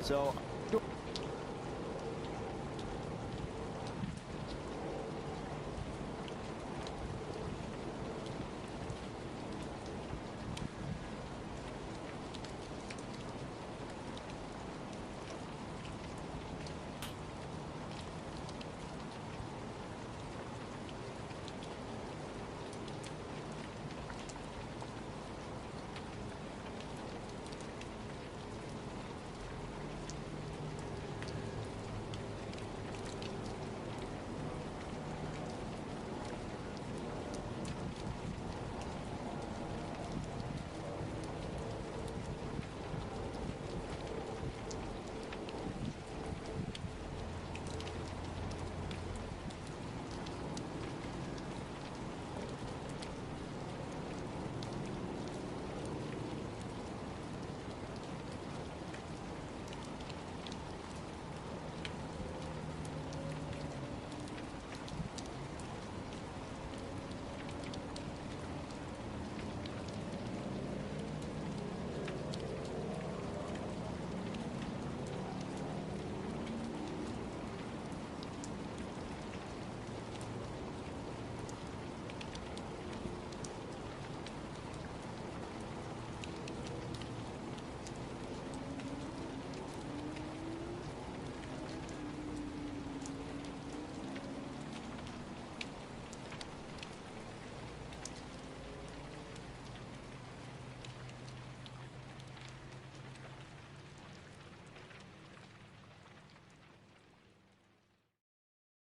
So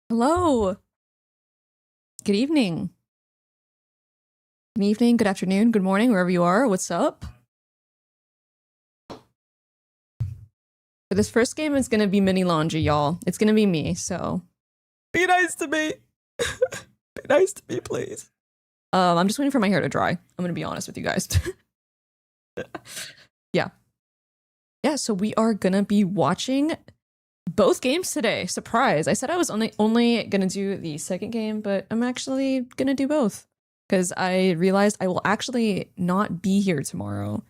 Hello. Good evening. Good evening, good afternoon, good morning, wherever you are. What's up? For this first game, it's gonna be melanji, y'all. It's gonna be me, so be nice to me. Be nice to me, please. I'm just waiting for my hair to dry. I'm gonna be honest with you guys. Yeah, so we are gonna be watching both games today. Surprise. I said I was only gonna do the second game, but I'm actually gonna do both because I realized I will actually not be here tomorrow.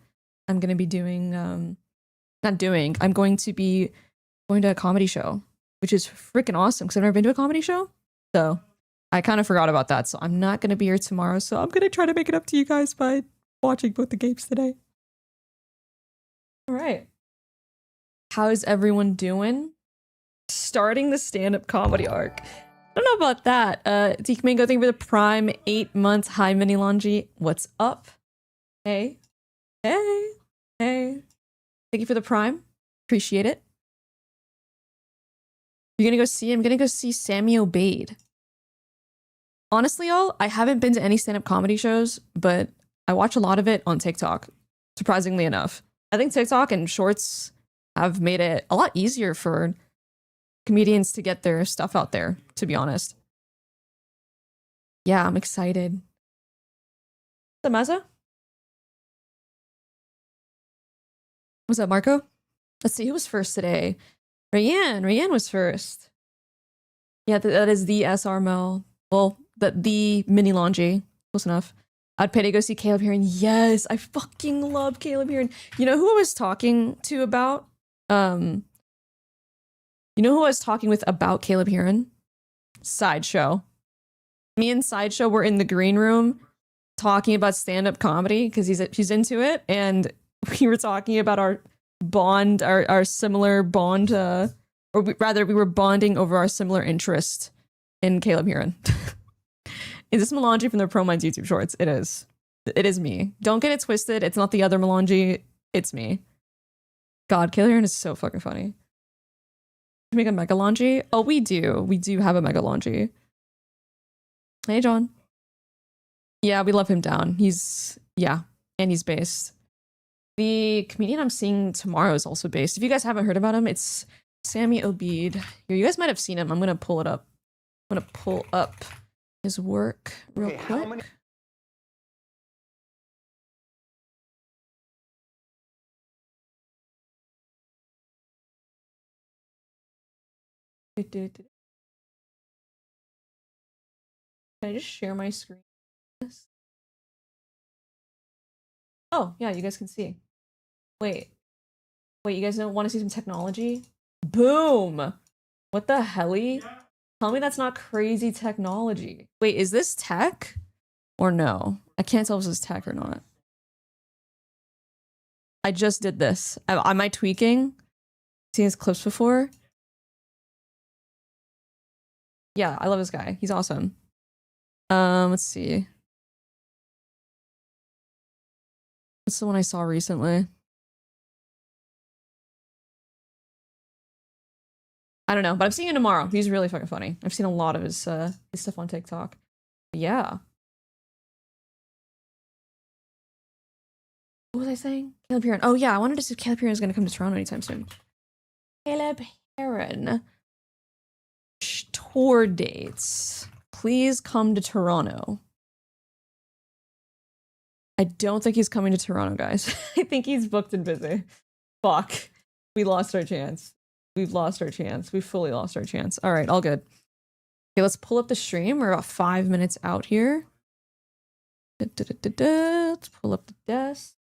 I'm gonna be doing I'm going to be going to a comedy show, which is freaking awesome because I've never been to a comedy show. So I kind of forgot about that. So I'm not gonna be here tomorrow. So I'm gonna try to make it up to you guys by watching both the games today. All right. How's everyone doing? Starting the stand-up comedy arc. I don't know about that. Deek Mango, thank you for the prime 8 months. Hi, melanji. What's up? Hey. Thank you for the prime. Appreciate it. You're gonna go see him? I'm gonna go see Sammy Obeid. Honestly, y'all, I haven't been to any stand-up comedy shows, but I watch a lot of it on TikTok, surprisingly enough. I think TikTok and shorts have made it a lot easier for comedians to get their stuff out there, to be honest. Yeah, I'm excited. What's up, Mazza? What's up, Marco? Let's see, who was first today? Rayanne was first. Yeah, that is the SR Mel. Well, the mini laundry. Close enough. I'd pay to go see Caleb Heron. Yes, I fucking love Caleb Heron. You know who I was talking to about? You know who I was talking with about Caleb Heron? Sideshow. Me and Sideshow were in the green room talking about stand-up comedy because she's into it, and we were talking about our bond, our similar bond, we were bonding over our similar interest in Caleb Heron. Is this melanji from the prominds YouTube shorts? It is. It is me. Don't get it twisted. It's not the other melanji. It's me. God, Caleb Heron is so fucking funny. Make a megalonji? Oh, we do. We do have a megalonji. Hey, John. Yeah, we love him down. And he's based. The comedian I'm seeing tomorrow is also based. If you guys haven't heard about him, it's Sammy Obeid. Here, you guys might have seen him. I'm gonna pull it up. I'm gonna pull up his work real quick. Can I just share my screen? Oh, yeah, you guys can see. Wait. Wait, you guys don't want to see some technology? Boom! What the helly? Tell me that's not crazy technology. Wait, is this tech? Or no? I can't tell if this is tech or not. I just did this. Am I tweaking? Seen his clips before? Yeah, I love this guy. He's awesome. Let's see. What's the one I saw recently? I don't know, but I'm seeing him tomorrow. He's really fucking funny. I've seen a lot of his stuff on TikTok. Yeah. What was I saying? Caleb Heron. Oh yeah, I wanted to see if Caleb Heron is going to come to Toronto anytime soon. Caleb Heron. Tour dates. Please come to Toronto. I don't think he's coming to Toronto, guys. I think he's booked and busy. Fuck. We lost our chance. We've lost our chance. We've fully lost our chance. All right, all good. Okay, let's pull up the stream. We're about 5 minutes out here. Let's pull up the desk.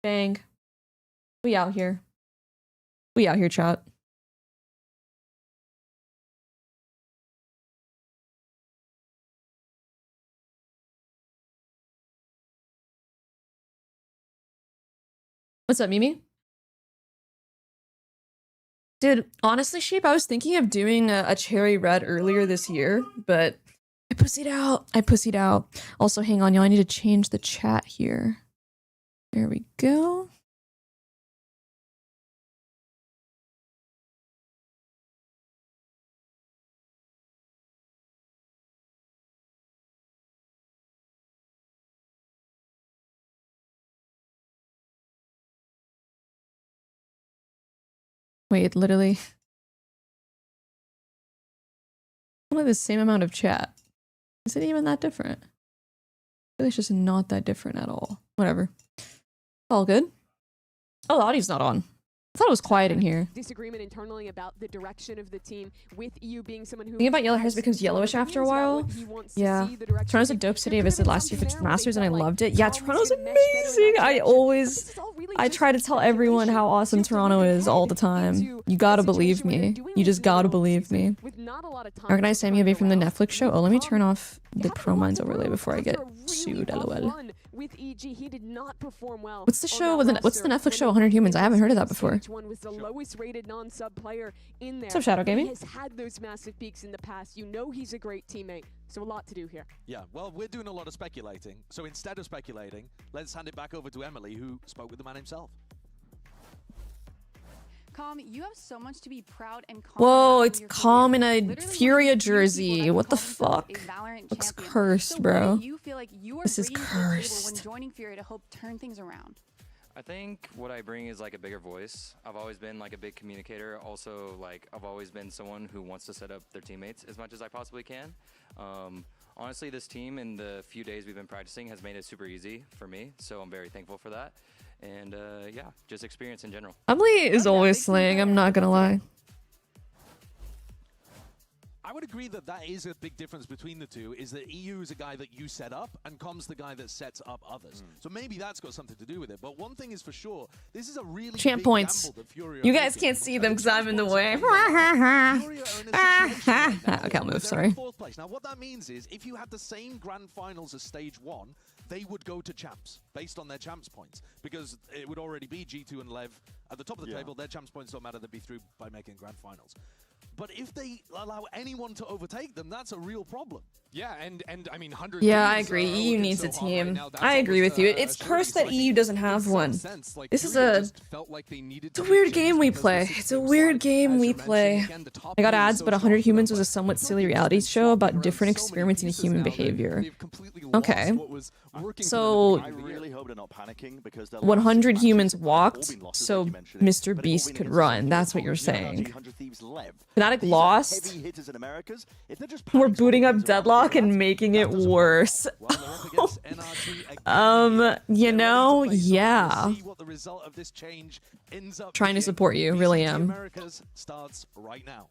Bang. We out here. We out here, chat. What's up, Mimi? Dude, honestly, Sheep, I was thinking of doing a cherry red earlier this year, but I pussied out. I pussied out. Also, hang on, y'all. I need to change the chat here. There we go. Wait, literally. Only the same amount of chat. Is it even that different? I feel like it's just not that different at all. Whatever. All good. Oh, the audio's not on. I thought it was quiet in here. Disagreement internally about the direction of the team, with you being someone who Thinking about yellow hairs becomes yellowish after a while. Yeah. Toronto's a dope city. I visited last year for Masters and I loved it. Yeah, Toronto's amazing. I try to tell everyone how awesome Toronto is all the time. You gotta believe me. You just gotta believe me. Organize Sammy away from the Netflix show. Oh, let me turn off the prominds overlay before I get sued, lol. With EG, he did not perform well. What's the show? What's the Netflix show? 100 Humans. I haven't heard of that before. One was the lowest rated non-sub player in there. What's up, Shadow Gaming? He has had those massive peaks in the past. You know he's a great teammate. So a lot to do here. Yeah, well, we're doing a lot of speculating. So instead of speculating, let's hand it back over to Emily, who spoke with the man himself. Calm, you have so much to be proud and confident. Whoa, it's Calm in a FURIA jersey. What the fuck? Looks cursed, bro. This is cursed. When joining FURIA to help turn things around. I think what I bring is like a bigger voice. I've always been like a big communicator. Also, like I've always been someone who wants to set up their teammates as much as I possibly can. Honestly, this team in the few days we've been practicing has made it super easy for me. So I'm very thankful for that. And yeah, just experience in general. Emily is always slaying, I'm not gonna lie. I would agree that that is a big difference between the two, is that EU is a guy that you set up and Com's the guy that sets up others. So maybe that's got something to do with it. But one thing is for sure, this is a really champ big points. gamble that FURIA You guys can't see them because I'm in the way. I can't move, sorry. Now what that means is if you had the same grand finals as stage 1, they would go to champs based on their champs points, because it would already be G2 and Lev at the top of the table. Their champs points don't matter, they'd be through by making grand finals. But if they allow anyone to overtake them, that's a real problem. Yeah, and I mean, 100. Yeah, I agree. EU needs a team. I agree with you. It's cursed that EU doesn't have one. This is it's a weird game we play. It's a weird game we play. I got ads, but 100 Humans was a somewhat silly reality show about different experiments in human behavior. Okay. So 100 humans walked, so Mr. Beast could run. That's what you're saying. Fnatic lost. We're booting up Deadlock and making it worse. You know, yeah. Trying to support you, really am. Starts right now.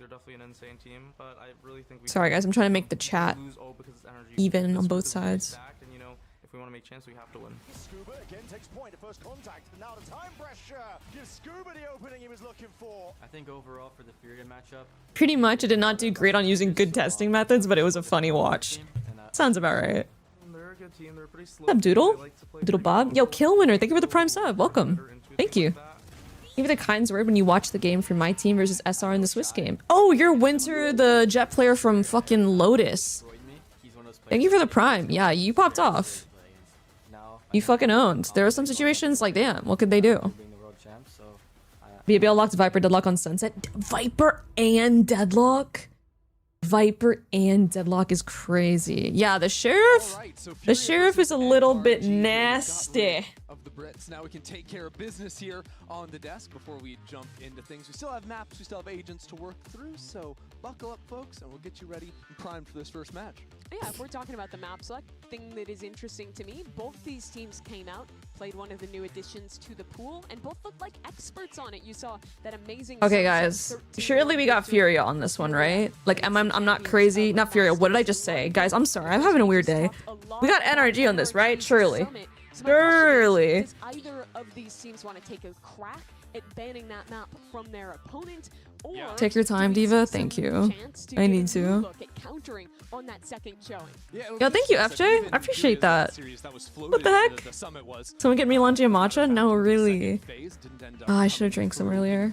they're definitely an insane team, but I really think we Sorry guys, I'm trying to make the chat lose all because it's NRG. even This on group both is very sides. stacked, and you know, if we want to make chance, we have to win. Scuba again takes point at first contact, and now the time pressure gives Scuba the opening he was looking for. I think overall for the FURIA matchup, Pretty much, it did not do great on using good testing methods, but it was a funny watch. Sounds about right. they're a good team. They're pretty slow. What's up, Doodle? They like to play Doodle pretty Bob? Yo, controlled. Kill Winner, thank you for the prime sub. Welcome. Thank you. Like that. Give me the kind word when you watch the game for my team versus SR in the Swiss game. Oh, you're Winter, the jet player from fucking Lotus. Thank you for the prime. Yeah, you popped off. You fucking owned. There are some situations like, damn, what could they do? BBL locked Viper Deadlock on Sunset. Viper and Deadlock? Viper and Deadlock is crazy. Yeah, the sheriff. The sheriff is a little bit nasty. Of the Brits. Now we can take care of business here on the desk before we jump into things. We still have maps, we still have agents to work through, so buckle up, folks, and we'll get you ready and primed for this first match. Yeah, if we're talking about the map select, thing that is interesting to me, both these teams came out, played one of the new additions to the pool, and both looked like experts on it. You saw that amazing. Okay, guys. Surely we got FURIA on this one, right? Like, I'm not crazy. Not FURIA. What did I just say? Guys, I'm sorry. I'm having a weird day. We got NRG on this, right? Surely. Surely. Does either of these teams want to take a crack at banning that map from their opponent? Or Take your time, do we Diva. see Thank some you. chance I get need a new to. look at countering on that second showing? Yo, thank you, FJ. I appreciate that. What the heck? Someone get me melanji and matcha? No, really. Oh, I should have drank some earlier.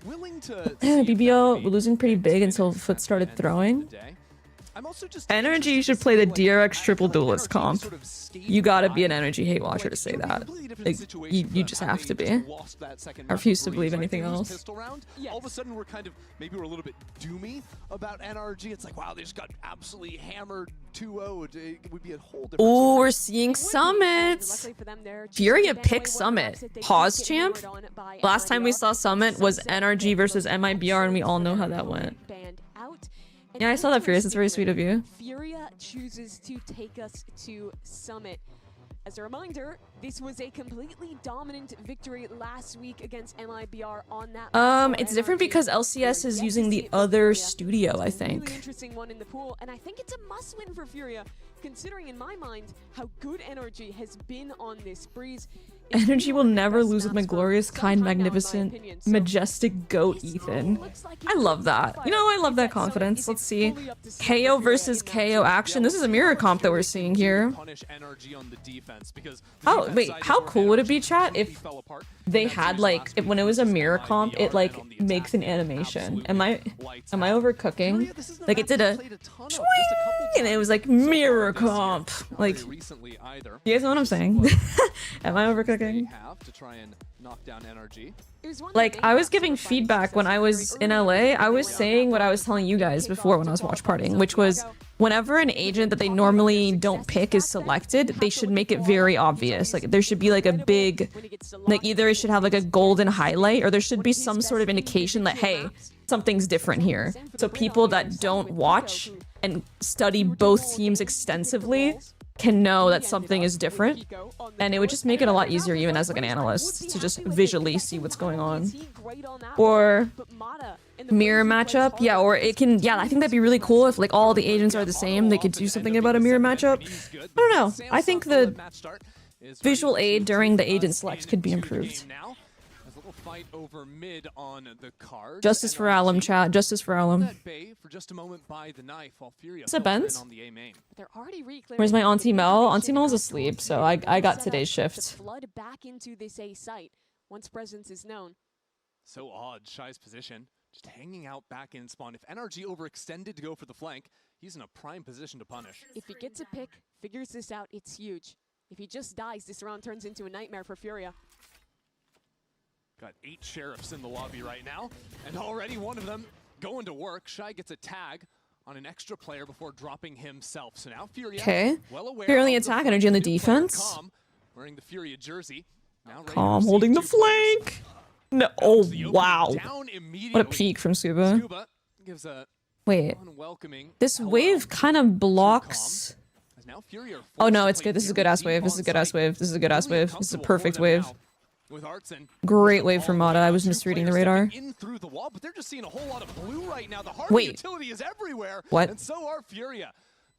BBL, we're losing pretty big until Foot started throwing. NRG should play the DRX triple duelist comp. You gotta be an NRG hate watcher to say that. Like, you just have to be. I refuse to believe anything else. All of a sudden, maybe we're a little bit doomy about NRG. It's like, wow, they just got absolutely hammered 2-0. It would be a whole different. Ooh, we're seeing Summit. FURIA pick Summit. Pause champ. Last time we saw Summit was NRG versus MIBR, and we all know how that went. Yeah, I saw that, Furious. It's very sweet of you. FURIA chooses to take us to Summit. As a reminder, this was a completely dominant victory last week against MIBR on that. It's different because LCS is using the other studio, I think. Really interesting one in the pool, and I think it's a must-win for FURIA, considering in my mind how good NRG has been on this breeze. NRG will never lose with my glorious, kind, magnificent, majestic goat, Ethan. I love that. You know, I love that confidence. Let's see. KO versus KO action. This is a mirror comp that we're seeing here. Oh, wait. How cool would it be, chat, if they had, like, when it was a mirror comp, it, like, makes an animation. Am I overcooking? Like, it did a swing, and it was, like, mirror comp. Like, you guys know what I'm saying? Am I overcooking? Like, I was giving feedback when I was in LA. I was saying what I was telling you guys before when I was watch partying, which was whenever an agent that they normally don't pick is selected, they should make it very obvious. Like, there should be like a big, like, either it should have like a golden highlight or there should be some sort of indication that, hey, something's different here. So people that don't watch and study both teams extensively can know that something is different, and it would just make it a lot easier even as like an analyst to just visually see what's going on. Or mirror matchup, yeah, or it can, yeah, I think that'd be really cool if like all the agents are the same, they could do something about a mirror matchup. I don't know, I think the visual aid during the agent select could be improved. Over mid on the card. Justice for Alum, chat. Justice for Alum. Is it Benz? Where's my Auntie Mel? Auntie Mel's asleep, so I got today's shift. Flood back into this A site once presence is known. So odd, Shy's position. Just hanging out back in spawn. If NRG overextended to go for the flank, he's in a prime position to punish. If he gets a pick, figures this out, it's huge. If he just dies, this round turns into a nightmare for FURIA. Got 8 sheriffs in the lobby right now, and already one of them going to work. Shy gets a tag on an extra player before dropping himself. So now FURIA, well aware Purely of attack the energy on the new player, defense. Calm, wearing the FURIA jersey. Now Calm holding the flank. No, oh wow. What a peek from Scuba. Scuba gives a Wait, this wave kind of blocks. Oh no, it's good. This is a good ass wave. This is a good ass wave. This is a good ass wave. This is a perfect wave. with Artson. Great wave for Mata. I was misreading the radar. In through the wall, but they're just seeing a whole lot of blue right now. The hard Wait. utility is everywhere. What? And so are Furia.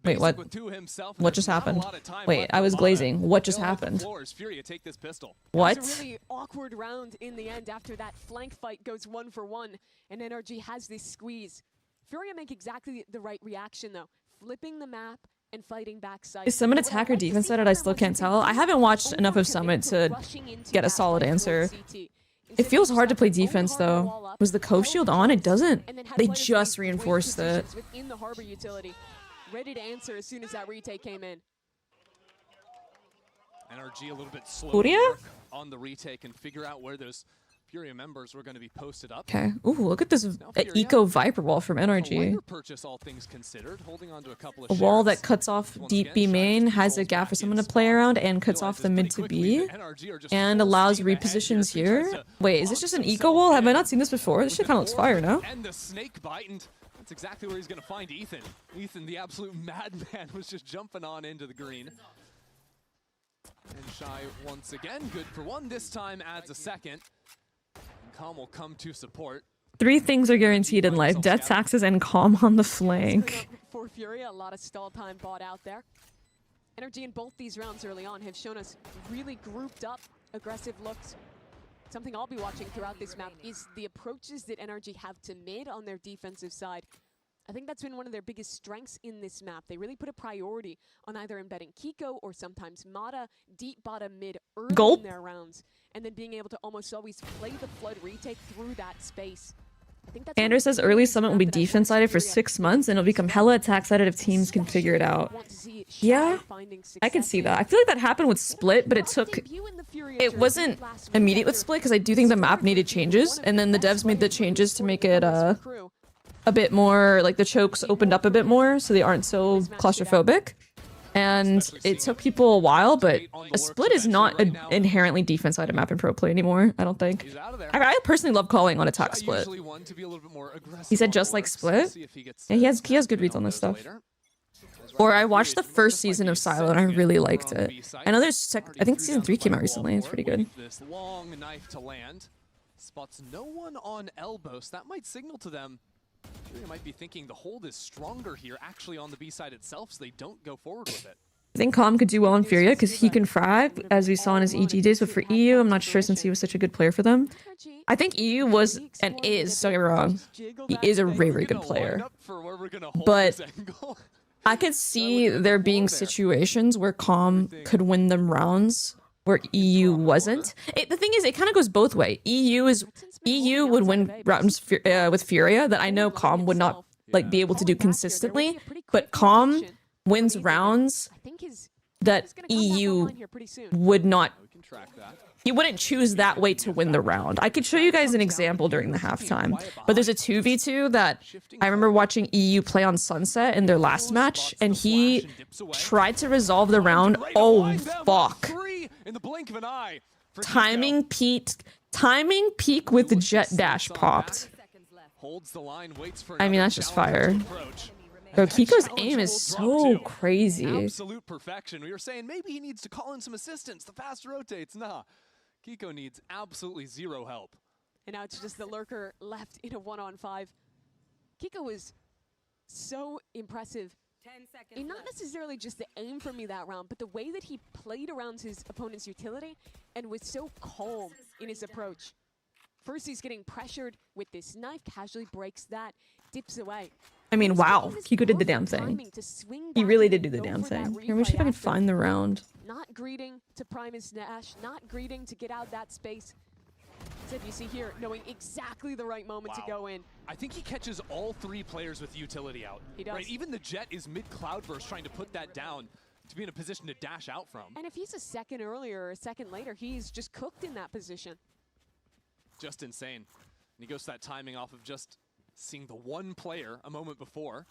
Wait, what? With two himself, What just there's not a happened? lot of time Wait, left I for was Mata. glazing. What just They'll hit the happened? floors. Furia take this pistol. What? It's a really awkward round in the end after that flank fight goes 1-for-1, and NRG has this squeeze. Furia make exactly the right reaction though, flipping the map and fighting backside. Is Summit What I'd attack or like to defense see sided? from I them still once can't they tell. I haven't watched enough of Summit to rushing into get a that solid fight answer. towards CT. It Instead, feels they hard to just play have to own defense the harbor though. wall up, Was the held co-shield the on? It shots, doesn't. and then had They players just in great reinforced it. positions within the harbor utility, ready to answer as soon as that retake came in. NRG a little bit slow FURIA? to work on the retake and figure out where those Furia members were going to be posted up. Okay. Ooh, look at this eco Viper wall from A NRG. lighter purchase, all things considered, holding on to a couple of A wall that sheriffs. cuts off Once deep again, B Shy main, just has a controls gap for back someone to in play spot. around, and cuts off Realizes the mid pretty to quickly B, that NRG are just and full allows steam ahead repositions here. He here. tries to Wait, is this box just an eco himself wall? Have I in not seen this before? This with shit kind of looks fire, no? And the snake bite, and that's exactly where he's going to find Ethan. Ethan, the absolute madman, was just jumping on into the green. And Shy, once again, good for one. This time adds a second. And Calm will come to support. 3 things are guaranteed in life: death, taxes, and calm on the flank. For Furia, a lot of stall time bought out there. NRG in both these rounds early on have shown us really grouped up, aggressive looks. Something I'll be watching throughout this map is the approaches that NRG have to mid on their defensive side. I think that's been one of their biggest strengths in this map. They really put a priority on either embedding Kiko or sometimes Mata deep bottom mid early Gulp. in their rounds, and then being able to almost always play the flood retake through that space. I think that's Andrew says early Summit will be defense sided for 6 months, and it'll become hella attack sided if teams can figure it out. Yeah, I can see that. I feel like that happened with Split, but it wasn't immediate with Split because I do think the map needed changes, and then the devs made the changes to make it a bit more, like the chokes opened up a bit more so they aren't so claustrophobic. And it took people a while, but a Split is not an inherently defense-sided map in pro play anymore, I don't think. I personally love calling on attack Split. He said just like Split? Yeah, he has good reads on this stuff. Or I watched the first season of Silo and I really liked it. I know there's I think season 3 came out recently. It's pretty good. This long knife to land. Spots no one on elbow, so that might signal to them. They might be thinking the hold is stronger here, actually on the B side itself, so they don't go forward with it. I think Calm could do well in FURIA because he can frag, as we saw in his EG days, but for EU, I'm not sure since he was such a good player for them. I think EU was, and is, don't get me wrong, he is a very, very good player. But I could see there being situations where Calm could win them rounds where EU wasn't. The thing is, it kind of goes both ways. EU would win rounds with Furia that I know Calm would not like be able to do consistently, but Calm wins rounds that EU would not. He wouldn't choose that way to win the round. I could show you guys an example during the halftime, but there's a 2v2 that I remember watching EU play on Sunset in their last match, and he tried to resolve the round. Oh, fuck. Timing peak with the jet dash popped. I mean, that's just fire. Bro, Kiko's aim is so crazy. Absolute perfection. We were saying maybe he needs to call in some assistance. The fast rotates. Nah. Kiko needs absolutely zero help. And now it's just the lurker left in a 1-on-5. Kiko was so impressive. 10 seconds And not necessarily just the aim for me that round, but the way that he played around his opponent's utility and was so calm in his approach. First, he's getting pressured with this knife, casually breaks that, dips away. I mean, wow, Kiko did the damn thing. He really did do the damn thing. Here, let me see if I can find the round. Not greeting to prime his dash, not greeting to get out that space. Instead, you see here, knowing exactly the right moment to go in. I think he catches all 3 players with utility out. He does. Right? Even the Jet is mid-cloud burst trying to put that down to be in a position to dash out from. And if he's a second earlier or a second later, he's just cooked in that position. Just insane. And he goes to that timing off of just seeing the one player a moment before.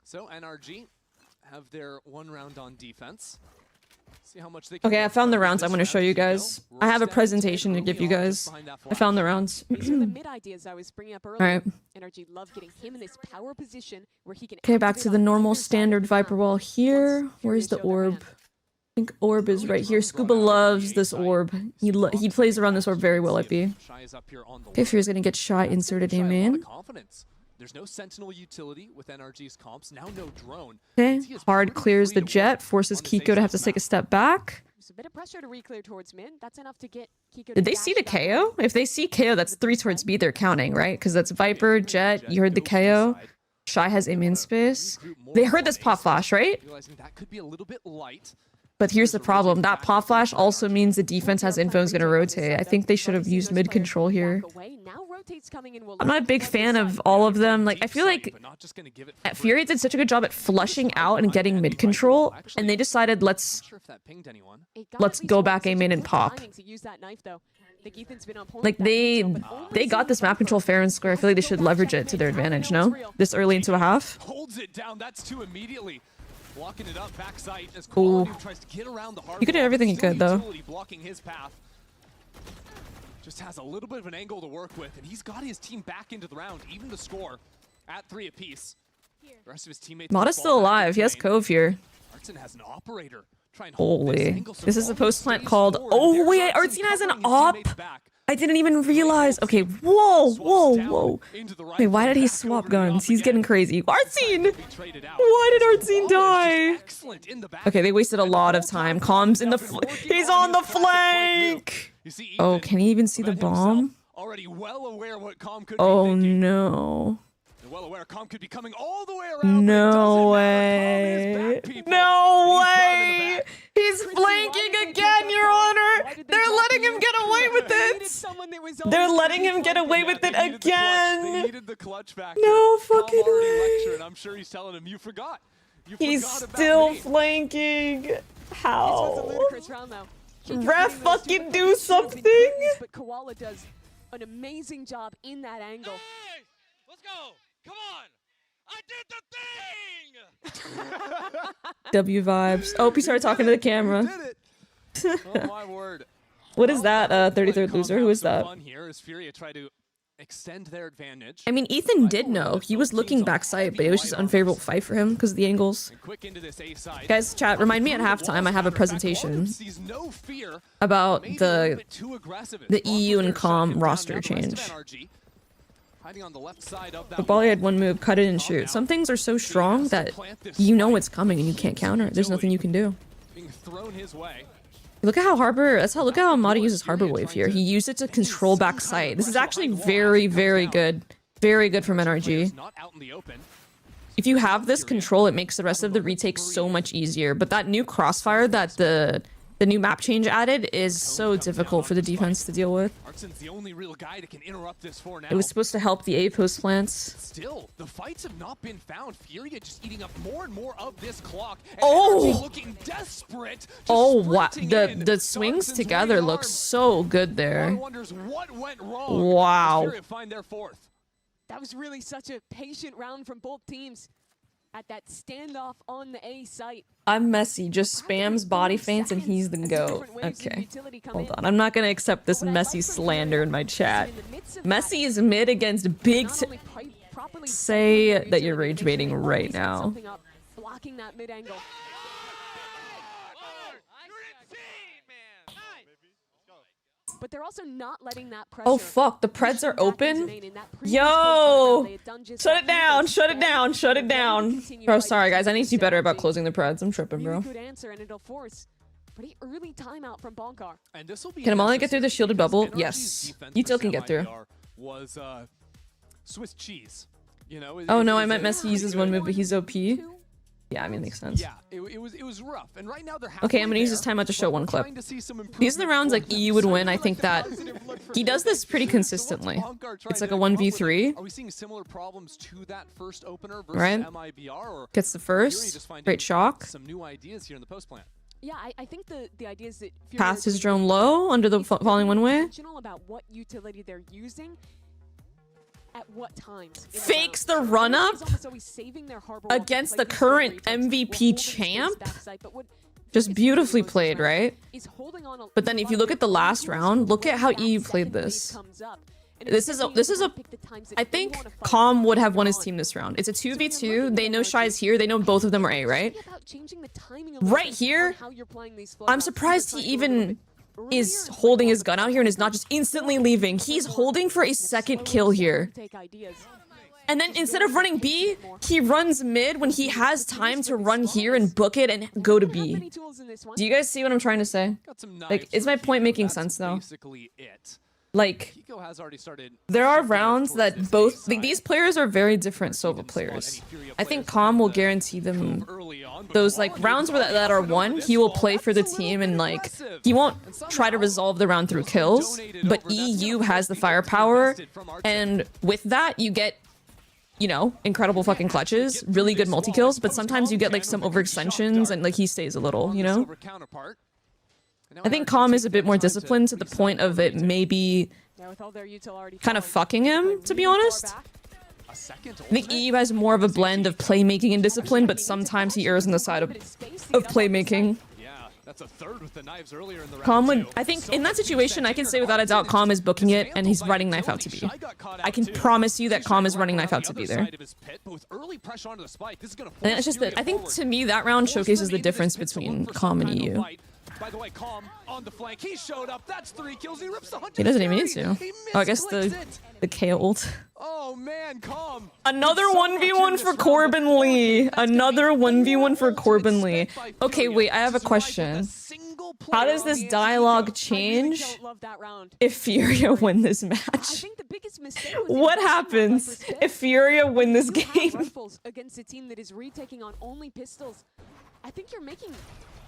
So NRG have their 1 round on defense. See how much they can. Okay, I found the rounds I'm going to show you guys. I have a presentation to give you guys. I found the rounds. These are the mid ideas I was bringing up earlier. All right. NRG love getting him in this power position where he can. Okay, back activate to the on normal either side standard of the map. Viper wall here. Once Where's the Furia show their orb? hand. think orb is right here. Scuba loves this orb. He plays around this orb very well, IP. Okay, Fury's gonna get Shy inserted in main. There's no sentinel utility with NRG's comps. Now no drone. Okay, hard clears the jet, forces Kiko to have to take a step back. There's a bit of pressure to re-clear towards mid. That's enough to get Kiko. Did they see the KO? If they see KO, that's 3 towards B they're counting, right? Because that's Viper, Jet, you heard the KO. Shy has aim in space. They heard this pop flash, right? That could be a little bit light. But here's the problem. That pop flash also means the defense has info is going to rotate. I think they should have used mid control here. I'm not a big fan of all of them. Like, I feel like FURIA did such a good job at flushing out and getting mid control, and they decided let's go back aim in and pop. Like, they got this map control fair and square. I feel like they should leverage it to their advantage, no? This early into a half. Holds it down. That's 2 immediately. Blocking it up backside as Ooh. tries to get around the hard He could do everything he could, though. Blocking his path. Just has a little bit of an angle to work with, and he's got his team back into the round, even the score at 3 apiece. The rest of his teammates. Mod is still alive. He has Cove here. Artson has an operator. Hold Holy. This is a post plant called. Oh, wait. Artsine has an op. I didn't even realize. Okay, whoa. Wait, why did he swap guns? He's getting crazy. Artsine! Why did Artsine die? Okay, they wasted a lot of time. Calm's in the he's on the flank! Oh, can he even see the bomb? Oh no. Well aware Calm could be coming all the way around. No way. No way. He's flanking again, Your Honor. They're letting him get away with it. They're letting him get away with it again. No fucking way. I'm sure he's telling him you forgot. He's still flanking. How? Ref fucking do something. But Koala does an amazing job in that angle. Hey, let's go. Come on! I did the thing! W vibes. Oh, he started talking to the camera. Oh my word. What is that, 33rd loser? Who is that? I mean, Ethan did know. He was looking backside, but it was just an unfavorable fight for him because of the angles. Guys, chat, remind me at halftime I have a presentation about the EU and COM roster change. But Bali had one move, cut it and shoot. Some things are so strong that you know it's coming and you can't counter it. There's nothing you can do. Look at how Harbor, look at how Amadi uses Harbor Wave here. He used it to control back sight. This is actually very, very good. Very good from NRG. If you have this control, it makes the rest of the retake so much easier. But that new crossfire that the new map change added is so difficult for the defense to deal with. It was supposed to help the A post plants. Still, the fights have not been found. FURIA just eating up more and more of this clock. Oh! Looking desperate. Oh, wow. The swings together look so good there. What went wrong. Wow. Find their fourth. That was really such a patient round from both teams at that standoff on the A site. I'm Messi, just spams body feints and he's the GOAT. Okay, hold on. I'm not gonna accept this Messi slander in my chat. Messi is mid against big say that you're rage baiting right now. Blocking that mid angle. But they're also not letting that pressure. Oh fuck, the Preds are open? Yo! Shut it down, shut it down, shut it down. Bro, sorry guys, I need to be better about closing the Preds. I'm tripping, bro. Good answer, and it'll force pretty early timeout from Bonkar. Can Amali get through the shielded bubble? Yes. You still can get through. Was Swiss cheese. You know, oh no, I meant Messi uses one move, but he's OP. Yeah, I mean, makes sense. Yeah, it was rough. And right now they're okay, I'm gonna use this timeout to show one clip. These are the rounds like EU would win. I think that he does this pretty consistently. It's like a 1v3. Are we seeing similar problems to that first opener versus MIBR, or gets the first. Great shock. Some new ideas here in the post plant. Yeah, I think the idea is that pass his drone low under the falling one way. About what utility they're using. At what times? Fakes the run up against the current MVP champ. Just beautifully played, right? But then if you look at the last round, look at how EU played this. And This is a I think Calm would have won his team this round. It's a 2v2. They know Shy's here. They know both of them are A, right? Right here, I'm surprised he even is holding his gun out here and is not just instantly leaving. He's holding for a second kill here. And then instead of running B, he runs mid when he has time to run here and book it and go to B. Do you guys see what I'm trying to say? Like, is my point making sense though? Like, there are rounds that both these players are very different Sova players. I think Calm will guarantee them those like rounds where that are won. He will play for the team and like he won't try to resolve the round through kills. But EU has the firepower, and with that you get, you know, incredible fucking clutches, really good multi kills. But sometimes you get like some overextensions and like he stays a little, you know. I think Calm is a bit more disciplined to the point of it maybe kind of fucking him, to be honest. I think EU has more of a blend of playmaking and discipline, but sometimes he errs on the side of playmaking. Calm would, I think in that situation, I can say without a doubt Calm is booking it and he's running knife out to B. I can promise you that Calm is running knife out to B there. And it's just that I think to me that round showcases the difference between Calm and EU. By the way, Calm on the flank. He showed up. That's 3 kills. He rips the hunter. He doesn't even need to. Oh, I guess the KO ult. Oh man, Calm. Another 1v1 for Corbin Lee. Another 1v1 for Corbin Lee. Okay, wait, I have a question. How does this dialogue change if Furia win this match? What happens if Furia win this game? Against a team that is retaking on only pistols. I think you're making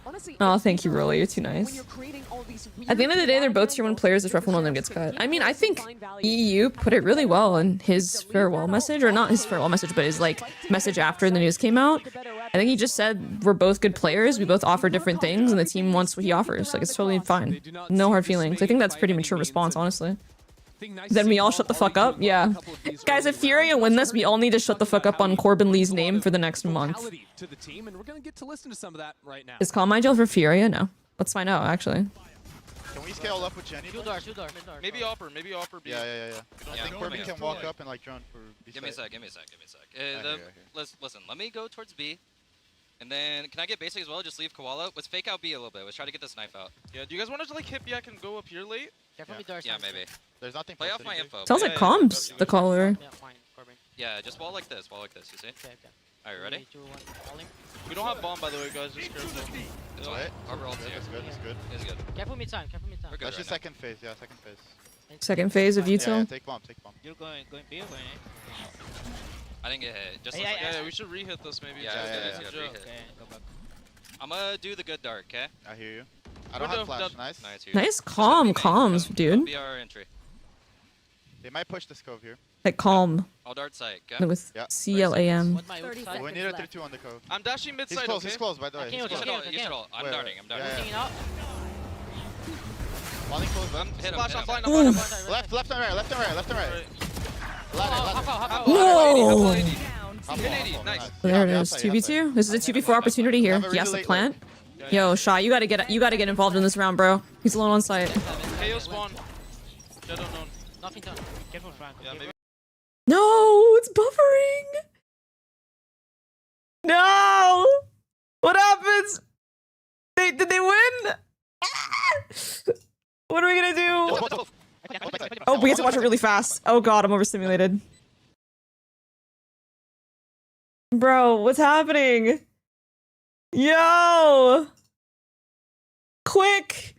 honestly. Oh, thank you, Rolly. You're too nice. At the end of the day, they're both tier 1 players. It's rough when one of them gets cut. I mean, I think EU put it really well in his farewell message, or not his farewell message, but his like message after the news came out. I think he just said we're both good players. We both offer different things, and the team wants what he offers. Like it's totally fine. No hard feelings. I think that's pretty mature response, honestly. Then we all shut the fuck up? Yeah. Guys, if Furia win this, we all need to shut the fuck up on Corbin Lee's name for the next month. Is Calm Ideal for Furia? No. Let's find out, actually. Can we scale up with Jenny? Two door. Maybe Opper B. Yeah. I think Corbin can walk up and like drone for B. Give me a sec. Listen, let me go towards B. And then, can I get basic as well? Just leave Koala. Let's fake out B a little bit. Let's try to get this knife out. Yeah, do you guys want to like hit B? I can go up here late? Yeah, maybe. There's nothing. Play off my info. Sounds like Calm's the caller. Yeah, just wall like this, you see? Are you ready? 3, 2, 1, we don't have bomb, by the way, guys. Just careful. It's alright. That's good. It's good. Careful mid time. That's your second phase, yeah, second phase. Second phase of util. Yeah, take bomb. You're going B or going A? I didn't get hit. Just yeah, we should re-hit this maybe. Yeah, re-hit. I'm gonna do the good dark, okay? I hear you. I don't have flash, nice. Nice comms, dude. Be our entry. They might push this cove here. Like Calm. I'll dart site, okay? With CLAM. We need a 3-2 on the cove. I'm dashing mid side, He's close, by the way. You should all. I'm darting. Yeah. Falling close, hit him. Left and right. No! Nice. There it is. 2v2. This is a 2v4 opportunity here. He has to plant. Yo, Shy, you gotta get involved in this round, bro. He's alone on site. KO spawn. Shadow known. Nothing done. Careful, Frank. Yeah, maybe. No, it's buffering. No. What happens? Did they win? What are we gonna do? Oh, we have to watch it really fast. Oh god, I'm overstimulated. Bro, what's happening? Yo! Quick!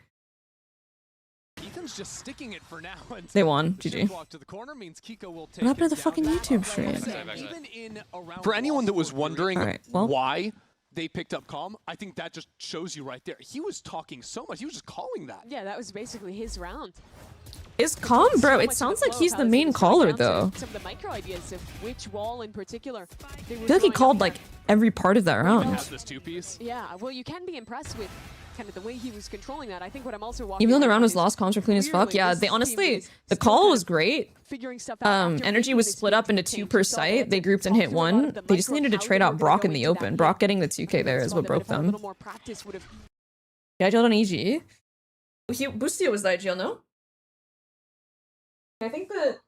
Ethan's just sticking it for now. They won. GG. What happened to the fucking YouTube stream? For anyone that was wondering well, why they picked up Calm, I think that just shows you right there. He was talking so much. He was just calling that. Yeah, that was basically his round. Is Calm, bro? It sounds like he's the main caller, though. Some of the micro ideas of which wall in particular. I feel like he called like every part of that round. This two-piece. Yeah, well, you can be impressed with kind of the way he was controlling that. I think what I'm also walking. Even though the round was lost, comms were clean as fuck. Yeah, they honestly, the call was great. NRG was split up into 2 per site. They grouped and hit 1. They just needed to trade out Brock in the open. Brock getting the 2k there is what broke them. Yeah, IGL on EG. Bustia was the IGL, no? I think the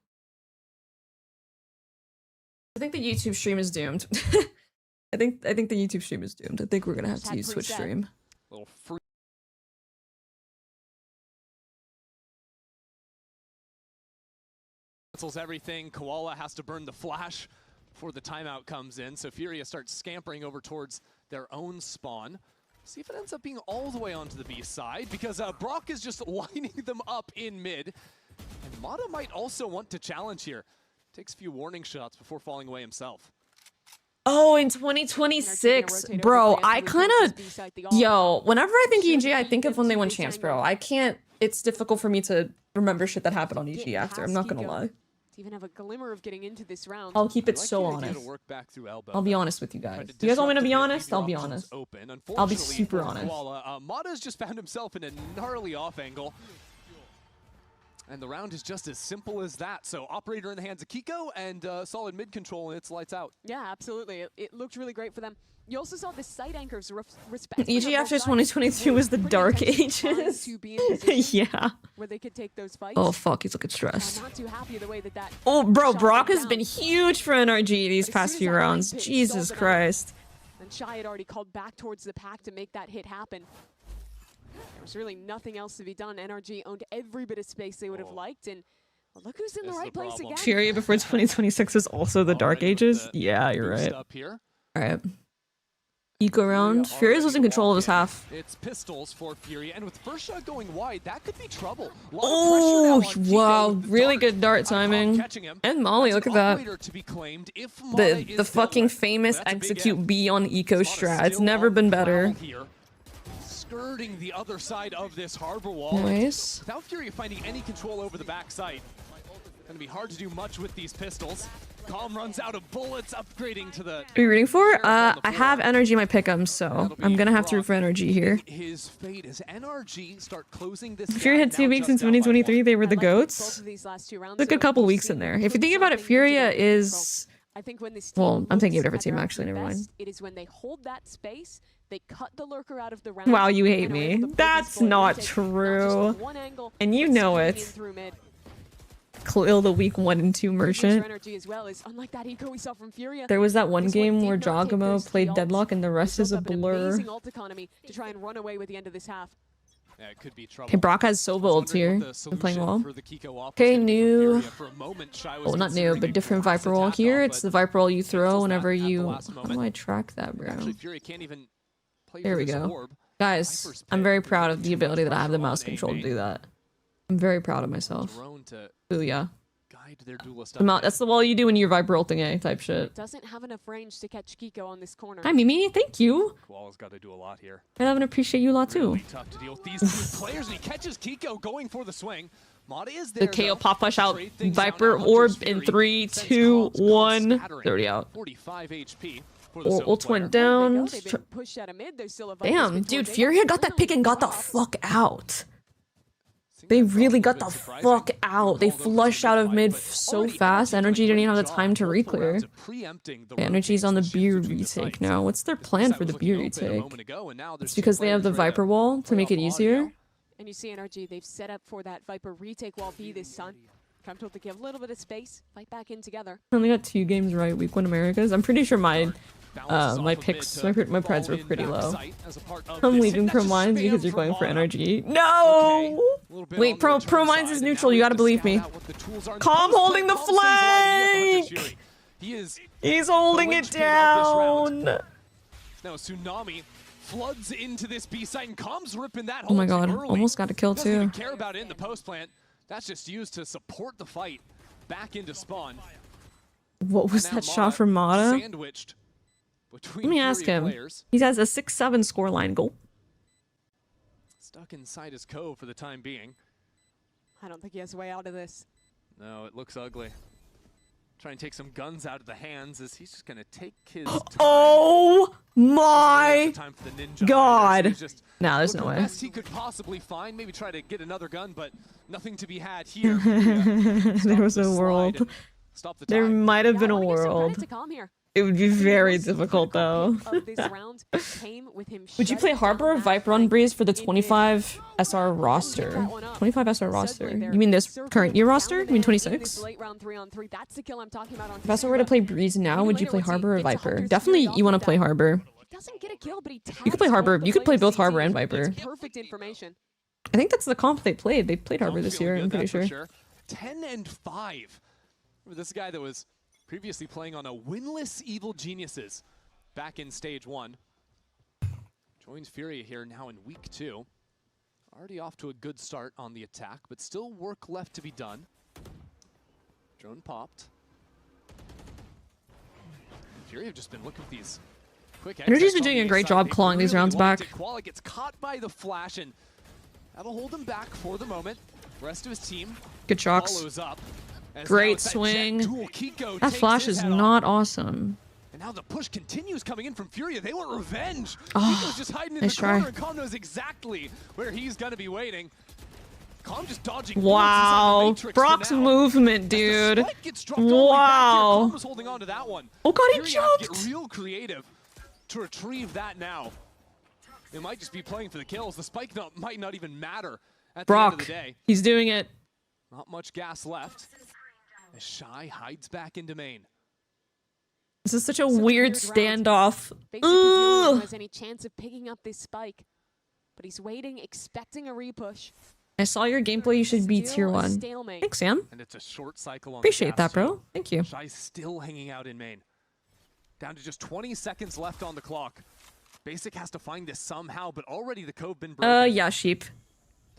YouTube stream is doomed. I think the YouTube stream is doomed. I think we're gonna have to use Twitch stream. Little free cancels everything. Koala has to burn the flash before the timeout comes in. So FURIA starts scampering over towards their own spawn. See if it ends up being all the way onto the B side, because Brock is just lining them up in mid. And Mata might also want to challenge here. Takes a few warning shots before falling away himself. Oh, in 2026, bro, I kind of, whenever I think EG, I think of when they won champs, bro. I can't, it's difficult for me to remember shit that happened on EG after, I'm not gonna lie. To even have a glimmer of getting into this round. I'll keep it so honest. I'll be honest with you guys. Do you guys want me to be honest? I'll be honest. I'll be super honest. Mata's just found himself in a gnarly off angle. And the round is just as simple as that. So operator in the hands of Kiko and solid mid control, and it's lights out. Yeah, absolutely. It looked really great for them. You also saw the side anchors respect. EG after 2023 was the dark ages. Yeah. Where they could take those fights. Oh fuck, he's looking stressed. I'm not too happy the way that Oh bro, Brock has been huge for NRG these past few rounds. Jesus Christ. And Shy had already called back towards the pack to make that hit happen. There was really nothing else to be done. NRG owned every bit of space they would have liked, and well, look who's in the right place again. FURIA before 2026 is also the dark ages. Yeah, you're right. Alright. Eco round. FURIA's losing control of his half. It's pistols for FURIA, and with first shot going wide, that could be trouble. Oh, wow. Really good dart timing. And Molly, look at that. The fucking famous execute B on eco strat. It's never been better. Skirting the other side of this harbor wall. Nice. Without FURIA finding any control over the backside, gonna be hard to do much with these pistols. Calm runs out of bullets, upgrading to the. Are you rooting for? I have NRG my pick'em, so I'm gonna have to root for NRG here. His fate as NRG start closing this. FURIA had 2 weeks in 2023. They were the goats. Took a couple weeks in there. If you think about it, FURIA is. Well, I'm thinking of a different team actually. Never mind. It is when they hold that space. They cut the lurker out of the round. Wow, you hate me. That's not true. And you know it. Kill the week 1 and 2 merchant. There was that one game where Jogamo played Deadlock and the rest is a blur. Okay, Brock has Sova ults here. They're playing well. Okay, new. Well, not new, but different Viper roll here. It's the Viper roll you throw whenever you. How do I track that, bro? There we go. Guys, I'm very proud of the ability that I have the mouse control to do that. I'm very proud of myself. Ooh, yeah. That's the wall you do when you're Viper ulting A type shit. Doesn't have enough range to catch Kiko on this corner. Hi, Mimi. Thank you. Koala's got to do a lot here. And I'm gonna appreciate you a lot too. Really tough to deal with these two players, and he catches Kiko going for the swing. Mata is there, the KO pop flash out. Viper orb in 3, 2, 1. 30 out. 45 HP. Ult went down. Damn, dude, FURIA got that pick and got the fuck out. They really got the fuck out. They flushed out of mid so fast. NRG didn't even have the time to re-clear. NRG's on the B retake now. What's their plan for the B retake? It's because they have the Viper wall to make it easier. And you see NRG, they've set up for that Viper retake wall B this time. Comfortable to give a little bit of space, fight back in together. I only got 2 games right, week 1 Americas. I'm pretty sure my picks, my preds were pretty low. I'm leaving prominds because you're going for NRG. No! Wait, prominds is neutral, you gotta believe me. Calm holding the flank! He's holding it down! Now Tsunami floods into this B site and Calm's ripping that oh my god, almost got a kill too. Doesn't care about it in the post plant. That's just used to support the fight back into spawn. What was that shot from Mata? Let me ask him. He has a 6-7 scoreline goal. Stuck inside his cove for the time being. I don't think he has a way out of this. No, it looks ugly. Try and take some guns out of the hands as he's just gonna take his time. Oh my god. No, there's no way. Best he could possibly find. Maybe try to get another gun, but nothing to be had here. There was a world. There might have been a world. It would be very difficult though. Of this round came with him Would you play shutting Harbor or down that Viper on fight Breeze for the in mid. 25 SR roster? 25 SR roster. You mean this current year roster? You mean 26? Late round 3-on-3. That's the kill I'm talking about on If I were to play Breeze now, would you play Harbor or Viper? Definitely you want to play Harbor. He doesn't get a kill, but he You could play Harbor. You could play both Harbor and Viper. Perfect information. I think that's the comp they played. They played Harbor this year, I'm pretty sure. 10-5. Remember this guy that was previously playing on a winless Evil Geniuses back in stage 1. Joins Furia here now in week 2. Already off to a good start on the attack, but still work left to be done. Drone popped. Furia have just been looking at these quick NRG's been doing a great job clawing these rounds back. Koala gets caught by the flash, and that'll hold him back for the moment. The rest of his team Good shocks. follows up. As now Great it's that swing. jet duel. Kiko That takes flash his is head off. not awesome. And now the push continues coming in from Furia. They want revenge. Oh, Kiko's just hiding in nice the corner, try. and Calm knows exactly where he's going to be waiting. Calm just dodging. Wow. bullets inside the Matrix for Brock's now. movement, As the dude. spike gets dropped all the way back here, Wow. Calm was holding on to that one. Oh god, he Furia have to jumped! get real creative to retrieve that now. They might just be playing for the kills. The spike might not even matter at the end Brock, of the day. he's doing it. Not much gas left. As Shy hides back into main. This is such a weird standoff. Basic is the only one who Ugh. has any chance of picking up this spike. But he's waiting, expecting a repush. I saw your gameplay. You should be Still tier a 1. stalemate. Thanks, Sam. And it's a short cycle on Appreciate the that, bro. Thank you. Shy's still hanging out in main. Down to just 20 seconds left on the clock. Basic has to find this somehow, but already the code been broken. Yeah, sheep.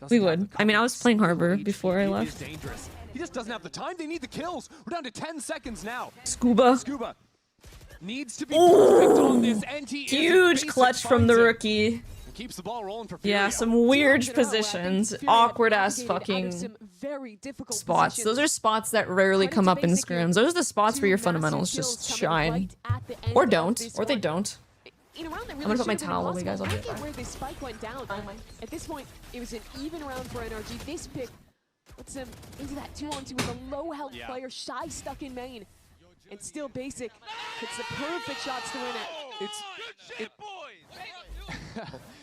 Doesn't We have would. the I mean, I was playing Harbor coverage. before I It left. is dangerous. He just doesn't have the time. They need the kills. We're down to 10 seconds now. Scuba. Scuba needs to be perfect on this, and he is. Huge Basic clutch from the finds it. rookie. And keeps the ball rolling for Furia. Yeah, some weird 200 out, where I think positions. Furia had Awkward ass navigated out of fucking some very difficult spots. positions. Those are spots that rarely Credit come to up in Basic here. scrims. Those are the spots where Two your massive fundamentals kills just coming shine. right at the end Or of don't. this Or they one. don't. In a round that I'm really gonna put my should've been towel away, impossible. guys. I'll be Look right at back. where this spike went down. At this point, it was an even round for NRG. This pick puts them into that 2-on-2 with a low health player. Shy stuck in main. And still Basic hits the perfect shots to win it.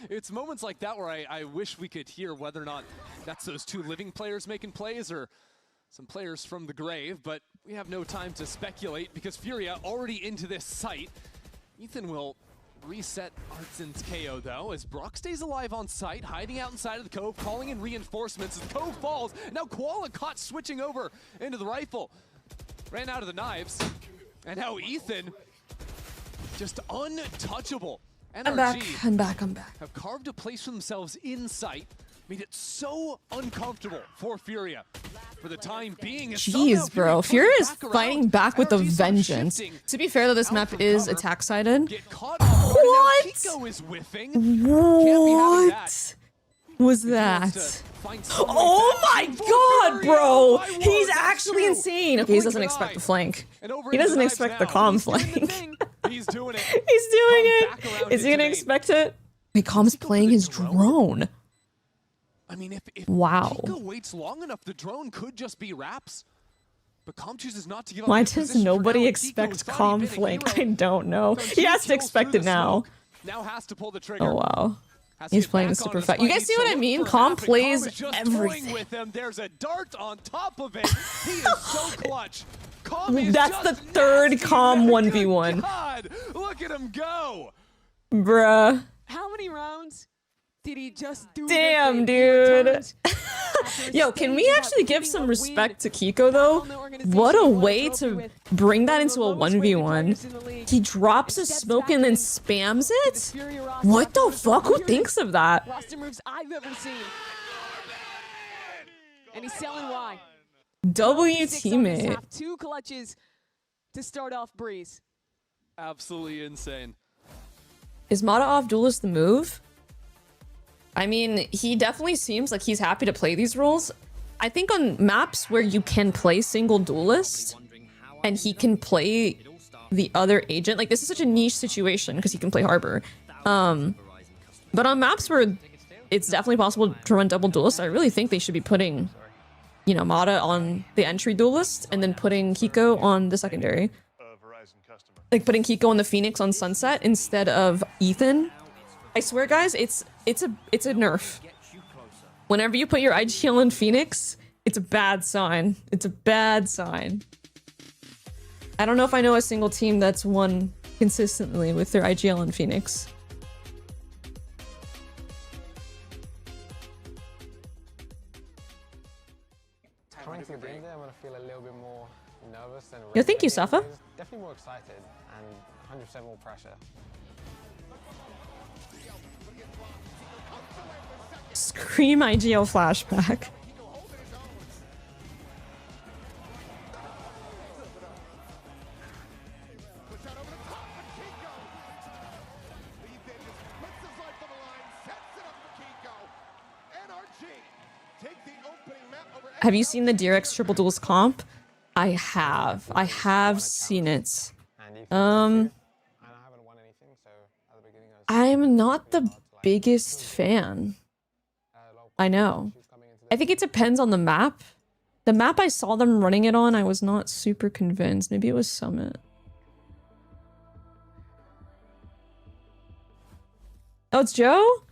It's moments like that where I wish we could hear whether or not that's those two living players making plays or some players from the grave, but we have no time to speculate because Furia already into this site. Ethan will reset Artsen's KO though, as Brock stays alive on site, hiding out inside of the Cove, calling in reinforcements as the Cove falls. Now Koala caught switching over into the rifle. Ran out of the knives, and now Ethan just untouchable. I'm back. NRG I'm back. I'm back. have carved a place for themselves in sight, made it so uncomfortable for Furia for the time being. as somehow Jeez, bro. pulls Furia is back around. fighting back with a NRG starts vengeance. shifting To be fair, though, this out map for is cover, attack-sided. get caught off guard, and now What? Kiko is whiffing. Can't be having that. What was He wants to that? find some way Oh back my for god, Furia. bro! My word, He's that's actually two. insane. Okay, he Blink doesn't an expect eye. the flank. And over He into doesn't knives expect now. the calm He's doing the flank. thing. He's doing it. He's doing Come back it! around Is he into gonna main. expect it? Wait, Calm's playing his drone. I mean, if Wow. Kiko waits long enough, the drone could just be wraps. But Calm chooses not to give up. Why his does position for nobody now. expect Kiko's already Calm been a flank? I hero. don't know. Done He two has to kills expect through it the now. smoke. Now has to pull the trigger. Oh wow. Has to He's get playing back super onto the fast. fight. You guys Needs see to what I look mean? for Calm half, and plays is just everything. toying with him. There's a dart on top of it. He is so clutch. Calm is That's the just third nasty. Calm Good 1v1. God, look at him go. Bruh. How many rounds did he just do? Damn, with it? He dude. returns after a Yo, can we stage actually without give getting some a respect win. to Kiko though? Found the organization What a he won way trophy to with. bring that One of into the a lowest rated 1v1. players in the league. He drops a Steps smoke back and then in spams to it? this Furia roster What the after fuck? Who weirdest thinks of that? roster moves I've ever seen. And he's selling why. W 6 on this teammate. half, 2 clutches to start off Breeze. Absolutely insane. Is Mata off duelist the move? I mean, he definitely seems like he's happy to play these roles. I think on maps where you can play single duelist and he can play the other agent, like this is such a niche situation because he can play Harbor. But on maps where it's definitely possible to run double duelist, I really think they should be putting, you know, Mata on the entry duelist and then putting Kiko on the secondary. Verizon customer. like putting Kiko and the Phoenix on Sunset instead of Ethan. I swear, guys, it's a nerf. Whenever you put your IGL on Phoenix, it's a bad sign. It's a bad sign. I don't know if I know a single team that's won consistently with their IGL on Phoenix. Coming to the game day, I'm gonna feel a little bit more nervous than. Yo, thank you, Safa. Definitely more excited and 100% more pressure. Scream IGL flashback. Have you seen the DRX Triple Duels comp? I have seen it. I'm not the biggest fan. I know. I think it depends on the map. The map I saw them running it on, I was not super convinced. Maybe it was Summit. Oh, it's Joe?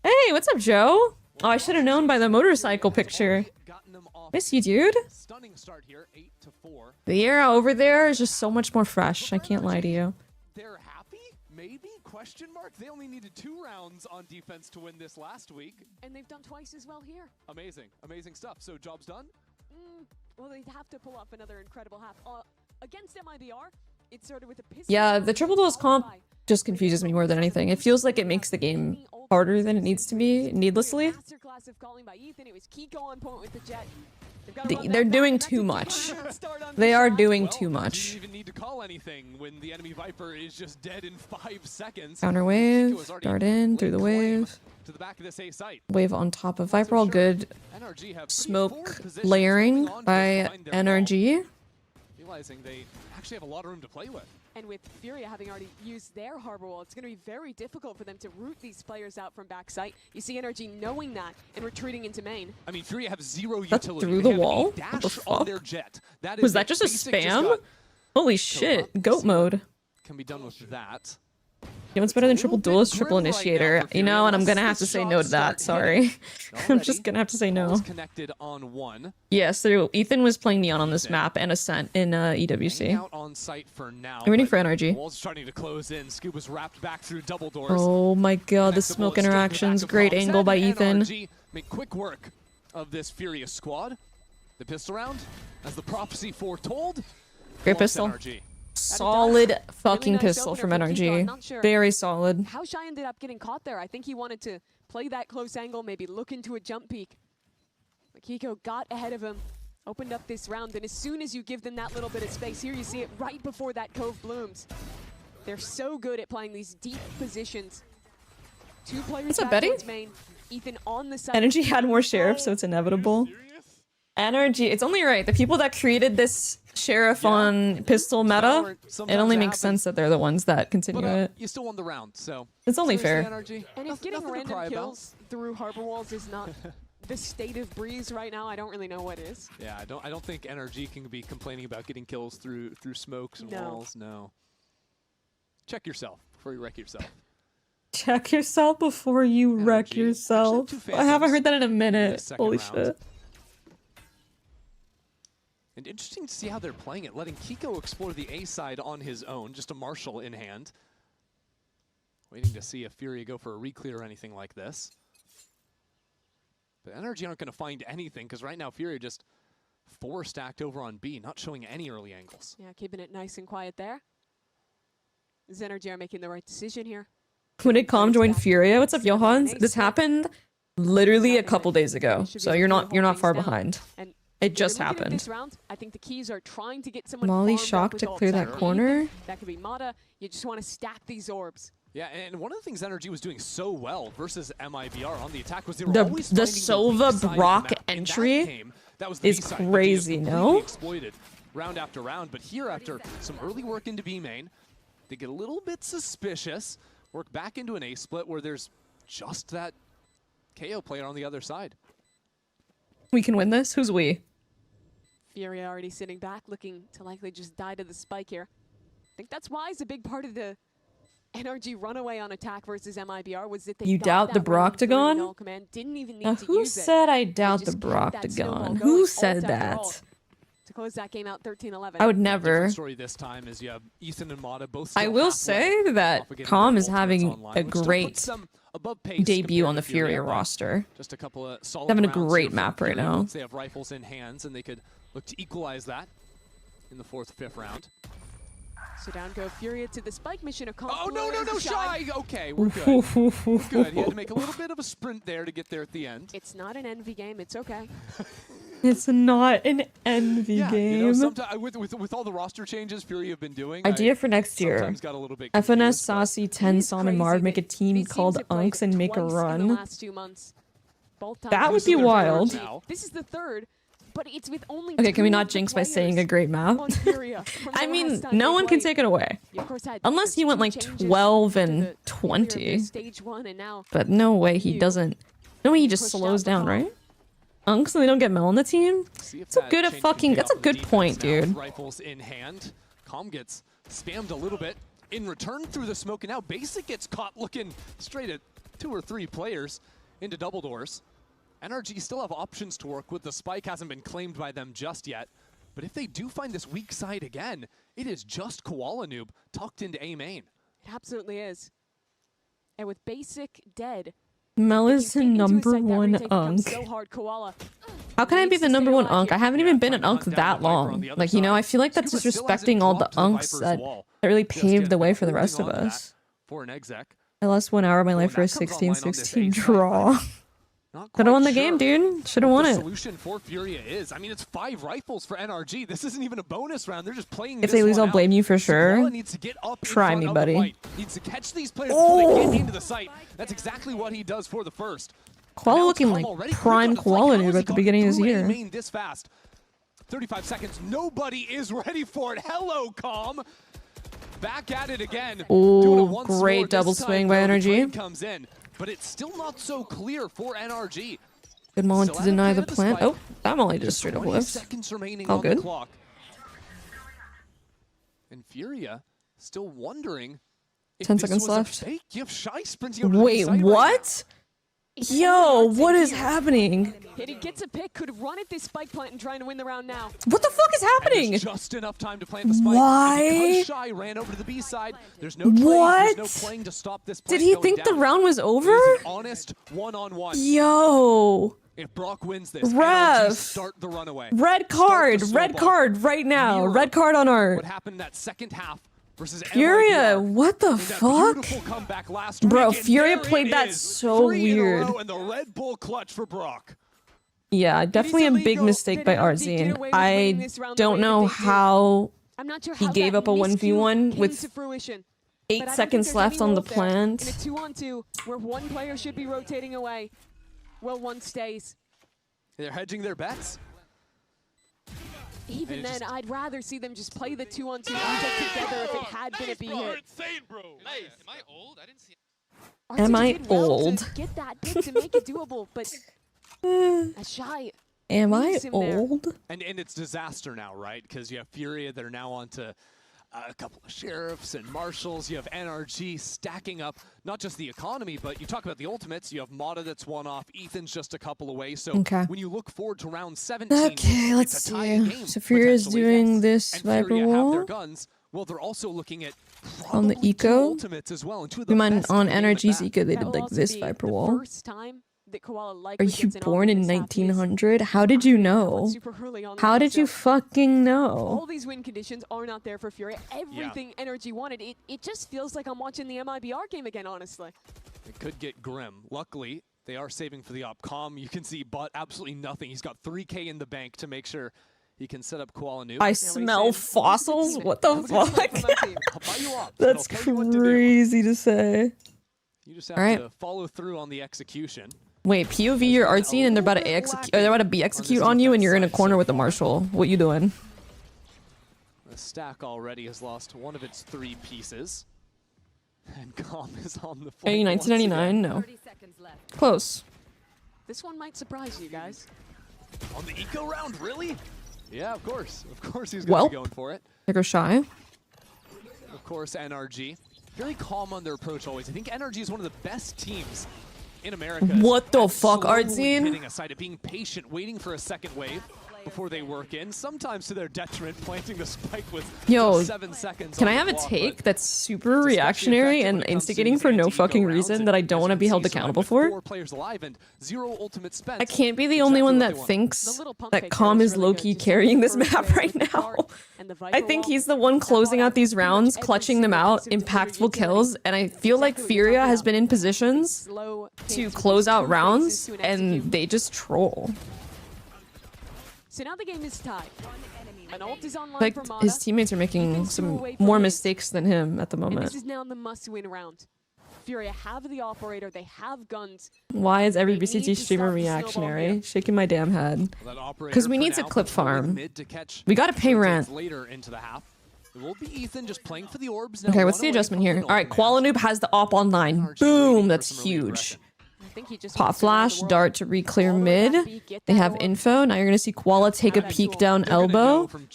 Hey, what's up, Joe? Oh, I should have known by the motorcycle picture. Miss you, dude. The era over there is just so much more fresh. I can't lie to you. They're happy? Maybe? Question mark? They only needed 2 rounds on defense to win this last week. And they've done twice as well here. Amazing. Amazing stuff. So job's done? Well, they'd have to pull off another incredible half. Against MIBR, it started with a pistol. Yeah, the Triple Duels comp just confuses me more than anything. It feels like it makes the game harder than it needs to be, needlessly. Masterclass of calling by Ethan. It was Kiko on point with the jet. They're doing too much. They are doing too much. You even need to call anything when the enemy Viper is just dead in 5 seconds. Counter wave, dart in through the wave. To the back of this A site. Wave on top of Viper, all good. Smoke layering by NRG. Realizing they actually have a lot of room to play with. And with FURIA having already used their harbor wall, it's going to be very difficult for them to root these players out from backside. You see NRG knowing that and retreating into main. I mean, FURIA have 0 That's utility. through the wall? What the fuck? Was that just a spam? Holy shit, goat mode. Can be done with that. You know what's better than Triple Duelist, Triple Initiator? You know, and I'm gonna have to say no to that, sorry. I'm just gonna have to say no. Connected on 1. Yes, Ethan was playing Neon on this map and Ascent in EWC. Out on site for now, I'm waiting for NRG. Wall's starting to close in. Scuba's wrapped back through double doors. Oh my god, the smoke interactions. Great angle by Ethan. NRG make quick work of this FURIA squad. The pistol round, as the prophecy foretold. Great pistol. NRG. Solid fucking pistol from NRG. Very solid. How Shy ended up getting caught there. I think he wanted to play that close angle, maybe look into a jump peek. But Kiko got ahead of him, opened up this round, and as soon as you give them that little bit of space, here you see it right before that cove blooms. They're so good at playing these deep positions. 2 players back towards main. Ethan on the side. NRG had more sheriffs, so it's inevitable. NRG, it's only right. The people that created this sheriff on pistol meta, it only makes sense that they're the ones that continue it. You still won the round, so it's only fair. NRG. And if getting random kills through harbor walls is not the state of Breeze right now, I don't really know what is. Yeah, I don't think NRG can be complaining about getting kills through smokes and walls. No. Check yourself before you wreck yourself. Check yourself before you wreck yourself. I haven't heard that in a minute. Holy shit. And interesting to see how they're playing it, letting Kiko explore the A side on his own, just a Marshall in hand. Waiting to see if FURIA go for a reclear or anything like this. But NRG aren't going to find anything, because right now FURIA just 4 stacked over on B, not showing any early angles. Yeah, keeping it nice and quiet there. Is NRG are making the right decision here. When did Calm join FURIA? What's up, Johans? This happened literally a couple days ago, so you're not far behind. It just happened. This round, I think the keys are trying to get someone Molly shocked to clear that corner. That could be Mata. You just want to stack these orbs. Yeah, and one of the things NRG was doing so well versus MIBR on the attack was they The were always finding Sova the Brock entry is crazy, no? Exploited round after round, but here after some early work into B main, they get a little bit suspicious, work back into an A split where there's just that KO player on the other side. We can win this? Who's we? FURIA already sitting back, looking to likely just die to the spike here. think that's why it's a big part of the NRG runaway on attack versus MIBR was that they You got doubt the that round through Broctagon? null command, didn't even need Now, to who use it. said I doubt the just kept that snowball Broctagon? going, Who ult said after that? ult, to close that game out 13-11. I would never. Different story this time is you have Ethan and Mata both I still will halfway say that off of getting Calm their is ultimates having online, a which still great puts them above pace debut compared on to the Furia but roster. Just a couple of solid Having a rounds great here from map right Furia now. once they have rifles in hands, and they could look to equalize that in the 4th, 5th round. So down go Furia to the spike mission. Oh, no, Shy! Okay, we're good. We're good. He had to make a little bit of a sprint there to get there at the end. It's not an envy game. It's okay. It's not an envy game. You know, sometimes with all the roster changes Furia have been doing, Idea for next year. sometimes got a little bit FNS, confused, Saucy, It 10, is Son, and crazy Marv that make a team these called teams have played Unks and make a twice in the run. last 2 months. Both times That would this be is their third wild. now. This is the third, but it's with only Okay, can we two not of the jinx by saying a players great map? on Furia from I the mean, last time no they one can played. take it away. You, of course, had Unless he went two like changes 12 to and the earlier 20. Stage 1 and now But no way he you doesn't. No way he just pushed slows out the down, ball. right? Unks and they don't get Mel on the team? See if It's a that good change can fucking. pay That's a off on the good defense point, now with dude. Rifles in hand. Calm gets spammed a little bit in return through the smoke, and now Basic gets caught looking straight at 2 or 3 players into double doors. NRG still have options to work with. The spike hasn't been claimed by them just yet. But if they do find this weak side again, it is just Koala Noob tucked into A main. it absolutely is. And with Basic dead, Mel you is the get into a number site that 1 retake becomes Unk. so hard. Koala How can I be needs the to number stay 1 alive Unk? here. I haven't even been trying an to Unk hunt down that the Viper on long. the other Like, you know, side. I feel like that's Scuba still hasn't disrespecting all the dropped to the Unks Viper's that wall. really Just paved yet the way for the holding rest of on to that us. For an exec. I lost 1 hour of my life for a that comes online on this 16-16 A side, draw. Not Should have won the quite game, sure dude. Should have what won the it. solution for Furia is. I mean, it's 5 rifles for NRG. This isn't even a bonus round. They're just playing If this they lose, one I'll blame out. you for So sure. Koala needs to get up in Try front me, of the buddy. fight. Needs to catch these players before they Oh! get into the site. That's exactly what he does for the first. Koala Now it's looking Calm like already. prime Quick on the Koala flank. How noob has he at the gotten beginning of this through A year. main this fast? 35 seconds. Nobody is ready for it. Hello, Calm. Back at it again. Ooh, Doing it once great more. double This time, swing by though, the NRG. trade comes in, but it's still not so clear for NRG. Good moment Still to out of deny the plan of the plant. spike. Oh, that molly just straight up 20 whiffs. seconds remaining All on good. the clock. And Furia still wondering if 10 this seconds was a left. fake. You have Shy sprinting over to the Wait, side right what? Yo, what is happening? He gets a pick, could run at this spike plant and trying to win the round now. What the fuck is now. And happening? there's just enough time to plant the spike. Why? And because Shy ran over to the B side, there's no plays, What? there's no playing to stop this Did plant he going think the down. round was It over? is an honest one-on-one. Yo. If Brock wins this, Ref. NRG start the runaway. Red Start the card. Red snowball. card right now. Mirror Red card on our What happened in that second half versus Furia. MIBR. What the In that fuck? beautiful comeback last Bro, week, and Furia there played it that is. so 3 in a weird. row, and the Red Bull clutch for Brock. Yeah, definitely a big illegal mistake by that NRG get Ardzine. away with winning I this round the don't way that know they did. how I'm not sure he how gave that up a miscue 1v1 came with to fruition. 8 But I don't think seconds there's left any on the rules there. In a plant. 2-on-2 where one player should be rotating away, well, one stays. They're hedging their bets. Even And it then, just- I'd rather see them just play the 2-on-2 project together if it had been a B You're hit. insane, bro. Nice. Am I old? I didn't see. Am I did well to old? get that pick to make it doable, but a Shy. Am I leaves him there. old? And it's disaster now, right? Because you have Furia that are now onto a couple of sheriffs and marshals. You have NRG stacking up not just the economy, but you talk about the ultimates. You have Mata that's one off. Ethan's just a couple away. So Okay. when you look forward to round 17, Okay, let's it's a tie game, see. So Furia's potentially. doing this And Viper Furia have their wall guns. Well, they're also looking at on the probably 2 eco. ultimates as well. And 2 of We the mind best on in the game at NRG's that. eco, they That did will like also this be Viper the wall. first time that Koala Are likely you gets an born in ultimate this half. He is 1900? How did you not know? super early on the How did you matchup. fucking All know? these win conditions are not there for Furia. Everything NRG wanted. It just feels like I'm watching the MIBR game again, honestly. It could get grim. Luckily, they are saving for the op. Calm, you can see, but absolutely nothing. He's got 3K in the bank to make sure he can set up Koala Noob. I smell fossils? What the I'm gonna fuck? take my team. I'll buy you ops, and That's I'll tell you what to do. crazy to say. You just have Alright. to follow through on the execution. Wait, POV you're artsy and they're about to execute. They're about to be execute on you, and you're in a corner with the marshal. What you doing? The stack already has lost one of its 3 pieces. And Calm is on the Are you flank once again. 1999? No. Close. This one might surprise you guys. On the eco round, really? Yeah, of course. Of course he's going to be Welp. going for it. There goes Shy. of course, NRG. Very calm on their approach always. I think NRG is one of the best teams in America. What the fuck, Slowly Artzine? hitting aside, being patient, waiting for a second wave before they work in. Sometimes to their detriment, planting the spike with just 7 seconds. Can on I have the a clock, take but that's super reactionary and instigating for no fucking reason that I don't want to be held accountable for? 4 players alive and 0 ultimate spent. I can't be the only one that thinks that Calm is low-key carrying this map right now. I think he's the one closing out these rounds, clutching them out, impactful kills, and I feel like FURIA has been in positions to close out rounds, and they just troll. So now the game is tied. An ult is online Like, for Mata. his teammates are making some more mistakes than him at the And moment. this is now the must-win round. FURIA have the operator, they have guns. Why is every They need VCT to streamer stop the snowball reactionary? here. Shaking my damn head. Because we need to clip farm. We gotta pay rent. Later into the half. It will be Ethan just playing for the orbs. Okay, what's the adjustment here? Alright, Qualanoob has the op online. Boom, that's huge. Pop flash, dart to re-clear mid. They have info. Now you're gonna see Koala take a peek down elbow. From,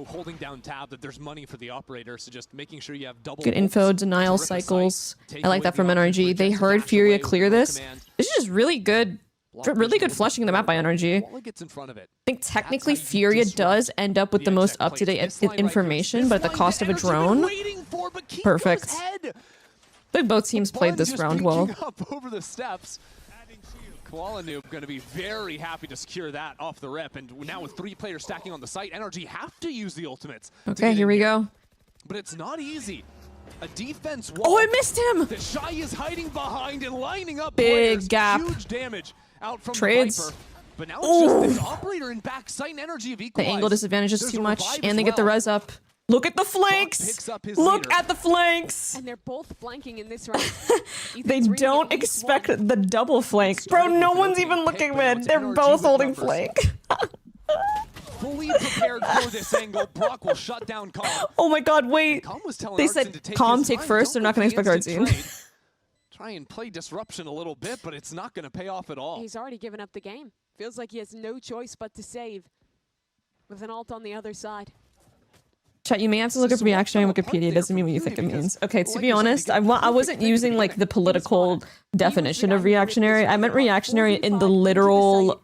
holding down tab that there's money for the operator, so just making sure you have double. Good info, denial cycles. I like that from NRG. They heard FURIA clear this. This is just really good flushing the map by NRG. I think technically FURIA does end up with the most up-to-date information, but at the cost of a drone. Perfect. I think both teams played this round well. Up over the steps. Qualanoob going to be very happy to secure that off the rip, and now with 3 players stacking on the site, NRG have to use the ultimates. Okay, here we go. But it's not easy. A defense wall. Oh, I missed him! That Shy is hiding behind and lining up Big players. gap. Huge damage out from Trades. the Viper. But now it's just this operator in back sight and NRG have The equalized. angle disadvantage is There's too a much, revive and as they get the well. res up. Look at the flanks! Picks up his Look leader. at the flanks! And they're both flanking in this round. They don't expect the double flank. Bro, no one's even looking mid. They're both holding flank. Fully prepared for this angle. Brock will shut down Calm. Oh my god, wait. Calm was telling They Artzine said to take Calm his take time. first. They're Don't not going to go for the expect instant Artzine. trade. Try and play disruption a little bit, but it's not going to pay off at all. He's already given up the game. Feels like he has no choice but to save. With an ult on the other side. Chat, you may have to look up reactionary on Wikipedia. It doesn't mean what you think it means. Okay, to be honest, I wasn't using like the political definition of reactionary. I meant reactionary in the literal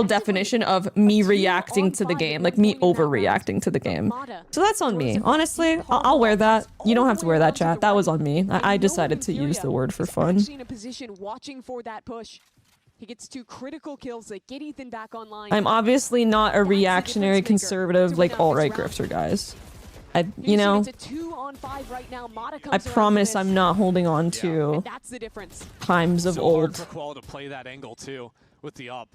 definition of me reacting to the game, like me overreacting to the game. So that's on me. Honestly, I'll wear that. You don't have to wear that, chat. That was on me. I decided to use the word for fun. Actually in a position watching for that push. He gets 2 critical kills that get Ethan back online. I'm obviously not a reactionary conservative like alt-right grifter, guys. You know, It's a 2-on-5 right now. Mata comes I around promise for this. I'm not holding on And to that's the difference. times of So hard old. for Qual to play that angle too with the up.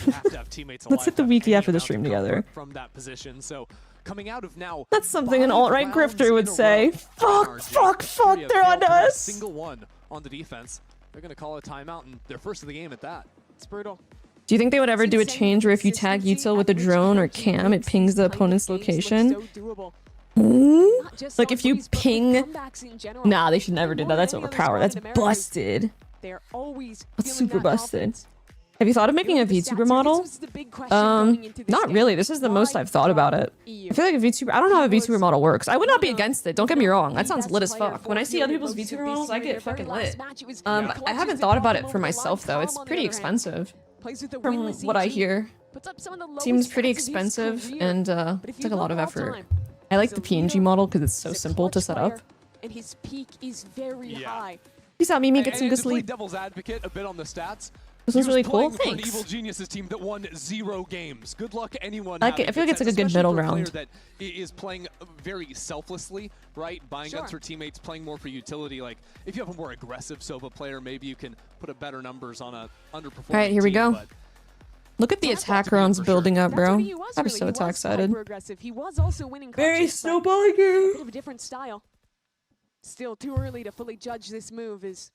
You have to have teammates Let's hit the alive wiki that after the amount stream of together. comfort from that position. So coming out of now, That's something an 5 alt-right rounds grifter would in a say. row. Fuck, NRG, fuck, FURIA they're on failed to hit a us. Single one on the defense. They're going to call a timeout, and they're first of the game at that. It's brutal. Do you think they would ever do a change where if you tag util with a drone or cam, it pings the opponent's location? Like if you ping... Nah, they should never do that. That's overpowered. That's busted. They're always That's super busted. Have you thought of making a VTuber model? Not really. This is the most I've thought about it. I feel like a VTuber... I don't know how a VTuber model works. I would not be against it. Don't get me wrong. That sounds lit as fuck. When I see other people's VTuber models, I get fucking lit. I haven't thought about it for myself, though. It's pretty expensive. From what I hear. Seems pretty expensive, and it's like a lot of effort. I like the PNG model because it's so simple to set up. And his peak is very high. Peace out, Mimi. Get some good To play sleep. devil's advocate a bit on the stats. This was really cool. Playing for an Thanks. Evil Geniuses team that won 0 games. Good luck anyone. I like it. I feel like it's like a good middle ground. That is playing very selflessly, right? Buying guns for teammates, playing more for utility. Like if you have a more aggressive Sova player, maybe you can put a better numbers on a underperforming. All right, here we team, go. Look at the attack rounds building up, bro. I'm so attack excited. He was also winning Very clutches, but snowballing a here. bit of a different style. Still too early to fully judge this move. Is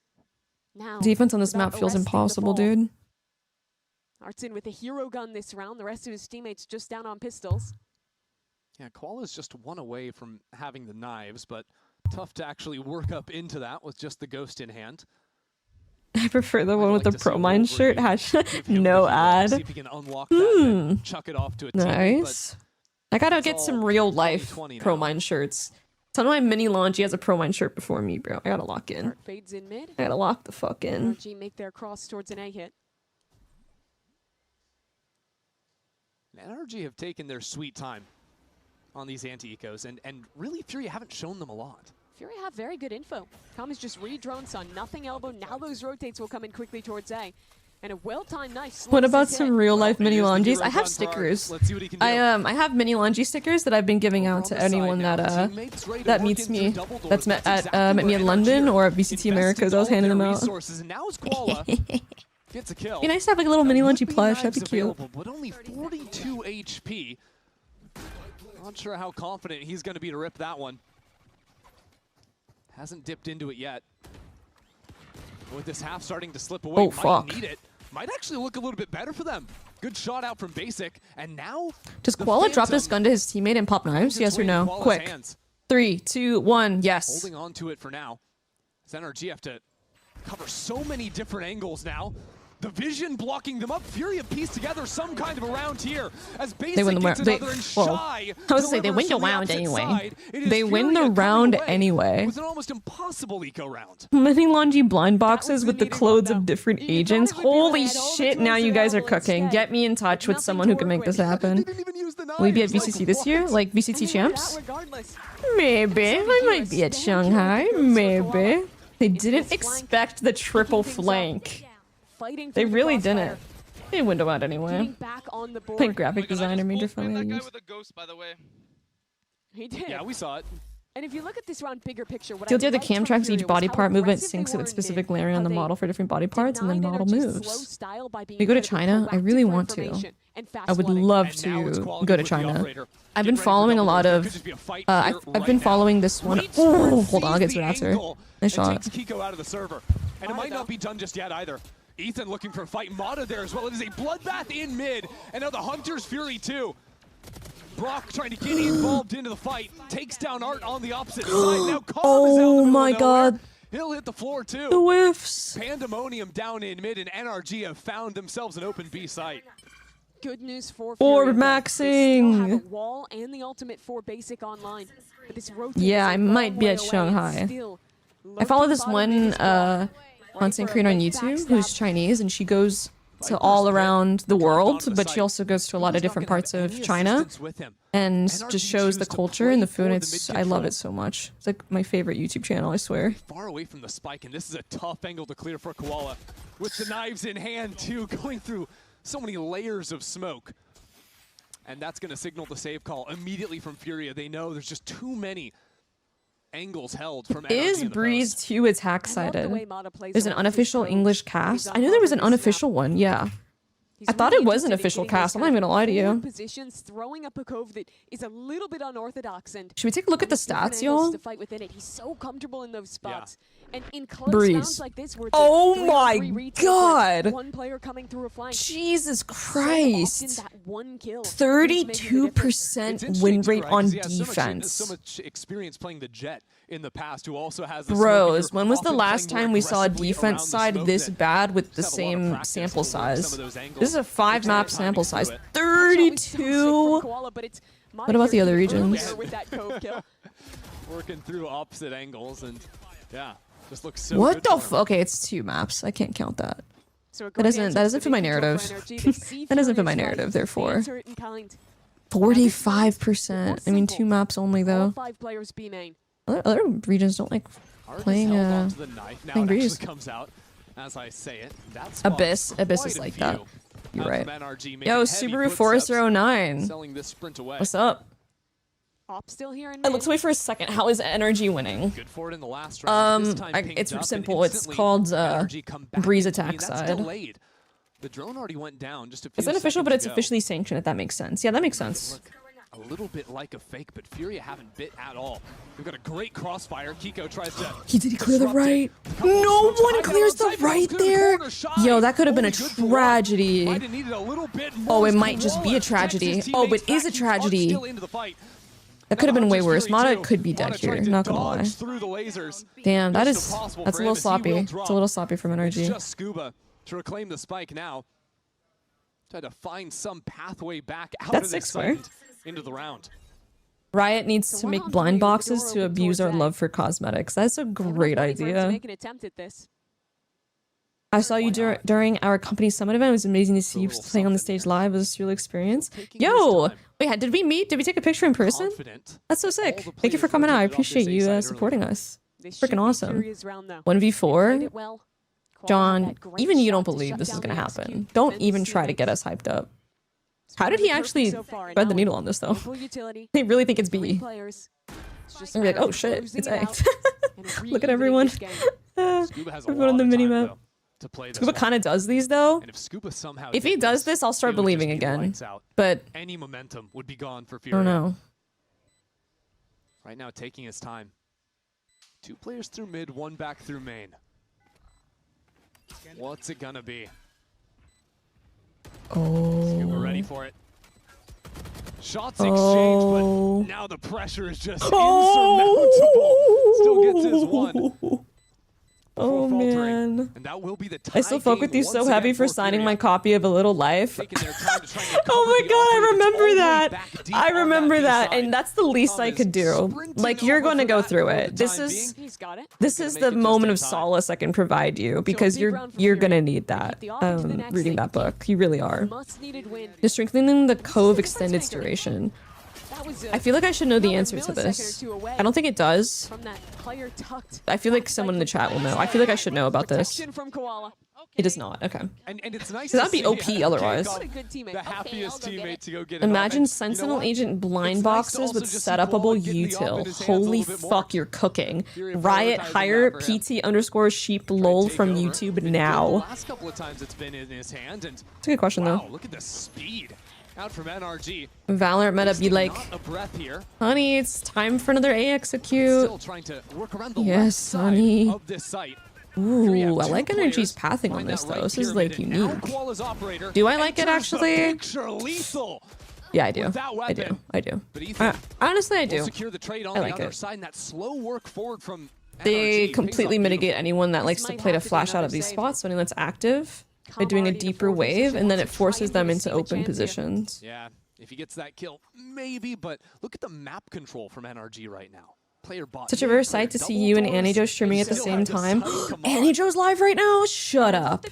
now Defense on this about map feels arresting the impossible, fall. dude. Artzine with a hero gun this round. The rest of his teammates just down on pistols. Yeah, Koala's just 1 away from having the knives, but tough to actually work up into that with just the ghost in hand. I prefer the one with the prominds shirt. No See ad. if he can unlock that and chuck it off to a teammate, Nice. I gotta get some real life ProMind shirts. Tell me my mini Lanji has a ProMind shirt before me, bro. I gotta lock in. Fades in mid. I gotta lock the fuck in. NRG make their cross towards an A hit. NRG have taken their sweet time on these anti-ecos, and really FURIA haven't shown them a lot. FURIA have very good info. Com is just re-drone, saw nothing elbow. Now those rotates will come in quickly towards A. And a well-timed knife. What about some real-life mini Lanjis? I have stickers. I have mini Lanji stickers that I've been giving out to anyone that meets me, that's met me in London or at VCT Americas. I was handing them out. Gets a kill. Be nice to have like a little mini Lanji plush. That'd be cute. But only 42 HP. Not sure how confident he's going to be to rip that one. Hasn't dipped into it yet. With this half starting to slip away, might need it. Might actually look a little bit better for them. Good shot out from Basic, and now does Koala drop this gun to his teammate and pop knives? Yes or no? Quick. 3, 2, 1. Yes. Holding on to it for now. NRG have to cover so many different angles now. The vision blocking them up. FURIA pieced together some kind of a round here as Basic gets another and Shy. I was say they win the round anyway. They win the round anyway. It was an almost impossible eco round. Many Lanji blind boxes with the clothes of different agents. Holy shit! Now you guys are cooking. Get me in touch with someone who can make this happen. Will we be at VCT this year, like VCT champs? Maybe. I might be at Shanghai. Maybe. They didn't expect the triple flank. They really didn't. They window out anyway. Like graphic designer major fun. That guy with a ghost, by the way. He did. Yeah, we saw it. And if you look at this round bigger picture, what The idea of the cam tracks each body part movement syncs with specific layering on the model for different body parts, and then model moves. We go to China. I really want to. I would love to go to China. I've been following a lot of. I've been following this one. Oh, hold on, I'll get to an answer. Nice shot. Takes Kiko out of the server, and it might not be done just yet either. Ethan looking for a fight. Mata there as well. It is a bloodbath in mid, and now the Hunter's Fury too. Brock trying to get involved into the fight. Takes down Art on the opposite side. Now Calm is out in the middle of nowhere. He'll hit the floor too. The whiffs. Pandemonium down in mid, and NRG have found themselves an open B site. Good news for Orb maxing. Have a wall and the ultimate for Basic online. But this yeah, I might be at Shanghai. I follow this one content creator on YouTube who's Chinese, and she goes to all around the world, but she also goes to a lot of different parts of China and just shows the culture and the food. I love it so much. It's like my favorite YouTube channel, I swear. Far away from the spike, and this is a tough angle to clear for Koala. With the knives in hand too, going through so many layers of smoke. And that's going to signal the save call immediately from FURIA. They know there's just too many angles held from NRG. Is Breeze 2 attack sided? There's an unofficial English cast. I knew there was an unofficial one, yeah. I thought it was an official cast. I'm not even gonna lie to you. Positions, throwing up a cove that is a little bit unorthodox, and should we take a look at the stats, y'all? To fight within it. He's so comfortable in those spots. And in close Breeze. Like this, where oh my god! One player coming through a flank. Jesus Christ! 32% win rate on defense. So much experience playing the Jet in the past, who also has. Bros, when was the last time we saw a defense side this bad with the same sample size? This is a 5-map sample size. 32. What about the other regions? Working through opposite angles, and yeah. Just looks so what the f? Okay, it's 2 maps. I can't count that. That doesn't fit my narrative. That doesn't fit my narrative. Therefore, 45%. I mean, 2 maps only though. Other regions don't like playing Breeze. Abyss is like that. You're right. Yo, Subaru Forester 09. What's up? Still here in let's wait for a second. How is NRG winning? Good for it in the last round. It's simple. It's called Breeze attack side. The drone already went down just a few It's unofficial, but it's officially sanctioned, if that makes sense. Yeah, that makes sense. A little bit like a fake, but FURIA haven't bit at all. We've got a great crossfire. Kiko tries to... Did he clear the right? No one clears the right there! Yo, that could have been a tragedy. Oh, it might just be a tragedy. Oh, it is a tragedy. That could have been way worse. Mata could be dead here, not gonna lie. Damn, that's a little sloppy. It's a little sloppy from NRG. Just Scuba to reclaim the spike now. Try to find some pathway back out of this fight. into the round. Riot needs to make blind boxes to abuse our love for cosmetics. That's a great idea. Make an attempt at this. I saw you during our company summit event. It was amazing to see you playing on the stage live. It was a surreal experience. Yo, wait, did we meet? Did we take a picture in person? That's so sick. Thank you for coming out. I appreciate you supporting us. Freaking awesome. 1v4. John, even you don't believe this is going to happen. Don't even try to get us hyped up. How did he actually thread the needle on this, though? They really think it's B. And be like, oh shit, it's A. Look at everyone. Everyone on the minimap. Scuba kind of does these, though. If he does this, I'll start believing again. But any momentum would be gone for I don't know. Right now, taking his time. 2 players through mid, 1 back through main. What's it gonna be? Scuba ready for it. Shots exchanged, but now the pressure is just insurmountable. Still gets his 1. Oh man. And that will be the I still fuck with you so heavy for signing my copy of A Little Life. Oh my god, I remember that. I remember that, and that's the least I could do. Like, you're going to go through it. This is the moment of solace I can provide you, because you're going to need that. Reading that book, you really are. You're strengthening the Cove extended duration. I feel like I should know the answer to this. I don't think it does. I feel like someone in the chat will know. I feel like I should know about this. It does not. Okay. And it's nice. That'd be OP otherwise. The happiest teammate to go get Imagine Sentinel Agent blind boxes with setupable util. Holy fuck, you're cooking. Riot hire PT_sheep lol from YouTube now. Last couple of times it's been in his hand, and it's a good question though. Look at the speed. Out from NRG. Valorant meta be like, honey, it's time for another A execute. Still trying to work around the yes, honey. Of this site. Ooh, I like NRG's pathing on this though. This is like unique. Do I like it actually? Yeah, I do. I do. Honestly, I do. I like it. They completely mitigate anyone that likes to play to flash out of these spots when it's active by doing a deeper wave, and then it forces them into open positions. Yeah, if he gets that kill, maybe, but look at the map control from NRG right now. Player bot. Such a rare sight to see you and Annie Joe streaming at the same time. Annie Joe's live right now? Shut up.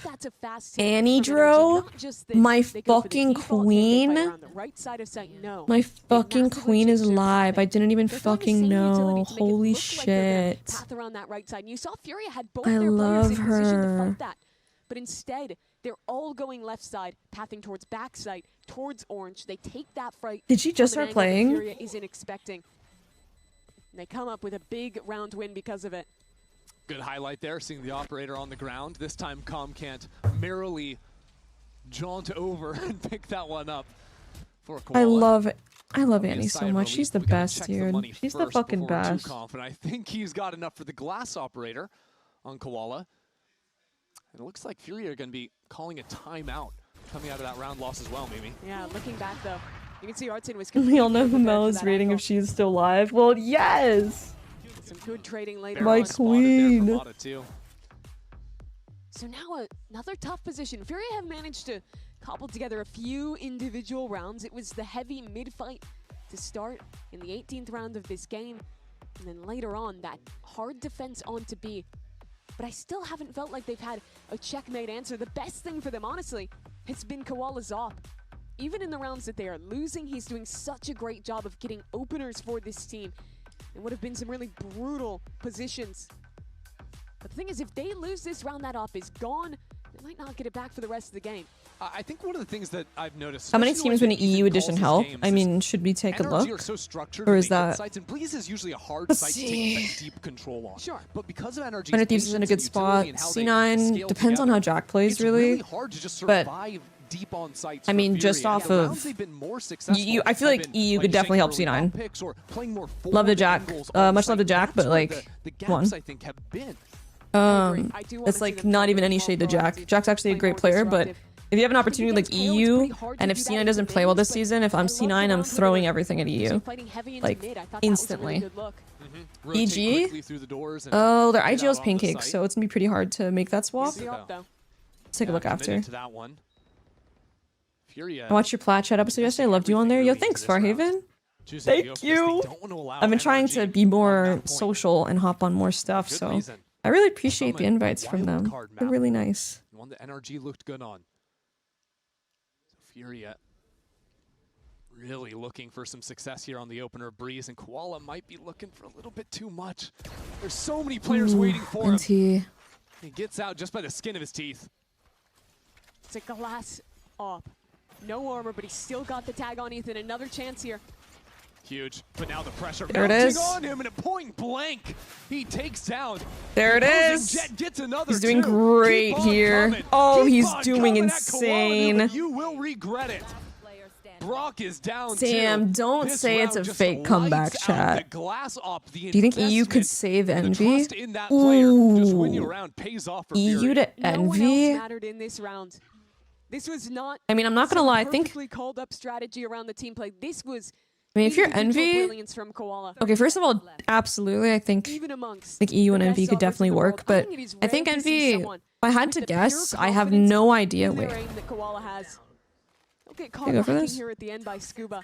Annie Joe? My fucking queen? My fucking queen is live. I didn't even fucking know. Holy shit. I love her. But instead, they're all going left side, pathing towards backside, towards orange. They take that fright. Did she just start playing? FURIA isn't expecting. And they come up with a big round win because of it. Good highlight there, seeing the operator on the ground. This time, Com can't merrily jaunt over and pick that one up for Koala. I love Annie so much. She's the best, dude. She's the fucking best. I think he's got enough for the glass operator on Koala. And it looks like FURIA are going to be calling a timeout coming out of that round loss as well, Mimi. Yeah, looking back though, you can see Artin was. We all know who Mel is rating if she's still live. Well, yes. Some good trading later. My queen. So now another tough position. FURIA have managed to cobble together a few individual rounds. It was the heavy mid-fight to start in the 18th round of this game, and then later on that hard defense onto B. But I still haven't felt like they've had a checkmate answer. The best thing for them, honestly, has been Koala Zop. Even in the rounds that they are losing, he's doing such a great job of getting openers for this team. It would have been some really brutal positions. But the thing is, if they lose this round, that op is gone. They might not get it back for the rest of the game. I think one of the things that I've noticed. How many teams win EU edition help? I mean, should we take a look? Or is that? Is usually a hard Let's site to see. take deep control on. Sure. But because of NRG's Hundred Thieves is in a good spot. C9 depends on how Jack plays, really. But deep on sites I mean, just off of EU, I feel like EU could definitely help C9. Love to Jack, much love to Jack, but like, one. It's like not even any shade to Jack. Jack's actually a great player, but if you have an opportunity like EU, and if C9 doesn't play well this season, if I'm C9, I'm throwing everything at EU. Like, instantly. EG? Oh, their IGL's pancakes, so it's gonna be pretty hard to make that swap. Let's take a look after. FURIA I watched your Plat Chat episode yesterday. I loved you on there. Yo, thanks, Farhaven. Thank you. I've been trying to be more social and hop on more stuff, so I really appreciate the invites from them. They're really nice. One that NRG looked good on. So FURIA really looking for some success here on the opener of Breeze, and Koala might be looking for a little bit too much. There's so many players waiting for him. He gets out just by the skin of his teeth. It's a glass up. No armor, but he's still got the tag on Ethan. Another chance here. Huge, but now the pressure there it is. on him, and at point blank, he takes down. There it is. Jet gets another he's doing great here. Coming. Oh, Keep he's on doing insane. Koala, you will regret it. Brock is down. Damn, don't say it's a fake comeback, chat. Do you think EU could save Envy? Ooh. EU to Envy? Mattered in this round. This was not. I mean, I'm not gonna lie. I think. Called up strategy around the team play. This was. I mean, if you're Envy, from Koala. okay. First of all, absolutely, I think EU and Envy could definitely work. But I think Envy, if I had to guess, I have no idea. Wait. Get caught go for this? Here at the end by Scuba,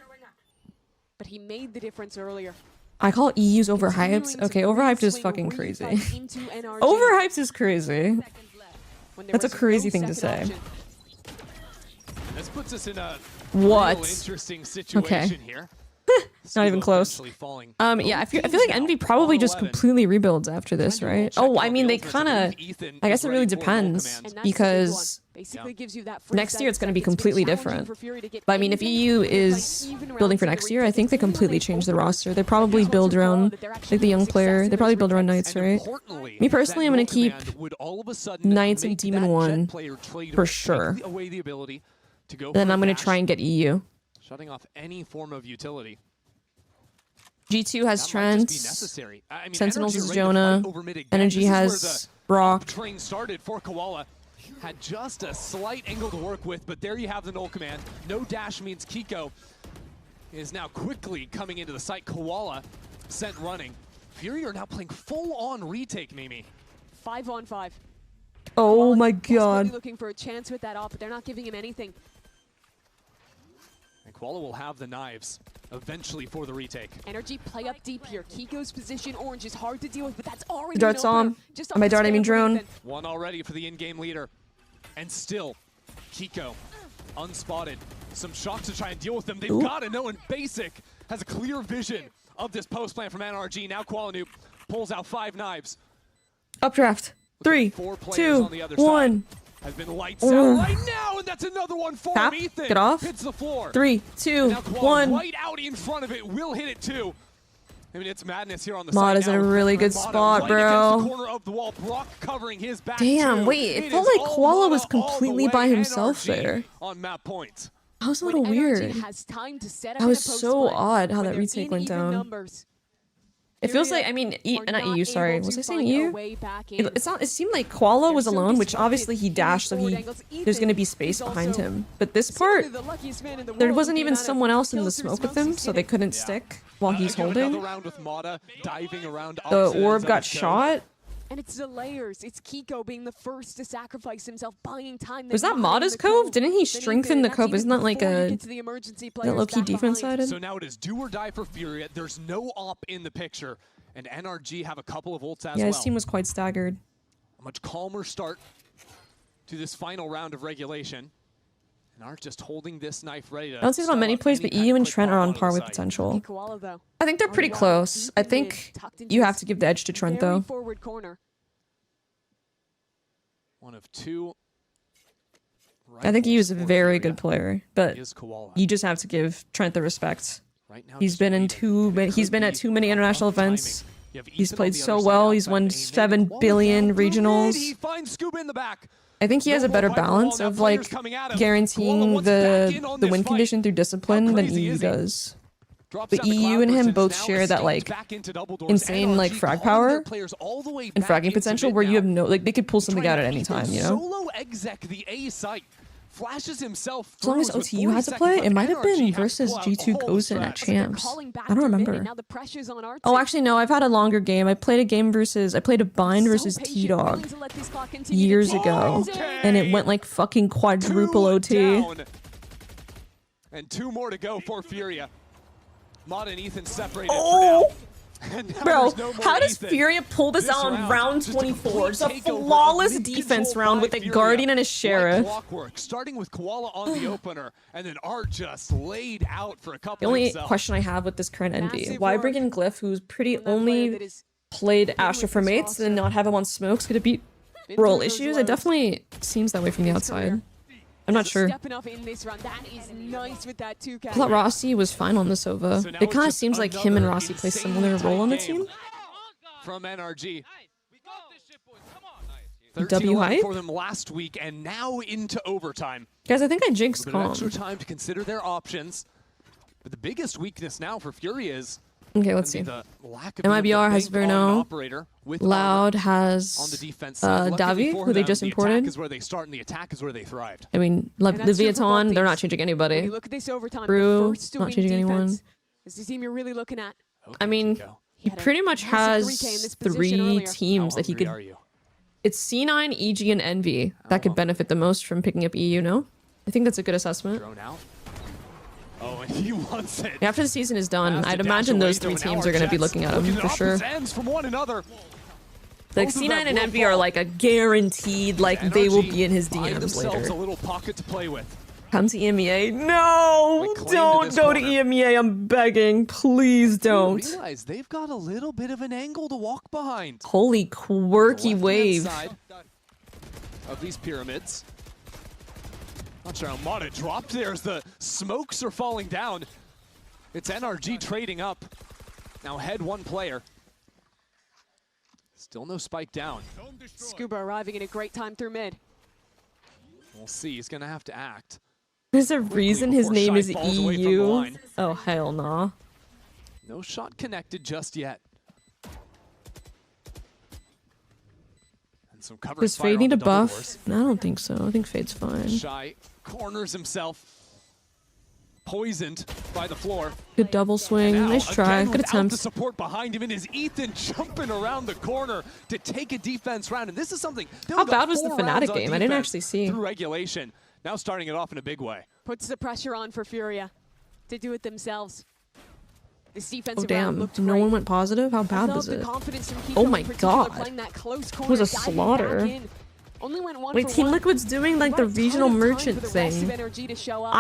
but he made the difference earlier. I call EU's overhyped. Okay, overhyped is fucking crazy. Overhyped is crazy. That's a crazy thing to say. This puts us in a what? real interesting situation here. Not even close. Yeah, I feel like Envy probably just completely rebuilds after this, right? Oh, I mean, they kind of. I guess it really depends because next year it's going to be completely different. But I mean, if EU is building for next year, I think they completely change the roster. They probably build around like the young player. They probably build around Knights, right? Me personally, I'm going to keep Knights and Demon 1 for sure. Then I'm going to try and get EU. Shutting off any form of utility. G2 has Trent. Sentinels is Jonah. NRG has Brock. Train started for Koala. Had just a slight angle to work with, but there you have the null command. No dash means Kiko is now quickly coming into the site. Koala sent running. FURIA are now playing full-on retake, Mimi. 5-on-5. Oh my god. Looking for a chance with that op, but they're not giving him anything. And Koala will have the knives eventually for the retake. NRG play up deep here. Kiko's position, Orange, is hard to deal with, but that's already Dart's on. By Dart, I mean drone. One already for the in-game leader. And still, Kiko, unspotted. Some shots to try and deal with them. They've got to know, and Basic has a clear vision of this post plan from NRG. Now Koala pulls out 5 knives. Updraft. 3, 2, 1. Has been lights out right now, and that's another one for him. Ethan get off. Hits the floor. 3, 2, 1. Right out in front of it, will hit it too. I mean, it's madness here on the Mod is in a really good spot, bro. Corner of the wall, Brock covering his back. Damn, wait, it felt like Koala was completely by himself there. On map points. That was a little weird. That was so odd how that retake went down. It feels like, I mean, not EU, sorry. Was I saying EU? It seemed like Koala was alone, which obviously he dashed, so there's going to be space behind him. But this part, there wasn't even someone else in the smoke with him, so they couldn't stick while he's holding. The orb got shot. And it's the layers. It's Kiko being the first to sacrifice himself, buying time. Was that Mada's Cove? Didn't he strengthen the Cove? Isn't that like a low-key defense sided? So now it is do or die for FURIA. There's no op in the picture. And NRG have a couple of ults as well. Yeah, his team was quite staggered. A much calmer start to this final round of regulation. And are just holding this knife ready to... I don't see this on many plays, but EU and Trent are on par with potential. I think they're pretty close. I think you have to give the edge to Trent, though. One of 2. I think he is a very good player, but you just have to give Trent the respect. He's been in he's been at too many international events. He's played so well. He's won 7 billion regionals. I think he has a better balance of like guaranteeing the win condition through discipline than EU does. But EU and him both share that like insane like frag power and fragging potential where you have no like they could pull something out at any time, you know? Solo exec the A site. Flashes himself as long as OTU has to play, it might have been versus G2 goes in at Champs. I don't remember. Oh, actually, no. I've had a longer game. I played a bind versus T-Dog years ago, and it went like fucking quadruple OT. And 2 more to go for FURIA. Mod and Ethan separated Oh! for now. And now Bro, there's no more how does Ethan. FURIA pull this out in round 24? It's a flawless defense round with a Guardian and a Sheriff. Like clockwork, starting with Koala on the opener, and then Art just laid out for a couple The only himself. question I have with this current Envy, Massive why work bring in Glyph, who's pretty from that player only that is played been Astra with for this mates and not have him on smokes? Could it be been role through those issues? It lows. definitely seems that way from the outside. I'm not sure. Stepping up in this round. That is nice with that 2K. I thought Rossi was fine on the Sova. So now It it's kind of just seems like him and another Rossi play insanely similar tight role on the game team. from NRG. We got this shit, boys. Come on. 13-11 hype? for them last week, and now into overtime. Guys, I think I jinxed A bit of Calm. extra time to consider their options. But the biggest weakness now for FURIA is Okay, let's see. the lack of MIBR has being able to bank on an Verno. operator with Loud armor has on the defense side. Luckily Davi, for who they them, just the imported. attack is where they start, and the attack is where they thrived. I mean, And that's true for both Leviathan, they're not teams. changing When anybody. you look at this overtime, Brew, the first to not win changing defense anyone. is the team you're really looking at. I mean, Kiko. he had a pretty much massive 3K in has this position 3 earlier. teams that he hungry could. are you? It's C9, EG, and Envy that could benefit the most from picking up EU, no? I think that's a good assessment. Thrown out. Oh, and he wants it. After the season is done, Has to I'd dash imagine away, those though, 3 and now teams our are going to be Jets looking at him looking for at sure. opposite ends from one another. Like Both of C9 them and will Envy are fall. like a guaranteed, like they will NRG be in his find DMs themselves later. a little pocket to play with. Come to EMEA. No! Like, claim to Don't this go to corner. EMEA. I'm begging. Please You don't. realize they've got a little bit of an angle to walk behind. Holy quirky The left-hand wave. side of these pyramids. Not sure how Mata dropped there as the smokes are falling down. It's NRG trading up. Now head 1 player. Still no spike down. Scuba arriving in a great time through mid. We'll see. He's going to have to act. There's a reason his before name Shy is falls away from the EU. line. Oh, hell nah. No shot connected just yet. And some cover Does fire Fade on need the a double buff? doors. No, I don't think so. I think Fade's fine. Shy corners himself. Poisoned by the floor. Good double swing. Now, Nice try. again, Good without the attempt. support behind him, and is Ethan jumping around the corner to take a defense round. And this is something. they How only got bad was the 4 Fnatic rounds on game? I didn't defense actually see. Through regulation. Now starting it off in a big way. Puts the pressure on for FURIA to do it themselves. This Oh, defensive round damn. looked No great. one went positive? How I bad felt was the it? confidence from Kiko Oh my in particular, God. playing that close It corner, was a diving slaughter. back in. Only went 1 Wait, for Team 1. Liquid's doing like But the a ton regional of time merchant for the rest of thing. NRG to show up.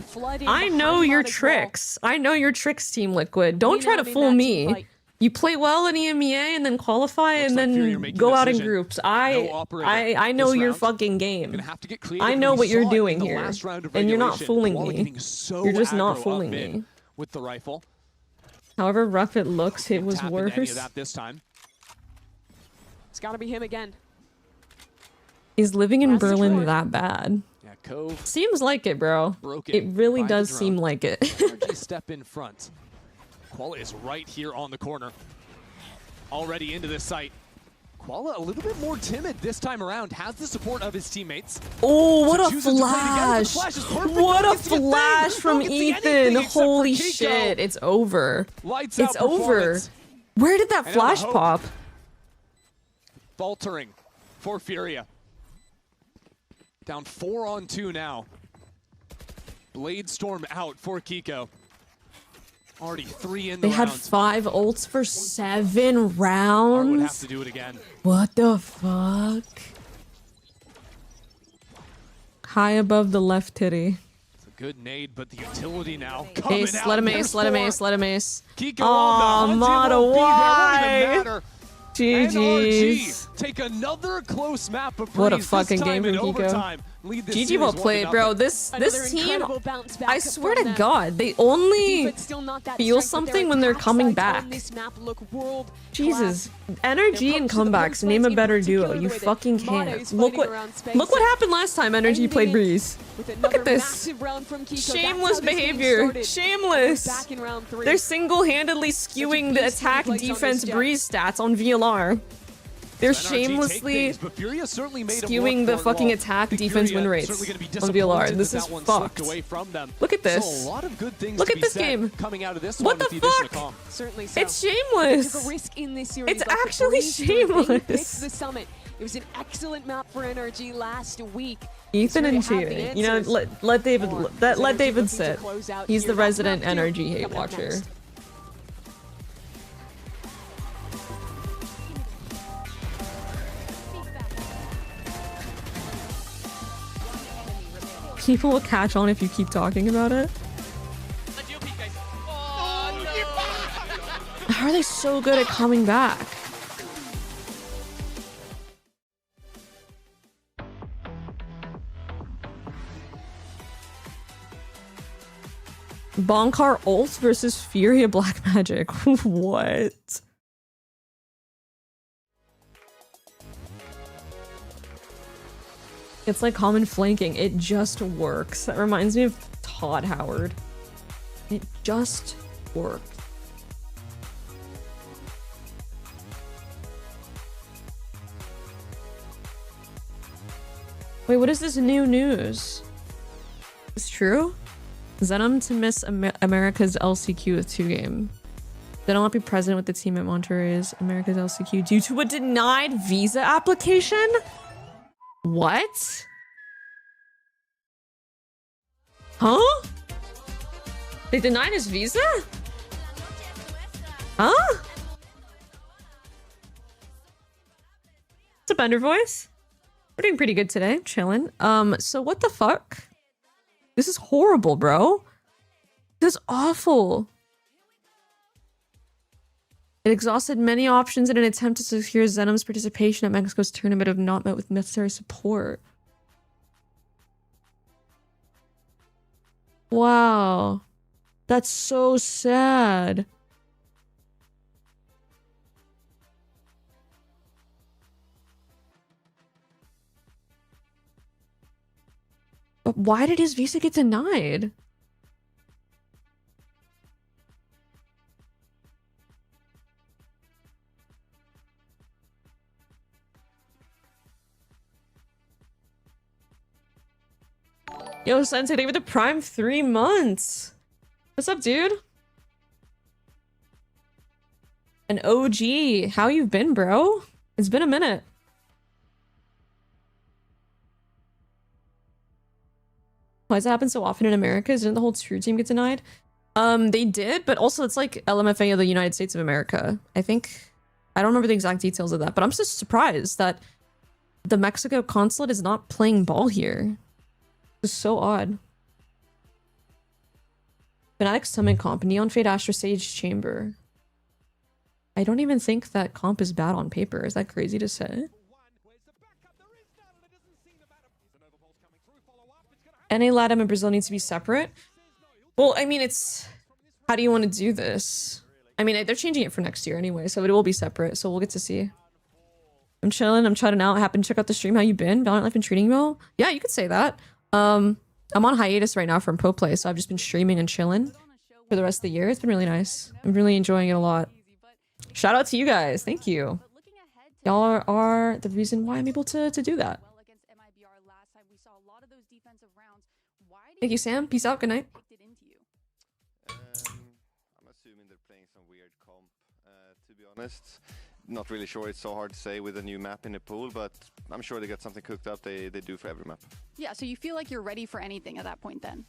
Flooding I know behind your Mod as well. tricks. I know your tricks, Team Liquid. Don't Lean try to out in fool that me. team fight. You play well in EMEA and then qualify Looks and like FURIA then making go a out in decision. groups. No operator I know this your round. fucking game. Gonna have to get creative, I and know we what you're saw it in doing the here. last round of And you're not regulation. fooling Koala me. getting so You're just not aggro fooling up mid me. with the rifle. However rough it looks, it Can't was tap into any of worse. that this time. It's got to be him again. Is living in That's Berlin true. that bad? Yeah, Cove Seems like it, bro. broke It really by the does drone. seem like it. NRG step in front. Koala is right here on the corner. Already into this site. Koala a little bit more timid this time around. Has the support of his teammates. Oh, what So a chooses to play together. The flash! flash is perfect. What Don't a get to see a thing. flash Don't from get to see Ethan! anything except for Holy Kiko. shit, it's over. Lights It's out over. performance. Where did that And now flash the hope. pop? Faltering for FURIA. Down 4-on-2 now. Blade Storm out for Kiko. Already 3 in the They had round. 5 ults for 7 Art would have rounds? to do it again. What the fuck? High above the left titty. It's a good nade, but the utility now coming Ace, out. let him ace, There's let him 4. ace, let him ace. Kiko Aw, on the hunt. Mata, It won't be there. why? Won't even matter. GG's. NRG take another close map of What a Breeze, fucking this time game in from Kiko. overtime. Lead this GG series well played, bro. 1-0. This Another team, incredible bounce back I swear from to them. God, they only Defense still not that feel strength, but something their when they're attack coming sides back. on this map look world Jesus, class. Energy Their and approach to the comebacks. post Name a plays, in better particular, duo. the You way that fucking Mata can't. is Look fighting what around space look what and happened last time Energy ending played it Breeze. with Look another at this. massive round from Kiko. That's Shameless how this game behavior. started. Shameless. Back in round 3. They're single-handedly skewing the beast attack when he plays on defense this jet. Breeze stats on VLR. They're NRG take shamelessly things, but FURIA certainly made them skewing work the for it fucking well. attack I think defense FURIA win rates certainly gonna be on VLR. disappointed This that is that one fucked. slipped away from them. Look at this. So a lot of good things Look to at be this said game. coming out of this What one with the the addition of fuck? Calm. Certainly so. It's They shameless. took a risk in this series. It's like the actually Breeze doing. They shameless. picked the Summit. It was an excellent map for NRG last week. Ethan and really have the cheating. You know, answers let David for let NRG David looking to sit. close out He's here. the That's resident map two NRG hate coming up watcher. next. People will catch on if you keep talking about it. How are they so good at coming back? Bonkar ult versus Furia Black Magic. What? It's like common flanking. It just works. That reminds me of Todd Howard. It just works. Wait, what is this new news? It's true? Zenom to miss America's LCQ with 2 game. They don't want to be present with the team at Monterey's America's LCQ due to a denied visa application? What? Huh? They denied his visa? Huh? It's a Bender voice. We're doing pretty good today. Chilling. So what the fuck? This is horrible, bro. This is awful. It exhausted many options in an attempt to secure Zenom's participation at Mexico's tournament of not met with necessary support. Wow. That's so sad. But why did his visa get denied? Yo, Sensei, they were the prime 3 months. What's up, dude? An OG. How you been, bro? It's been a minute. Why does it happen so often in America? Didn't the whole True team get denied? They did, but also it's like LMFA of the United States of America. I think, I don't remember the exact details of that, but I'm just surprised that the Mexico consulate is not playing ball here. It's so odd. Fnatic Summon Comp, Neon Fade Astra Sage Chamber. I don't even think that comp is bad on paper. Is that crazy to say? NA, LATAM, and Brazil needs to be separate. Well, I mean, it's... How do you want to do this? I mean, they're changing it for next year anyway, so it will be separate, so we'll get to see. I'm chilling, I'm chatting out. Happened to check out the stream. How you been? Valorant life been treating you well? Yeah, you could say that. I'm on hiatus right now from Pro Play, so I've just been streaming and chilling for the rest of the year. It's been really nice. I'm really enjoying it a lot. Shout out to you guys. Thank you. Y'all are the reason why I'm able to do that. Thank you, Sam. Peace out. Good night. I'm assuming they're playing some weird comp, to be honest. Not really sure. It's so hard to say with a new map in the pool, but I'm sure they got something cooked up. They do for every map. Yeah, so you feel like you're ready for anything at that point then?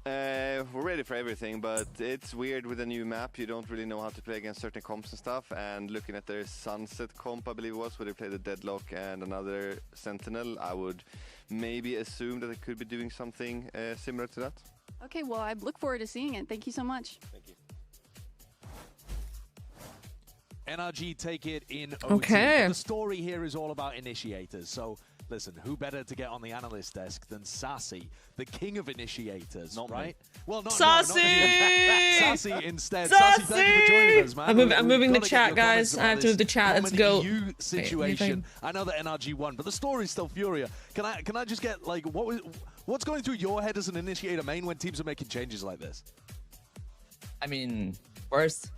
We're ready for everything, but it's weird with a new map. You don't really know how to play against certain comps and stuff. And looking at their Sunset comp, I believe it was, where they played the Deadlock and another Sentinel, I would maybe assume that they could be doing something similar to that. Okay, well, I look forward to seeing it. Thank you so much. Thank you. NRG take it in OT. Okay. The story here is all about initiators. So listen, who better to get on the analyst desk than Sassy, the king of initiators, Not right? me. Well, not Sassy! Sassy instead. Sassy, thank you for joining us, man. I'm moving the We've gotta get chat, your guys. comments I have to about move the this chat. Let's common go. EU Wait, situation. I know that NRG won, but the story's still Furia. Can I just get like what's going through your head as an initiator main when teams are making changes like this? I mean, first,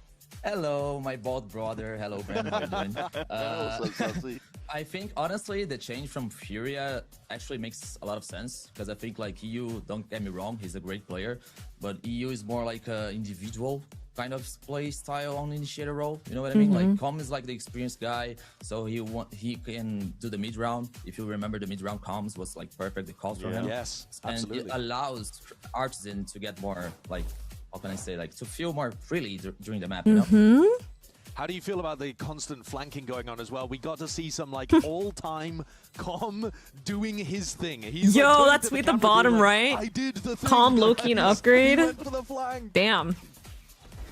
hello, my bald brother. Hello, Ben. How you doing? I think, honestly, the change from FURIA actually makes a lot of sense, because I think, like, EU, don't get me wrong, he's a great player, but EU is more like an individual kind of play style on initiator role. You know what I mean? Like Com is like the experienced guy, so he can do the mid round. If you remember, the mid round comms was like perfect. The calls for him. Yes, absolutely. And it allows Artisan to get more like, how can I say, like to feel more freely during the map. You know? How do you feel about the constant flanking going on as well? We got to see some like all-time Com doing his thing. He's Yo, like, that's at the bottom right. I did the thing. Com Loki an upgrade. He went for the flank. Damn.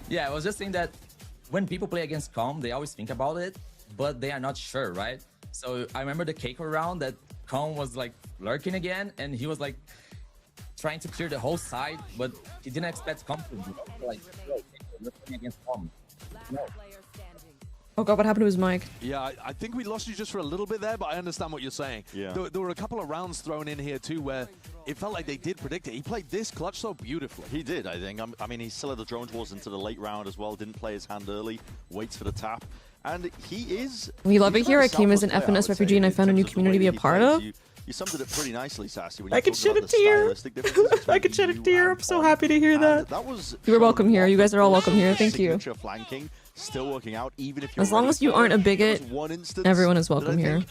Yeah, I was just saying that when people play against Com, they always think about it, but they are not sure, right? So I remember the Keiko round that Com was like lurking again, and he was like trying to clear the whole side, but he didn't expect Com to do like lurking against Com. No. Oh god, what happened to his mic? Yeah, I think we lost you just for a little bit there, but I understand what you're saying. Yeah. There were a couple of rounds thrown in here too where it felt like they did predict it. He played this clutch so beautifully. He did, I think. I mean, he still had the drone towards into the late round as well. Didn't play his hand early. Waits for the tap. And he is... We love it he's here. very I came as an selfless player, FNS I would refugee say, and I in found a terms new of the community to way be a he part plays. of. You summed it pretty nicely, Sassy. When I you could talked shed about a the tear. stylistic differences I could shed a between tear. you I'm so and happy to hear that. That was You were welcome here. You guys are all welcome here. Thank you. signature flanking still working out, even if you're As long ready as you for aren't a it. There bigot, was one instance everyone is that I welcome here. think-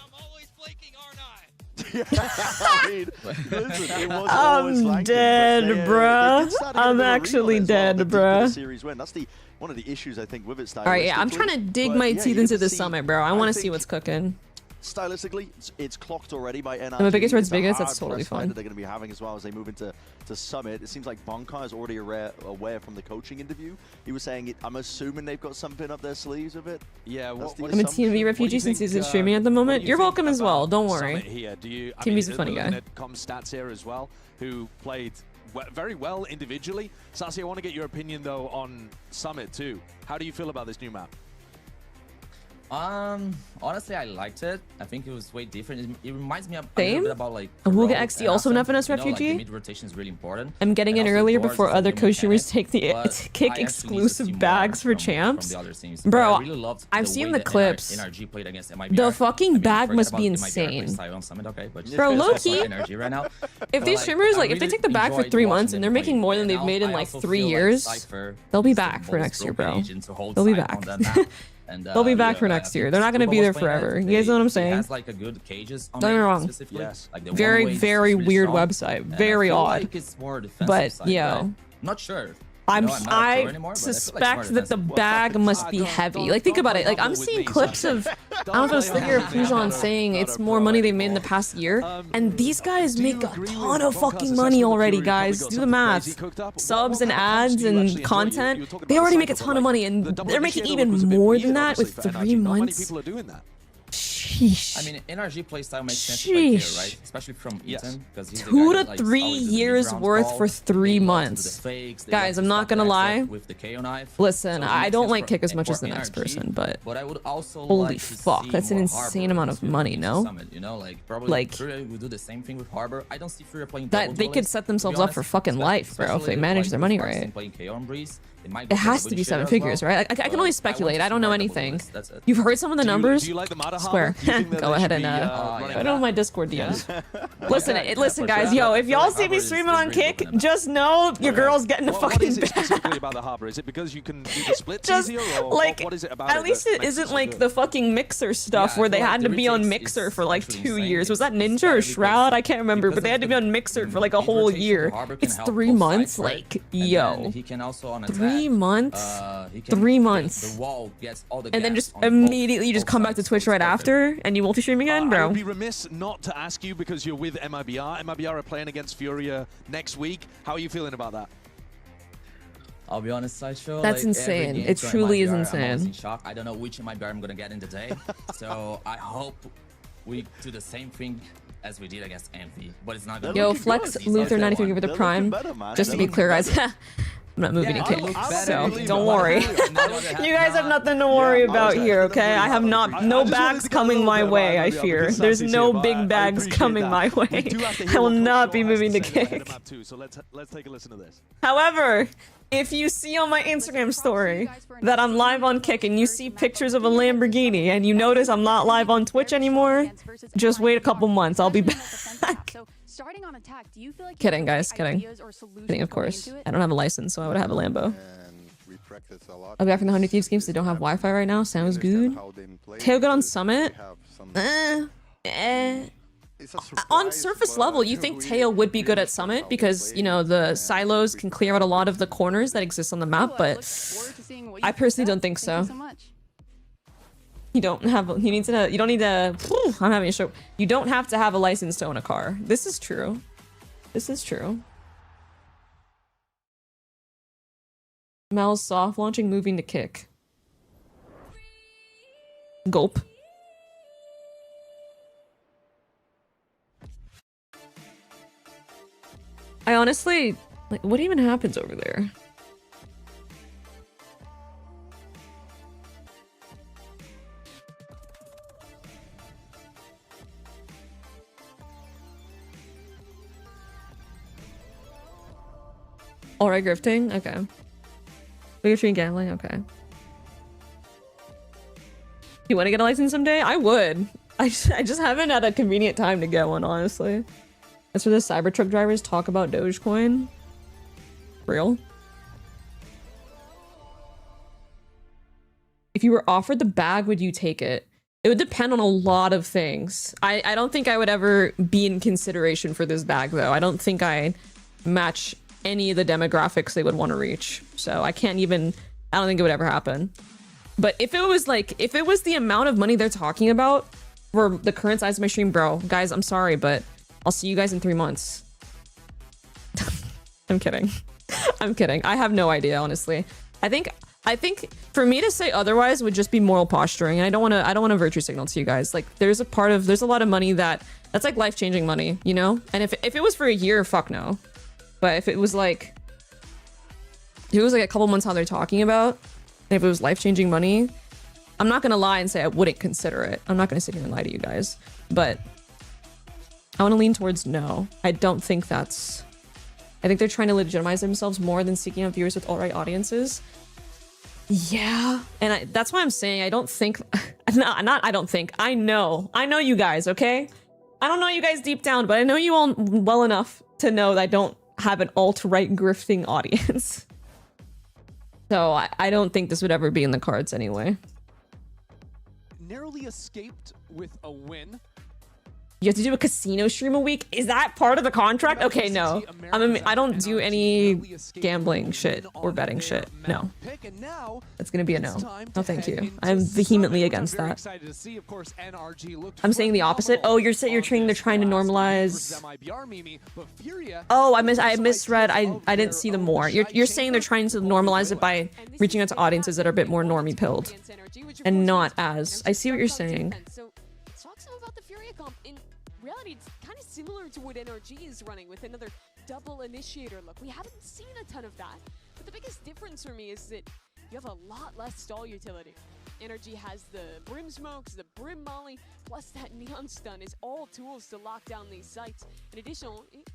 I mean, listen, it was always I'm flanking, but dead, they bruh. did start to get a I'm bit of a actually rebound as well. dead, They did get a bruh. series win. That's one of the issues I think with it. All right, yeah, I'm trying to dig but my yeah, teeth you into get to this see- summit, bro. I want to see think what's cooking. Stylistically, it's clocked already by NRG. I'm a biggest towards It's a biggest, that's hard totally press fight fine. that they're going to be having as well as they move into Summit. It seems like Bonkai is already aware from the coaching interview. He was saying, I'm assuming they've got something up their sleeves of it. Yeah, That's the I'm a assumption. TMV refugee since he's in streaming at the moment. You're welcome as well. Don't worry. Here. Do you, I TMV's a mean, funny looking guy. at Com stats here as well, who played very well individually. Sassy, I want to get your opinion though on Summit too. How do you feel about this new map? Honestly, I liked it. I think it was way different. It reminds me a Same? little bit about like Awooga Rogue XD and also an Ascent. FNS You know, like, refugee? the mid rotation is really important. I'm getting And in also earlier doors before is a other new co-streamers mechanic, take the but kick I actually need to see exclusive more bags for from champs. the other teams. Bro, But I really loved I've the seen way the that clips. NRG played against MIBR. The fucking I mean, bag forget must about be the MIBR insane. playstyle on Summit, okay, but just Bro, focus low-key, on NRG right now. If But, these streamers, I like, if they really take the bag for enjoyed 3 watching months and them they're making play. more than they've And made in I like also 3 feel like years, Cypher they'll be is the back for most next year, broken bro. agent to hold They'll be Cypher back. on that map. And, They'll be back yeah, for I next year. think They're not gonna Scuba be was there playing forever. it. You guys know what I'm He saying? has like a good cages on Don't get me main wrong. specifically. Yes. Like the Very, one-way is very really weird strong. website. And I Very feel odd. like it's more defensive But, side, yo. right? Not sure. I not a pro anymore, but I feel like it's more suspect that the defensive. bag must be heavy. Like, think about it. Like, I'm seeing clips of, I don't know if it was Figure or Pujon saying it's more money they've made in the past year. And these guys make a ton of fucking money already, guys. Do the math. Subs and ads and content, they already make a ton of money. And they're making even more than that with 3 months. People are doing that. Sheesh. I mean, NRG playstyle makes sense to play here, Sheesh. right? Especially from Ethan, because he's the 2 guy to that likes 3 always do the years mid-round worth ball. for 3 They love to do the months. fakes, they Guys, love I'm to not stop gonna the lie. exit with the KO knife. Listen, So it I makes don't sense like for- kick as and much for as the next NRG, person, but I would also holy like to fuck, see that's an more insane Harbor amount of to money, into no? Summit, you know, like probably Like- FURIA would do the same thing with Harbor. I don't see FURIA playing That double they could duelist, set to be themselves up honest, for fucking life, bro, if especially they manage like their with money Farston right. playing KO on Breeze. They might It go has for to be Windshield 7 as figures, well, right? I can but only I speculate. want to I don't see know more double anything. duelists, that's it. You've heard some of the numbers? Do you like the Mata Square. Harbor? Do you think that Go they ahead should and be, yeah. I know my Discord DMs. Listen, Yeah, listen, for guys. sure. Yo, if y'all Harbor see me is streaming on really Kick, broken. just know your girl's getting a What fucking is it bag. specifically about the Harbor? Is it because you can do the splits Just easier, or like, what is it about at it least that it makes isn't so like good? the fucking Mixer stuff I where they feel like had the to be on retakes Mixer is for like actually 2 insane. years. Was that It's Ninja better or Shroud? I can't remember, because but they had to of be the on Mixer for like a mid whole rotation, year. Harbor can It's help 3 both months, sides, right? like, And yo. then he can also on attack, 3 months? he can 3 get months. The wall gets all the And then gas just on both- immediately you just both come back to sides, Twitch so right it's perfect. after and you multi-stream again, I bro. would be remiss not to ask you because you're with MIBR. MIBR are playing against FURIA next week. How are you feeling about that? I'll be honest, Sideshow. That's like, insane. every game It for truly is MIBR, I'm always insane. in shock. I don't know which MIBR I'm gonna get in the day, so I hope we do the same thing as we did against Envy, but it's not gonna Yo, be Flex good. Luther 93 They're for the looking Prime. better, man. Just to They're be clear, guys. I'm not moving Yeah, to I look Kick, better, so but don't worry. You guys have nothing to worry about here, okay? I have not, no bags coming my way, I fear. There's no big bags coming my way. I will not be moving to Kick. So let's take a listen to this. However, if you see on my Instagram story that I'm live on Kick and you see pictures of a Lamborghini and you notice I'm not live on Twitch anymore, just wait a couple months, I'll be back. So starting on attack, do you feel like Kidding, guys, kidding. Kidding, of course. I don't have a license, so I would have a Lambo. And practice a lot. I'll be back in the 100 Thieves games. They don't have Wi-Fi right now. Sounds good. Tail good on Summit. On surface level, you think Teo would be good at Summit because, you know, the silos can clear out a lot of the corners that exist on the map, but I personally don't think so. You don't need to, I'm having a stroke. You don't have to have a license to own a car. This is true. This is true. Mel's soft launching, moving to kick. Gulp. I honestly, like, what even happens over there? Alright, grifting? Okay. Bigotry and gambling? Okay. You want to get a license someday? I would. I just haven't had a convenient time to get one, honestly. That's where the Cybertruck drivers talk about Dogecoin. Real? If you were offered the bag, would you take it? It would depend on a lot of things. I don't think I would ever be in consideration for this bag, though. I don't think I match any of the demographics they would want to reach. So I don't think it would ever happen. But if it was the amount of money they're talking about for the current size of my stream, bro, guys, I'm sorry, but I'll see you guys in 3 months. I'm kidding. I'm kidding. I have no idea, honestly. I think for me to say otherwise would just be moral posturing, and I don't want to virtue signal to you guys. Like, there's a lot of money that's like life-changing money, you know? And if it was for a year, fuck no. But if it was like a couple months how they're talking about, and if it was life-changing money, I'm not gonna lie and say I wouldn't consider it. I'm not gonna sit here and lie to you guys, but I want to lean towards no. I think they're trying to legitimize themselves more than seeking out viewers with alright audiences. Yeah, and that's why I'm saying I don't think. I know you guys. Okay, I don't know you guys deep down, but I know you all well enough to know that I don't have an alt-right grifting audience. So I don't think this would ever be in the cards anyway. Narrowly escaped with a win. You have to do a casino stream a week? Is that part of the contract? Okay, no. I don't do any gambling shit or betting shit. No. That's gonna be a no. No, thank you. I'm vehemently against that. I'm saying the opposite. Oh, you're trying to normalize. Oh, I misread. I didn't see the more. You're saying they're trying to normalize it by reaching out to audiences that are a bit more normie pilled, and not as. I see what you're saying. Talk some about the FURIA comp. In reality, it's kind of similar to what NRG is running with another double initiator look. We haven't seen a ton of that, but the biggest difference for me is that you have a lot less stall utility. NRG has the Brim Smokes, the Brim Molly, plus that Neon Stun is all tools to lock down these sites. In addition,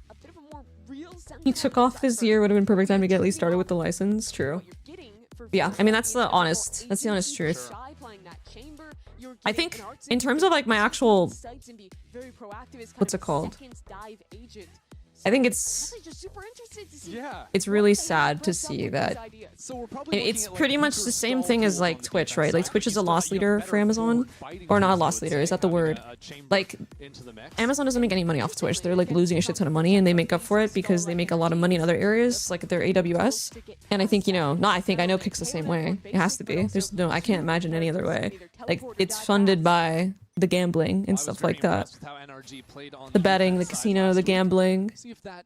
a bit of a more real sense. He took off this year, would have been perfect time to get at least started with the license. True. Yeah, I mean that's the honest truth. I think in terms of like my actual, what's it called? I think it's really sad to see that it's pretty much the same thing as like Twitch, right? Like Twitch is a loss leader for Amazon, or not a loss leader, is that the word? Like Amazon doesn't make any money off Twitch. They're like losing a shit ton of money, and they make up for it because they make a lot of money in other areas, like their AWS. And I think, I know Kick's the same way. It has to be. I can't imagine any other way. Like it's funded by the gambling and stuff like that. The betting, the casino, the gambling.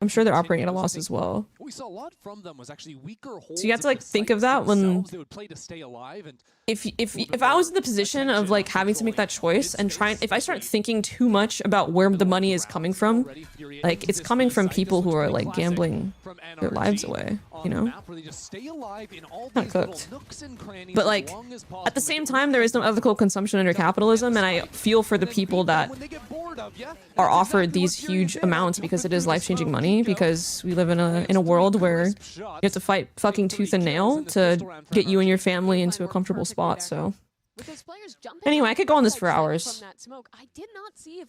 I'm sure they're operating at a loss as well. So you have to like think of that when if I was in the position of like having to make that choice and if I start thinking too much about where the money is coming from, like it's coming from people who are like gambling their lives away, you know? Not cooked. But like at the same time, there is no ethical consumption under capitalism, and I feel for the people that are offered these huge amounts because it is life-changing money, because we live in a world where you have to fight fucking tooth and nail to get you and your family into a comfortable spot. So anyway, I could go on this for hours.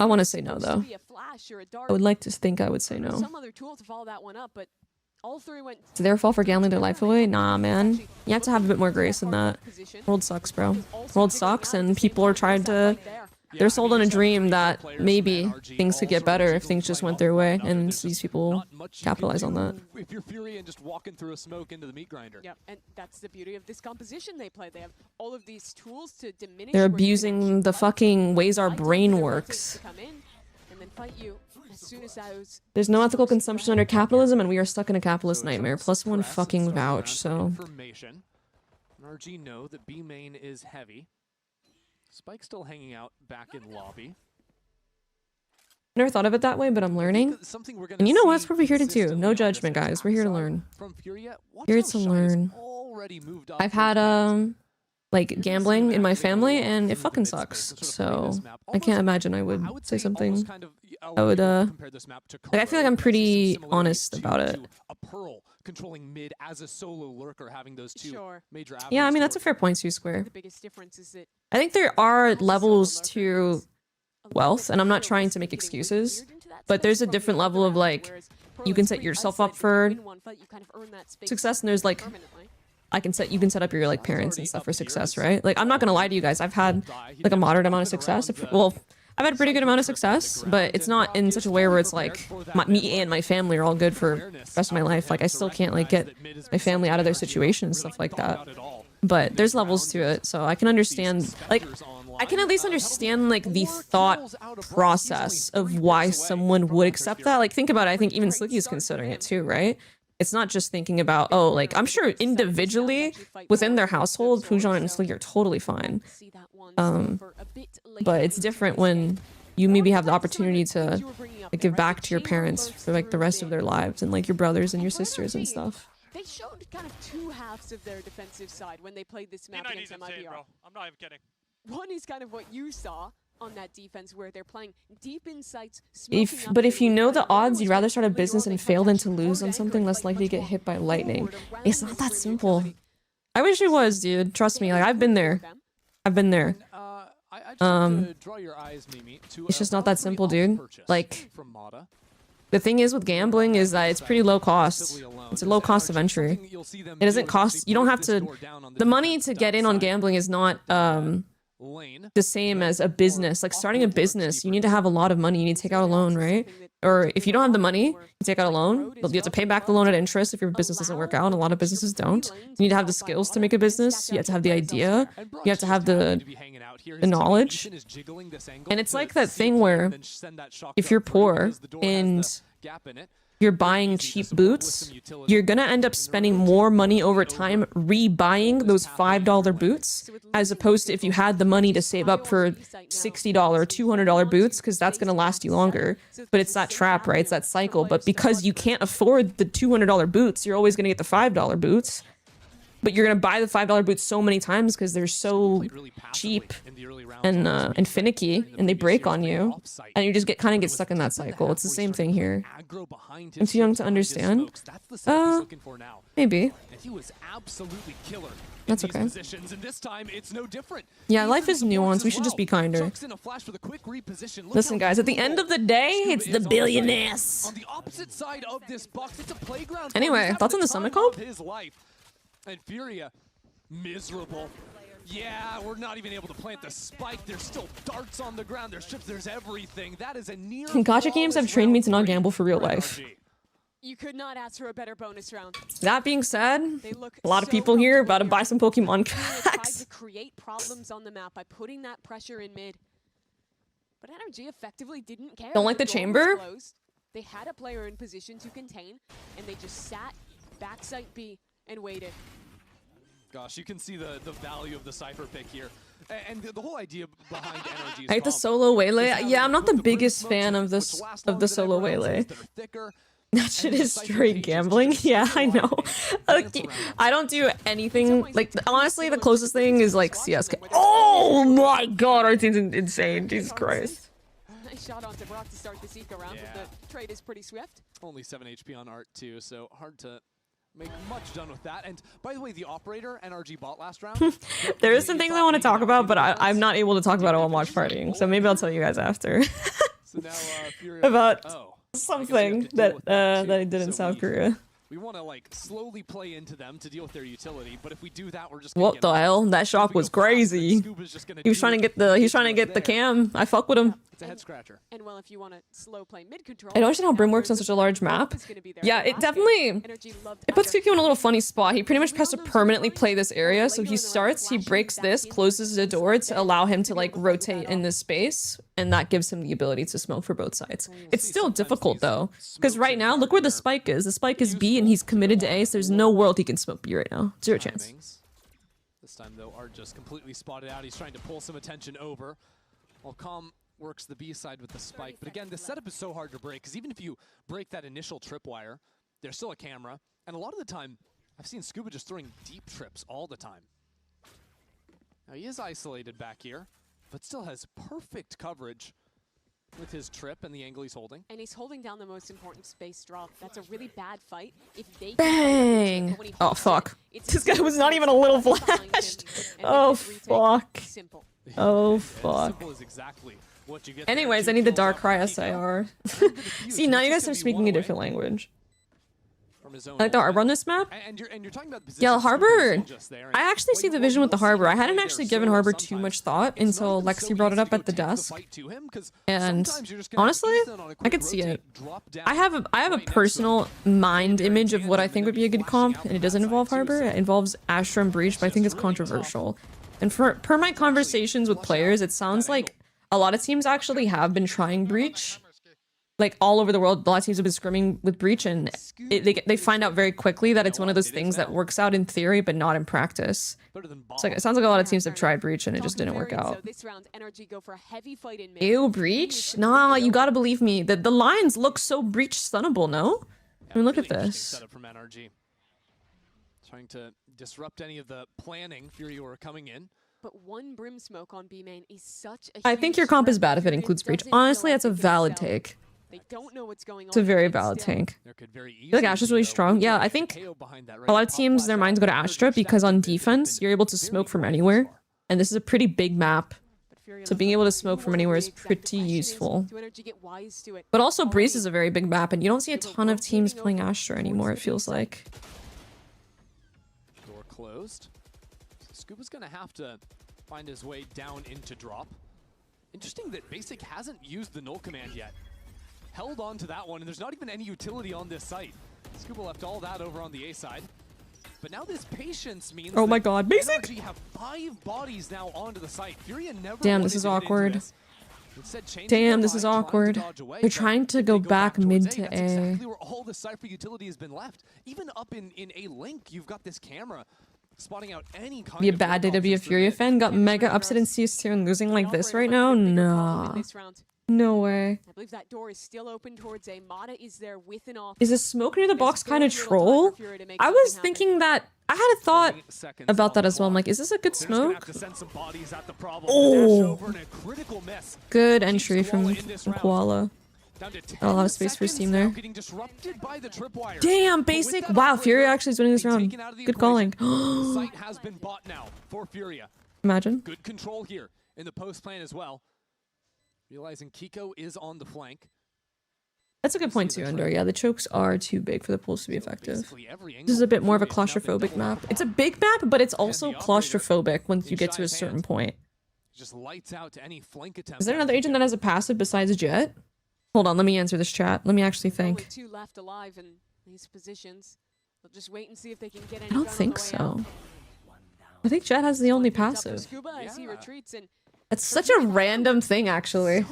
I want to say no though. I would like to think I would say no. Some other tool to follow that one up, but All three went It's their fault for gambling their life away? Nah, man. You have to have a bit more grace than that. World sucks, bro. World sucks, and people are trying to... They're sold on a dream that maybe things could get better if things just went their way, and these people capitalize on that. If you're FURIA and just walking through a smoke into the meat grinder. Yeah, and that's the beauty of this composition they play. They have all of these tools to diminish. They're abusing the fucking ways our brain works. There's no ethical consumption under capitalism, and we are stuck in a capitalist nightmare. Plus one fucking vouch, so... NRG know that B main is heavy. Spike's still hanging out back in lobby. Never thought of it that way, but I'm learning. And you know what? That's what we're here to do. No judgment, guys. We're here to learn. Here to learn. I've had, like, gambling in my family, and it fucking sucks. So, I can't imagine I would say something. I would, like, I feel like I'm pretty honest about it. Controlling mid as a solo lurker, having those two major. Yeah, I mean, that's a fair point, Square. The biggest difference is that I think there are levels to wealth, and I'm not trying to make excuses, but there's a different level of, like, you can set yourself up for success, and there's, like, you can set up your, like, parents and stuff for success, right? Like, I'm not gonna lie to you guys, I've had, like, a moderate amount of success. Well, I've had a pretty good amount of success, but it's not in such a way where it's like me and my family are all good for the rest of my life. Like, I still can't, like, get my family out of their situation and stuff like that. But there's levels to it, so I can understand, like, I can at least understand, like, the thought process of why someone would accept that. Like, think about it, I think even Slicky is considering it too, right? It's not just thinking about, oh, like, I'm sure individually within their household, Pujan and Slicky are totally fine. But it's different when you maybe have the opportunity to, like, give back to your parents for, like, the rest of their lives, and, like, your brothers and your sisters and stuff. they showed kind of two halves of their defensive side when they played this map against MIBR. Bro. I'm not even kidding. One is kind of what you saw on that defense, where they're playing deep in sights. But if you know the odds, you'd rather start a business and fail than to lose on something less likely to get hit by lightning. It's not that simple. I wish it was, dude. Trust me, like, I've been there. I've been there. It's just not that simple, dude. Like, the thing is with gambling is that it's pretty low cost. It's a low cost of entry. It doesn't cost, you don't have to, the money to get in on gambling is not the same as a business. Like, starting a business, you need to have a lot of money. You need to take out a loan, right? Or if you don't have the money, you take out a loan. You have to pay back the loan at interest if your business doesn't work out, and a lot of businesses don't. You need to have the skills to make a business. You have to have the idea. You have to have the knowledge. And it's like that thing where if you're poor and you're buying cheap boots, you're gonna end up spending more money over time rebuying those $5 boots, as opposed to if you had the money to save up for $60, $200 boots, because that's gonna last you longer. But it's that trap, right? It's that cycle. But because you can't afford the $200 boots, you're always gonna get the $5 boots. But you're gonna buy the $5 boots so many times because they're so cheap and finicky, and they break on you, and you just kind of get stuck in that cycle. It's the same thing here. I'm too young to understand. Maybe. That's okay. Yeah, life is nuanced. We should just be kinder. Listen, guys, at the end of the day, it's the billionaires. Anyway, thoughts on the Summit Call? And FURIA, miserable. Yeah, we're not even able to plant the spike. There's still darts on the ground. There's chips. There's everything. That is a near. Gacha games have trained me to not gamble for real life. You could not ask for a better bonus round. That being said, a lot of people here about to buy some Pokemon packs. To create problems on the map by putting that pressure in mid. But NRG effectively didn't care. Don't like the chamber? They had a player in position to contain, and they just sat backside B and waited. Gosh, you can see the value of the Cypher pick here. And the whole idea behind NRG's I hate the solo Waylay. Yeah, I'm not the biggest fan of this the solo Waylay. That shit is straight gambling. Yeah, I know. Like, I don't do anything. Like, honestly, the closest thing is like CS:GO. Oh my god, our team's insane. Jesus Christ. Nice shot onto Brock to start this eco round, but the trade is pretty swift. Only 7 HP on Art too, so hard to make much done with that. And by the way, the operator NRG bought last round. There is some things I want to talk about, but I'm not able to talk about it while watch partying. So maybe I'll tell you guys after. So now, about something that I did in South Korea. We want to like slowly play into them to deal with their utility, but if we do that, we're just What the hell? That shock was crazy. He was trying to get the cam. I fuck with him. It's a head scratcher. And well, if you want to slow play mid control, I don't understand how Brim works on such a large map. Yeah, it definitely it puts QQ in a little funny spot. He pretty much has to permanently play this area. So he starts, he breaks this, closes the door to allow him to like rotate in this space, and that gives him the ability to smoke for both sides. It's still difficult though, because right now look where the spike is. The spike is B, and he's committed to A. So there's no world he can smoke B right now. Zero chance. This time though, Art just completely spotted out. He's trying to pull some attention over. While Calm works the B side with the spike. But again, the setup is so hard to break, because even if you break that initial tripwire, there's still a camera. And a lot of the time, I've seen Scuba just throwing deep trips all the time. Now he is isolated back here, but still has perfect coverage with his trip and the angle he's holding. And he's holding down the most important space drop. That's a really bad fight. If they Bang! Oh fuck. This guy was not even a little flashed. Oh fuck. Oh fuck. Anyways, I need the Darkrai SIR. See, now you guys are speaking a different language. I like the harbor on this map. Yeah, harbor. I actually see the vision with the harbor. I hadn't actually given harbor too much thought until Lexi brought it up at the desk. And honestly, I could see it. I have a personal mind image of what I think would be a good comp, and it doesn't involve harbor. It involves Astra and Breach, but I think it's controversial. And per my conversations with players, it sounds like a lot of teams actually have been trying Breach. Like all over the world, a lot of teams have been scrimming with Breach, and they find out very quickly that it's one of those things that works out in theory, but not in practice. So it sounds like a lot of teams have tried Breach, and it just didn't work out. Ew, Breach? Nah, you gotta believe me. The lines look so Breach stunnable, no? I mean, look at this. Setup from NRG. Trying to disrupt any of the planning FURIA were coming in. But one Brim smoke on B main is such a I think your comp is bad if it includes Breach. Honestly, that's a valid take. They don't know what's going on. It's a very valid take. I feel like Astra's really strong. Yeah, I think a lot of teams, their minds go to Astra because on defense, you're able to smoke from anywhere. And this is a pretty big map. So being able to smoke from anywhere is pretty useful. But also Breeze is a very big map, and you don't see a ton of teams playing Astra anymore, it feels like. Door closed. Scuba's gonna have to find his way down into drop. Interesting that Basic hasn't used the null command yet. Held on to that one, and there's not even any utility on this site. Scuba left all that over on the A side. But now this patience means oh my god, Basic! NRG have 5 bodies now onto the site. FURIA never damn, this is awkward. Damn, this is awkward. They're trying to go back mid to A. That's exactly where all the Cypher utility has been left. Even up in A link, you've got this camera spotting out any kind Be a bad day to be a FURIA fan. Got mega upset in CS2 and losing like this right now? Nah. No way. I believe that door is still open towards A. Mata is there with an off. Is a smoke near the box kind of troll? I was thinking that I had a thought about that as well. I'm like, is this a good smoke? Oh, good entry from Koala. A lot of space for his team there. Damn, Basic. Wow, FURIA actually is winning this round. Good calling. Imagine. Good control here in the post plan as well. Realizing Kiko is on the flank. That's a good point too, Ender. Yeah, the chokes are too big for the pulse to be effective. This is a bit more of a claustrophobic map. It's a big map, but it's also claustrophobic once you get to a certain point. Just lights out to any flank attempt. Is there another agent that has a passive besides Jet? Hold on, let me answer this chat. Let me actually think. Only 2 left alive in these positions. They'll just wait and see if they can get any. I don't think so. I think Jet has the only passive. That's such a random thing, actually.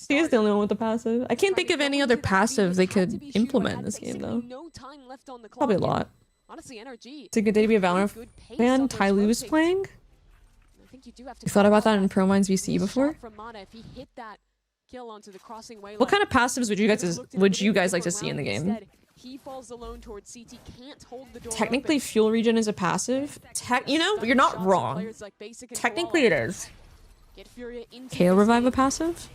He is the only one with the passive. I can't think of any other passive they could implement in this game, though. Probably a lot. It's a good day to be a Valorant fan. Ty Lu is playing. You thought about that in prominds VCT before? What kind of passives would you guys like to see in the game? Technically, fuel regen is a passive. You know, you're not wrong. Technically, it is. KO revive a passive?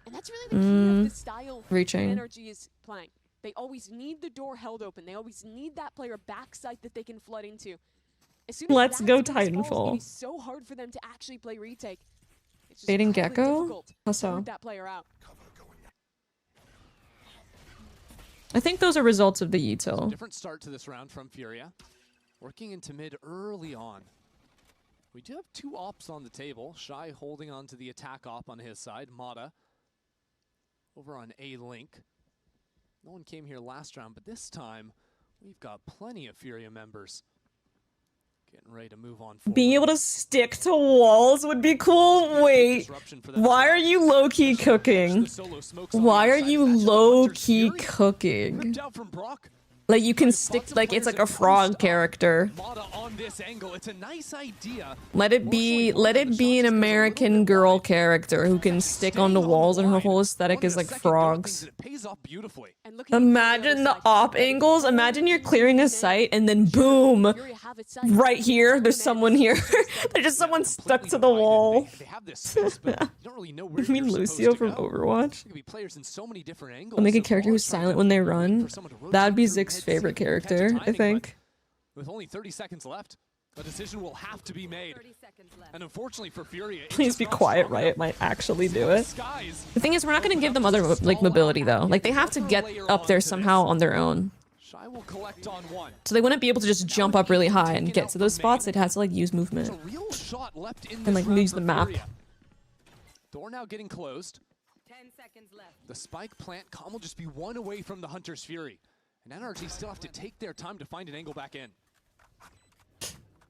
And that's really the key of the style reaching. NRG is playing. They always need the door held open. They always need that player backside that they can flood into. As soon as let's go Titanfall. It's so hard for them to actually play retake. It's just Baiting Gecko? How so? That player out. I think those are results of the util. Different start to this round from FURIA. Working into mid early on. We do have 2 ops on the table. Shy holding on to the attack op on his side. Mata over on A-Link. No one came here last round, but this time we've got plenty of FURIA members getting ready to move on forward. Being able to stick to walls would be cool. Wait, why are you low-key cooking? Why are you low-key cooking? Like you can stick, like it's like a frog character. Let it be an American girl character who can stick onto walls and her whole aesthetic is like frogs. Imagine the op angles. Imagine you're clearing a site and then boom, right here, there's someone here. There's just someone stuck to the wall. You mean Lucio from Overwatch? I'll make a character who's silent when they run. That'd be Zig's favorite character, I think. With only 30 seconds left, a decision will have to be made. And unfortunately for FURIA, Please be quiet, Riot might actually do it. The thing is, we're not going to give them other like mobility though. Like they have to get up there somehow on their own. So they wouldn't be able to just jump up really high and get to those spots. They'd have to like use movement and like use the map. Door now getting closed. 10 seconds left. The spike plant com will just be 1 away from the Hunter's Fury. And NRG still have to take their time to find an angle back in.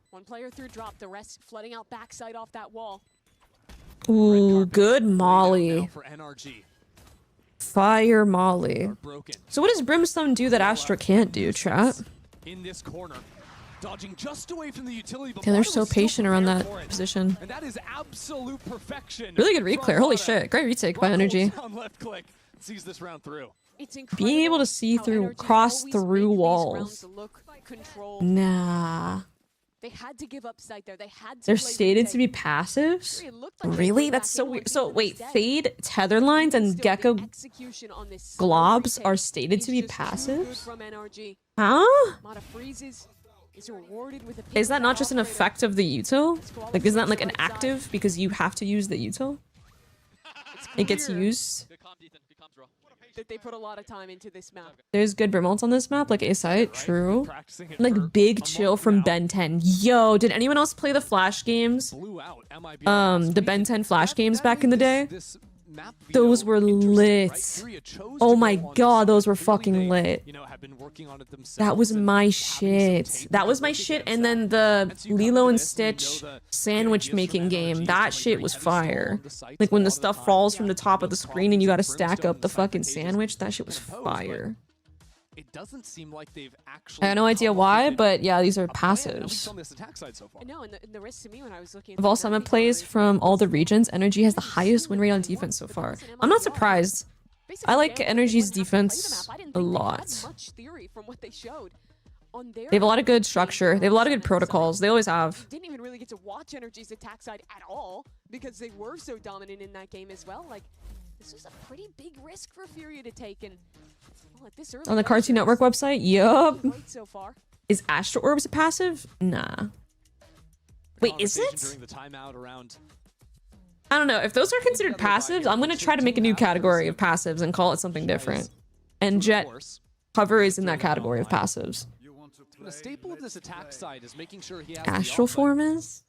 1 player through drop, the rest flooding out backside off that wall. Ooh, good molly. For NRG. Fire molly. So what does Brimstone do that Astra can't do, chat? In this corner, dodging just away from the utility. Yeah, they're so patient around that position. And that is absolute perfection. Really good reclear. Holy shit. Great retake by NRG. Left click sees this round through. Being able to see through, cross through walls. Nah. They had to give up sight there. They had to. They're stated to be passives? Really? That's so weird. So wait, Fade, Tether Lines, and Gecko Globs are stated to be passives? Huh? Is that not just an effect of the util? Like, is that like an active because you have to use the util? It gets used. That they put a lot of time into this map. There's good Brimults on this map, like A-Site, true. Like Big Chill from Ben 10. Yo, did anyone else play the Flash games? The Ben 10 Flash games back in the day? Those were lit. Oh my god, those were fucking lit. That was my shit. That was my shit. And then the Lilo and Stitch sandwich making game, that shit was fire. Like when the stuff falls from the top of the screen and you gotta stack up the fucking sandwich, that shit was fire. It doesn't seem like they've actually. I have no idea why, but yeah, these are passives. No, and the risk to me when I was looking at Of all summit plays from all the regions, NRG has the highest win rate on defense so far. I'm not surprised. I like NRG's defense a lot. They have a lot of good structure. They have a lot of good protocols. They always have. Didn't even really get to watch NRG's attack side at all because they were so dominant in that game as well. Like, this was a pretty big risk for FURIA to take, and on the Cartoon Network website, yup. Is Astro Orbs a passive? Nah. Wait, is it? I don't know. If those are considered passives, I'm gonna try to make a new category of passives and call it something different. And Jet Cover is in that category of passives. The staple of this attack side is making sure he has Astral Form is?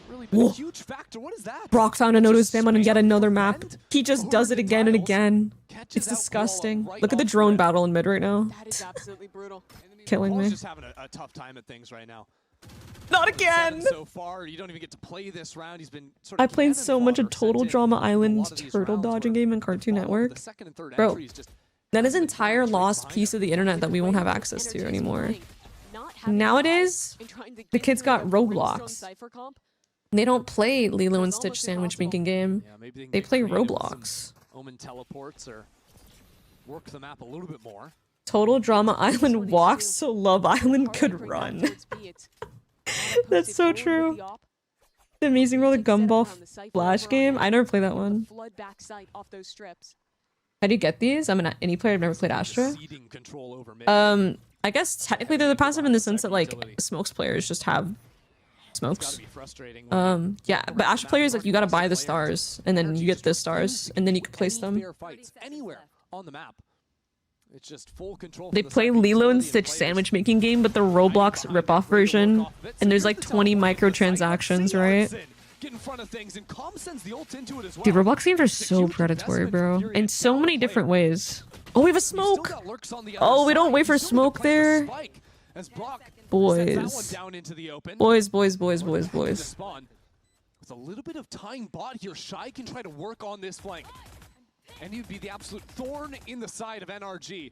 Really been a huge factor. What is that? Brock found a note to spam on yet another map. He just does it again and again. It's disgusting. Look at the drone battle in mid right now. That is absolutely brutal. Killing me. Just having a tough time at things right now. Not again. So far, you don't even get to play this round. He's been I played so much of Total Drama Island turtle dodging game in Cartoon Network. Bro, that is an entire lost piece of the internet that we won't have access to anymore. Nowadays, the kids got Roblox. They don't play Lilo and Stitch sandwich making game. They play Roblox. Omen teleports or work the map a little bit more. Total Drama Island walks so Love Island could run. That's so true. The Amazing World of Gumball Flash game? I never played that one. How do you get these? I'm an any player. I've never played Astra. I guess technically they're the passive in the sense that like smokes players just have smokes. Yeah, but Astra players, like, you gotta buy the stars and then you get the stars and then you can place them. Anywhere on the map. It's just full control. They play Lilo and Stitch sandwich making game, but the Roblox ripoff version, and there's like 20 microtransactions, right? Get in front of things, and Calm sends the ult into it as well. Dude, Roblox games are so predatory, bro, in so many different ways. Oh, we have a smoke. Oh, we don't wait for smoke there. Boys. Boys. With a little bit of tying bot here, Shy can try to work on this flank. And he'd be the absolute thorn in the side of NRG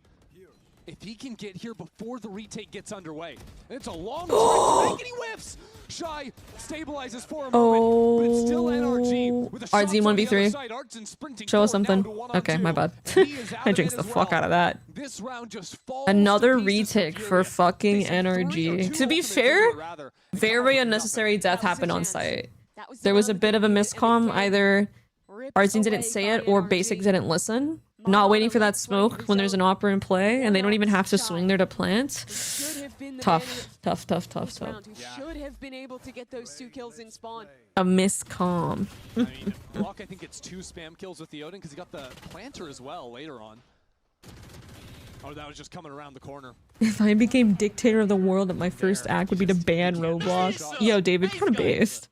if he can get here before the retake gets underway. And it's a long time to make, and he whiffs! Shy stabilizes for a moment, but it's still NRG with a shot RZ on the other 1v3. side. Artson sprinting Show us forward down something. to 1-on-2. Okay, my bad. He is out I of jinxed it the as fuck well. out of that. This round just falls Another to pieces retake for Furia. fucking They said 3 or NRG. 2 To be ultimates fair, they would rather. very unnecessary death happened on site. There was a bit of a miscomm. Either Arzine didn't say it or Basic didn't listen. Not waiting for that smoke when there's an Opera in play, and they don't even have to swing there to plant. Tough. Should have been able to get those 2 kills in spawn. A miscomm. I mean, Brock, I think it's 2 spam kills with the Odin because he got the planter as well later on. Oh, that was just coming around the corner. If I became dictator of the world, that my first act would be to ban Roblox. Yo, David, kind of based.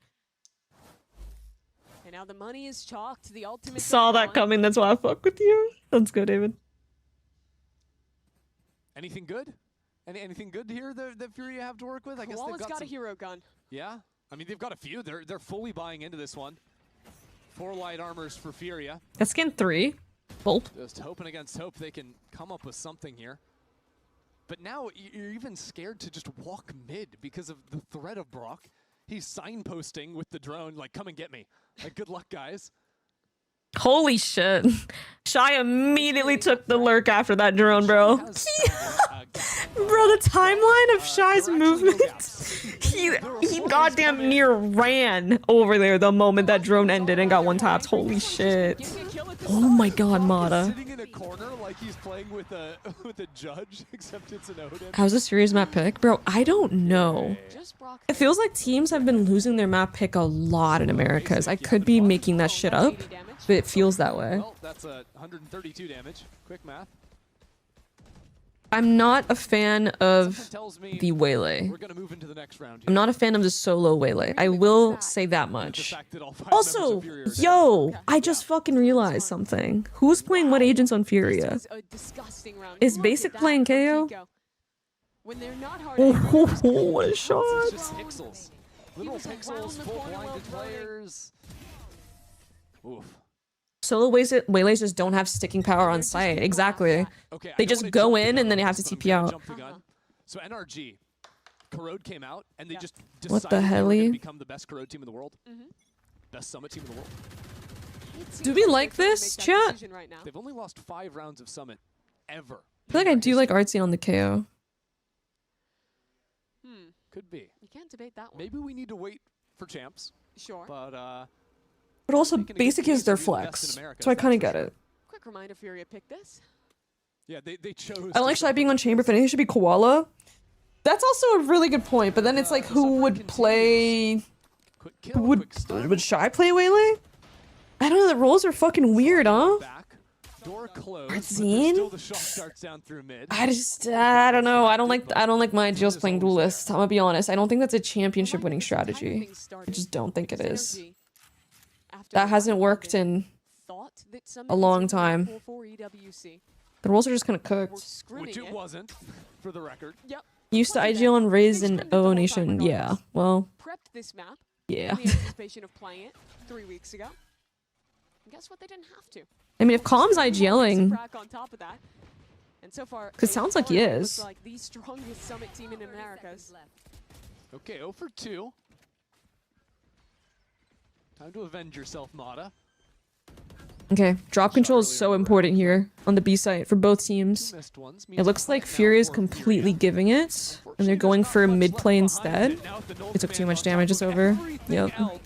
And now the money is chalked. The ultimate Saw that coming, that's why I fuck with you. Let's go, David. Anything good? Anything good here that Furia have to work with? I guess they've got a some... hero gun. Yeah, I mean they've got a few. They're fully buying into this one. 4 light armors for Furia. That's skin 3. Bolt. Just hoping against hope they can come up with something here. But now you're even scared to just walk mid because of the threat of Brock. He's signposting with the drone, like, come and get me. Like, good luck, guys. Holy shit. Shy immediately took the lurk after that drone, bro. Bro, the timeline of Shy's movement. He goddamn near ran over there the moment that drone ended and got 1 tapped. Holy shit. Oh my god, Mata. Sitting in a corner like he's playing with a judge, except it's an Odin. How's a serious map pick? Bro, I don't know. It feels like teams have been losing their map pick a lot in Americas. I could be making that shit up, but it feels that way. Well, that's 132 damage. Quick math. I'm not a fan of the Waylay. We're gonna move into the next round here. I'm not a fan of the solo Waylay. I will say that much. Also, yo, I just fucking realized something. Who's playing what agents on Furia? Is Basic playing KO? Oh, what a shot! It's just pixels. Little pixels, full blinded players. Oof. Solo Waylays just don't have sticking power on site. Exactly. Okay, They just go in and then they have to TP out. So NRG, Corrode came out and they just What the decided they were helly? gonna become the best Corrode team in the world. Best Summit team in the world. Do we like this, chat? They've only lost 5 rounds of Summit ever. I feel like I do like Artsy on the KO. Could be. You can't debate that one. Maybe we need to wait for champs. Sure. But also, Basic is their flex, so I kind of get it. Quick reminder, Furia picked this. Yeah, they chose. I don't like Shy being on Chamber, but I think it should be Koala. That's also a really good point, but then it's like, who would play... Would Shy play Waylay? I don't know, the roles are fucking weird, huh? Door closed. Artsine? Still the shot starts down through mid. I don't know. I don't like my just playing Duelist. I'm gonna be honest. I don't think that's a championship winning strategy. I just don't think it is. That hasn't worked in a long time. The roles are just kind of cooked. Which it wasn't, for the record. Yep. Used to IGL and Raze in O Nation. Yeah, well. Prepped this map. Yeah. In the anticipation of playing it 3 weeks ago. And guess what? They didn't have to. I mean, if Calm's IGLing, On top of that. And so far, because it sounds like he is. like the strongest Summit team in Americas. Okay, 0 for 2. Time to avenge yourself, Mata. Okay, drop control is so important here on the B site for both teams. It looks like Furia is completely giving it, and they're going for mid play instead. It took too much damage, it's over. Yep. And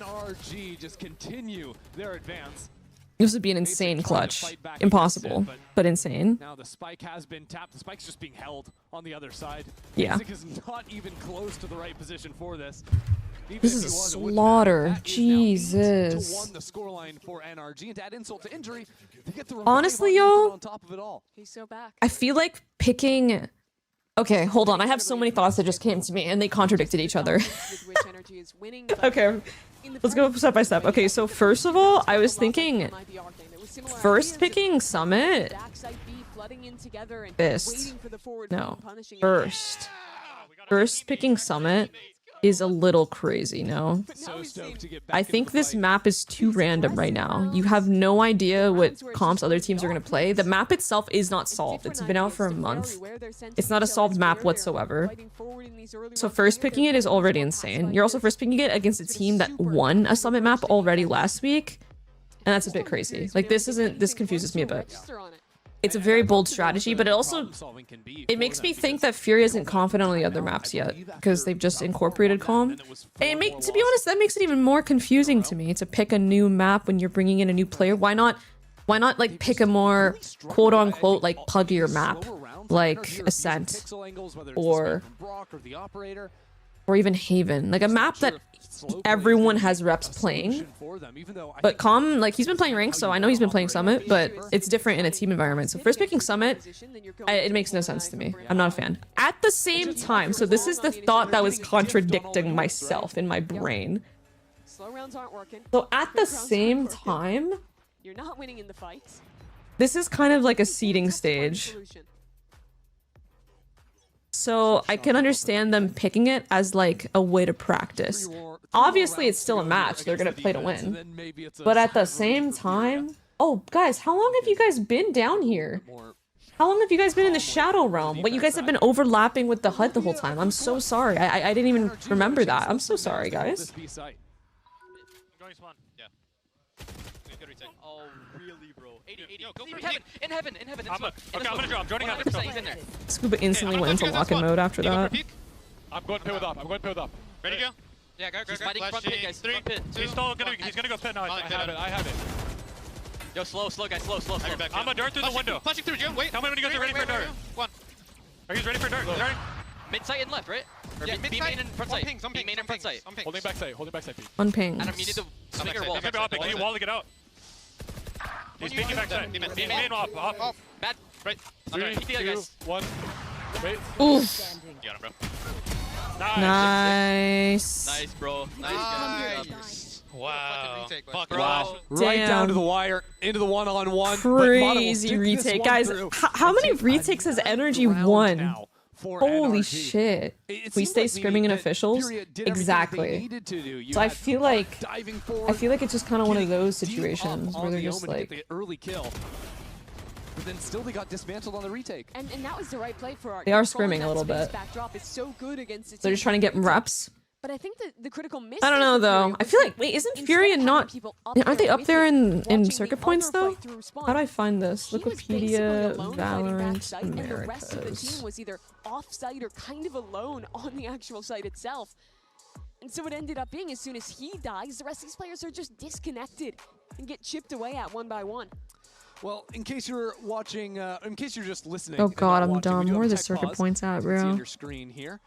NRG just continue their advance. This would be an insane clutch. Impossible, but insane. Now the spike has been tapped. The spike's just being held on the other side. Yeah. Basic is not even close to the right position for this. Even This if is a he was, it wouldn't slaughter. matter. That is now 8-1 Jesus. the scoreline for NRG, and to add insult to injury, they get the revive Honestly, on Ethan yo, on top of it all. He's so back. I feel like picking... Okay, hold on. I have so many thoughts that just came to me, and they contradicted each other. Okay, let's go step by step. Okay, so first of all, I was thinking first picking Summit. Fist. No. First picking Summit is a little crazy, no? So stoked to get back I into think the this fight. map is too random right now. You have no idea what comps other teams are going to play. The map itself is not solved. It's been out for a month. It's not a solved map whatsoever. So first picking it is already insane. You're also first picking it against a team that won a Summit map already last week. And that's a bit crazy. Like, this confuses me a bit. It's a very bold strategy, but it makes me think that FURIA isn't confident on the other maps yet, because they've just incorporated Calm. And to be honest, that makes it even more confusing to me to pick a new map when you're bringing in a new player. Why not like pick a more quote unquote like puggier map, like Ascent or even Haven, like a map that everyone has reps playing. But Calm, like, he's been playing Rank, so I know he's been playing Summit, but it's different in a team environment. So first picking Summit, it makes no sense to me. I'm not a fan. At the same time, so this is the thought that was contradicting myself in my brain. So at the same time, you're not winning in the fights. This is kind of like a seeding stage. So I can understand them picking it as like a way to practice. Obviously, it's still a match. They're going to play to win. But at the same time... Oh, guys, how long have you guys been down here? How long have you guys been in the Shadow Realm? What, you guys have been overlapping with the HUD the whole time. I'm so sorry. I didn't even remember that. I'm so sorry, guys. Oh, really, bro? 80, yo, go for heaven. In heaven. Okay, I'm gonna drop. I'm joining heaven. He's in there. Scuba instantly went into lock-in mode after that. I'm going pit with up. Ready to go? Yeah, go. He's fighting front pit, guys. Front pit. He's gonna go pit now. I have it. Yo, slow, guys. Slow. I'm a dart through the window. Flashing through, Joe. Wait. Tell me when you guys are ready for dart. One. Are you guys ready for dart? Mid sight and left, right? Or Yeah, B main and front sight. B main and front sight. Holding back sight, Pete. On ping. Adam, you need to swing your wall. Can you wall to get out? He's peeking back side. B main off. Bad. Right. 3, 2, 1. Wait. Oof. You got him, bro. Nice. Nice, bro. Nice. Wow. Fuck, Wow. bro. Right Damn. down to the wire, into the one-on-one. Crazy retake. Guys, how many retakes has NRG won? Holy shit. We stay scrimming in officials? Exactly. So I feel like it's just kind of one of those situations where they're just like... early kill. But then still they got dismantled on the retake. And that was the right play for Arc. They are scrimming a little bit. Backdrop is so good against They're just trying to get reps. But I think the critical miss. I don't know though. I feel like, wait, isn't FURIA not... Aren't they up there in circuit points though? How do I find this? Wikipedia, Valorant, And the rest of the Americas. team was either off-site or kind of alone on the actual site itself. And so it ended up being, as soon as he dies, the rest of these players are just disconnected and get chipped away at one by one. Well, in case you're watching, in case you're just listening. Oh and god, not I'm watching, we dumb. do have Where are the tech circuit pause. points at, You can see on bro? your screen here.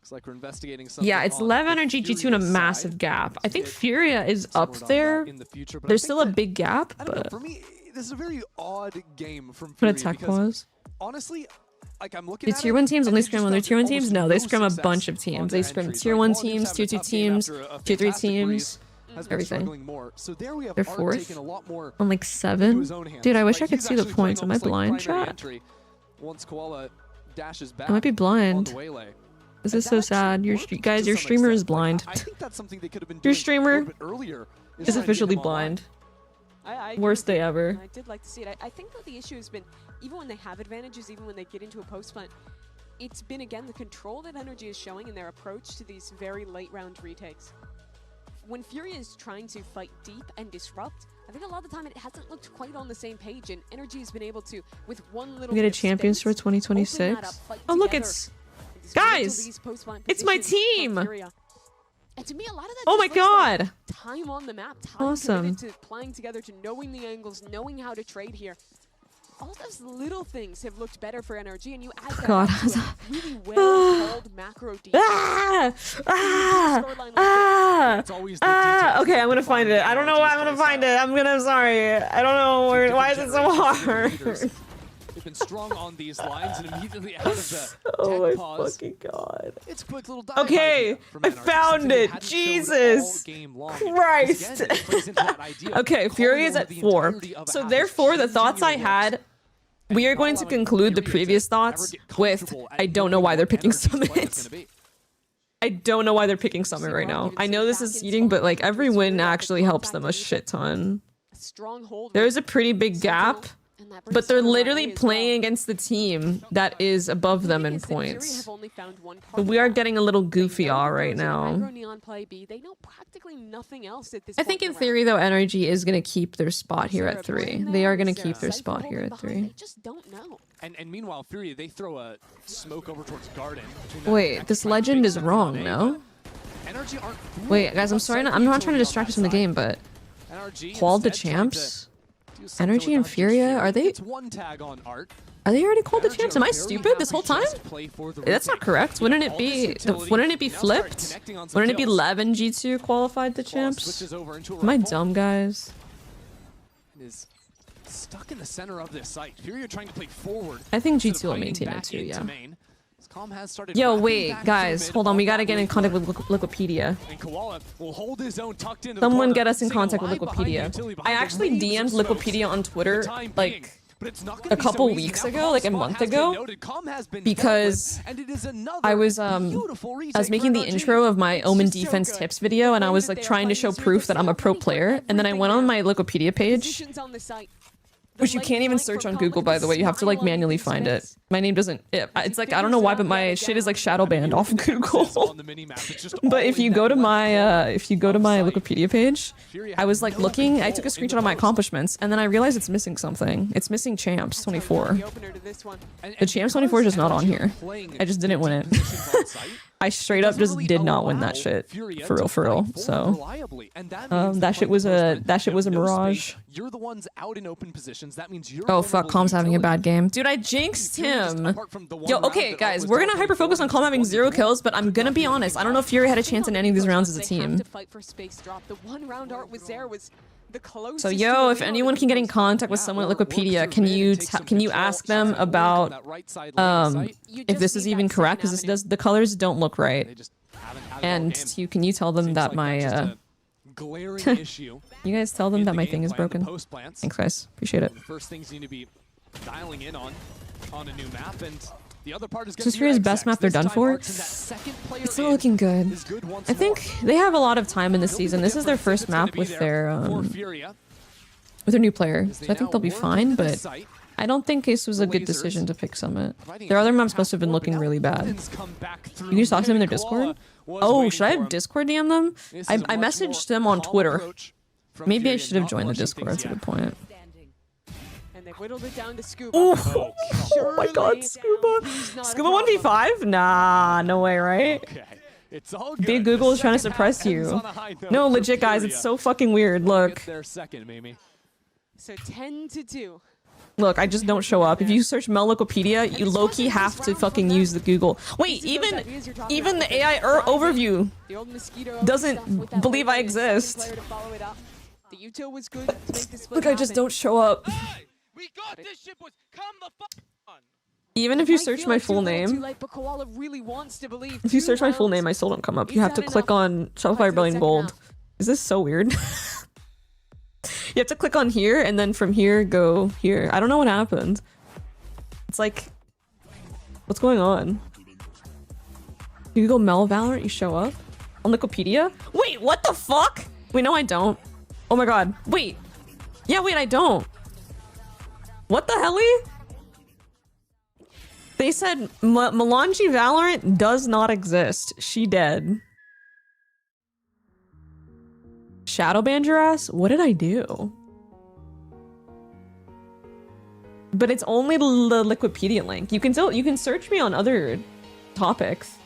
Looks like we're investigating something. Yeah, it's on 11 the NRG G2 Furia and a massive side. gap. I think Get FURIA is some up word on there. that in the future, but I There's think still a that- big gap, I don't know. but... For me, this is a very odd game from Put a Furia tech because pause. honestly, like I'm looking Do at tier it, 1 teams and only they just scrim other found tier 1 almost teams? No, they no scrim a success bunch of on teams. their They scrim entries. tier Like, 1 Qual teams, having tier a 2 tough game teams, after a tier 3 fantastic teams, Breeze has been everything. struggling more. So there we have They're Art 4th taking a lot more on like into 7. his own hands. Dude, I wish I Like, could he's see the actually points. playing Am I almost like blind, primary chat? entry once Koala dashes back I might be on blind. the waylay. This And is that so actually sad. worked Guys, to your some streamer is extent. blind. I think that's something they could have been Your doing a streamer little bit earlier. is trying to get officially him online. blind. I Worst agree day with you, ever. and I did like to see it. I think that the issue has been, even when they have advantages, even when they get into a post plant, it's been, again, the control that NRG is showing in their approach to these very late round retakes. When FURIA is trying to fight deep and disrupt, I think a lot of the time it hasn't looked quite on the same page, and NRG has been able to, with one little We get a bit of Champions space, Tour open that 2026. up, fight Oh, look, together, it's... dismantle Guys! these post-plant It's my positions from team! FURIA. And to me, a lot of that Oh just my looks like god! time on the map, time Awesome. committed to playing together, to knowing the angles, knowing how to trade here. all those little things have looked better for NRG, and you add that God. up to a really well-called macro defense. Okay, I'm gonna find it. I don't know why I'm gonna find it. I'm sorry. I don't know why is it so hard. They've been strong on these lines and immediately out of the Oh tech my pause. fucking god. It's a quick little dive Okay, idea from I NRG, found something they it. hadn't showed all Jesus game long. Christ. Again, it plays into that idea of Okay, calling Fury is over at the 4. entirety of a So half, therefore, the changing thoughts I your had, looks. we are going to conclude the previous thoughts with, I don't know why they're picking Summit. I don't know why they're picking Summit right now. I know this is seeding, but like every win actually helps them a shit ton. There's a pretty big gap, but they're literally playing against the team that is above them in points. But we are getting a little goofy all right now. I think in theory though, NRG is going to keep their spot here at 3. They are going to keep their spot here at 3. And meanwhile, Furia, they throw a smoke over towards Garden. Wait, this legend is wrong, no? NRG aren't Wait, guys, I'm sorry. I'm not trying to distract us from the game, but called the champs? NRG and Furia, are they already called the champs? Am I stupid this whole time? That's not correct. Wouldn't it be flipped? Wouldn't it be Lev and G2 qualified the champs? Am I dumb, guys? Is stuck in the center of this site. Furia trying to play forward. I think G2 will maintain it too, yeah. Yo, wait, guys, hold on. We gotta get in contact with Wikipedia. And Koala will hold his own tucked into Someone the get us in corner, contact with saying, "Lie behind you Wikipedia. until I behind actually you." DM'd Wikipedia on Twitter like a couple weeks ago, like a month ago, because I was making the intro of my Omen defense tips video, and I was like trying to show proof that I'm a pro player, and then I went on my Wikipedia page, which you can't even search on Google, by the way. You have to like manually find it. My name doesn't. It's like I don't know why, but my shit is like shadow banned off of Google. But if you go to my Wikipedia page, I was like looking. I took a screenshot of my accomplishments, and then I realized it's missing something. It's missing Champs 24. The Champs 24 is just not on here. I just didn't win it. I straight up just did not win that shit. For real. So that shit was a mirage. You're the ones out in open positions. That means you're Oh fuck, Calm's having a bad game. Dude, I jinxed him. Yo, okay, guys, we're gonna hyper focus on Calm having 0 kills, but I'm gonna be honest. I don't know if Fury had a chance in any of these rounds as a team. So yo, if anyone can get in contact with someone at Wikipedia, can you ask them about if this is even correct? Because the colors don't look right. And can you tell them that my glaring issue. You guys tell them that my thing is broken. Thanks, guys. Appreciate it. The first things you need to be dialing in on a new map, and the other part is This is Furia's best map they're done for. It's not looking good. I think they have a lot of time in this season. This is their first map with their new player, so I think they'll be fine. But I don't think this was a good decision to pick Summit. Their other maps must have been looking really bad. You can just talk to them in their Discord. Oh, should I have Discord DM them? I messaged them on Twitter. Maybe I should have joined the Discord. That's a good point. Oh my god, Scuba! Scuba 1v5? Nah, no way, right? Big Google is trying to suppress you. No, legit, guys, it's so fucking weird. Look. So 10-2. Look, I just don't show up. If you search Wikipedia, you low-key have to fucking use the Google. Wait, even the AI overview doesn't believe I exist. Look, I just don't show up. Even if you search my full name, if you search my full name, I still don't come up. You have to click on Shopify Brilliant Gold. Is this so weird? You have to click on here, and then from here, go here. I don't know what happened. It's like, what's going on? You go Mel Valorant, you show up? On Wikipedia? Wait, what the fuck? Wait, no, I don't. Oh my god. Wait. Yeah, wait, I don't. What the helly? They said melanji Valorant does not exist. She dead. Shadow banned your ass? What did I do? But it's only the Wikipedia link. You can search me on other topics.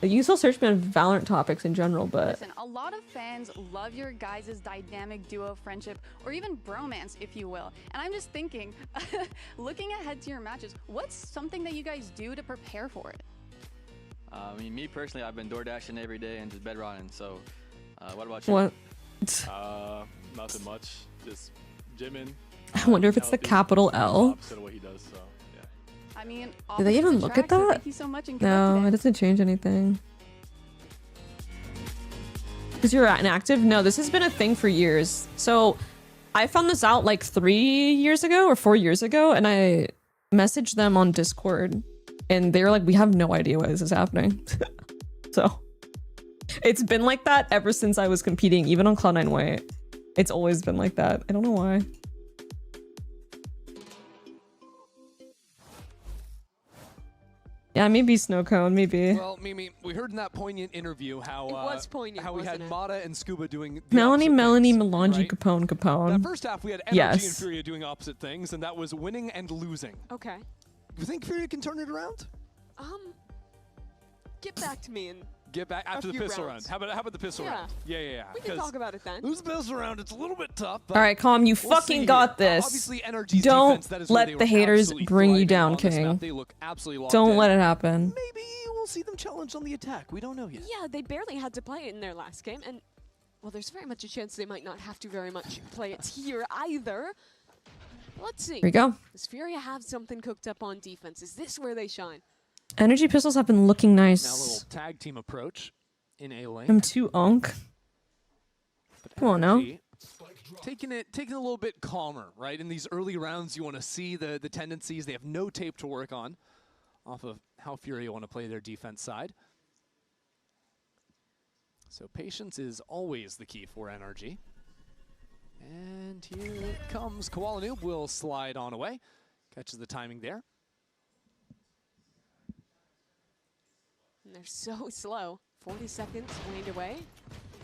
You still search me on Valorant topics in general, but Listen, a lot of fans love your guys' dynamic duo friendship, or even bromance, if you will. And I'm just thinking, looking ahead to your matches, what's something that you guys do to prepare for it? I mean, me personally, I've been door dashing every day and just bed rotting. So, what about you? what? Nothing much. Just gymming. I wonder if it's the capital L. Opposite of what he does. So yeah. I mean, Do they even look at so that? thank you so much and good luck No, today. it doesn't change anything. Because you're inactive? No, this has been a thing for years. So I found this out like 3 years ago or 4 years ago, and I messaged them on Discord, and they were like, we have no idea why this is happening. So it's been like that ever since I was competing, even on Cloud9 White. It's always been like that. I don't know why. Yeah, maybe snow cone, maybe. Well, Mimi, we heard in that poignant interview how It was poignant, how we had wasn't it? Mata and Scuba doing the Melanie, opposite Melanie, things, Melanji, right? Capone, Capone. That first half, we had NRG and Yes. Furia doing opposite things, and that was winning and losing. Okay. You think Furia can turn it around? Get back to me and Get back after the few pistol rounds. round. How about the pistol Yeah. round? Yeah. we can talk about it then. Lose the pistol round, it's a little bit tough. But All right, calm. You we'll fucking see got here. this. Obviously, NRG's Don't defense, that is where they let the were haters absolutely bring you thriving down, on this map. King. They look absolutely locked Don't in. let it happen. Maybe we'll see them challenged on the attack. We don't know yet. Yeah, they barely had to play it in their last game, and well, there's very much a chance they might not have to very much play it here either. Let's see. Here we go. Does Furia have something cooked up on defense? Is this where they shine? Energy pistols have been looking Now a nice. little tag team approach in A lane. I'm too unk. Come on now. NRG taking it a little bit calmer, right? In these early rounds, you want to see the tendencies. They have no tape to work on off of how Furia want to play their defense side. So patience is always the key for NRG. And here it comes. Koala Noob will slide on away. Catches the timing there. And they're so slow. 40 seconds waned away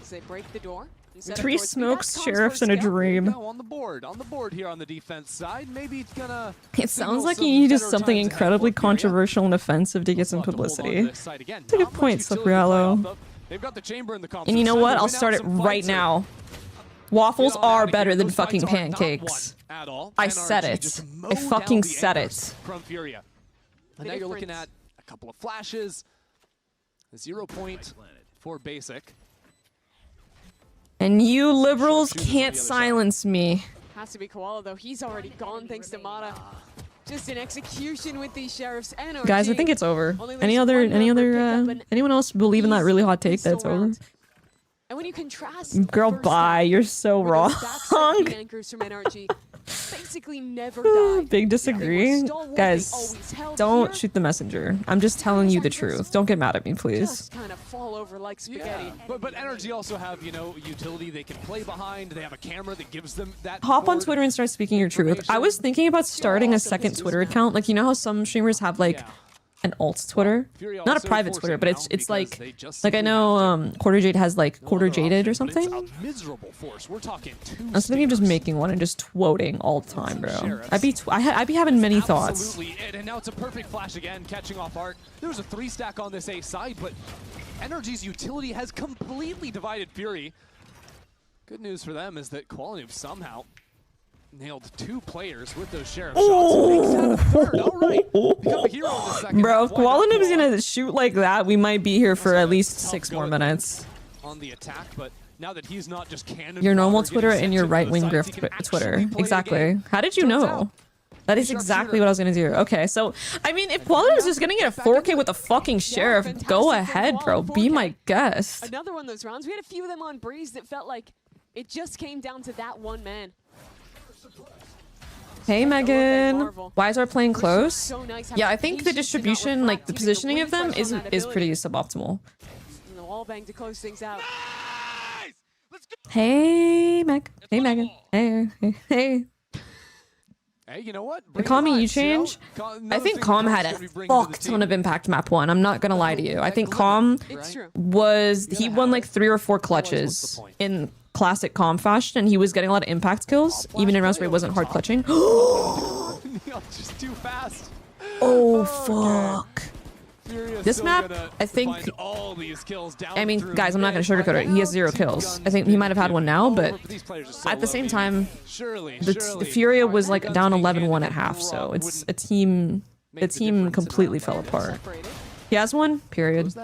as they break the door. and set up 3 towards B. smokes, That's Com's sheriffs, first and a kill. dream. Now on the board here on the defense side. Maybe it's gonna. It sounds like you need just something incredibly controversial and offensive to get some publicity. That's a good point, Slipperello. They've got the chamber in the And you know what? I'll start it right now. Waffles are better than fucking pancakes. I said it. I fucking said it. From Furia. And now you're looking at a couple of flashes. A 0 point for basic. And you liberals can't silence me. Has to be Koala though. He's already gone thanks to Mata. Just an execution with these sheriffs. NRG Guys, I think it's over. only Any loses other, one number, pick up anyone else believe in that really hot take pistol that it's over? round. And when you contrast Girl, first bye. half You're so with wrong. those backside anchors from NRG, basically never died. Big disagree. stalwart, they Guys, always held don't here. shoot the messenger. I'm just telling you the truth. Don't get mad at me, please. Just kind of fall over like spaghetti. But NRG also have, you know, utility they can play behind. They have a camera that gives them that. Hop on forward Twitter and start speaking your truth. I was thinking about starting a second Twitter account. Like, you know how some streamers have like an alt Twitter? Not a private Twitter, but it's like I know Quarter Jade has like Quarter Jaded or something. A miserable force. We're talking 2 I was thinking of just making one and just twoting all the time, bro. I'd be having many thoughts. Absolutely. And now it's a perfect flash again, catching off Art. There was a 3 stack on this A side, but NRG's utility has completely divided Fury. Good news for them is that Koala Noob somehow nailed 2 players with those sheriff shots. Makes that a third. All right. Become a hero in the second. Bro, if half. Why not Koala Noob's Koala? gonna shoot like that, we might be here for at least 6 more minutes. On the attack, but now that he's not just cannon Your normal fodder Twitter getting and your sent to the right-wing sides, grift he can Twitter. actually play the Exactly. game. How did you Turns know? out, That is sharpshooter. exactly what I was gonna do. Okay, so I mean, if Koala Noob is just gonna get a 4K with a fucking sheriff, go ahead, bro. Be my guest. Another one of those rounds. We had a few of them on Breeze that felt like it just came down to that one man. Hey Megan, why is our playing close? nice Yeah, I having think the patience and not distribution, like the reflect even the positioning of them, wind pressure on that is ability. pretty suboptimal. And the wall bang to close things out. Hey Meg, hey Megan, hey. Hey, you know what? The Bring it Calm on, you you know? change? Another I think thing Calm that had Calm's a gonna be bringing to the fuck team. ton of impact map 1. I'm not gonna lie to you. I think Calm It's true. he won like 3 or 4 clutches in classic Calm fashion, and he was getting a lot of impact kills, even in rounds where he wasn't hard clutching. Just too fast. Oh fuck. This map, I think. I mean, guys, I'm not gonna sugarcoat it. He has 0 kills. I think he might have had one now, but at the same time, the Furia was like down 11-1 at half, so it's a team. The team completely fell apart. He has one. Period.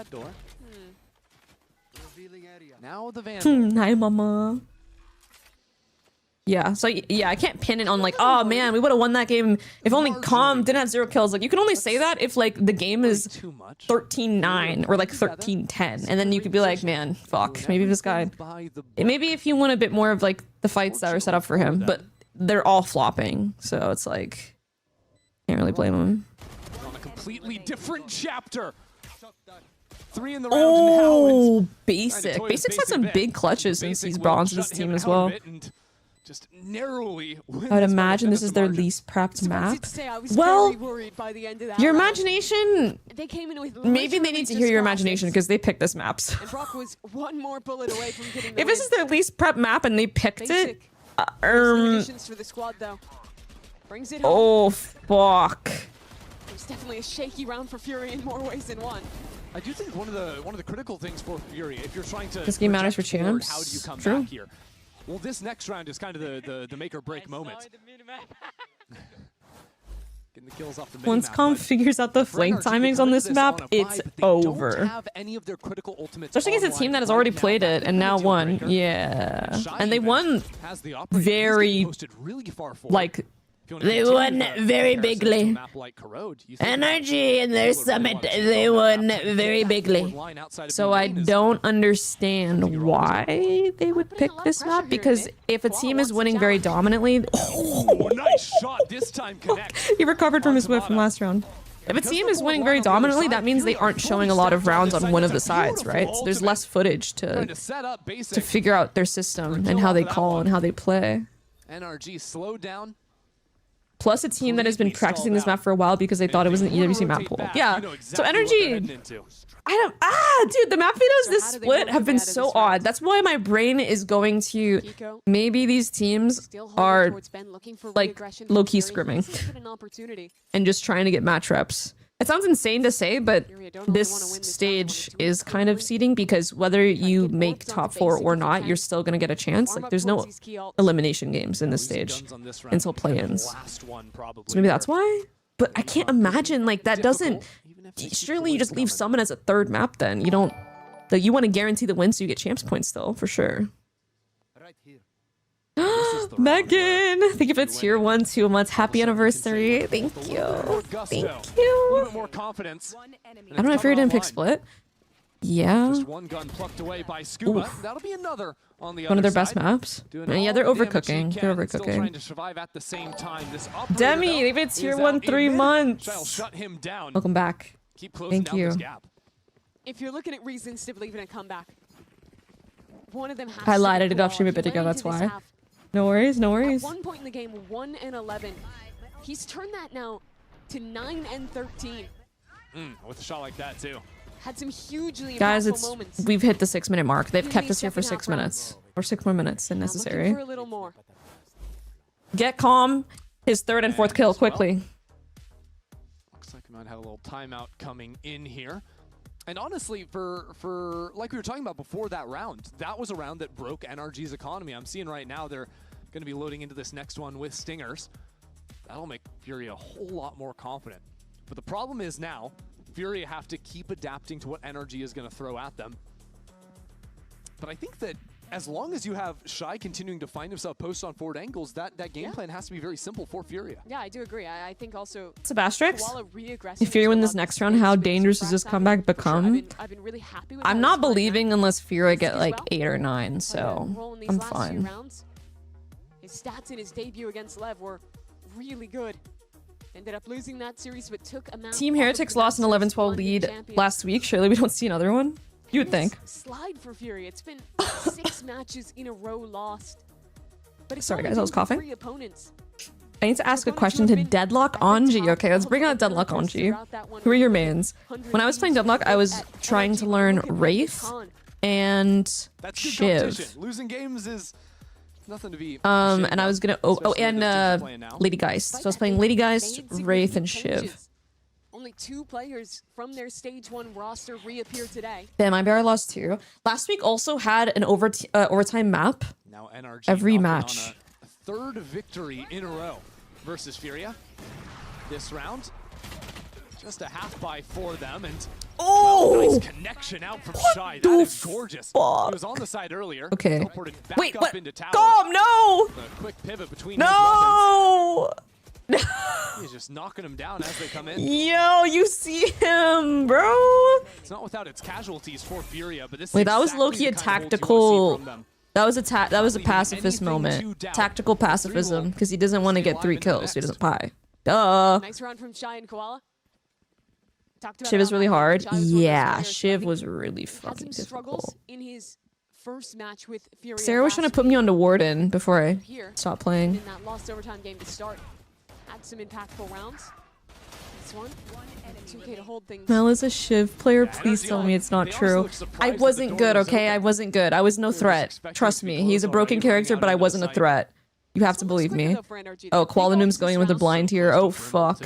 Now the Vandal. Hi, mama. Yeah, so yeah, I can't pin it on like, oh man, we would have won that game if only Calm didn't have 0 kills. Like, you can only say that if like the game is 13-9 or like 13-10, and then you could be like, man, fuck, maybe this guy. Maybe if you won a bit more of like the fights that are set up for him, but they're all flopping, so it's like, can't really blame him. On a completely different chapter. 3 in the round. Oh, Basic. Basic's had some big clutches since he's brought onto this team as well. Just narrowly. I would imagine this is their least prepped map. Well, your imagination. Maybe they need to hear your imagination because they picked this maps. And Brock was one more bullet away from getting If this is their least prepped map and they picked it, for the squad, though. Brings it home. oh fuck. It's definitely a shaky round for Fury in more ways than one. I do think one of the critical things for Fury, if you're trying to This game matters for project forward, champs. how do you come True. back here? Well, this next round is kind of the make or break moment. Getting the kills off the Once Calm figures out the flank timings on this map, it's over. Especially against a team that has already played it and now won. Yeah. And they won very, like, they won very bigly. NRG in their summit, they won very bigly. So I don't understand why they would pick this map, because if a team is winning very dominantly... Oh, nice shot. This time connects. He recovered from his whip from last round. If a team is winning very dominantly, that means they aren't showing a lot of rounds on one of the sides, right? So there's less footage to figure out their system and how they call and how they play. NRG slowed down. Plus a team that has been practicing this map for a while because they thought it was an EWC map pool. Yeah, so NRG... dude, the map videos this split have been so odd. That's why my brain is going to... Maybe these teams are, like, low-key scrimming. And just trying to get match reps. It sounds insane to say, but this stage is kind of seeding because whether you make top 4 or not, you're still going to get a chance. Like, there's no elimination games in this stage until play-ins. So maybe that's why? But I can't imagine, like, that doesn't... Surely you just leave Summon as a 3rd map then. You don't... Like, you want to guarantee the win so you get champs points still, for sure. Megan, thank you for the tier 1 2 months. Happy anniversary. Thank you. Thank you. I don't know if you're didn't pick split. Yeah. Just one gun plucked away by Scuba. That'll be another on the one of their other best side. maps. Yeah, they're overcooking. They're Trying overcooking. to survive at the same time. This Demi, they've been tier 1 3 months. Shut him down. Welcome back. Keep closing Thank you. down this gap. If you're looking at reasons to believe in a comeback, one of them has I lied. to I did off stream a bit ago. Went That's into this why. half. No worries. No worries. At one point in the game, 1-11. He's turned that now to 9-13. With a shot like that too. Had some hugely Guys, impactful moments. we've hit the 6-minute mark. They've In kept these us here for second 6 half minutes. Or 6 more minutes if Looking necessary. for a little more. Get Calm his 3rd and 4th kill quickly. Looks like we might have a little timeout coming in here. And honestly, for like we were talking about before that round, that was a round that broke NRG's economy. I'm seeing right now they're going to be loading into this next one with Stingers. That'll make Furia a whole lot more confident. But the problem is now, Furia have to keep adapting to what NRG is going to throw at them. But I think that as long as you have Shy continuing to find himself posts on forward angles, that game plan has to be very simple for Furia. Yeah, I do agree. I think also... Sebastrix, Koala re-aggressive if Furia win into this a lot next of round, space, how big dangerous surprise does this back. comeback become? I've been really happy with I'm how not he's playing believing now. unless Furia get As like well. 8 or 9, so Rolling these I'm last few fine. rounds. His stats in his debut against Lev were really good. Ended up losing that series, but took a map Team off of Heretics the lost an Masters 11-12 London lead champion. last week. Surely we don't see another one? You would think. Slide for Fury. It's been 6 matches in a row lost. But it's Sorry, only guys, I was been coughing. 3 opponents. I need to ask a question to Deadlock Anji. Okay, let's bring out Deadlock Anji. Who are your mains? When I was playing Deadlock, I was trying to learn Wraith and That's good Shiv. competition. Losing games is nothing to be And I was gonna Lady Geist. So I was playing Lady Geist, Wraith, and Shiv. Only 2 players from their stage 1 roster reappear today. Damn, IBR lost 2. Last week also had an overtime map. Now NRG every knocking match. on a 3rd victory in a row versus FURIA. This round, just a half buy for them, and nice connection out from Shy. That is gorgeous. He was on the side earlier. Okay. Teleported back Wait, up what? into tower. Gom, no! A quick pivot between No! his weapons. He's just knocking them down as they come in. Yo, you see him, bro? It's not without its casualties for FURIA, but this is Wait, that was exactly low-key a the kind of holds you wanna see tactical. from them. That was a pacifist moment. Tactical pacifism, because he doesn't want to get 3 kills, so he doesn't pie. Duh. Nice round from Shy and Koala. Shiv is really hard. Yeah, Shiv was really fucking difficult. In his first match with FURIA. Sarah was trying to put me onto Warden before I stopped playing. In that lost overtime game to start. Had some impactful rounds. This one, 2K to hold things. Mel is a Shiv player. Please tell me it's not true. I wasn't good, okay? I wasn't good. I was no threat. Trust me. He's a broken character, but I wasn't a threat. You have to believe me. Oh, Kuala Noom's going with a blind here. Oh, fuck.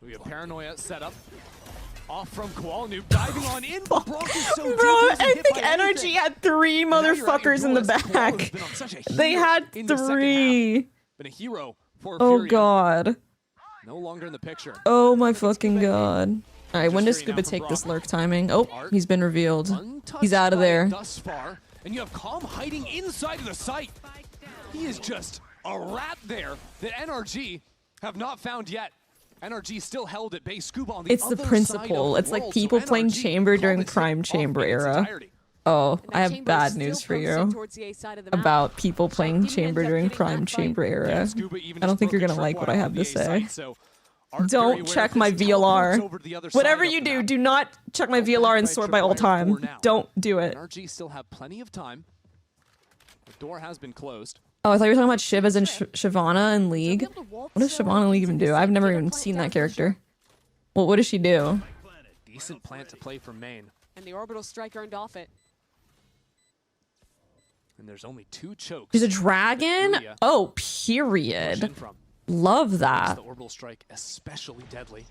We have Paranoia set up. Off from Kuala Noom, diving on in. Bro, I think NRG had 3 motherfuckers in the back. They had 3. Been a hero for Oh, FURIA. God. No longer in the picture. Oh, my fucking God. All right, when does Scuba take this lurk timing? Oh, he's been revealed. He's out of there. Thus far, and you have Calm hiding inside of the site. He is just a rat there that NRG have not found yet. NRG still held at base. Scuba on the It's the other principle. side of It's the like world, people so playing NRG Chamber during called it Prime off Chamber in its era. entirety. Oh, I have bad news for you about people playing Chamber during Prime Chamber era. I don't think you're gonna like what I have to say. Don't check my VLR. Whatever you do, do not check my VLR and sort by all time. Don't do it. NRG still have plenty of time. The door has been closed. Oh, I thought you were talking about Shiv as in Shyvana in League. What does Shyvana in League even do? I've never even seen that character. Well, what does she do? Decent plant to play from main. And the orbital strike earned off it. And there's only 2 chokes. She's a dragon? Oh, period. Love that. The orbital strike especially deadly.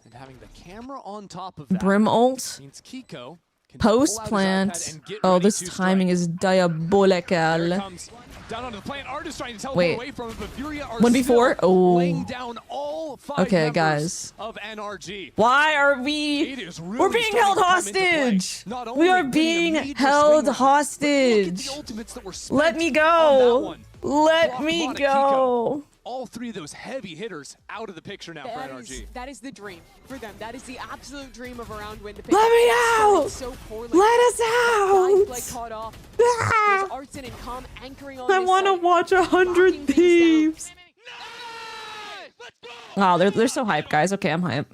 And having the camera on top of that Brim ult. means Kiko can Post pull out his plant. iPad and get Oh, ready this to timing strike. is There diabolical. it comes. Down onto the plant. Art is trying to teleport Wait. away from it, but FURIA are 1v4? still Oh. laying down all 5 Okay, members guys. of NRG. Why are we? It is really We're being held starting to come into play. hostage. Not We only are winning a being major held swing round, hostage. but look at the ultimates that were spent Let me on go. that one. Let Block me Monica go. Kiko. All 3 of those heavy hitters out of the picture now for NRG. That is the dream for them. That is the absolute dream of a round win to pick Let up. me Started out. So poorly. Let us Dive play out. caught off. Ah. There's Artson and Calm anchoring on I this want to site. watch 100 Thieves. Wow, they're so hyped, guys. Okay, I'm hyped.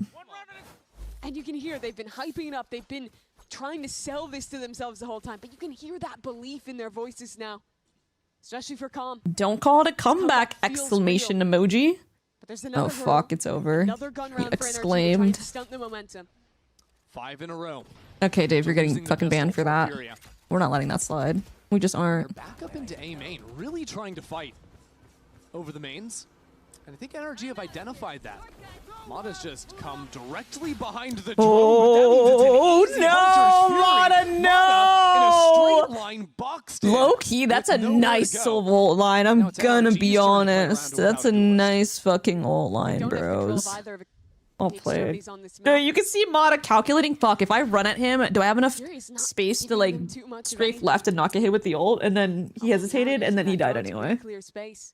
And you can hear they've been hyping it up. They've been trying to sell this to themselves the whole time. But you can hear that belief in their voices now. Especially for Calm. Don't call it a comeback! Exclamation emoji. But there's another Oh hurdle. fuck, it's over. Another gun He round for NRG. They're trying exclaimed. to stunt the momentum. 5 in a row. Okay, Dave, you're getting Losing the fucking banned pistol for that. FURIA. We're not letting that slide. We just aren't. Back up into A main, really trying to fight over the mains. And I think NRG have identified that. Mata's just come directly behind the drone. Oh but that means it's an easy Hunter's Fury. no, Mata, in a no! straight line boxed in. Low key, that's a with nowhere nice to go. silver ult line. I'm it's gonna NRG's be turn to play honest. around That's a without nice fucking ult line, Don't have control of bros. either of it. I'll Takes play it. Jeremy's on this No, map. you can see Mata calculating. Fuck, if I run at him, do I have enough Fury's not space to giving like them too much of strafe anything. left and not get hit with the ult? And then he hesitated, and then he died anyway. Clear space.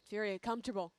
Fury comfortable.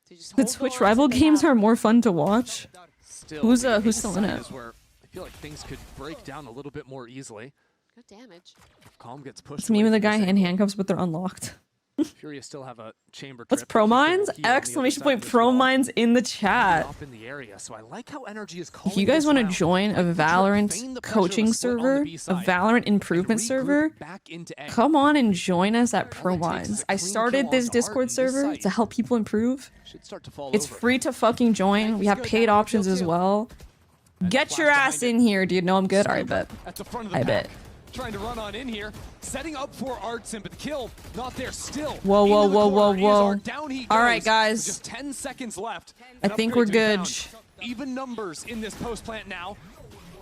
To just The hold Twitch lines rival that they games have. are more fun to watch. Still, Who's the still in inside it? is where I feel like things could break down a little bit more easily. Good damage. If Calm gets pushed It's me away with a from guy this in angle. handcuffs, but they're unlocked. FURIA still have a chamber. What's trip. Promines? Kiko on the other Exclamation side point of this wall. Promines in the chat. Up in the area, so I like how NRG is If calling you guys this want to round. join a Like, feign Valorant the pressure of coaching a split on the server, B a side, Valorant and improvement regroup server, back into A. come on and join us at All it takes is Promines. a I clean started kill this onto Art Discord in this server site. to help people improve. Should start to fall It's over. free to fucking join. We have paid options as well. Get your ass in here, dude. No, I'm good. Alright, bet. At the front of the I pack. bet. trying to run on in here, setting up for Artson, but the kill not there still. Whoa, whoa, Into the whoa, whoa, corner. whoa. Down he All right, goes guys. with just 10 seconds left. I An think upgrade we're to be good. found. Even numbers in this post plant now,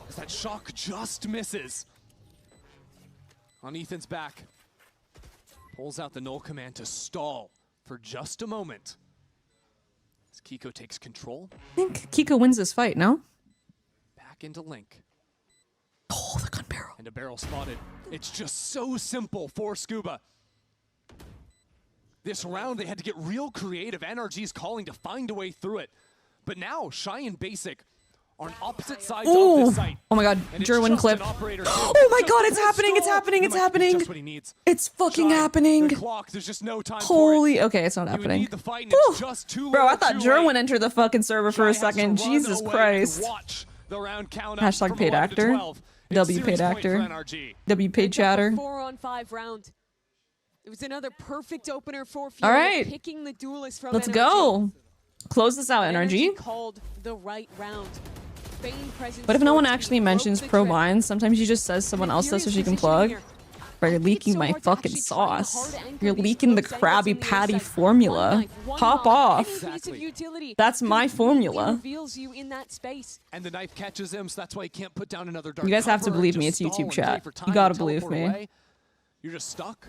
as that shock just misses. On Ethan's back, pulls out the null command to stall for just a moment. As Kiko takes control. I think Kiko wins this fight, no? Back into Link. Oh, the gun barrel. And a barrel spotted. It's just so simple for Scuba. This round, they had to get real creative. NRG's calling to find a way through it. But now, Shy and Basic are on opposite sides Ooh. of this site. Oh my god, And it's Jerwin just clip. an operator Oh my just god, it's a happening, it's stall. happening, That it's might be happening. just what he needs. It's fucking Shy, happening. the clock, there's just no time Holy, for it. okay, it's not You would happening. need the fight, and Whew. it's just too Bro, I little, thought too Jerwin late. entered the fucking server for a Shy has to second. run Jesus away Christ. and watch the round count up Hashtag from paid 11 to actor. 12. It's W series paid point for actor. NRG. W paid chatter. 4-on-5 round. It was another perfect opener for All Furia, right. picking the duelist from Let's NRG. go. Close this out, NRG. Called the right round. Spain presence What if no one towards actually the mentions broke the pro trip. mines? Sometimes she just says someone else does so she can plug. Bro, you're leaking my fucking sauce. You're leaking the Krabby Patty formula. Pop off. That's my formula. Reveals you in that space. And the knife catches him, so that's why he can't put down another dark You guys have to cover, believe me, just it's stall YouTube and chat. wait for time You gotta to believe teleport me. away. You're just stuck.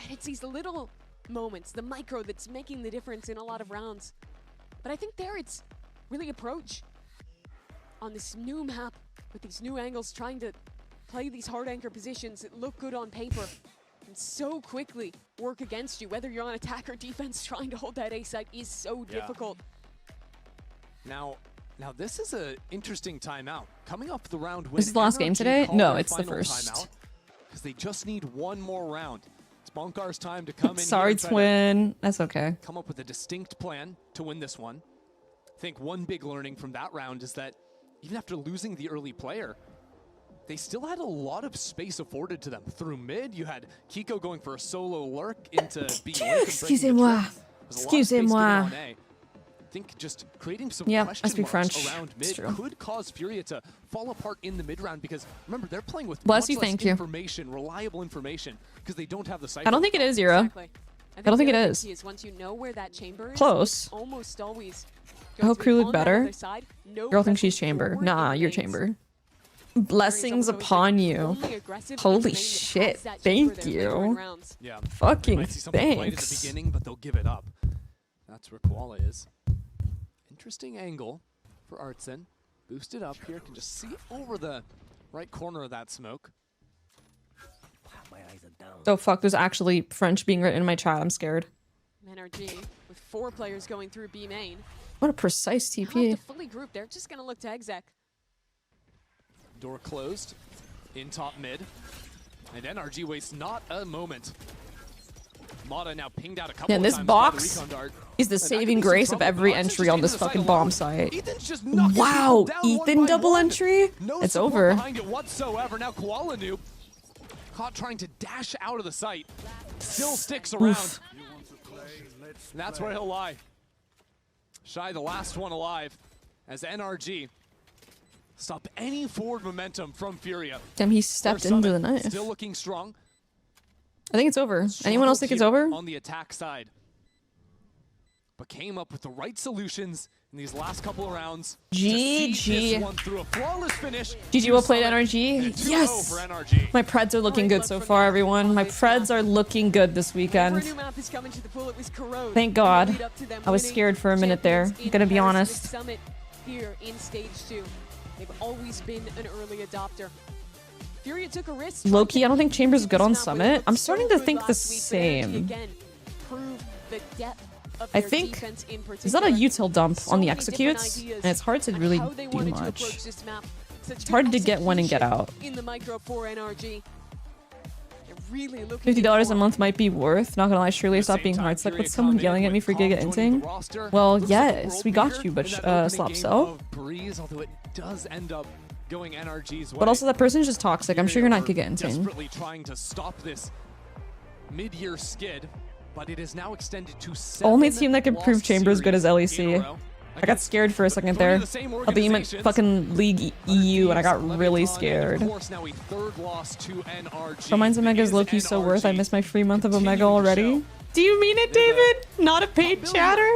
And it's these little moments, the micro, that's making the difference in a lot of rounds. But I think there it's really approach on this new map with these new angles, trying to play these hard anchor positions that look good on paper and so quickly work against you. Whether you're on attack or defense, trying to hold that A site is so difficult. Now this is an interesting timeout. Coming off the round win, This is the last game NRG today? called No, their it's the final first. timeout, because they just need one more round. It's Bonkar's time to come in. Sorry, here and try to twin. That's okay. come up with a distinct plan to win this one. I think one big learning from that round is that even after losing the early player, they still had a lot of space afforded to them. Through mid, you had Kiko going for a solo lurk into B. Excusez-moi. Excusez-moi. I think just creating some Yeah, I question speak marks French. around It's mid true. could cause Furia to fall apart in the mid round, because remember, they're playing with Bless much you, less thank you. information, reliable information, because they don't have the cypher. I don't think it is, Zero. Exactly. I don't think it is. Is once you know where that chamber is, Close. it's almost always I hope going to be crew look on that better. other side. No Girl thinks pressure she's chamber. forward, Nah, it you're remains chamber. Blessings upon you. only aggressive Holy in the lane that shit. has that chamber Thank there later in you. rounds. Yeah. Fucking They might see something right at the thanks. beginning, but they'll give it up. That's where Koala is. Interesting angle for Artson. Boosted up here, can just see over the right corner of that smoke. Oh fuck, there's actually French being written in my chat. I'm scared. NRG with 4 players going through B main. What a precise They'll have TP. to fully group. They're just going to look to exec. Door closed in top mid. And NRG wastes not a moment. Mata now pinged out a couple Yeah, of this times by the box recon dart. is the And that could saving be some grace of trouble. every Artson's entry just on this into the fucking site bomb alone. site. Ethan's just knocking Wow, people down one Ethan by double one. entry? No It's support over. behind it whatsoever. Now Koala Noob caught trying to dash out of the site. Still sticks around. Oof. And that's where he'll lie. Shy, the last one alive, as NRG stop any forward momentum from Furia. Damn, he stepped Their into the Summit knife. Still looking strong. I think it's over. Anyone else think it's Struggled over? here on the attack side, but came up with the right solutions in these last couple of rounds. to see GG. this one through a flawless finish. GG, well played, NRG. And a 2-0 Yes! for NRG. My Preds are looking good so far, everyone. My Preds are looking good this For a weekend. new map is coming to the pool. It was Corrode. Thank in the God. lead up to them I was winning scared for a minute there. champions I'm in gonna be Paris honest. Smith Summit here in stage 2. They've always been an early adopter. Furia took a risk. Low-key, I don't think Chamber's good on This map, but it Summit. looked I'm starting so to good think the last week, but NRG same. again proved the depth of I their think defense in there's not a particular. util dump So on the many different executes, ideas and it's hard to on really how they do wanted to much. approach this map. Such It's good hard to get one and get execution out. in the micro for NRG. They're really looking $50 a for month might be worth. Not gonna lie, surely stop being hard. It's like, what's someone yelling at me for Giga Inting? Well, yes, we got you, but slop sell. Breeze, although it does end up going NRG's way. But also, that person's just toxic. I'm sure you're not Giga Inting. Desperately trying to stop this mid-year skid, but it is now extended to 7 Only team that can prove lost Chamber as good as series in a LEC. row. I got scared for a second there. I thought you meant fucking League EU, and I got really scared. Prominds Omega is low-key so worth. I missed my free month of Omega already. Do you mean it, David? Not a paid chatter?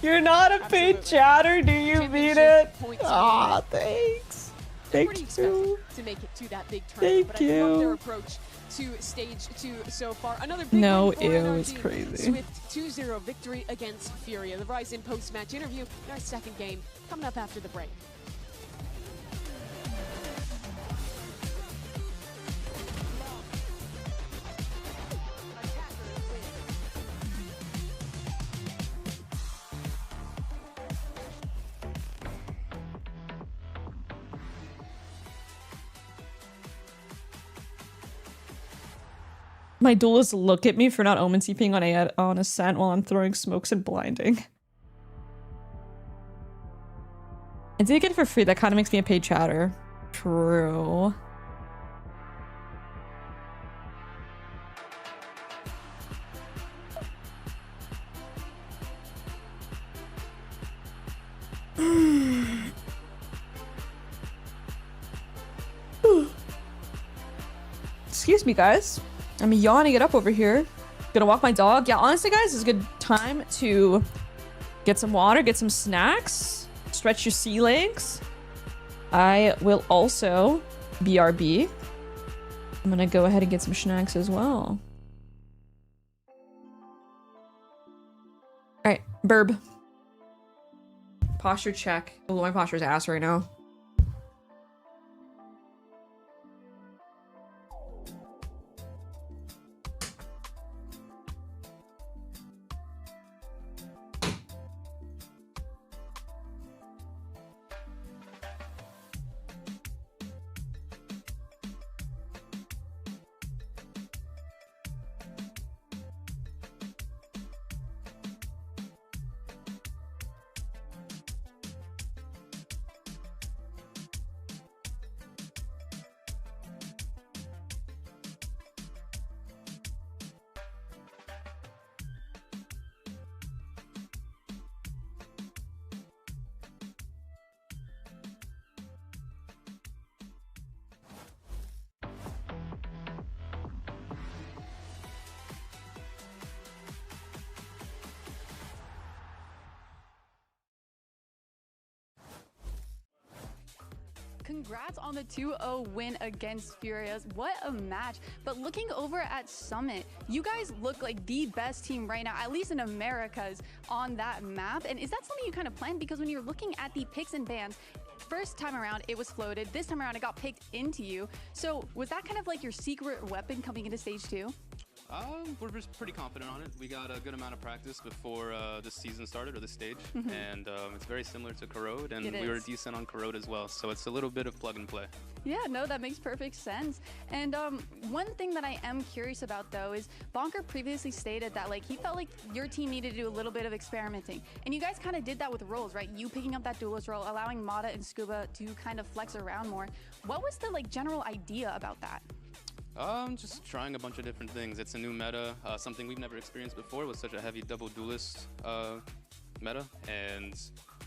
You're not a paid chatter, do you mean it? Aw, thanks. Thank you. To make it to that big tournament, but I love their approach to stage 2 so far. Another big win for NRG. It's crazy. Swift 2-0 victory against FURIA. The Verizon post-match interview in our second game coming up after the break. My duelists look at me for not omen TPing on Ascent while I'm throwing smokes and blinding. I did get it for free. That kind of makes me a paid chatter. True. Excuse me, guys. I'm yawning it up over here. Gonna walk my dog. Yeah, honestly, guys, this is a good time to get some water, get some snacks, stretch your sea legs. I will also BRB. I'm gonna go ahead and get some snacks as well. All right, burb. Posture check. Oh, my posture's ass right now. Congrats on the 2-0 win against Furias. What a match. But looking over at Summit, you guys look like the best team right now, at least in Americas, on that map. And is that something you kind of planned? Because when you're looking at the picks and bans, first time around it was floated. This time around it got picked into you. So was that kind of like your secret weapon coming into stage 2? We're just pretty confident on it. We got a good amount of practice before this season started, or this stage, and it's very similar to Corrode, and we were decent on Corrode as well, so it's a little bit of plug and play. Yeah, no, that makes perfect sense. And one thing that I am curious about, though, is Bonker previously stated that like he felt like your team needed to do a little bit of experimenting, and you guys kind of did that with roles, right? You picking up that duelist role, allowing Mata and Scuba to kind of flex around more. What was the like general idea about that? Just trying a bunch of different things. It's a new meta, something we've never experienced before with such a heavy double duelist meta, and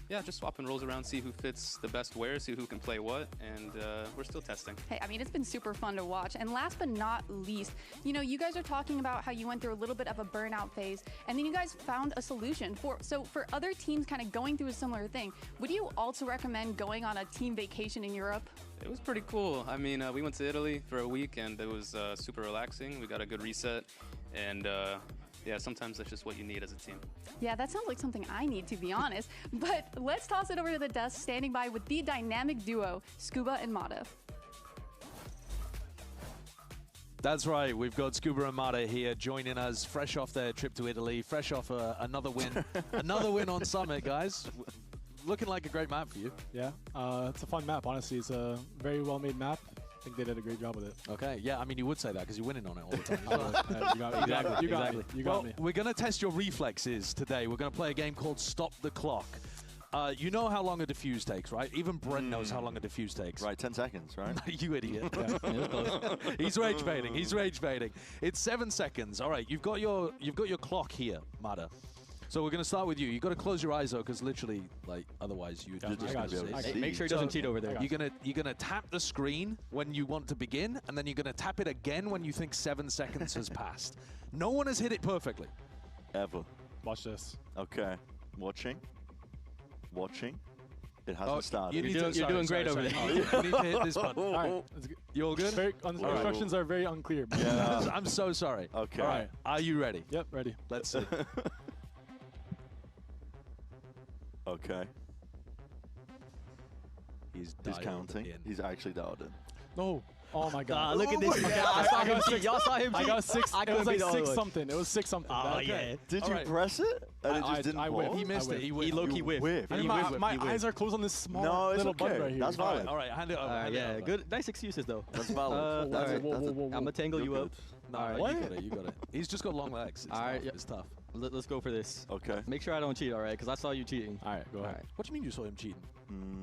yeah, just swapping roles around, see who fits the best where, see who can play what, and we're still testing. Hey, I mean, it's been super fun to watch. And last but not least, you know, you guys are talking about how you went through a little bit of a burnout phase, and then you guys found a solution. So for other teams kind of going through a similar thing, would you also recommend going on a team vacation in Europe? It was pretty cool. I mean, we went to Italy for a week, and it was super relaxing. We got a good reset, and yeah, sometimes that's just what you need as a team. Yeah, that sounds like something I need, to be honest. But let's toss it over to the desk, standing by with the dynamic duo, Scuba and Mata. That's right, we've got Scuba and Mata here joining us, fresh off their trip to Italy, fresh off another win. Another win on Summit, guys. Looking like a great map for you. Yeah, it's a fun map, honestly. It's a very well-made map. I think they did a great job with it. Okay, yeah, I mean, you would say that because you're winning on it all the time. You got me. We're going to test your reflexes today. We're going to play a game called Stop the Clock. You know how long a defuse takes, right? Even Brent knows how long a defuse takes. Right, 10 seconds, right? You idiot. He's rage baiting. He's rage baiting. It's 7 seconds. All right, you've got your clock here, Mata. So we're going to start with you. You got to close your eyes though, because literally, like, otherwise you're just going to be able to see. Make sure he doesn't cheat over there. You're gonna tap the screen when you want to begin, and then you're gonna tap it again when you think 7 seconds has passed. No one has hit it perfectly. Ever. Watch this. Okay. Watching. It hasn't started. You're doing great over there. You need to hit this button. All right. You all good? Instructions are very unclear. Yeah. I'm so sorry. Okay. All right. Are you ready? Yep, ready. Let's see. Okay. He's counting. He's actually dialed in. No. Oh my god. Look at this. Okay, I saw him cheat. Y'all saw him cheat. I got 6. It was like 6 something. It was 6 something. Oh, yeah. Did you press it? And it just didn't work? He missed it. He low-key whiffed. I mean, my eyes are closed on this small little button right here. That's valid. All right, hand it over. Yeah, good. Nice excuses, though. That's valid. I'm going to tangle you up. No, you got it. He's just got long legs. All right. It's tough. Let's go for this. Okay. Make sure I don't cheat, all right? Because I saw you cheating. All right, go ahead. What do you mean you saw him cheating?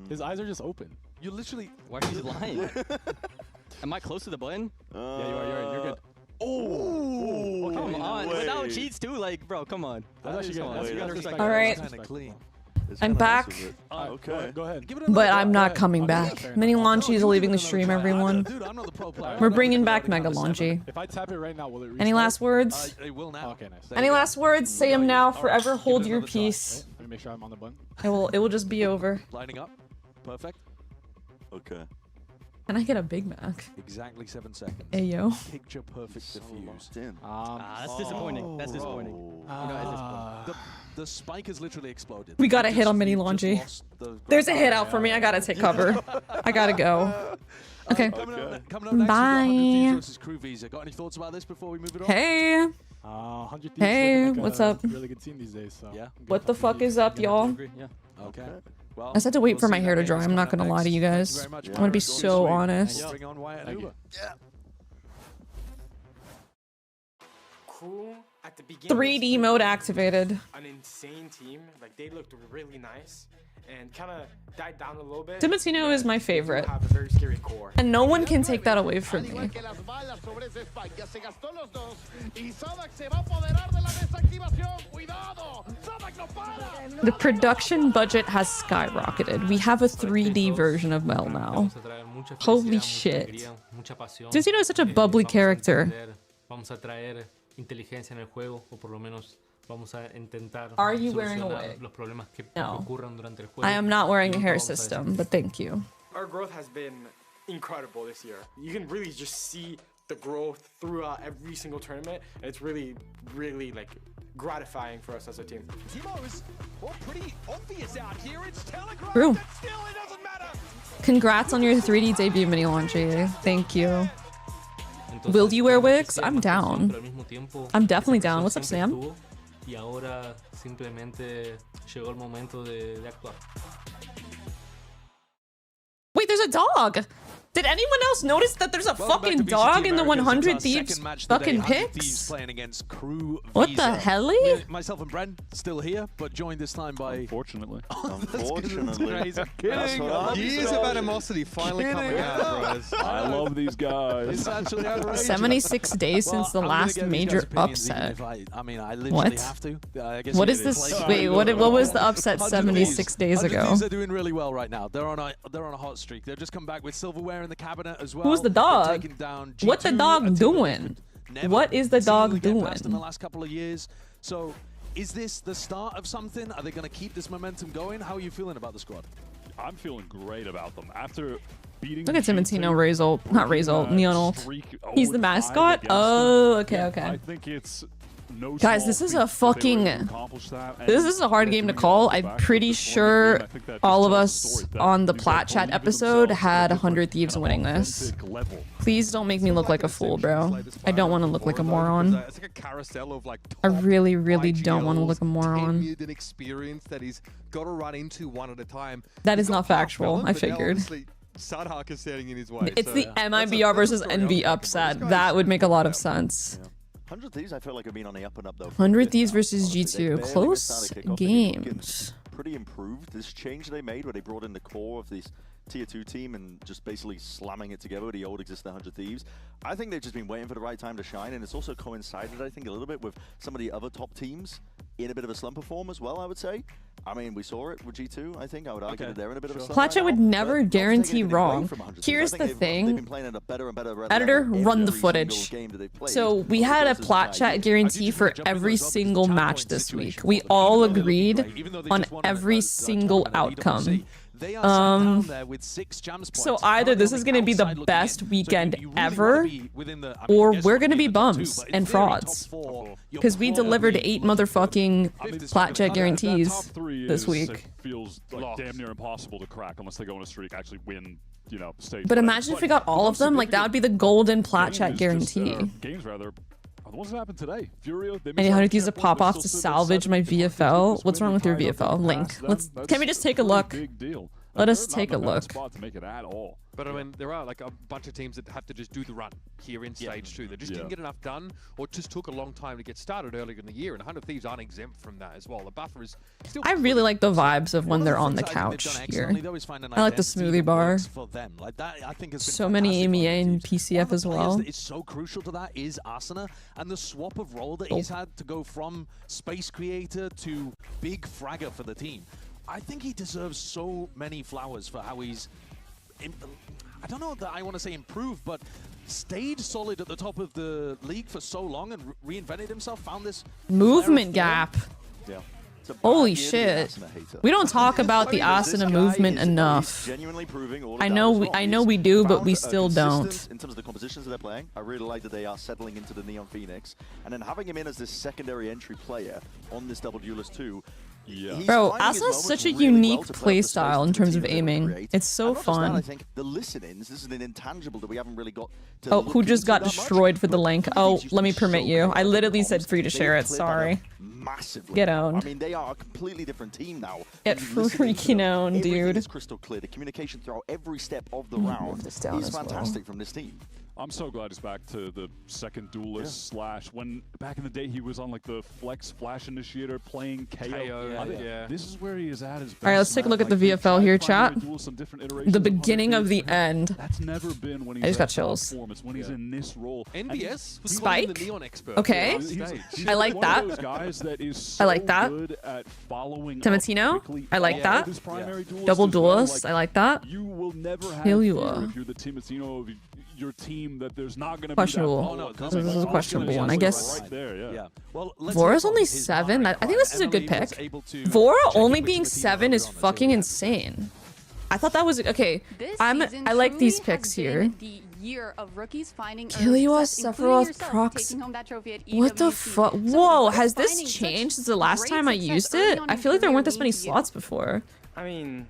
His eyes are just open. You literally... Why are you lying? Am I close to the button? Yeah, you are. You're good. Oh! Okay, come on. Without cheats, too? Like, bro, come on. That's actually good. All right. I'm back. Okay. Go ahead. But I'm not coming back. Mini Launchies are leaving the stream, everyone. Dude, I'm not the pro player. We're bringing back Mega Launchi. If I tap it right now, will it restart? Any last words? It will now. Okay, nice. Any last words? Say them now. Forever hold your peace. Let me make sure I'm on the button. It will just be over. Lining up. Perfect. Okay. Can I get a Big Mac? Exactly 7 seconds. Hey, yo. Picture perfect defuse. That's disappointing. That's disappointing. The spike has literally exploded. We got a hit on Mini Launchi. There's a hit out for me. I gotta take cover. I gotta go. Okay. Coming up next, bye. KRU VCT. Got any thoughts about this before we move it on? Hey. 100 Thieves hey, like what's a up? Really good team these days. So. Yeah. What the fuck is up, y'all? Yeah. Okay. Well, I just had to wait for my hair to dry. I'm not gonna lie to you guys. I'm gonna be so honest. Bring on Wyatt and Uber. Yeah. Cool. At the beginning, 3D mode activated. An insane team. Like they looked really nice and kind of died down a little bit. Dimatino is my favorite. Have a very scary core. And no one can take that away from me. The production budget has skyrocketed. We have a 3D version of Mel now. Holy shit. Dimatino is such a bubbly character. Are you wearing a wig? No. I am not wearing a hair system, but thank you. Our growth has been incredible this year. You can really just see the growth throughout every single tournament, and it's really, really like gratifying for us as a team. Timo's pretty obvious out here. It's telegraphed. True. Still, it doesn't matter. Congrats on your 3D debut, Mini Launchi. Thank you. Will you wear wigs? I'm down. I'm definitely down. What's up, Sam? Y ahora simplemente llegó el momento de actuar. Wait, there's a dog! Did anyone else notice that there's a fucking dog in the 100 Thieves fucking picks? Playing against KRU What VCT. the helly? Myself and Brent still here, but joined this time by... Unfortunately. Unfortunately. Years of animosity finally coming out, guys. I love these guys. It's actually outrageous. 76 days since the last major upset. I mean, I literally What? have to. I guess What is this? Wait, what was the upset 76 days ago? They're doing really well right now. They're on a hot streak. They've just come back with silverware in the cabinet as well. Who's the dog? What the dog doing? What is the dog doing? In the last couple of years. So, is this the start of something? Are they going to keep this momentum going? How are you feeling about the squad? I'm feeling great about them. After beating Look at Dimatino, Razor, not Razor, Neon Ult. He's the mascot? Oh, okay, okay. I think it's no Guys, this is a fucking... This is a hard game to call. I'm pretty sure all of us on the Plat Chat episode had 100 Thieves winning this. Please don't make me look like a fool, bro. I don't want to look like a moron. It's like a carousel of like I really, really don't want to look a moron. tenured experience that he's got to run into one at a time. That is not factual, I figured. Sadhak is standing in his way. It's the MIBR versus NV upset. That would make a lot of sense. 100 Thieves, I feel like have been on the up and up though. 100 Thieves versus G2. Close games. Pretty improved. This change they made where they brought in the core of these tier 2 team and just basically slamming it together with the old existing 100 Thieves. I think they've just been waiting for the right time to shine, and it's also coincided, I think, a little bit with some of the other top teams in a bit of a slumper form as well, I would say. I mean, we saw it with G2, I think. I would argue that they're in a bit of a slump Platchet right would now, never but guarantee not taking anything away wrong. from 100 Here's Thieves. I the think they've been thing. playing at a better and better Editor, level run the every footage. single game that they've played. So we had a Platchet guarantee for every single match this week. We all agreed on every single outcome. So either this is going to be the best weekend ever, or we're going to be bums and frauds. Because we delivered 8 motherfucking Platchet guarantees this week. Feels like damn near impossible to crack unless they go on a streak, actually win, you know, stage. But imagine if we got all of them, like that would be the golden Platchet guarantee. Games rather. The ones that happened today. FURIA, I need 100 Thieves to pop off to salvage my VFL. What's wrong with your VFL? Link. Can we just take a look? Let us take a look. To make it at all. But I mean, there are like a bunch of teams that have to just do the run here in stage 2. They just didn't get enough done, or it just took a long time to get started earlier in the year. And 100 Thieves aren't exempt from that as well. The buffer is still. I really like the vibes of when they're on the couch here. I like the smoothie bar. So many EMEA and PCF as well. It's so crucial to that is Asuna, and the swap of role that he's had to go from space creator to big fragger for the team. I think he deserves so many flowers for how he's, I don't know that I want to say improved, but stayed solid at the top of the league for so long and reinvented himself, found this movement gap. Yeah. Holy shit. We don't talk about the Asuna movement enough. I know we do, but we still don't. In terms of the compositions that they're playing, I really like that they are settling into the Neon Phoenix, and then having him in as this secondary entry player on this Double Duelist 2. Bro, Asuna's such a unique playstyle in terms of aiming. It's so fun. I think the listenings, this is an intangible that we haven't really got to Oh, who just got destroyed for the link? Oh, let me permit you. I literally said free to share it, sorry. Massively. Get owned. I mean, they are a completely different team now. Get freaking owned, dude. It's crystal clear. The communication throughout every step of the round is fantastic from this team. I'm so glad he's back to the second duelist slash when back in the day he was on like the flex flash initiator playing KO. This is where he is at his best. All right, let's take a look at the VFL here, chat. The beginning of the end. That's never been when he's I just got chills. It's when he's in this role. NBS was Spike. the Neon expert. Okay. He's I like one of that. those guys that is so I like that. good at following Tomatino. I like that. his primary duelist Double as well. duelist. I like that. You will never have Kill you fear if you're the Tomatino of your team that there's not going to be questionable. This is a questionable one, I guess. Right there, yeah. Well, Vora's only 7. I think this is a good pick. Vora only being 7 is fucking insane. I thought that was okay. I like these picks here. Year of rookies finding Kilios, Sephiroth, Prox. What the fuck? Whoa, has this changed since the last time I used it? I feel like there weren't this many slots before. I mean,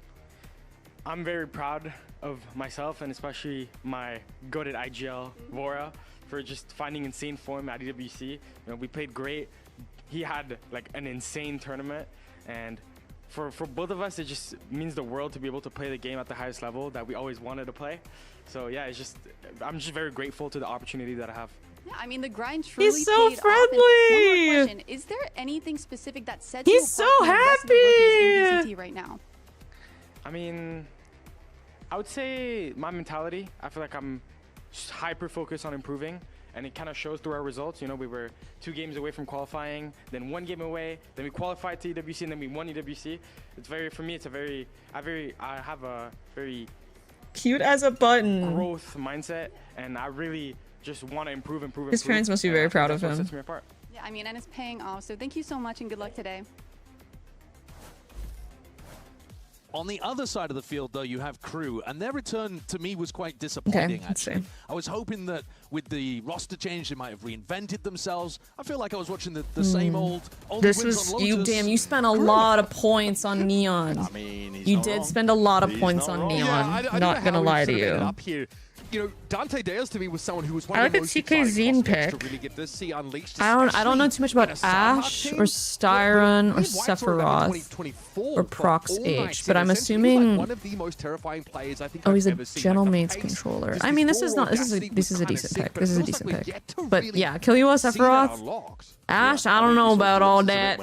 I'm very proud of myself and especially my goated IGL, Vora, for just finding insane form at EWC. You know, we played great. He had like an insane tournament, and for both of us, it just means the world to be able to play the game at the highest level that we always wanted to play. So yeah, I'm just very grateful to the opportunity that I have. Yeah, I mean, the grind truly He's so paid friendly. Off. One more question. Is there anything specific that sets you He's apart so from the rest of the rookies in happy. VCT right now? I mean, I would say my mentality. I feel like I'm just hyper focused on improving, and it kind of shows through our results. You know, we were 2 games away from qualifying, then 1 game away, then we qualified to EWC, and then we won EWC. It's very, for me, it's a very, I have a very Cute as a button. growth mindset, and I really just want to improve. His parents must be very proud of That's what him. sets me apart. Yeah, I mean, and it's paying off. So thank you so much and good luck today. On the other side of the field, though, you have KRU, and their return to me was quite disappointing, actually. I was hoping that with the roster change, they might have reinvented themselves. I feel like I was watching the same old This was you. Damn, you spent a lot of points on Neon. I mean, you did spend a lot of points on Neon. I Not gonna lie to you. You know, Dante Deus to me was someone who was one I of like the the most TK exciting Zine prospects to pick. really get to see unleashed. I don't know too much about Ash or Styron or Sephiroth or Prox H, but I'm assuming. One of the most terrifying players I think Oh, I've he's a ever seen. Gentleman's controller. I mean, this is a decent pick. This is a decent pick. But yeah, Killua, Sephiroth, Ash. I don't know about all that.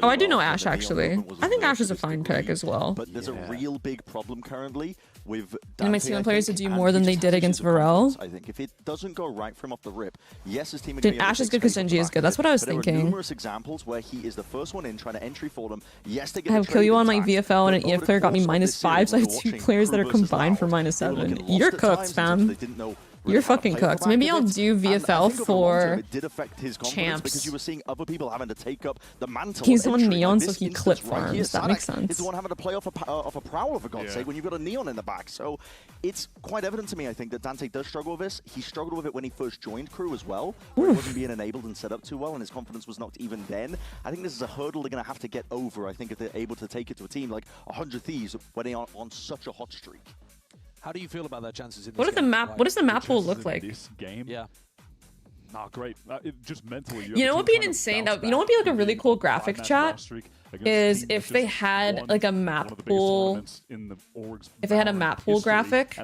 Oh, I do know Ash actually. I think Ash is a fine pick as well. But there's a real big problem currently with And my Dante, team I players to think, do and more he than just they has did to against use the confidence, Varel. I think if it doesn't go right from off the rip, yes, his team are Dude, going to Ash is good because NG is good. That's what I was thinking. There are numerous examples where he is the first one in, trying to entry for them. Yes, they get I have the kill you trade on my intact, VFL, and but an EF over player the got me course of this -5, so I series, have we're 2 watching players that are Crew versus combined for Loud. They were -7. looking lost You're at cooked, times fam. until they didn't know really You're how to fucking play off the cooked. back Maybe of I'll it. do And I VFL think over the long term, for it did affect his confidence because you were seeing other people having to take up the mantle. He's of on entry. Neon, Like so this he instance clip right here, farms. That makes Sadak is sense. the one having to play off a Prowler, for God's Yeah. sake, when you've got a Neon in the back. So it's quite evident to me, I think, that Dante does struggle with this. He struggled with it when he first joined Crew as well, where he wasn't being enabled and set up too well, and his confidence was knocked even then. I think this is a hurdle they're going to have to get over, I think, if they're able to take it to a team like 100 Thieves when they are on such a hot streak. How do you feel about their chances in this What does the game? map? What does the map pool look like? This game? Yeah. Not great. Just mentally. You know what would be an insane? You know what would be like a really cool graphic chat is if they had like a map pool. If they had a map pool graphic,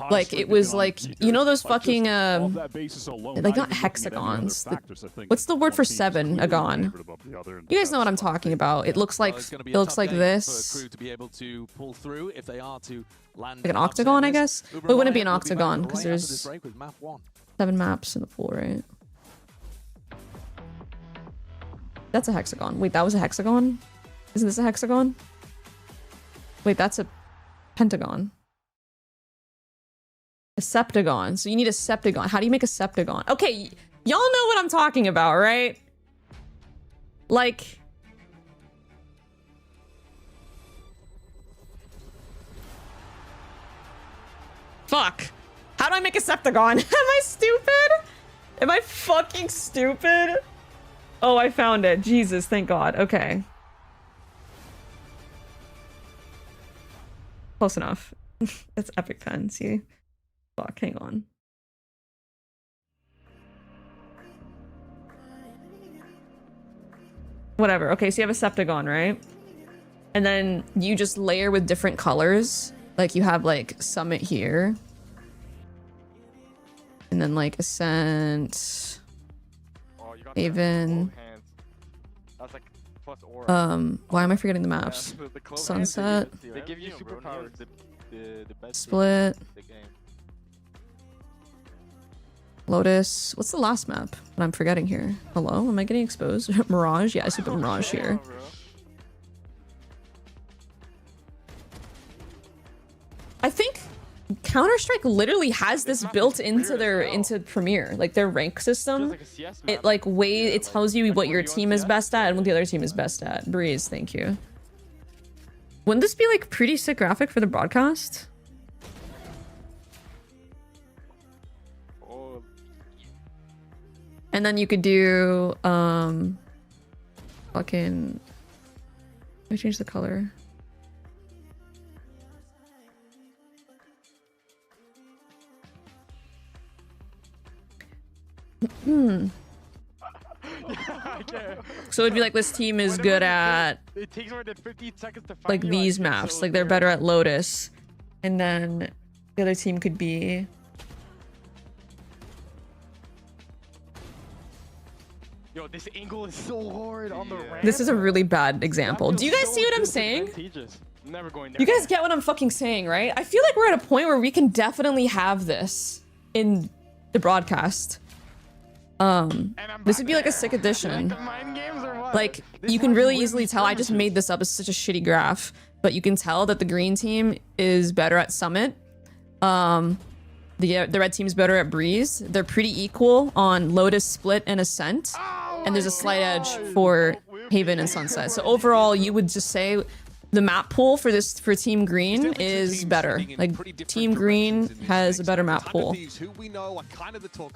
like it was like, you know those fucking like not hexagons. What's the word for 7? Agon. You guys know what I'm talking about. It looks like this. Crew to be able to pull through if they are to land Like an octagon, I guess. But it wouldn't be an octagon because there's 7 maps in the pool, right? That's a hexagon. Wait, that was a hexagon? Isn't this a hexagon? Wait, that's a pentagon. A septagon. So you need a septagon. How do you make a septagon? Okay, y'all know what I'm talking about, right? Like... Fuck. How do I make a septagon? Am I stupid? Am I fucking stupid? Oh, I found it. Jesus, thank God. Okay. Close enough. That's epic pen, see? Fuck, hang on. Whatever. Okay, so you have a septagon, right? And then you just layer with different colors. Like you have like Summit here. And then like Ascent. Haven. That's like plus aura. Why am I forgetting the maps? Sunset. They give you superpowers. The best Split. the game. Lotus. What's the last map that I'm forgetting here? Hello? Am I getting exposed? Mirage? Yeah, I should put Mirage here. I think Counter-Strike literally has this built into their Premiere, like their rank system. It like it tells you what your team is best at and what the other team is best at. Breeze, thank you. Wouldn't this be like pretty sick graphic for the broadcast? And then you could do fucking, let me change the color. So it'd be like this team is good at It takes more than 15 seconds to find like you, these I get maps, so like they're scared. better at Lotus, and then the other team could be Yo, this angle is so hard on the ramp. this is a really bad example. Do you guys see what I'm saying? Never going there. You guys get what I'm fucking saying, right? I feel like we're at a point where we can definitely have this in the broadcast. This would be like a sick addition. Like, you can really easily tell, I just made this up, it's such a shitty graph, but you can tell that the green team is better at Summit. The red team's better at Breeze. They're pretty equal on Lotus, Split, and Ascent. And there's a slight edge for Haven and Sunset. So overall, you would just say the map pool for Team Green is better. Like, Team Green has a better map pool.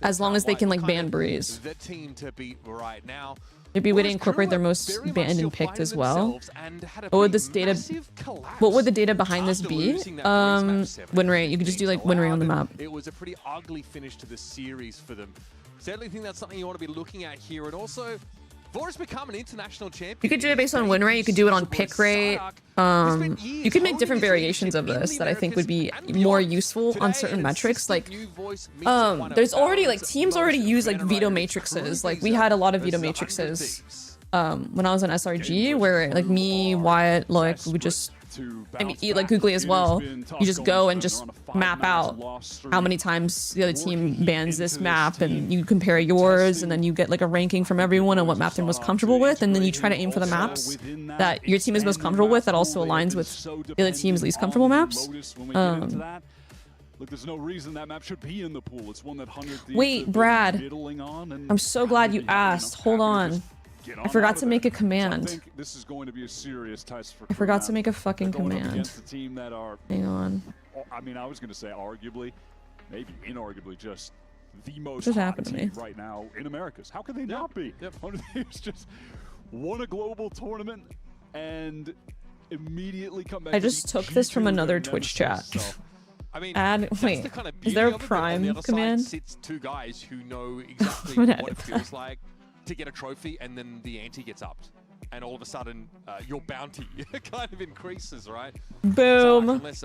As long as they can, like, ban Breeze. The team to beat right now. Maybe a way to incorporate their most banned and picked as well. What would this data? What would the data behind this be? Win rate. You could just do like win rate on the map. It was a pretty ugly finish to the series for them. Certainly think that's something you want to be looking at here, and also Vor's become an international champion. You could do it based on win rate. You could do it on pick rate. You could make different variations of this that I think would be more useful on certain metrics. Like, there's already like teams already use like veto matrices. Like we had a lot of veto matrices when I was on SRG, where like me, Wyatt, Loic, we would just I mean, like Googly as well. You just go and just map out how many times the other team bans this map, and you compare yours, and then you get like a ranking from everyone on what map they're most comfortable with, and then you try to aim for the maps that your team is most comfortable with that also aligns with the other team's least comfortable maps. Look, there's no reason that map should be in the pool. It's one that 100 Thieves Wait, Brad. I'm so glad you asked. Hold on. I forgot to make a command. So I think this is going to be a serious test for I forgot to make a fucking command. Hang on. I mean, I was going to say arguably, maybe inarguably, just the most Just hot happened to me. team right now in Americas. How could they not be? 100 Thieves just won a global tournament and immediately come back. I just took this from another Twitch chat. I mean, wait, the kind of is there a beauty of it, but on prime the other command? Side sits two guys who know exactly what it feels like to get a trophy, and then the ante gets upped, and all of a sudden your bounty kind of increases, right? Boom! So unless,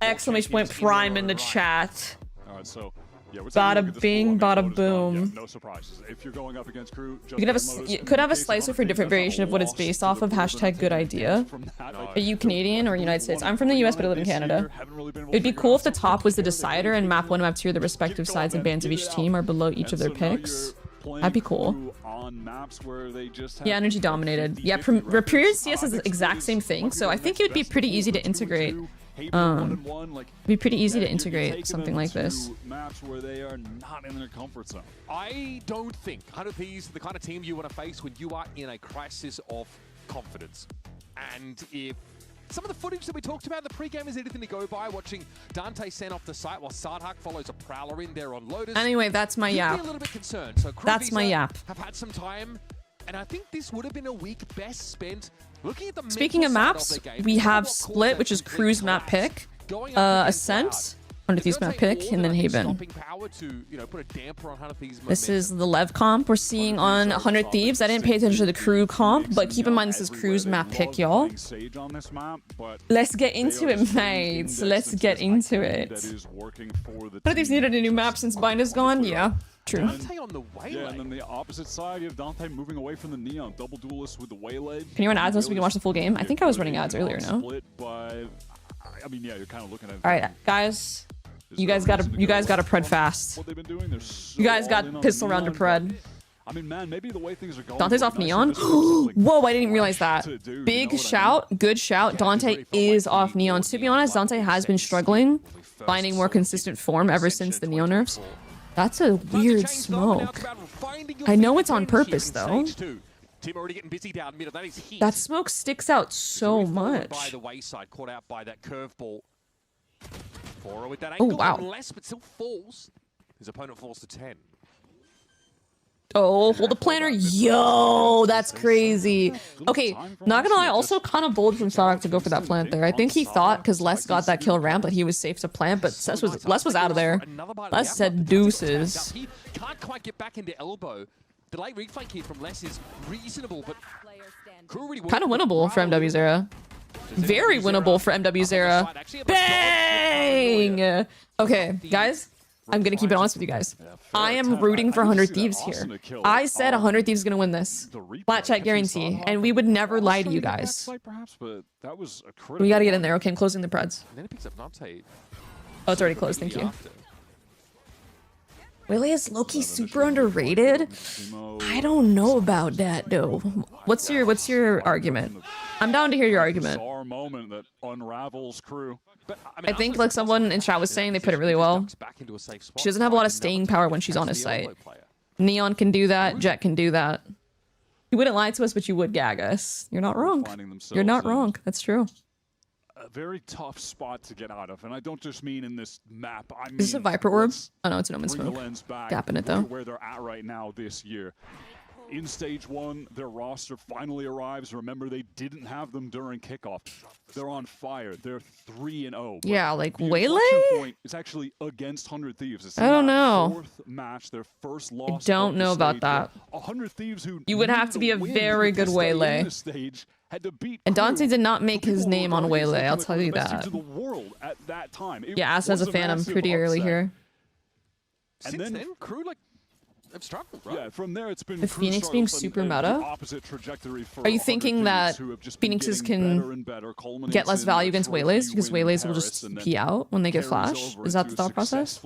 Exclamation point prime in the chat. All right, so yeah, Bada bing, bada boom. No surprises. If you're going up against Crew, You could have a slicer for a different variation of what it's based off of. Hashtag good idea. Are you Canadian or United States? I'm from the US, but I live in Canada. It'd be cool if the top was the decider and map 1 and map 2 are the respective sides and bands of each team are below each of their picks. That'd be cool. Yeah, energy dominated. Yeah, period CS is the exact same thing, so I think it would be pretty easy to integrate. It'd be pretty easy to integrate something like this. Maps where they are not in their comfort zone. I don't think 100 Thieves are the kind of team you want to face when you are in a crisis of confidence. And if some of the footage that we talked about in the pregame is anything to go by, watching Dante send off the site while Sardhak follows a Prowler in there on Lotus. Anyway, that's my yap. Be a little bit concerned. So That's my yap. Have had some time, and I think this would have been a week best spent looking at the Speaking of maps, we have Split, which is Crew's map pick, Ascent, 100 Thieves map pick, and then Haven. This is the Lev comp we're seeing on 100 Thieves. I didn't pay attention to the Crew comp, but keep in mind this is Crew's map pick, y'all. Let's get into it, mates. Let's get into it. 100 Thieves needed a new map since Bind is gone? Yeah. True. Dante on the waylay. Yeah, and then the opposite side, you have Dante moving away from the Neon. Double duelist with the waylay. Can you run ads so we can watch the full game? I think I was running ads earlier, no? I mean, yeah, you're kind of looking at. All right, guys. You guys gotta pred fast. You guys got pistol round to pred. I mean, man, maybe the way things are going. Dante's off Neon. Whoa, I didn't realize that. Big shout, good shout. Dante is off Neon. To be honest, Dante has been struggling, finding more consistent form ever since the Neon nerfs. That's a weird smoke. I know it's on purpose though. That smoke sticks out so much. By the wayside, caught out by that curveball. Fora with that Oh angle wow. less, but still falls. His opponent falls to 10. Oh, hold the planner. Yo, that's crazy. Okay, not gonna lie, also kind of bold from Sarek to go for that plant there. I think he thought, because Les got that kill ramp, that he was safe to plant, but Les was out of there. Les said deuces. He can't quite get back into elbow. The late reflank here from Les is reasonable, but Kind of winnable for MW Zera. Very winnable for MW Zera. Bang! Okay, guys. I'm gonna keep it honest with you guys. I am rooting for 100 Thieves here. I said 100 Thieves is gonna win this. Flat chat guarantee. And we would never lie to you guys. We gotta get in there. Okay, I'm closing the preds. Oh, it's already closed. Thank you. Really, is Loki super underrated? I don't know about that though. What's your argument? I'm down to hear your argument. Moment that unravels Crew. I think like someone in chat was saying, they put it really well. She doesn't have a lot of staying power when she's on his site. Neon can do that. Jet can do that. You wouldn't lie to us, but you would gag us. You're not wrong. You're not wrong. That's true. A very tough spot to get out of, and I don't just mean in this map. I mean, is this a Viper Orb? Oh no, it's an Omen Smoke. Gapping it though. Where they're at right now this year. In stage 1, their roster finally arrives. Remember, they didn't have them during kickoff. They're on fire. They're 3-0. Yeah, like Waylay? It's actually against 100 Thieves. It's I don't know. Fourth match, their first loss. I don't know about that. 100 Thieves who you would have to be a very good Waylay. And Dante did not make his name on Waylay, I'll tell you that. Yeah, Ass as a fan, I'm pretty early here. Since then, Crew like have struggled, right? Yeah, from there it's been The Phoenix being super meta? Are you thinking that Phoenixes can get less value against Waylays because Waylays will just pee out when they get flash? Is that the thought process?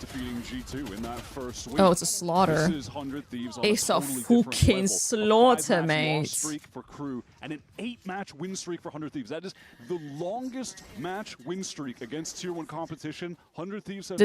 Defeating G2 in that first week. Oh, it's a slaughter. This is 100 Thieves on It's a totally different fucking level. slaughter, A 5-match mate. loss streak for KRU and an 8-match win streak for 100 Thieves. That is the longest match win streak against Tier 1 competition. 100 Thieves have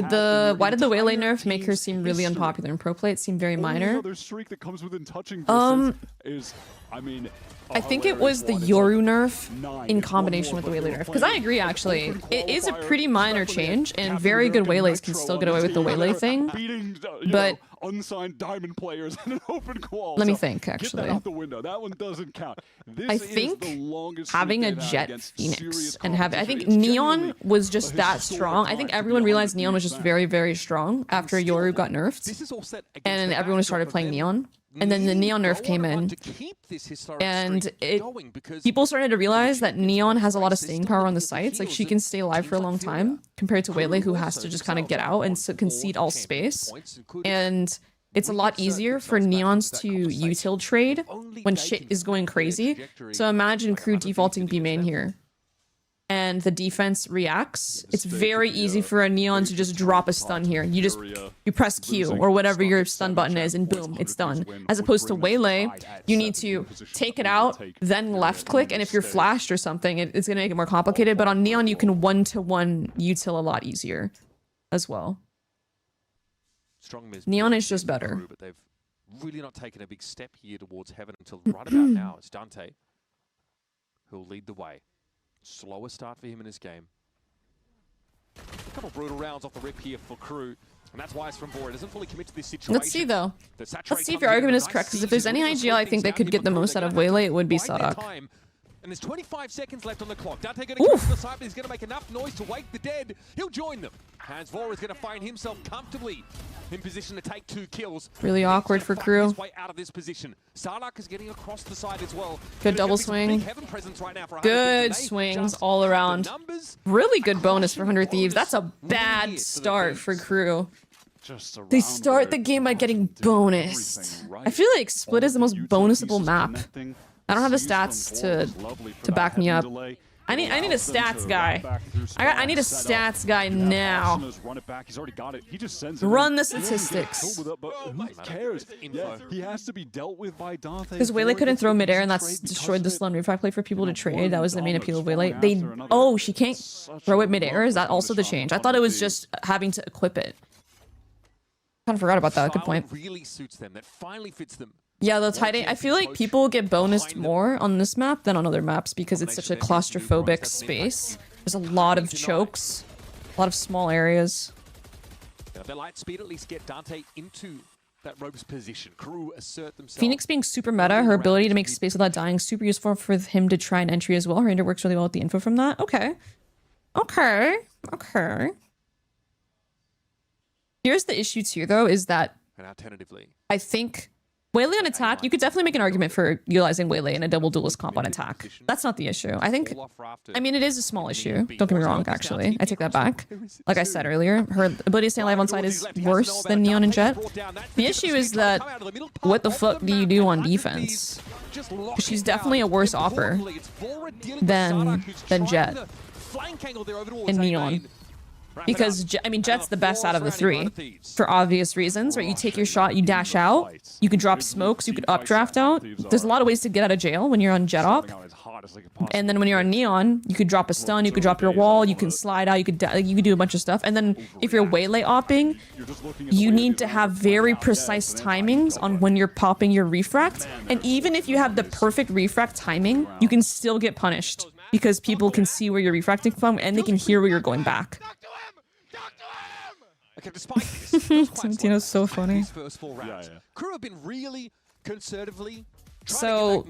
Why did the Waylay nerf make her seem really unpopular in pro play? It seemed very minor. Other streak that comes within touching distance is, I mean, I think it was the Yoru nerf in combination with the Waylay nerf. Because I agree, actually. It is a pretty minor change, and very good Waylays can still get away with the Waylay thing. But unsigned diamond players in an open qual. Let me think, actually. Get that out the window. That one doesn't count. This I think is the longest having a streak they've had Jet against Phoenix serious and I think competition. Neon was just that strong. I think everyone realized Neon was just very, very strong after Yoru got nerfed. And everyone started playing Neon. And then the Neon nerf came in, and people started to realize that Neon has a lot of staying power on the sites. Like, she can stay alive for a long time, compared to Waylay, who has to just kind of get out and concede all space. And it's a lot easier for Neons to util trade when shit is going crazy. So imagine KRU defaulting B main here, and the defense reacts. It's very easy for a Neon to just drop a stun here. You press Q or whatever your stun button is, and boom, it's done. As opposed to Waylay, you need to take it out, then left click, and if you're flashed or something, it's gonna make it more complicated. But on Neon, you can one-to-one util a lot easier as well. Neon is just better. But they've really not taken a big step here towards heaven until right about now. It's Dante who'll lead the way. Slower start for him in this game. A couple brutal rounds off the rip here for KRU, and that's why it's from Bora. It doesn't fully commit to this situation. Let's see, though. Let's see if your argument is correct, because if there's any IGL I think they could get the most out of Waylay, it would be Sadak. And there's 25 seconds left on the clock. Dante going to go to the side, but he's going to make enough noise to wake the dead. He'll join them. Hans Vora is going to find himself comfortably in position to take 2 kills. Really awkward for KRU. Way out of this position. Sardak is getting across the side as well. Good double swing. Good swings all around. Really good bonus for 100 Thieves. That's a bad start for KRU. They start the game by getting bonused. I feel like Split is the most bonusable map. I don't have the stats to back me up. I need a stats guy. I need a stats guy now. Run the statistics. Who cares? Yeah, he has to be dealt with by Dante. Because Waylay couldn't throw midair, and that's destroyed the slow refract play for people to trade. That was the main appeal of Waylay. Oh, she can't throw it midair. Is that also the change? I thought it was just having to equip it. Kind of forgot about that. Good point. Really suits them. That finally fits them. Yeah, the tight I feel like people get bonused more on this map than on other maps because it's such a claustrophobic space. There's a lot of chokes, a lot of small areas. If they light speed, at least get Dante into that ropes position. KRU assert themselves. Phoenix being super meta, her ability to make space without dying, super useful for him to try an entry as well. Her ender works really well with the info from that. Okay. Okay. Okay. Here's the issue too, though, is that and alternatively, I think Waylay on attack, you could definitely make an argument for utilizing Waylay in a double duelist comp on attack. That's not the issue. I mean, it is a small issue. Don't get me wrong, actually. I take that back. Like I said earlier, her ability to stay alive on side is worse than Neon and Jet. The issue is that, what the fuck do you do on defense? She's definitely a worse offer than Jet and Neon. Because, I mean, Jet's the best out of the three, for obvious reasons, right? You take your shot, you dash out, you can drop smokes, you could updraft out. There's a lot of ways to get out of jail when you're on Jet op. And then when you're on Neon, you could drop a stun, you could drop your wall, you can slide out, you could do a bunch of stuff. And then if you're Waylay opping, you need to have very precise timings on when you're popping your refract. And even if you have the perfect refract timing, you can still get punished because people can see where you're refracting from and they can hear where you're going back. Okay, despite this, Tino's so funny. First 4 rounds. KRU have been really conservatively So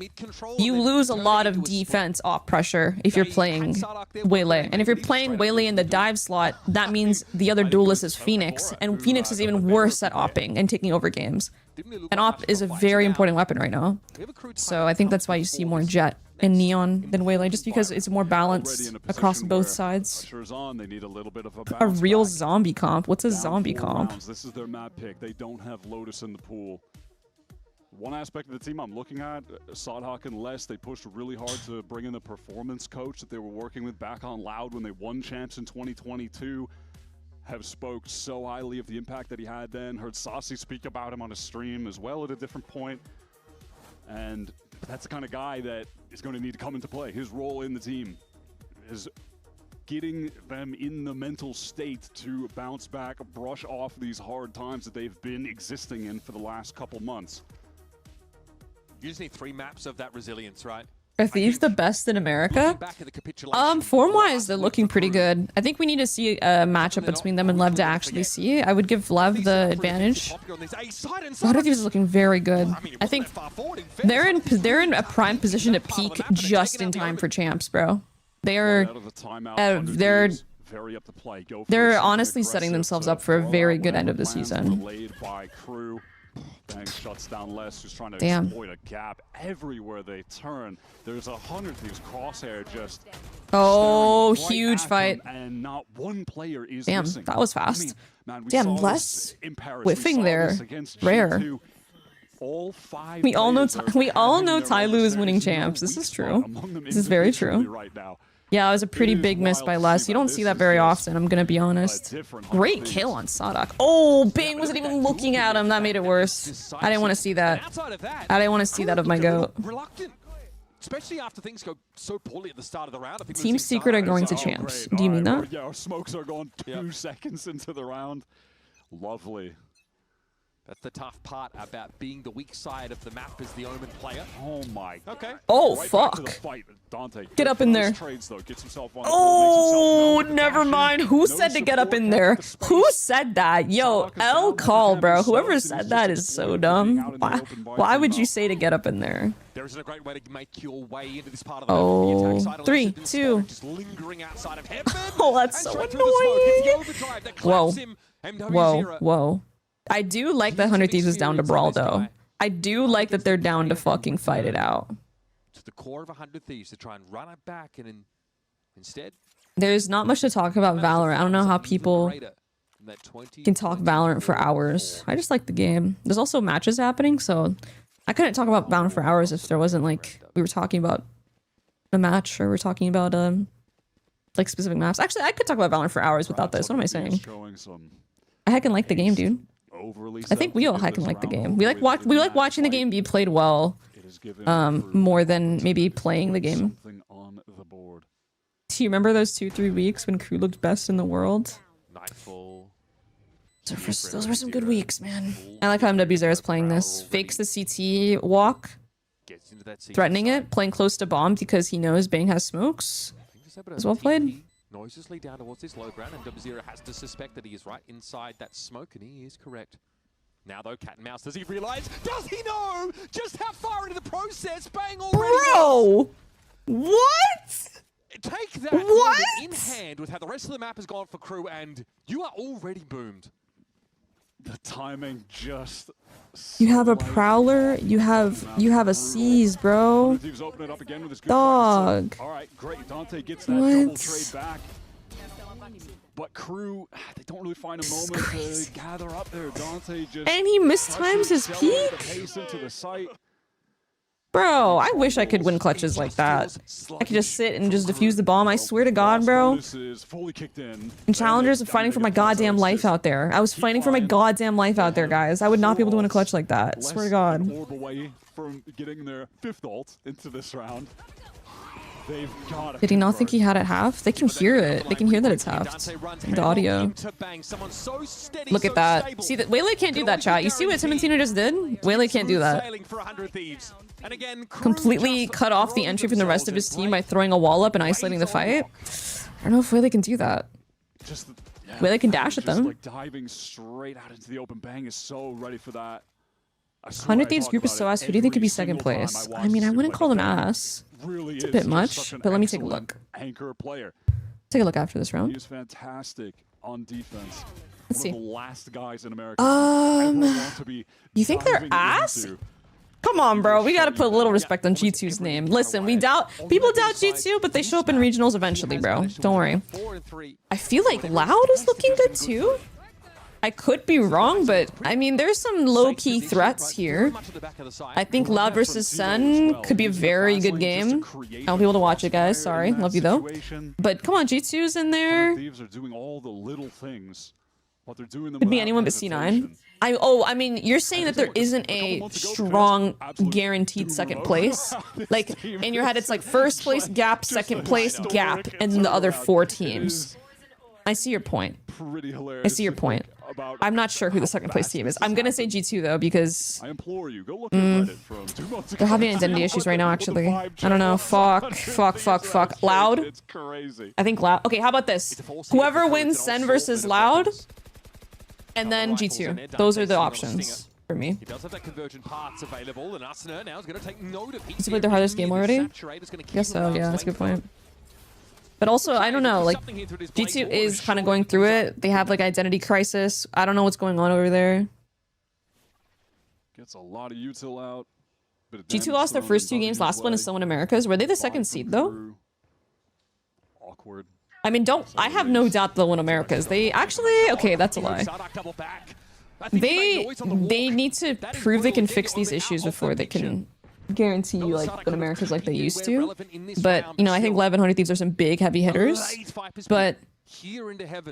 you lose a lot of defense off pressure if you're playing Waylay. And if you're playing Waylay in the dive slot, that means the other duelist is Phoenix. And Phoenix is even worse at opping and taking over games. And op is a very important weapon right now. So I think that's why you see more Jet and Neon than Waylay, just because it's more balanced across both sides. A real zombie comp? What's a zombie comp? This is their map pick. They don't have Lotus in the pool. One aspect of the team I'm looking at, Sodhawk and Les, they pushed really hard to bring in the performance coach that they were working with back on Loud when they won champs in 2022. Have spoke so highly of the impact that he had then. Heard Saucy speak about him on a stream as well at a different point. And that's the kind of guy that is going to need to come into play. His role in the team is getting them in the mental state to bounce back, brush off these hard times that they've been existing in for the last couple months. You just need 3 maps of that resilience, right? Are Thieves the best in America? Form-wise, they're looking pretty good. I think we need to see a matchup between them and Lev to actually see. I would give Lev the advantage. Water Thieves is looking very good. I think they're in a prime position to peak just in time for champs, bro. They're honestly setting themselves up for a very good end of the season. Bang shuts down Les, who's trying to Damn. exploit a gap everywhere they turn. There's 100 Thieves crosshair just huge fight. And not one player is Damn, missing. that was fast. I mean, man, we Damn, saw Les this in Paris. whiffing We saw there. this against Rare. G2. All 5 We all know players are Tyloo is winning champs. This is true. This is very true. Right now. Yeah, it was a pretty big miss by Les. You don't see that very often, I'm gonna be honest. Great kill on Sodhawk. Oh, Bing wasn't even looking at him. That made it worse. I didn't want to see that. I didn't want to see that of my goat. Reluctant, especially after things go so poorly at the start of the round. I think Team Secret are going to champs. Do you mean that? Yeah, our smokes are going 2 seconds into the round. Lovely. That's the tough part about being the weak side of the map as the Omen player. Oh my. Okay. Oh, right fuck. Back to the fight. Dante Get up in there. trades, though. Gets himself on Oh, never mind. Who said to get up in there? Who said that? Yo, L call, bro. Whoever said that is so dumb. Why would you say to get up in there? There isn't a great way to make your way into this part of the map. 3, 2. Just lingering outside of heaven. Oh, that's so annoying. Whoa. Whoa, whoa. I do like that 100 Thieves is down to brawl, though. I do like that they're down to fucking fight it out. To the core of 100 Thieves to try and run it back, and instead... There's not much to talk about Valorant. I don't know how people can talk Valorant for hours. I just like the game. There's also matches happening, so I couldn't talk about Valorant for hours if there wasn't, like, we were talking about a match, or we're talking about, like, specific maps. Actually, I could talk about Valorant for hours without this. What am I saying? I heckin' like the game, dude. I think we all heckin' like the game. We like watching the game be played well, more than maybe playing the game. Do you remember those 2-3 weeks when KRU looked best in the world? Nightfall. Those were some good weeks, man. I like how MWZera is playing this. Fakes the CT walk, threatening it, playing close to bomb because he knows Bang has smokes. As well played. Noiselessly down towards this low ground, and WZera has to suspect that he is right inside that smoke, and he is correct. Now, though, cat and mouse, does he realize? Does he know just how far into the process Bang already Bro! What? Take that in hand with how the rest of the map has gone for KRU, and you are already boomed. The timing just... You have a Prowler, you have a Seize, bro. Dog. All right, great. Dante gets that double trade back. But KRU, they don't really find a moment to gather up there. Dante just... And he mistimes his peak? Pace into the site. Bro, I wish I could win clutches like that. I could just sit and just defuse the bomb. I swear to God, bro. And challengers are fighting for my goddamn life out there. I was fighting for my goddamn life out there, guys. I would not be able to win a clutch like that. Swear to God. Orb away from getting their 5th ult into this round. They've got Did he not think he had it half? They can hear it. They can hear that it's halved. The audio. Look at that. See that Waylay can't do that, chat. You see what Timontina just did? Waylay can't do that. Completely cut off the entry from the rest of his team by throwing a wall up and isolating the fight. I don't know if Waylay can do that. Waylay can dash at them. Like diving straight out into the open. Bang is so ready for that. 100 Thieves group is so ass. Who do you think could be second place? I mean, I wouldn't call them ass. It's a bit much, but let me take a look. Anchor player. Take a look after this round. He was fantastic on defense. Let's see. One of the last guys in America. You think they're ass? Come on, bro. We gotta put a little respect on G2's name. Listen, people doubt G2, but they show up in regionals eventually, bro. Don't worry. I feel like Loud is looking good too. I could be wrong, but I mean, there's some low-key threats here. I think Loud versus Sen could be a very good game. I won't be able to watch it, guys. Sorry. Love you, though. But come on, G2's in there. Thieves are doing all the little things. Could be anyone but C9. I mean, you're saying that there isn't a strong, guaranteed second place? Like, in your head, it's like first place, gap, second place, gap, and then the other 4 teams. I see your point. I see your point. I'm not sure who the second place team is. I'm gonna say G2 though, because I implore you, go look at Reddit from 2 months ago. they're having identity issues right now, actually. I don't know. Fuck. Loud? It's crazy. I think Loud. Okay, how about this? Whoever wins Sen versus Loud, and then G2. Those are the options for me. He does have that convergent parts available, and Arsenal now is going to take note of Has he played their hardest game already? Guess so, yeah, that's a good point. But also, I don't know, like, G2 is kind of going through it. They have, like, identity crisis. I don't know what's going on over there. Gets a lot of util out. G2 lost their first 2 games last one to someone Americas. Were they the second seed, though? Awkward. I mean, I have no doubt they'll win Americas. They actually, okay, that's a lie. They need to prove they can fix these issues before they can guarantee you like win Americas like they used to. But you know, I think 100 Thieves are some big heavy hitters. But I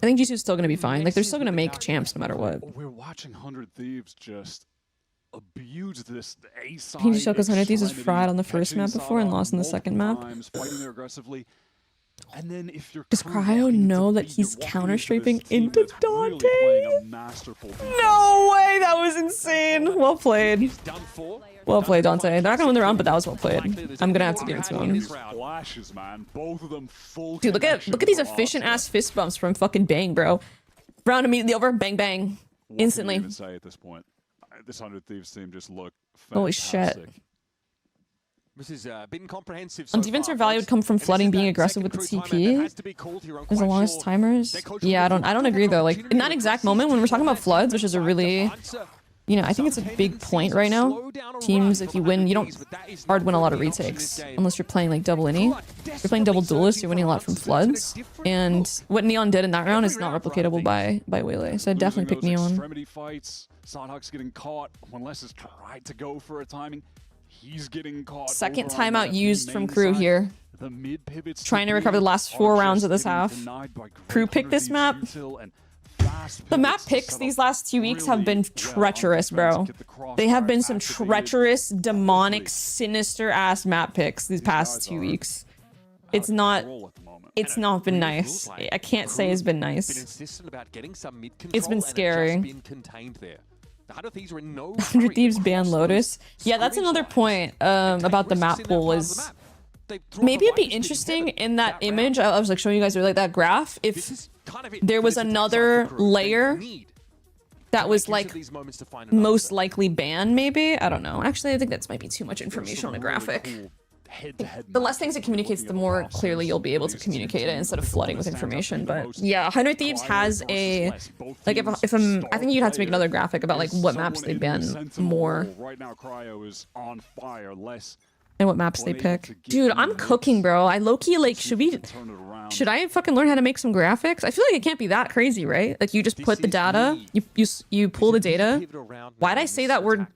think G2 is still gonna be fine. Like they're still gonna make champs no matter what. We're watching 100 Thieves just abuse this A side. Can you just show because 100 Thieves was fried on the first map before and lost in the second map? Fighting there aggressively. And then if you're does Cryo know that he's counter-strafing into Dante? No way! That was insane! Well played. Well played, Dante. They're not gonna win the round, but that was well played. I'm gonna have to give it to him. Flashes, man. Both of them full. Dude, look at these efficient-ass fist bumps from fucking Bang, bro. Round immediately over, bang, bang. Instantly. What can you even say at this point? This 100 Thieves team just look fantastic. Holy shit. This has been comprehensive. On defense, our value would come from flooding, being aggressive with the TP. There's the longest timers. Yeah, I don't agree though. Like in that exact moment when we're talking about floods, which is a really, you know, I think it's a big point right now. Teams, if you win, you don't hard win a lot of retakes unless you're playing like double innie. If you're playing double duelist, you're winning a lot from floods. And what Neon did in that round is not replicatable by Waylay. So I definitely pick Neon. Extremity fights. Sodhawk's getting caught. One less has tried to go for a timing. He's getting caught. Second timeout used from KRU here. Trying to recover the last 4 rounds of this half. KRU picked this map. The map picks these last 2 weeks have been treacherous, bro. They have been some treacherous, demonic, sinister-ass map picks these past 2 weeks. It's not been nice. I can't say it's been nice. It's been scary. 100 Thieves ban Lotus. Yeah, that's another point about the map pool is maybe it'd be interesting in that image. I was like showing you guys like that graph. If there was another layer that was like most likely ban, maybe. I don't know. Actually, I think that might be too much information on a graphic. The less things it communicates, the more clearly you'll be able to communicate it instead of flooding with information. But yeah, 100 Thieves has a like if I think you'd have to make another graphic about like what maps they ban more and what maps they pick. Dude, I'm cooking, bro. I low-key like should I fucking learn how to make some graphics? I feel like it can't be that crazy, right? Like you just put the data, you pull the data. Why'd I say that word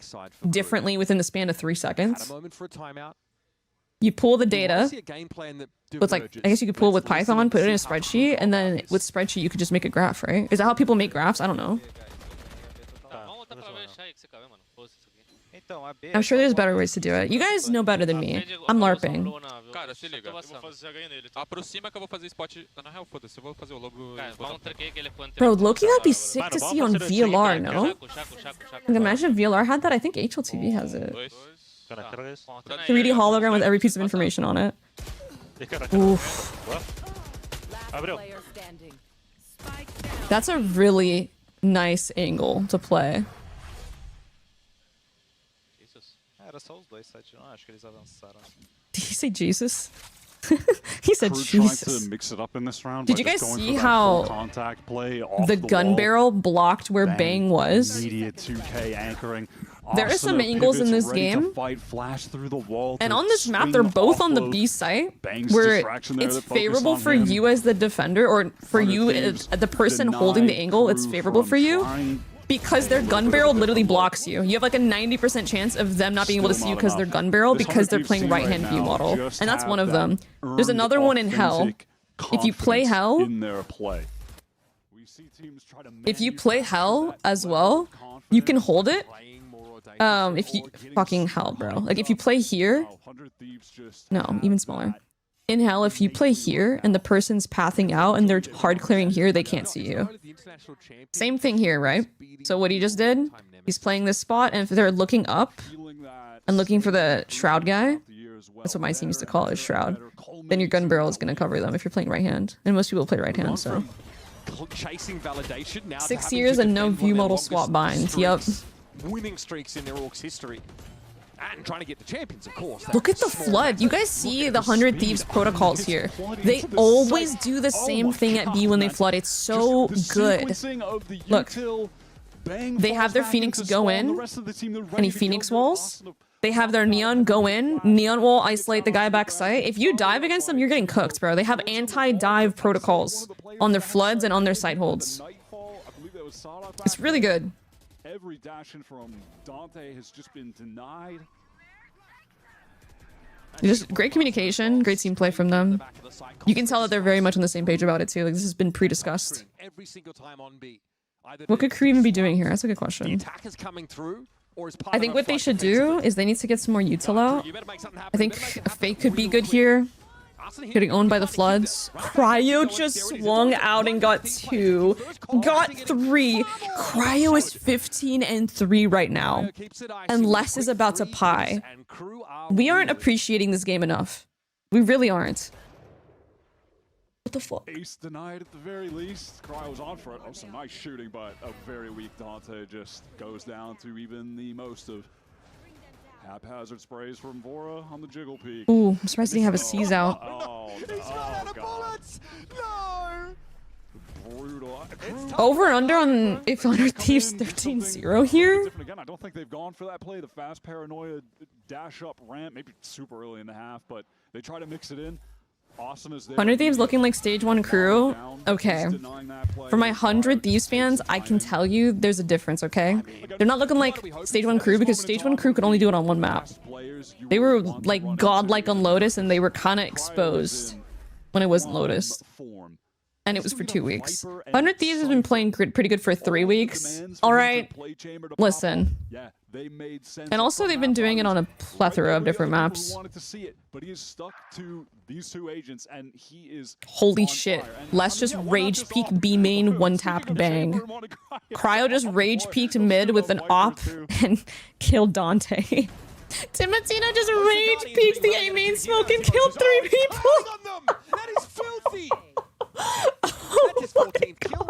differently within the span of 3 seconds? You pull the data with like, I guess you could pull it with Python, put it in a spreadsheet, and then with spreadsheet you could just make a graph, right? Is that how people make graphs? I don't know. I'm sure there's better ways to do it. You guys know better than me. I'm LARPing. Bro, Loki, that'd be sick to see on VLR, no? Like, imagine if VLR had that. I think HLTV has it. 3D hologram with every piece of information on it. Oof. That's a really nice angle to play. era só os dois sites, não acho que eles avançaram. Did he say Jesus? He said Crew Jesus. tried to mix it up in this round Did by you just guys going see for that how full contact play off the the gun wall. barrel blocked where Bang was? Immediate 2K anchoring. There is some Arsenal angles in pivots this ready to game. fight, flash through the wall And to on this map, swing they're both off on the of B site, Bang's where distraction there it's that focused favorable on for him. you as the defender, or for you, the person holding the angle, it's favorable for you. Because their gun barrel literally blocks you. You have like a 90% chance of them not being able to see you because their gun barrel, because they're playing right-hand view model. And that's one of them. There's another one in Hell. If you play Hell, if you play Hell as well, you can hold it. If you fucking Hell, bro. Like if you play here, no, even smaller. In Hell, if you play here and the person's pathing out and they're hard clearing here, they can't see you. Same thing here, right? So what he just did, he's playing this spot, and if they're looking up and looking for the Shroud guy, that's what my team used to call it, Shroud, then your gun barrel is going to cover them if you're playing right hand. And most people play right hand, so. Chasing validation now 6 years and no view model swap bind. Yep. Winning streaks in their Orcs history. And trying to get the champions, of course. Look at the flood. You guys see the 100 Thieves protocols here. They always do the same thing at B when they flood. It's so good. Look. They have their Phoenix go in. Any Phoenix walls? They have their Neon go in. Neon wall isolate the guy back site. If you dive against them, you're getting cooked, bro. They have anti-dive protocols on their floods and on their site holds. It's really good. Every dash in from Dante has just been denied. Just great communication, great team play from them. You can tell that they're very much on the same page about it too. Like this has been pre-discussed. What could KRU even be doing here? That's a good question. I think what they should do is they need to get some more util out. I think a fake could be good here. Getting owned by the floods. Cryo just swung out and got 2. Got 3. Cryo is 15 and 3 right now. And Les is about to pie. We aren't appreciating this game enough. We really aren't. What the fuck? Ace denied at the very least. Cryo was on for it. Oh, some nice shooting, but a very weak Dante just goes down to even the most of haphazard sprays from Vora on the jiggle peak. Ooh, I'm surprised he didn't have a C's out. Brutal. Over and under on if 100 Thieves 13-0 here. Again, I don't think they've gone for that play. The fast paranoia dash up ramp, maybe super early in the half, but they try to mix it in. Awesome is there. 100 Thieves looking like stage 1 crew. Okay. For my 100 Thieves fans, I can tell you there's a difference, okay? They're not looking like stage 1 crew because stage 1 crew could only do it on one map. They were like godlike on Lotus and they were kind of exposed when it wasn't Lotus. And it was for 2 weeks. 100 Thieves has been playing pretty good for 3 weeks. All right, listen. And also they've been doing it on a plethora of different maps. Holy shit. Les just rage peek B main, one tapped Bang. Cryo just rage peeked mid with an op and killed Dante. Timotina just rage peeked the A main smoke and killed 3 people. That is filthy. That is 14th kill.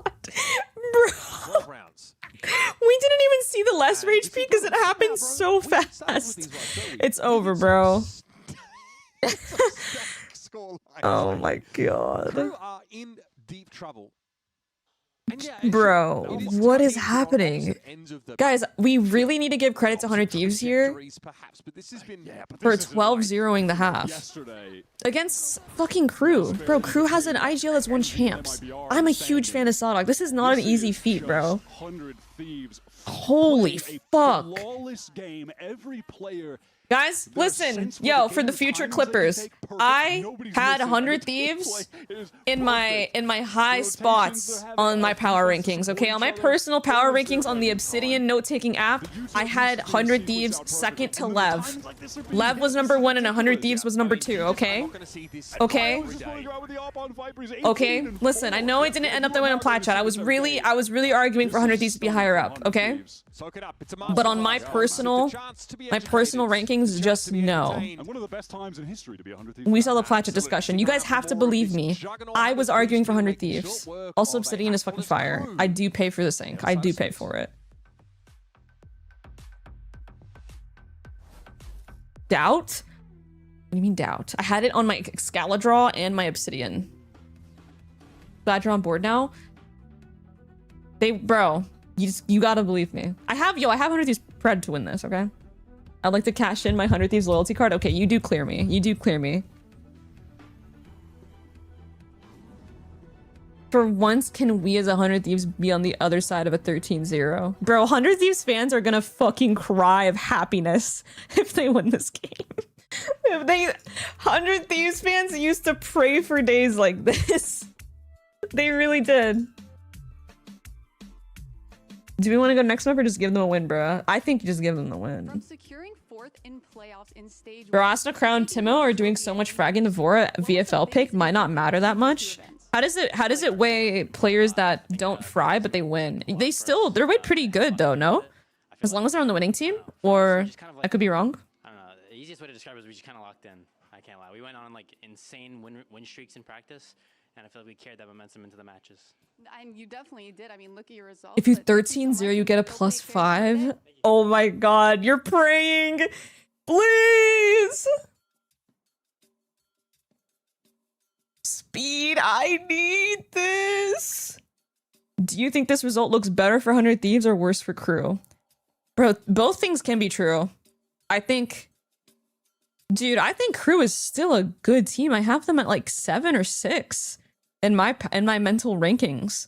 Bro. 12 rounds. We didn't even see the less rage peek because it happened so fast. It's over, bro. Oh my god. Crew are in deep trouble. Bro, what is happening? Guys, we really need to give credit to 100 Thieves here for 12-0ing the half. Against fucking KRU. Bro, KRU has an IGL that's won champs. I'm a huge fan of Sawdog. This is not an easy feat, bro. Holy fuck. Guys, listen, yo, for the future Clippers, I had 100 Thieves in my high spots on my power rankings, okay? On my personal power rankings on the Obsidian note-taking app, I had 100 Thieves second to Lev. Lev was number 1 and 100 Thieves was number 2, okay? Okay? Okay, listen, I know it didn't end up that way on Plat Chat. I was really arguing for 100 Thieves to be higher up, okay? But on my personal rankings, just no. We saw the Plat Chat discussion. You guys have to believe me. I was arguing for 100 Thieves. Also, Obsidian is fucking fire. I do pay for the sync. I do pay for it. Doubt? What do you mean doubt? I had it on my Excalidraw and my Obsidian. Glad you're on board now. Bro, you gotta believe me. I have 100 Thieves Pred to win this, okay? I'd like to cash in my 100 Thieves loyalty card. Okay, you do clear me. You do clear me. For once, can we as 100 Thieves be on the other side of a 13-0? Bro, 100 Thieves fans are gonna fucking cry of happiness if they win this game. If they 100 Thieves fans used to pray for days like this. They really did. Do we want to go next map or just give them a win, bro? I think you just give them the win. From securing 4th in playoffs in stage Bro, Asuna Crown, Timo are doing so much fragging. The Vora VFL pick might not matter that much. How does it weigh players that don't fry but they win? They're weighed pretty good though, no? As long as they're on the winning team? Or I could be wrong. I don't know. The easiest way to describe it is we just kind of locked in. I can't lie. We went on like insane win streaks in practice, and I feel like we carried that momentum into the matches. And you definitely did. I mean, look at your results. If you 13-0, you get a +5. Oh my god, you're praying. Please. Speed, I need this. Do you think this result looks better for 100 Thieves or worse for Crew? Bro, both things can be true. I think Crew is still a good team. I have them at like 7 or 6 in my mental rankings.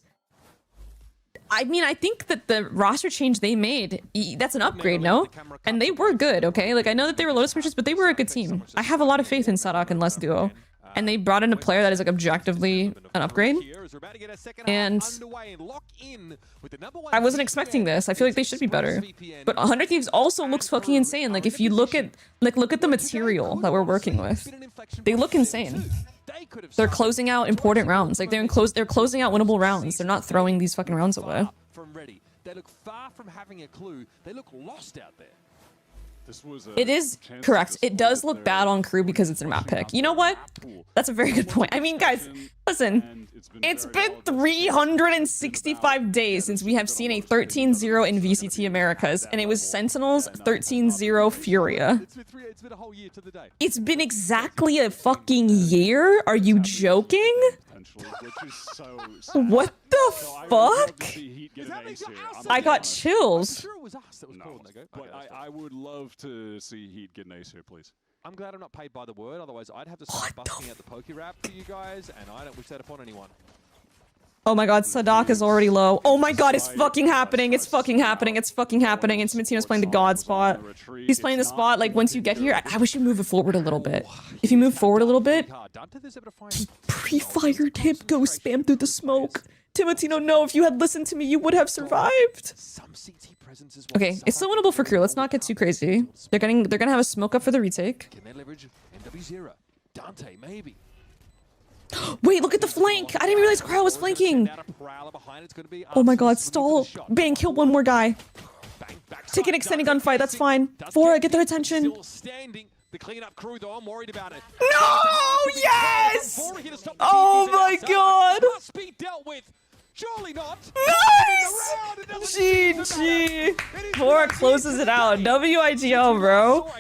I mean, I think that the roster change they made, that's an upgrade, no? And they were good, okay? Like, I know that they were Lotus Pushers, but they were a good team. I have a lot of faith in Sadok and Les Duo. And they brought in a player that is like objectively an upgrade. And I wasn't expecting this. I feel like they should be better. But 100 Thieves also looks fucking insane. Like if you look at the material that we're working with, they look insane. They're closing out important rounds. Like they're closing out winnable rounds. They're not throwing these fucking rounds away. They look far from having a clue. They look lost out there. It is correct. It does look bad on Crew because it's a map pick. You know what? That's a very good point. I mean, guys, listen. It's been 365 days since we have seen a 13-0 in VCT Americas, and it was Sentinels 13-0 Furia. It's been a whole year to the day. It's been exactly a fucking year? Are you joking? What the fuck? I got chills. I would love to see Heat get an ace here, please. I'm glad I'm not paid by the word, otherwise I'd have to start busting out the Poke Rap for you guys, and I don't wish that upon anyone. Oh my god, Sadok is already low. Oh my god, it's fucking happening. It's fucking happening. It's fucking happening. And Timatino's playing the god spot. He's playing the spot, like, once you get here. I wish you move it forward a little bit. If you move forward a little bit, he pre-fired him. Go spam through the smoke. Timatino, no, if you had listened to me, you would have survived. Okay, it's still winnable for Crew. Let's not get too crazy. They're gonna have a smoke up for the retake. Can they leverage NW0? Dante, maybe. Wait, look at the flank! I didn't even realize Crow was flanking! Oh my god, stall! Bang, kill one more guy. Take an extended gunfight, that's fine. Fora, get their attention. The cleanup crew, though, I'm worried about it. No! Yes! Oh my god! Must be dealt with. Surely not. Nice! GG. Fora closes it out. WIGL, bro.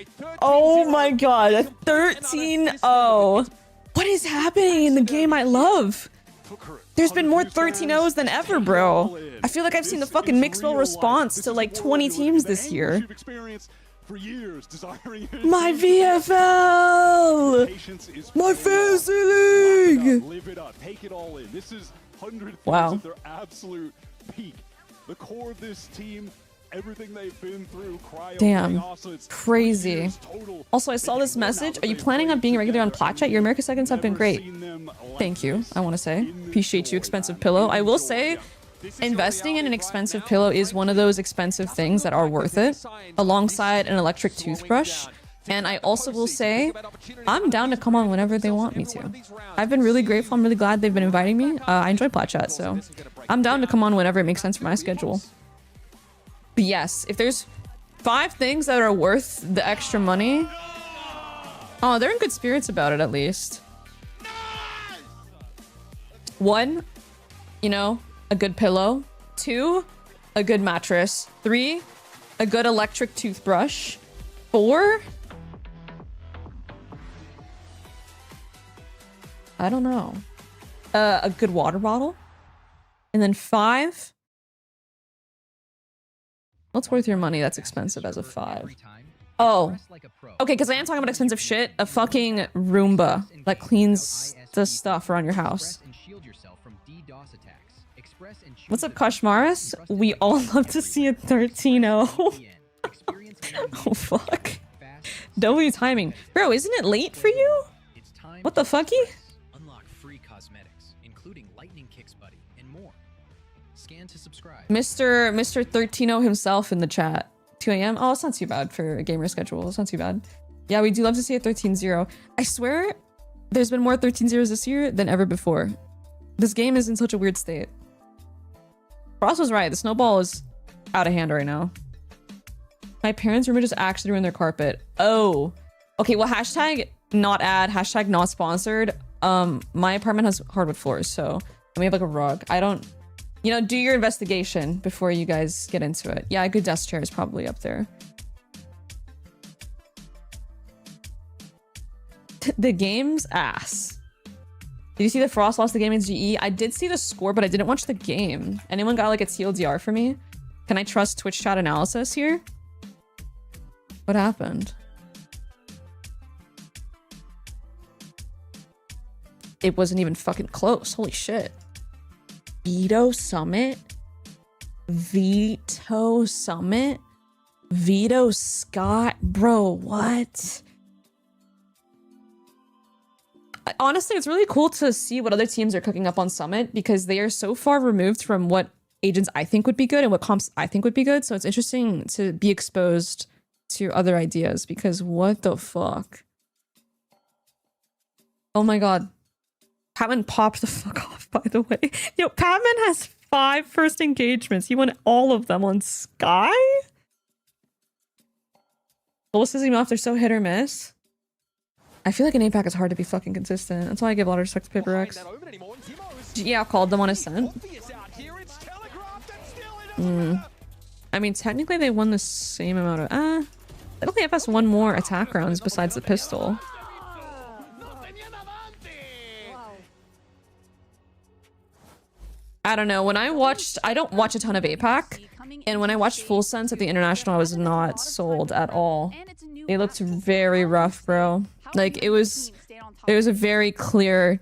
Oh my god, 13-0. What is happening in the game I love? There's been more 13-0s than ever, bro. I feel like I've seen the fucking Mixwell response to like 20 teams this year. My VFL! My fantasy league! Live it up. Take it all in. This is 100 wow. at their absolute peak. The core of this team, everything they've been through, cryo, damn, chaos, crazy. Also, I saw this message. Are you planning on being regular on Plat Chat? Your America Seconds have been great. Thank you, I want to say. Appreciate you, Expensive Pillow. I will say, investing in an expensive pillow is one of those expensive things that are worth it, alongside an electric toothbrush. And I also will say, I'm down to come on whenever they want me to. I've been really grateful. I'm really glad they've been inviting me. I enjoy Plat Chat, so I'm down to come on whenever it makes sense for my schedule. But yes, if there's 5 things that are worth the extra money... Oh, they're in good spirits about it, at least. 1, you know, a good pillow. 2, a good mattress. 3, a good electric toothbrush. 4, I don't know. A good water bottle. And then 5. What's worth your money that's expensive as a 5? Oh. Okay, because I am talking about expensive shit. A fucking Roomba that cleans the stuff around your house. What's up, Kashmaris? We all love to see a 13-0. Oh, fuck. W timing. Bro, isn't it late for you? What the fucky? Unlock free cosmetics, including lightning kicks buddy and more. Scan to subscribe. Mr. 13-0 himself in the chat. 2 a.m. Oh, it's not too bad for a gamer schedule. It's not too bad. Yeah, we do love to see a 13-0. I swear there's been more 13-0s this year than ever before. This game is in such a weird state. Ross was right. The snowball is out of hand right now. My parents' room just actually ruined their carpet. Oh. Okay, well, hashtag not ad, hashtag not sponsored. My apartment has hardwood floors, so we have like a rug. I don't, you know, do your investigation before you guys get into it. Yeah, a good desk chair is probably up there. The game's ass. Did you see the Frost lost the game in GE? I did see the score, but I didn't watch the game. Anyone got like a TLDR for me? Can I trust Twitch chat analysis here? What happened? It wasn't even fucking close. Holy shit. Veto Summit? Veto Summit? Veto Scott? Bro, what? Honestly, it's really cool to see what other teams are cooking up on Summit because they are so far removed from what agents I think would be good and what comps I think would be good. So it's interesting to be exposed to other ideas because what the fuck? Oh my god. Patman popped the fuck off, by the way. Yo, Patman has 5 first engagements. He won all of them on Sky? Solicits even off, they're so hit or miss. I feel like an APAC is hard to be fucking consistent. That's why I give a lot of respect to Paper X. Yeah, called them on Ascent. I mean, technically they won the same amount of... they don't have us one more attack rounds besides the pistol. I don't know. When I watched... I don't watch a ton of APAC. And when I watched Full Sense at the International, I was not sold at all. They looked very rough, bro. Like, it was a very clear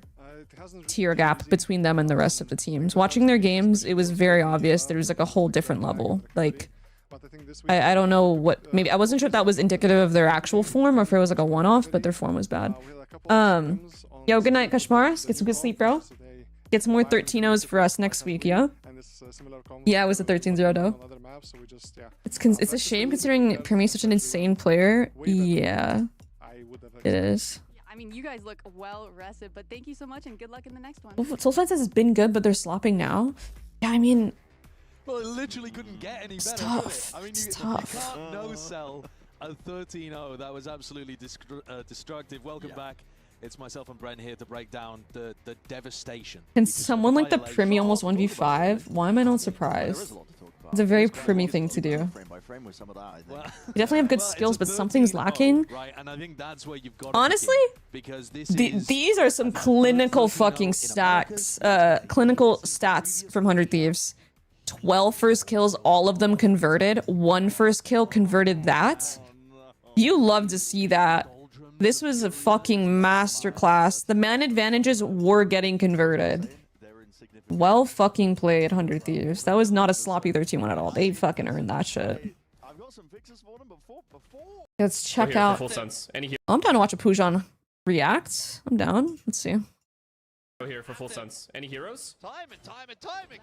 tier gap between them and the rest of the teams. Watching their games, it was very obvious there was like a whole different level. Like, I don't know what, maybe, I wasn't sure if that was indicative of their actual form or if it was like a one-off, but their form was bad. Yo, good night, Kashmaris. Get some good sleep, bro. Get some more 13-0s for us next week, yeah? Yeah, it was a 13-0 though. It's a shame considering Premier is such an insane player. Yeah, it is. I mean, you guys look well rested, but thank you so much and good luck in the next one. Soulfight has been good, but they're slopping now. Yeah, I mean... Well, it literally couldn't get any better. It's tough. I mean, it's you tough. can't no-sell a 13-0. That was absolutely destructive. Welcome back. It's myself and Brent here to break down the devastation. Can someone like the Primy almost 1v5? Why am I not surprised? It's a very Primy thing to do. You definitely have good skills, but something's lacking. Right, and I think that's where you've got honestly, because these are some clinical fucking stats. Clinical stats from 100 Thieves. 12 first kills, all of them converted. 1 first kill converted that. You love to see that. This was a fucking masterclass. The man advantages were getting converted. Well fucking played, 100 Thieves. That was not a sloppy 13-1 at all. They fucking earned that shit. Let's check out... I'm down to watch a Pujan react. I'm down. Let's see. Here for full sense. Any heroes?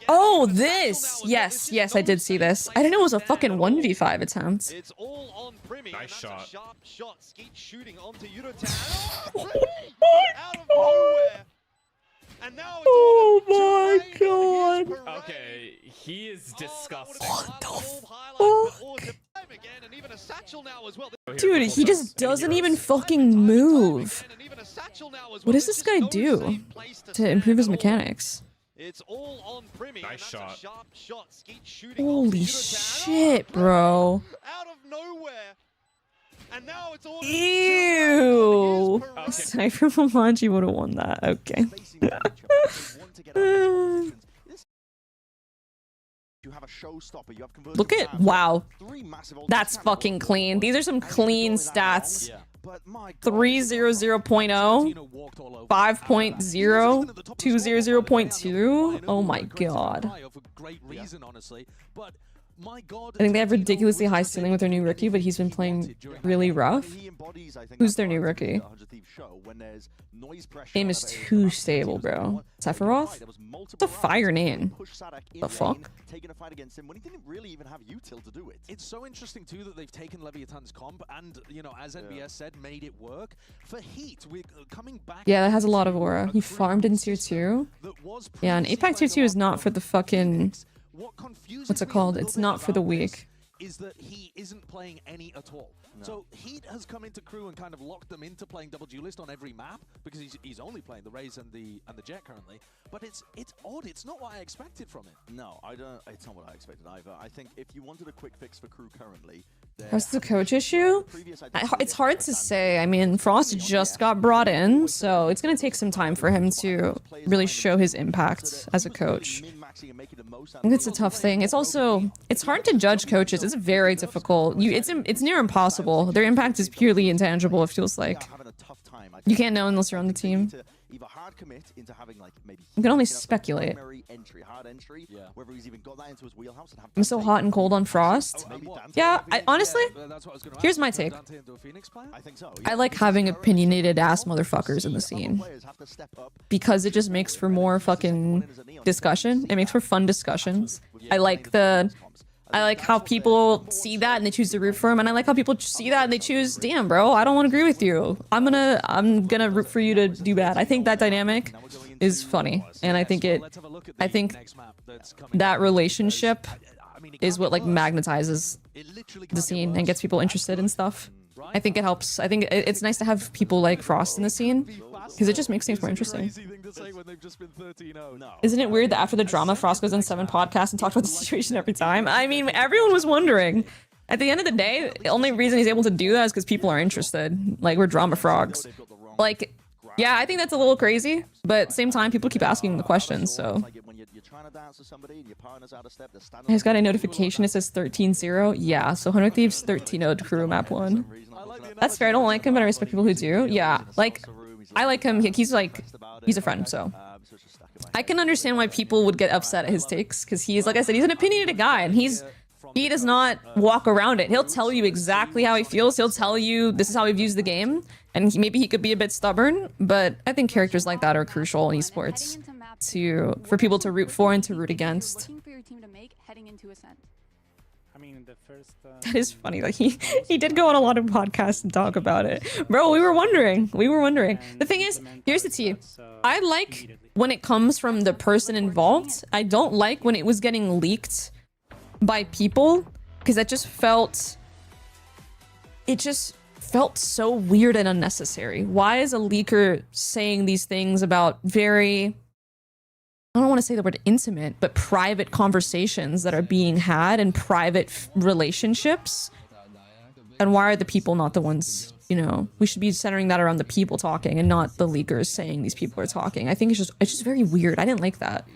Oh, this! Yes, yes, I did see this. I didn't know it was a fucking 1v5 attempt. It's all on Primy. Nice shot. Sharp shot. Skeet shooting onto Yudotan. Out of nowhere. And now oh my god. Okay, he is disgusting. What the fuck? Dude, he just doesn't even fucking move. What does this guy do to improve his mechanics? It's all on Primy. Nice shot. Holy shit, bro. Out of nowhere. And now it's all Ew. Cypher Melanji would have won that. Okay. You have a showstopper. You have Look at, wow. That's fucking clean. These are some clean stats. 300.0, 5.0, 200.2. Oh my god. I think they have ridiculously high ceiling with their new rookie, but he's been playing really rough. Who's their new rookie? Name is too stable, bro. Sephiroth? It's a fire name. The fuck? It's so interesting too that they've taken Leviathan's comp and, you know, as NBS said, made it work. For Heat, we're coming back. Yeah, that has a lot of aura. He farmed in tier 2. Yeah, and APAC tier 2 is not for the fucking... What's it called? It's not for the weak. Is that he isn't playing any at all. No. So Heat has come into Crew and kind of locked them into playing double duelist on every map because he's only playing the Raze and the Jet currently. But it's odd. It's not what I expected from it. No, I don't. It's not what I expected either. I think if you wanted a quick fix for Crew currently, what's the coach issue? It's hard to say. I mean, Frost just got brought in, so it's gonna take some time for him to really show his impact as a coach. I think it's a tough thing. It's also, it's hard to judge coaches. It's very difficult. It's near impossible. Their impact is purely intangible, it feels like. You can't know unless you're on the team. You can only speculate. I'm so hot and cold on Frost. Yeah, honestly, here's my take. I like having opinionated ass motherfuckers in the scene. Because it just makes for more fucking discussion. It makes for fun discussions. I like how people see that and they choose to root for him, and I like how people see that and they choose, damn bro, I don't want to agree with you. I'm gonna root for you to do bad. I think that dynamic is funny, and I think that relationship is what like magnetizes the scene and gets people interested in stuff. I think it helps. I think it's nice to have people like Frost in the scene because it just makes things more interesting. Isn't it weird that after the drama, Frost goes on 7 podcasts and talks about the situation every time? I mean, everyone was wondering. At the end of the day, the only reason he's able to do that is because people are interested. Like, we're drama frogs. Like, yeah, I think that's a little crazy, but at the same time, people keep asking the questions, so. I just got a notification, it says 13-0. Yeah, so 100 Thieves 13-0 Crew map 1. That's fair, I don't like him, but I respect people who do. Yeah, like, I like him, he's a friend, so. I can understand why people would get upset at his takes, because he's, like I said, he's an opinionated guy, and he does not walk around it. He'll tell you exactly how he feels, he'll tell you this is how he views the game, and maybe he could be a bit stubborn, but I think characters like that are crucial in esports for people to root for and to root against. That is funny. Like he did go on a lot of podcasts and talk about it. Bro, we were wondering. The thing is, here's the tea. I like when it comes from the person involved. I don't like when it was getting leaked by people, because it just felt so weird and unnecessary. Why is a leaker saying these things about very, I don't want to say the word intimate, but private conversations that are being had in private relationships? And why are the people not the ones, you know, we should be centering that around the people talking and not the leakers saying these people are talking. I think it's just very weird. I didn't like that.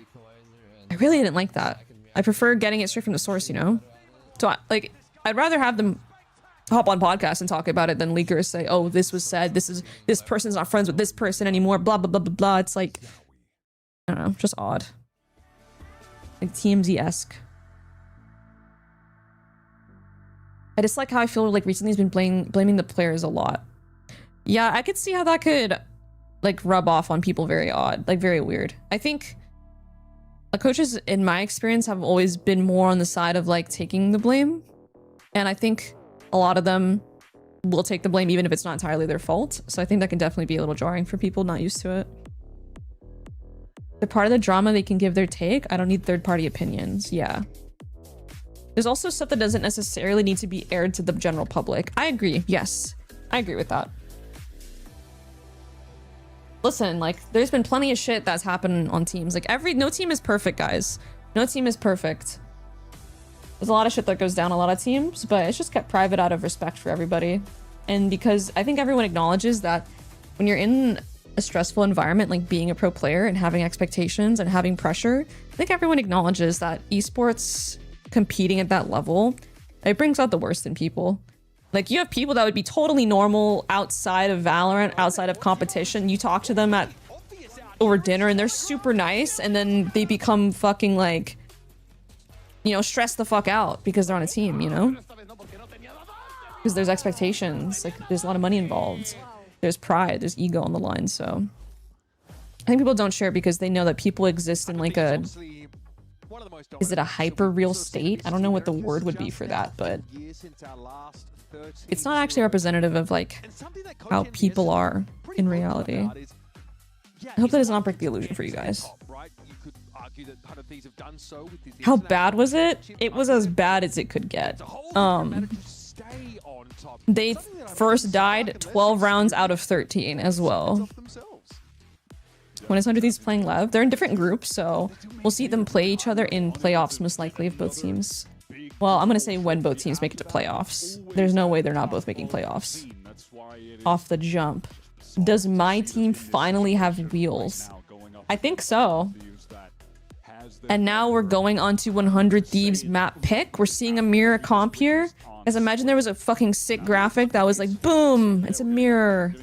I really didn't like that. I prefer getting it straight from the source, you know? So I'd rather have them hop on podcasts and talk about it than leakers say, oh, this was said, this person's not friends with this person anymore, blah, blah, blah, blah, blah. It's like, I don't know, just odd. Like TMZ-esque. I just like how I feel like recently he's been blaming the players a lot. Yeah, I could see how that could like rub off on people very odd, like very weird. I think coaches, in my experience, have always been more on the side of like taking the blame. And I think a lot of them will take the blame even if it's not entirely their fault. So I think that can definitely be a little jarring for people not used to it. They're part of the drama, they can give their take. I don't need third-party opinions. Yeah. There's also stuff that doesn't necessarily need to be aired to the general public. I agree. Yes. I agree with that. Listen, like, there's been plenty of shit that's happened on teams. Like, no team is perfect, guys. No team is perfect. There's a lot of shit that goes down a lot of teams, but it's just kept private out of respect for everybody. And because I think everyone acknowledges that when you're in a stressful environment, like being a pro player and having expectations and having pressure, I think everyone acknowledges that esports competing at that level, it brings out the worst in people. Like, you have people that would be totally normal outside of Valorant, outside of competition. You talk to them over dinner and they're super nice, and then they become fucking like, you know, stressed the fuck out because they're on a team, you know? Because there's expectations, like there's a lot of money involved. There's pride, there's ego on the line, so I think people don't share it because they know that people exist in like a, is it a hyper real state? I don't know what the word would be for that, but it's not actually representative of like how people are in reality. I hope that does not break the illusion for you guys. How bad was it? It was as bad as it could get. They first died 12 rounds out of 13 as well. When it's 100 Thieves playing Lev, they're in different groups, so we'll see them play each other in playoffs most likely if both teams. Well, I'm gonna say when both teams make it to playoffs. There's no way they're not both making playoffs. Off the jump. Does my team finally have wheels? I think so. And now we're going on to 100 Thieves map pick. We're seeing a mirror comp here. Guys, imagine there was a fucking sick graphic that was like, boom, it's a mirror.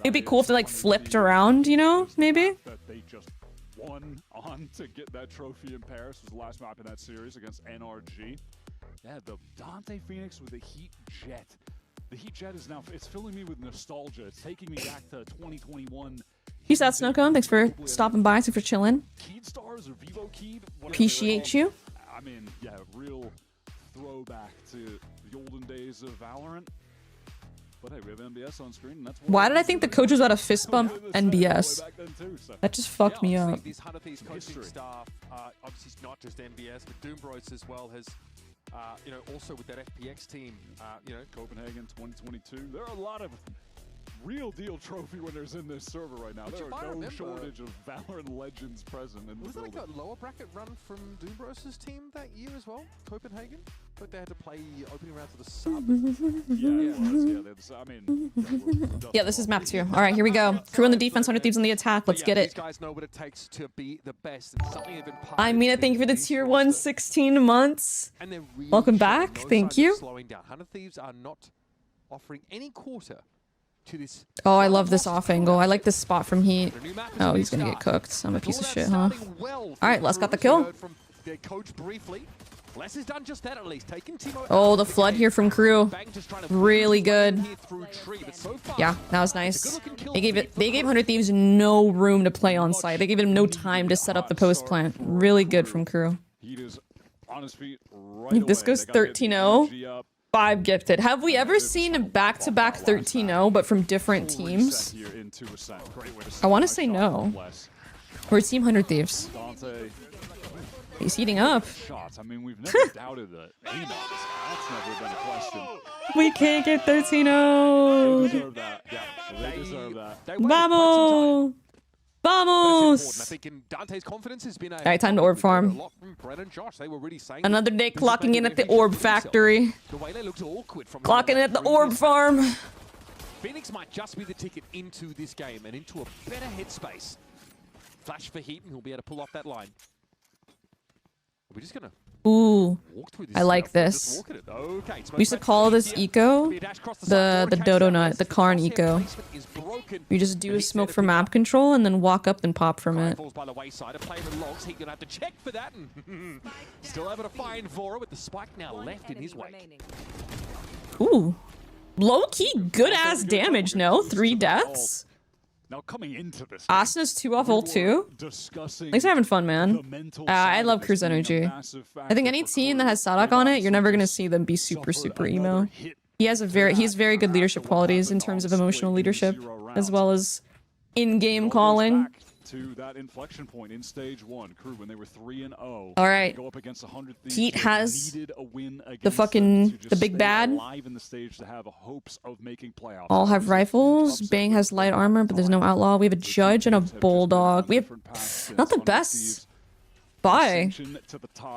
It'd be cool if they like flipped around, you know, maybe? They just won on to get that trophy in Paris. Was the last map in that series against NRG. Yeah, the Dante Phoenix with the Heat Jet. The Heat Jet is now, it's filling me with nostalgia. It's taking me back to 2021. Peace out, Snowcone. Thanks for stopping by. Thanks for chilling. Stars or Vivo Keed, Appreciate you. I mean, yeah, real throwback to the olden days of Valorant. But hey, we have NBS on screen, and that's why did I think the coach was about to fist bump NBS? That just fucked me up. These 100 Thieves coaching staff, obviously it's not just NBS, but Doombros as well has, you know, also with that FPX team, you know, Copenhagen 2022. There are a lot of real deal trophy winners in this server right now. There are no shortage of Valorant legends present in the building. Was that like a lower bracket run from Doombros' team that year as well? Copenhagen? But they had to play opening round to the sub. Yeah, this is map 2. All right, here we go. Crew on the defense, 100 Thieves on the attack. Let's get it. These guys know what it takes to be the best. I mean, thank you for the tier 1 16 months. Welcome back. Thank you. Slowing down. 100 Thieves are not offering any quarter to this. Oh, I love this off angle. I like this spot from Heat. Oh, he's gonna get cooked. I'm a piece of shit, huh? All right, Les got the kill. Les has done just that at least. Oh, the flood here from Crew. Really good. Yeah, that was nice. They gave 100 Thieves no room to play on site. They gave him no time to set up the post plant. Really good from Crew. This goes 13-0. 5 gifted. Have we ever seen a back-to-back 13-0 but from different teams? I want to say no. We're Team 100 Thieves. He's heating up. I mean, we've never doubted that. That's never been a question. We can't get 13-0. They deserve that. Yeah, they deserve that. Vamos! Vamos! I think in Dante's confidence has been all right, time to orb farm. Another day clocking in at the orb factory. Clocking in at the orb farm. Phoenix might just be the ticket into this game and into a better headspace. Flash for Heat and he'll be able to pull off that line. We're just gonna ooh, I like this. We used to call this eco the dodo nut, the Karn eco. You just do a smoke for map control and then walk up and pop from it. Falls by the wayside. A player in logs. He's gonna have to check for that and still able to find Vora with the spike now left in his wake. Ooh, low key good ass damage. No, 3 deaths. Now coming into this, Asna's 2 off ult 2. Thanks for having fun, man. I love Crew's energy. I think any team that has Sadak on it, you're never gonna see them be super emo. He has very good leadership qualities in terms of emotional leadership, as well as in-game calling. To that inflection point in stage 1, Crew when they were 3-0. All right, go up against 100 Thieves. Heat has the big bad. In the stage to have hopes of making playoffs. All have rifles. Bang has light armor, but there's no outlaw. We have a judge and a bulldog. We have not the best buy.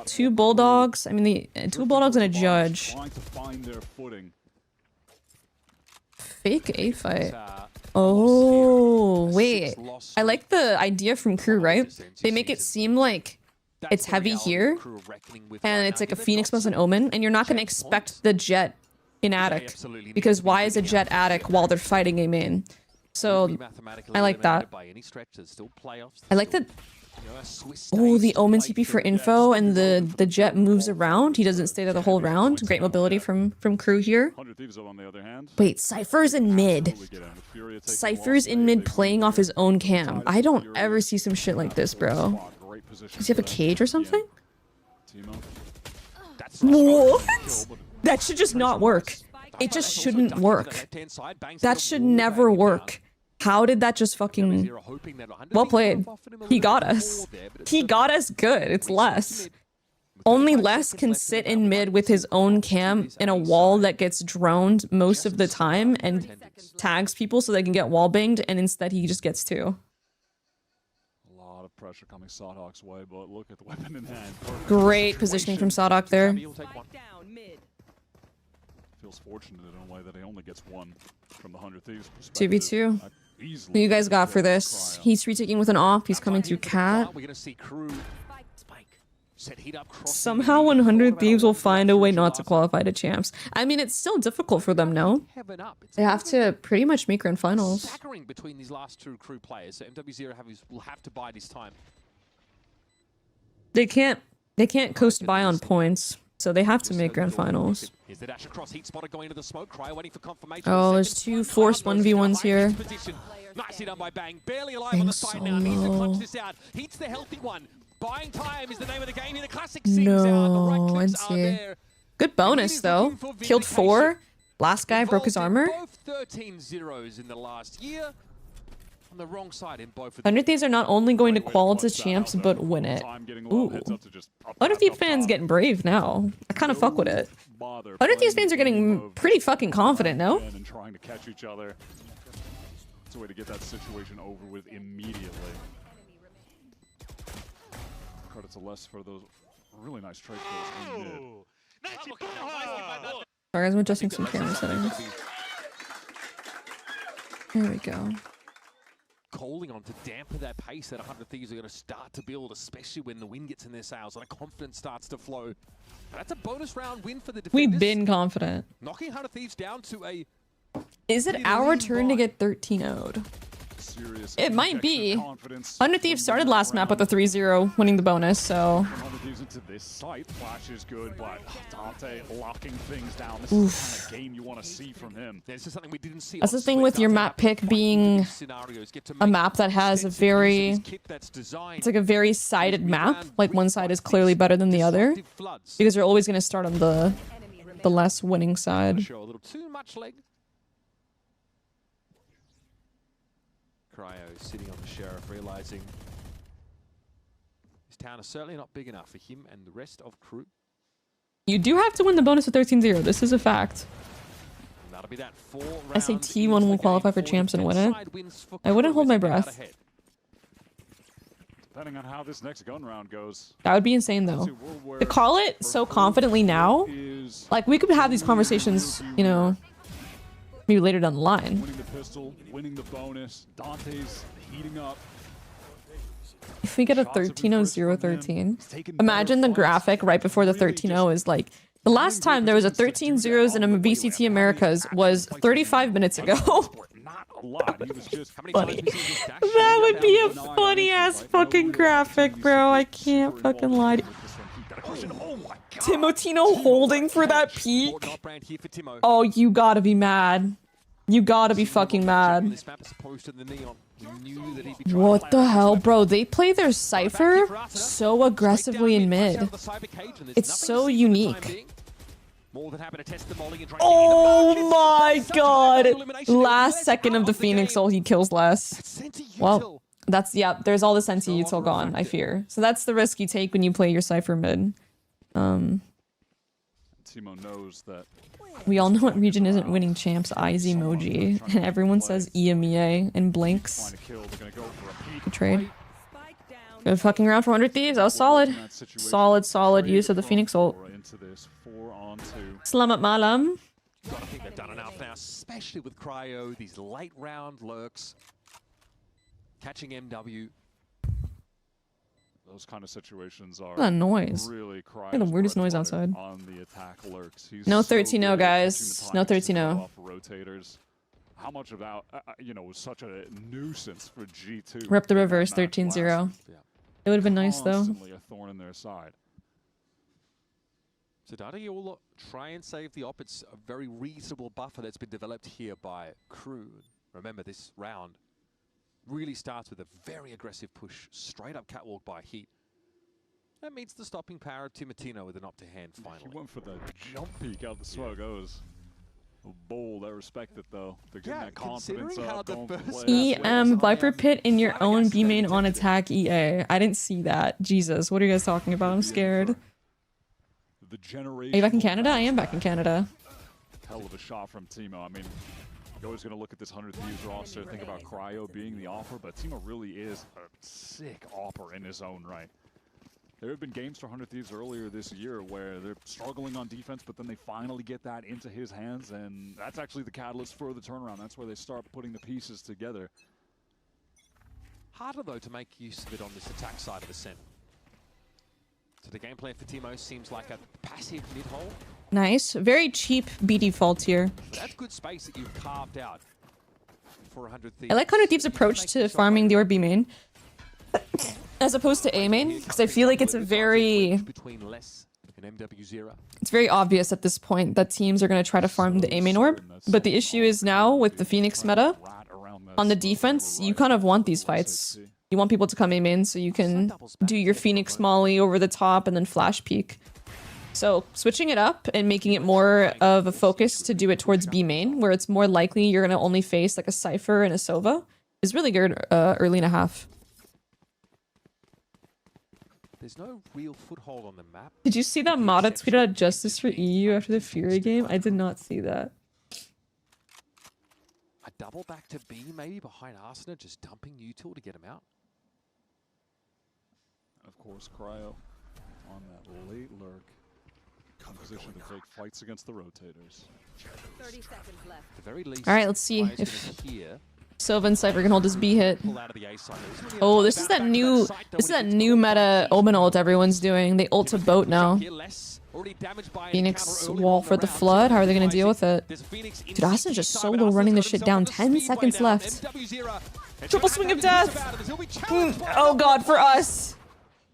2 bulldogs. I mean, 2 bulldogs and a judge. Trying to find their footing. Fake A fight. Oh, wait. I like the idea from KRU, right? They make it seem like it's heavy here, and it's like a Phoenix plus an Omen, and you're not going to expect the Jet in attic, because why is a Jet attic while they're fighting a main? So, I like that. I like that. Oh, the Omen TP for info, and the Jet moves around. He doesn't stay there the whole round. Great mobility from KRU here. Wait, Cypher's in mid. Cypher's in mid playing off his own cam. I don't ever see some shit like this, bro. Does he have a cage or something? What? That should just not work. It just shouldn't work. That should never work. How did that just fucking... Well played. He got us. He got us good. It's less. Only less can sit in mid with his own cam in a wall that gets droned most of the time and tags people so they can get wall banged, and instead he just gets two. Pressure coming Sawhawk's way, but look at the weapon in hand. Great positioning from Sawhawk there. Feels fortunate in a way that he only gets one from the 100 Thieves perspective. 2v2. Who you guys got for this? He's retaking with an off. He's coming to Cat. Somehow 100 Thieves will find a way not to qualify to champs. I mean, it's still difficult for them, no? They have to pretty much make grand finals. Between these last two KRU players, so MW0 will have to bide his time. They can't coast by on points, so they have to make grand finals. Oh, there's two forced 1v1s here. Nicely done by Bang. Barely alive on the side now. Needs to clutch this out. Heats the healthy one. Buying time is the name of the game here. The classic sings out. The right clicks are there. Good bonus, though. Killed 4. Last guy broke his armor. Both 13 zeros in the last year. On the wrong side in both of 100 Thieves are not only going to qual to champs, but win it. Ooh. 100 Thieves fans getting brave now. I kind of fuck with it. 100 Thieves fans are getting pretty fucking confident, no? And trying to catch each other. It's a way to get that situation over with immediately. Credit to Les for those really nice trade kills in mid. Sorry guys, I'm adjusting some camera settings. There we go. Calling on to dampen that pace that 100 Thieves are going to start to build, especially when the wind gets in their sails and a confidence starts to flow. That's a bonus round win for the defenders. We've been confident. Knocking 100 Thieves down to a... Is it our turn to get 13-0'd? It might be. 100 Thieves started last map with a 3-0, winning the bonus, so... 100 Thieves into this site. Flash is good, but Dante locking things down. This is the kind of game you want to see from him. This is something we didn't see. That's the thing with your map pick being a map that has a very... It's like a very sided map. Like one side is clearly better than the other. Because you're always going to start on the less winning side. Show a little too much leg. Cryo sitting on the Sheriff, realizing his town is certainly not big enough for him and the rest of KRU. You do have to win the bonus with 13-0. This is a fact. That'll be that 4 I say T1 will qualify for champs and win it. I wouldn't hold my breath. Depending on how this next gun round goes. That would be insane, though. To call it so confidently now, like, we could have these conversations, you know, maybe later down the line. Winning the pistol, winning the bonus, Dante's heating up. If we get a 13-0-0-13, imagine the graphic right before the 13-0 is like, the last time there was a 13-0s in a VCT Americas was 35 minutes ago. Funny. That would be a funny ass fucking graphic, bro. I can't fucking lie to you. Timotino holding for that peak? Oh, you gotta be mad. You gotta be fucking mad. What the hell, bro? They play their Cypher so aggressively in mid. It's so unique. Oh my god! Last second of the Phoenix ult, he kills less. Well, that's, yeah, there's all the Senti util gone, I fear. So that's the risk you take when you play your Cypher mid. Timo knows that. We all know what region isn't winning champs, eyes emoji, and everyone says EMEA and blinks. Good trade. Good fucking round for 100 Thieves. That was solid. Solid use of the Phoenix ult. Selamat malam. Gotta think they've done enough now, especially with Cryo, these late round lurks, catching MW. Those kind of situations are That noise. really the weirdest noise outside. On the attack lurks. He's No so 13-0, good at guys. catching the No timings to 13-0. throw off rotators. How much of that, you know, was such a nuisance for G2. Rep the in that reverse match 13-0. last- It would have been nice though. Constantly a thorn in their side. So Dada, you'll try and save the op. It's a very reasonable buffer that's been developed here by KRU. Remember, this round really starts with a very aggressive push, straight up catwalk by Heat. That meets the stopping power of Timatino with an op to hand finally. He went for the jump peek out the smoke. That was bold. I respect it though. They're getting that confidence up. Going for plays. EM Viper Pit in your own B main on attack EA. I didn't see that. Jesus, what are you guys talking about? I'm scared. The Are you back in Canada? I am back in Canada. Hell of a shot from Timo. I mean, you're always going to look at this 100 Thieves roster, think about Cryo being the offer, but Timo really is a sick offer in his own right. There have been games for 100 Thieves earlier this year where they're struggling on defense, but then they finally get that into his hands, and that's actually the catalyst for the turnaround. That's where they start putting the pieces together. Harder, though, to make use of it on this attack side of the Ascent. So the game plan for Timo seems like a passive mid-hole. Nice. Very cheap B default here. But that's good space that you've carved out for 100 Thieves. I like 100 Thieves' approach to farming the orb B main as opposed to A main, because I feel like it's a very... Between less and MW0. It's very obvious at this point that teams are going to try to farm the A main orb, but the issue is now with the Phoenix meta, on the defense, you kind of want these fights. You want people to come A main so you can do your Phoenix Molly over the top and then flash peek. So switching it up and making it more of a focus to do it towards B main, where it's more likely you're going to only face like a Cypher and a Sova, is really good early and a half. There's no real foothold on the map. Did you see that Mata tweeted out justice for EU after the FURIA game? I did not see that. A double back to B maybe behind Arsena, just dumping util to get him out. Of course, Cryo on that late lurk. In position to take fights against the rotators. 30 seconds left. At the very least, All right, let's see Cryo's if gonna hear Sova and Cypher can hold this B hit. pull out of the A side. Oh, this is that new meta Omen ult everyone's doing. They ult to boat now. Phoenix wall for the flood. How are they gonna deal with it? Dude, Austin's just solo running this shit down. 10 seconds left. Triple swing of death. Oh god, for us.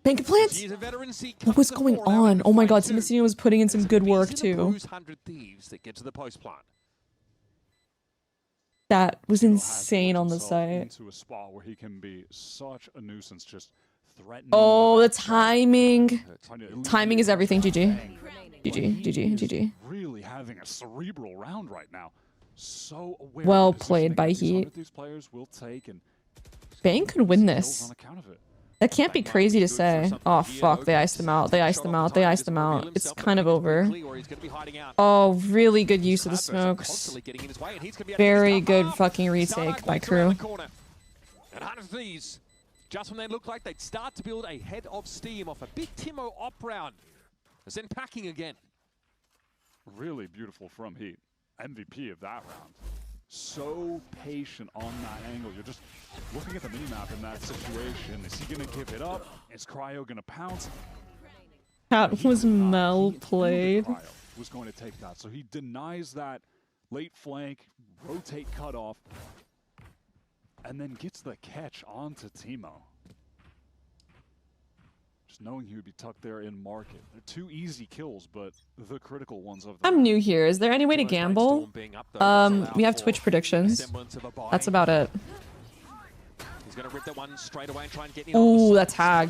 Bank of plants. What was going on? Oh my god, Simicino was putting in some good work too. That was insane on the site. Into a spot where he can be such a nuisance, just threatening. Oh, the timing. Timing is everything, GG. GG. Really having a cerebral round right now. So aware. Well played by Heat. These players will take and Bang could win this. That can't be crazy to say. Oh fuck, they iced him out. They iced him out. They iced him out. It's kind of over. Oh, really good use of the smokes. Very good fucking retake by KRU. And 100 Thieves, just when they looked like they'd start to build a head of steam off a big Timo op round, is then packing again. Really beautiful from Heat. MVP of that round. So patient on that angle. You're just looking at the minimap in that situation. Is he going to give it up? Is Cryo going to pounce? That was well played. Cryo was going to take that. So he denies that late flank, rotate cutoff, and then gets the catch onto Timo. Just knowing he would be tucked there in market. They're two easy kills, but the critical ones of them. I'm new here. Is there any way to gamble? We have Twitch predictions. That's about it. He's going to rip that one straight away and try and get Ooh, that tag.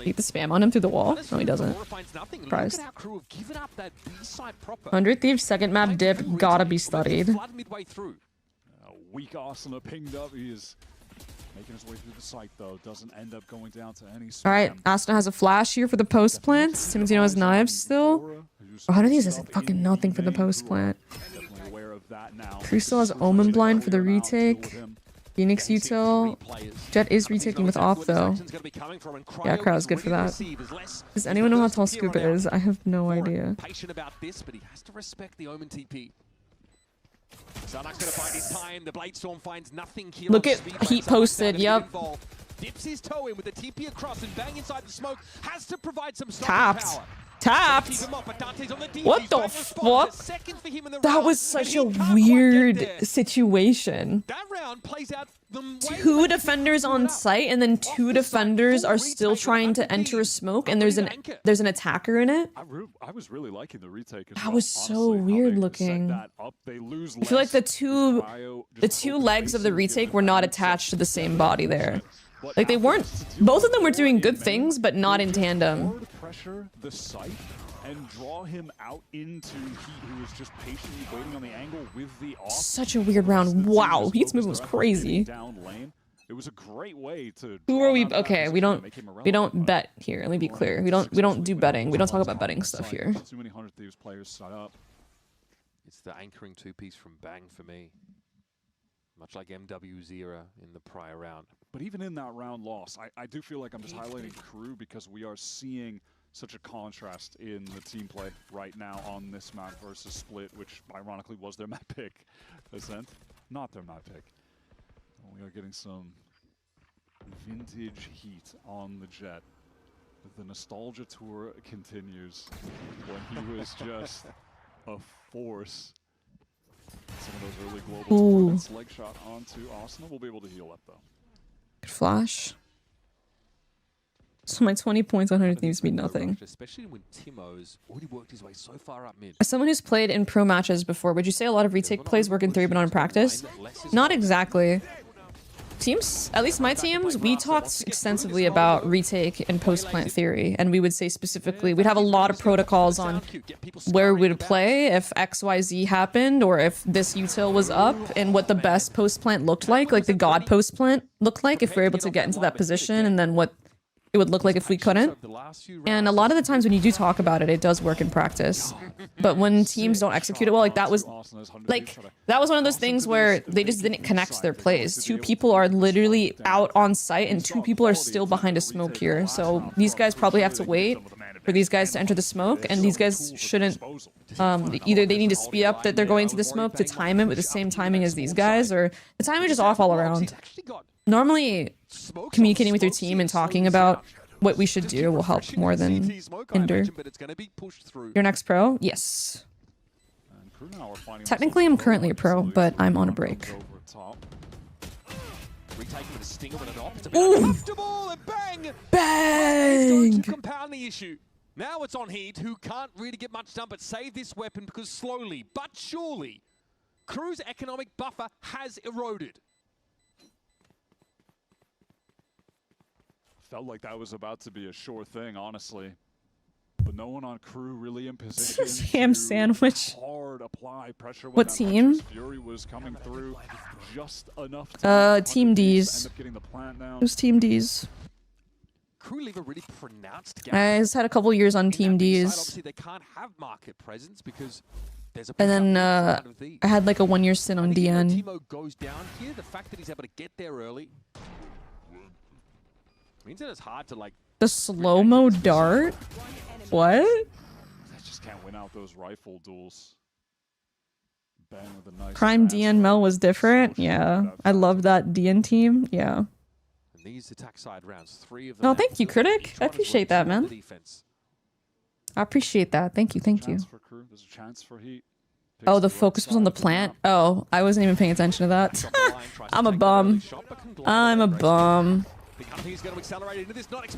Get the spam on him through the wall? No, he doesn't. Surprised. 100 Thieves second map dip gotta be studied. Weak Arsena pinged up. He is making his way through the site, though. Doesn't end up going down to any spam. Alright, Aston has a flash here for the post plant. Timotino has knives still. Oh, 100 Thieves has fucking nothing for the post plant. KRU still has Omen blind for the retake. Phoenix util. Jet is retaking with off though. Yeah, Crow's good for that. Does anyone know how tall Scuba is? I have no idea. Patient about this, but he has to respect the Omen TP. Zarnak's gonna find his time. The Bladestorm finds nothing here. Look on at Speedway. Heat Zarnak's posted, gonna get yep. involved. Dips his toe in with the TP across and bang inside the smoke. Has to provide some stopping Tapped. power. Tapped. Keep him up, but Dante's on the defense. What the Don't respond. fuck? It's a second for him in the That round, was and such he a can't quite get weird there. situation. That round plays out the way Two defenders on site, and then two defenders are still trying to enter a smoke, and there's an attacker in it. I was really liking the retake. That was so weird looking. I feel like the two legs of the retake were not attached to the same body there. Like they weren't. Both of them were doing good things, but not in tandem. Pressure the site and draw him out into Heat, who was just patiently waiting on the angle with the off. Such a weird round. Wow, Heat's movement was crazy. Down lane. It was a great way to. Who are we? Okay, we don't bet here. Let me be clear. We don't do betting. We don't talk about betting stuff here. Too many 100 Thieves players set up. It's the anchoring two-piece from Bang for me. Much like MW's era in the prior round. But even in that round loss, I do feel like I'm just highlighting KRU because we are seeing such a contrast in the team play right now on this map versus Split, which ironically was their map pick. Ascent, not their map pick. We are getting some vintage Heat on the Jet. The nostalgia tour continues when he was just a force. Some of those early global tournaments, leg shot onto Arsenal. We'll be able to heal up though. Good flash. So my 20 points on 100 Thieves mean nothing. Especially when Timo's already worked his way so far up mid. As someone who's played in pro matches before, would you say a lot of retake plays work in 3 but not in practice? Not exactly. Teams, at least my teams, we talked extensively about retake and post-plant theory, and we would say specifically, we'd have a lot of protocols on where we would play if XYZ happened, or if this util was up, and what the best post-plant looked like the God post-plant looked like if we're able to get into that position, and then what it would look like if we couldn't. And a lot of the times when you do talk about it, it does work in practice. But when teams don't execute it well, that was one of those things where they just didn't connect their plays. 2 people are literally out on site and 2 people are still behind a smoke here. So these guys probably have to wait for these guys to enter the smoke, and these guys shouldn't either they need to speed up that they're going to the smoke to time it with the same timing as these guys, or the timing is off all around. Normally, communicating with your team and talking about what we should do will help more than hinder. Your next pro? Yes. Technically, I'm currently a pro, but I'm on a break. Ooh. Bang! To compound the issue. Now it's on Heat, who can't really get much done but save this weapon because slowly but surely, KRU's economic buffer has eroded. Felt like that was about to be a sure thing, honestly. But no one on KRU really in position. Ham sandwich. Hard apply pressure. What team? Fury was coming through just enough Team D's. Who's Team D's? KRU leave a really pronounced gap. I just had a couple years on Team D's. Obviously, they can't have market presence because there's a and then I had like a 1-year stint on DN. Timo goes down here. The fact that he's able to get there early means that it's hard to the slow-mo dart? What? I just can't win out those rifle duels. Bang with a nice Prime DN Mel was different. Yeah. I love that DN team. Yeah. And these attack side rounds, 3 of them. No, thank you, Critic. I appreciate that, man. I appreciate that. Thank you, thank you. There's a chance for Heat. Oh, the focus was on the plant? Oh, I wasn't even paying attention to that. I'm a bum. I'm a bum.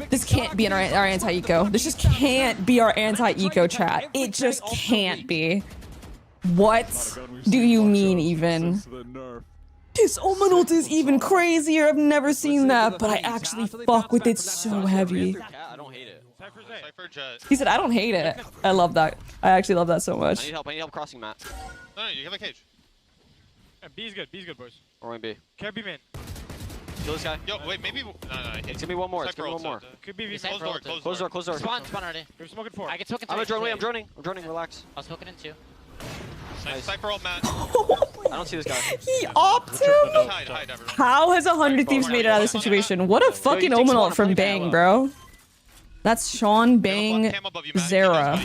This can't be our anti-eco. This just can't be our anti-eco chat. It just can't be. What do you mean even? His Omen ult is even crazier. I've never seen that, but I actually fuck with it so heavy. I don't hate it. He said, I don't hate it. I love that. I actually love that so much. I need help crossing Matt. No, you have a cage. B is good, boys. Or in B. Can't be man. Kill this guy. Yo, wait, maybe. No, it's gonna be one more. It's gonna be one more. Could be close door. Close door. Close door. Spawn already. We're smoking 4. I get smoking 3. I'm droning. Relax. I was smoking in 2. Nice. Cypher ult, Matt. I don't see this guy. He opted him? Hide, everyone. How has 100 Thieves made it out of this situation? What a fucking Omen ult from Bang, bro. That's Sean Bang Zera.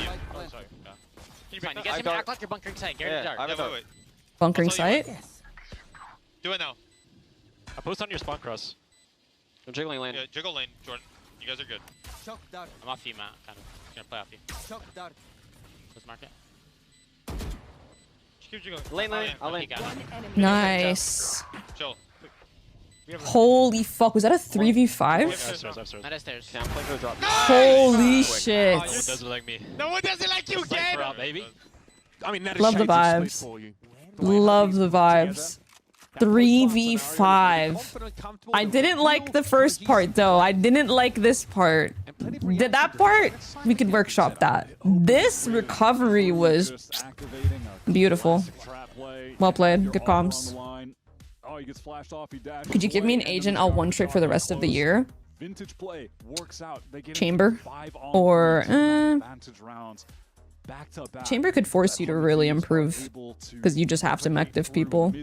You guys act like you're bunkering tight. Get in the dark. Wait. Bunkering site. Do it now. I post on your spawn cross. I'm jiggling lane. Yeah, jiggle lane, Jordan. You guys are good. I'm off you, Matt. Kind of. Gonna play off you. Let's mark it. Just keep jiggling. Lane. I'll lane. Nice. Chill. Holy fuck, was that a 3v5? I have stairs. Not stairs. Yeah, I'm playing for the drop. Holy shit. No one does it like me. No one does it like you, kid! baby. I mean, that is Love the shades of split vibes. for you. Love the vibes. 3v5. I didn't like the first part though. I didn't like this part. Did that part? We could workshop that. This recovery was beautiful. Well played. Good comms. Could you give me an agent I'll one trick for the rest of the year? Vintage play works out. They get Chamber? Or back-to-back. Chamber could force you to really improve because you just have to mech diff people.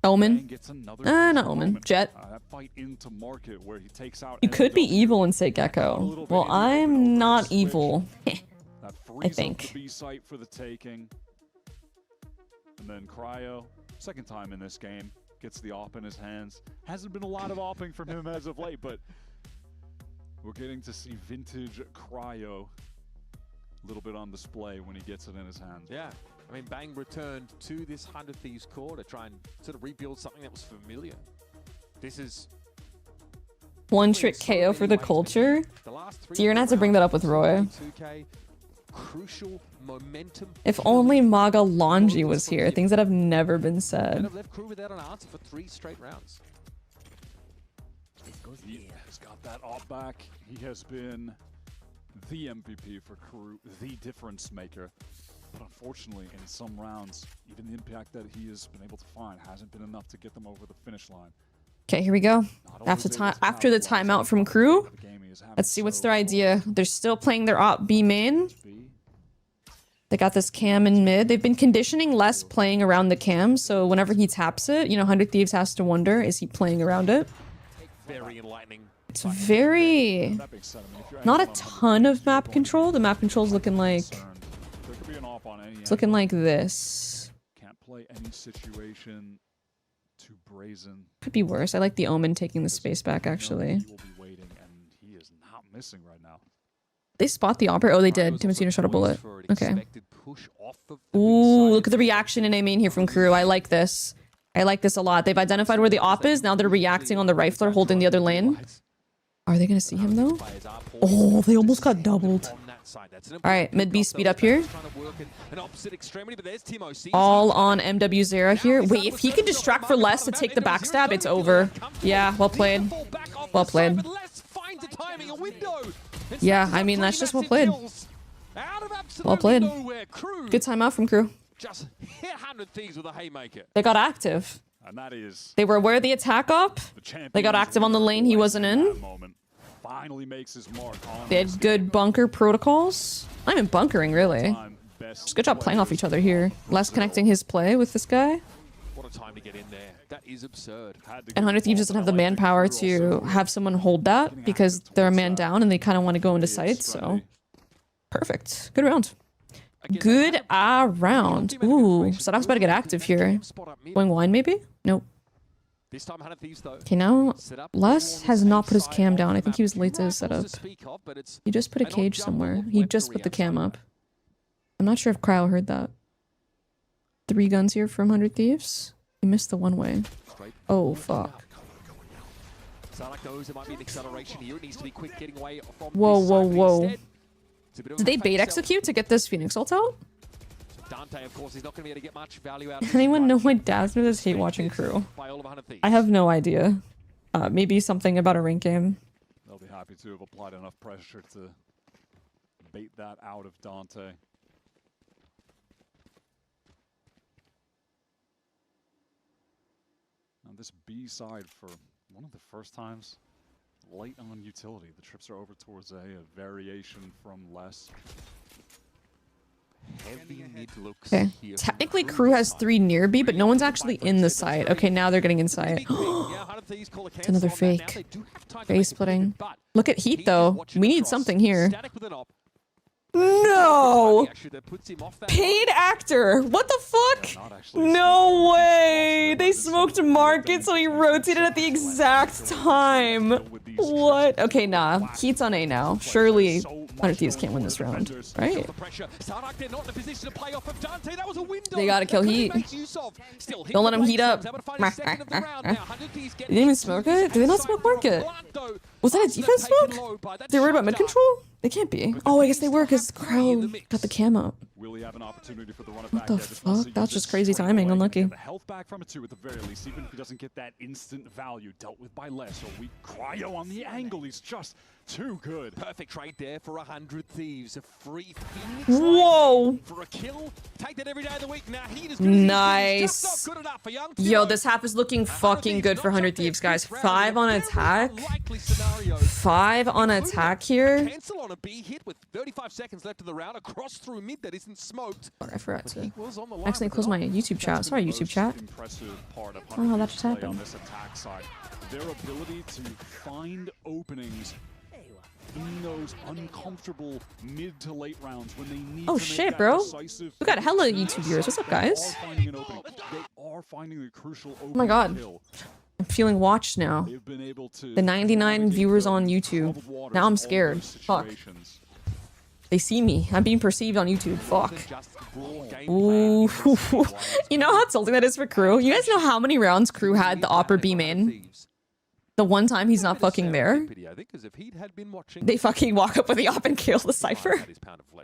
Omen? Not Omen. Jet. You could be evil and say Gecko. Well, I'm not evil. I think. And then Cryo, second time in this game, gets the op in his hands. Hasn't been a lot of opping from him as of late, but we're getting to see vintage Cryo a little bit on display when he gets it in his hands. Yeah, I mean, Bang returned to this 100 Thieves core to try and sort of rebuild something that was familiar. This is one trick KO for the culture. So you're gonna have to bring that up with Roy. Crucial momentum. If only Maga Longi was here. Things that have never been said. Have left crew without an answer for 3 straight rounds. He has got that op back. He has been the MVP for crew, the difference maker. But unfortunately, in some rounds, even the impact that he has been able to find hasn't been enough to get them over the finish line. Okay, here we go. After the timeout from crew, let's see what's their idea. They're still playing their op B main. They got this cam in mid. They've been conditioning less playing around the cam, so whenever he taps it, you know, 100 Thieves has to wonder, is he playing around it? Very enlightening. It's very... not a ton of map control. The map control's looking like... it's looking like this. Can't play any situation too brazen. Could be worse. I like the Omen taking the space back, actually. He will be waiting, and he is not missing right now. They spot the Opera? Oh, they did. Timotino shot a bullet. Okay. Ooh, look at the reaction in A main here from crew. I like this. I like this a lot. They've identified where the op is. Now they're reacting on the rifler holding the other lane. Are they going to see him, though? Oh, they almost got doubled. All right, mid B speed up here. All on MW0 here. Wait, if he can distract for less to take the backstab, it's over. Yeah, well played. Well played. Yeah, I mean, that's just well played. Well played. Good timeout from crew. Just hit 100 Thieves with a haymaker. They got active. And that is they were aware of the attack up. They got active on the lane he wasn't in. Finally makes his mark on they had good bunker protocols. Not even bunkering, really. Just good job playing off each other here. Less connecting his play with this guy. What a time to get in there. That is absurd. And 100 Thieves doesn't have the manpower to have someone hold that because they're a man down and they kind of want to go into sight, so... perfect. Good round. Good round. Ooh, Sadok's about to get active here. Going wine, maybe? Nope. Okay, now, Les has not put his cam down. I think he was late to his setup. He just put a cage somewhere. He just put the cam up. I'm not sure if Cryo heard that. 3 guns here from 100 Thieves. He missed the one way. Oh, fuck. Whoa, whoa, whoa. Did they bait execute to get this Phoenix ult out? Dante, of course, he's not going to be able to get much value out of anyone know why Dazzler does hate watching crew? I have no idea. Maybe something about a rank game. They'll be happy to have applied enough pressure to bait that out of Dante. On this B side, for one of the first times, late on utility. The trips are over towards a variation from less. Heavy mid looks okay. Here. Technically, crew has 3 near B, but no one's actually in the site. Okay, now they're getting inside. It's another fake. Face splitting. Look at Heat, though. We need something here. No! Actually, that puts him off that Paid actor! What the fuck? No way! They smoked Market, so he rotated at the exact time. What? Okay, nah. Heat's on A now. Surely 100 Thieves can't win this round, right? They gotta kill Heat. Don't let him heat up. They didn't even smoke it? Did they not smoke Market? Was that a defense smoke? They worried about mid control? They can't be. Oh, I guess they were because KRU got the cam up. What the fuck? That's just crazy timing. Unlucky. The health back from it too, at the very least, even if he doesn't get that instant value dealt with by less or weak cryo on the angle. He's just too good. Perfect trade there for 100 Thieves. A free Whoa! for a kill. Take that every day of the week. Now he is Nice. Yo, this half is looking fucking good for 100 Thieves, guys. 5 on attack. 5 on attack here. Cancel on a B hit with 35 seconds left of the round. Across through mid that isn't smoked. I forgot to accidentally close my YouTube chat. Sorry, YouTube chat. Oh, how that just happened. Their ability to find openings in those uncomfortable mid to late rounds when they need Oh to make shit, that bro. decisive We got hella YouTube viewers. What's up, guys? They are finding the crucial Oh my god. I'm feeling watched now. The 99 viewers on YouTube. Now I'm scared. Fuck. They see me. I'm being perceived on YouTube. Fuck. Ooh. You know how tilting that is for KRU? You guys know how many rounds KRU had the Opera B main? The one time he's not fucking there? They fucking walk up with the op and kill the Cypher?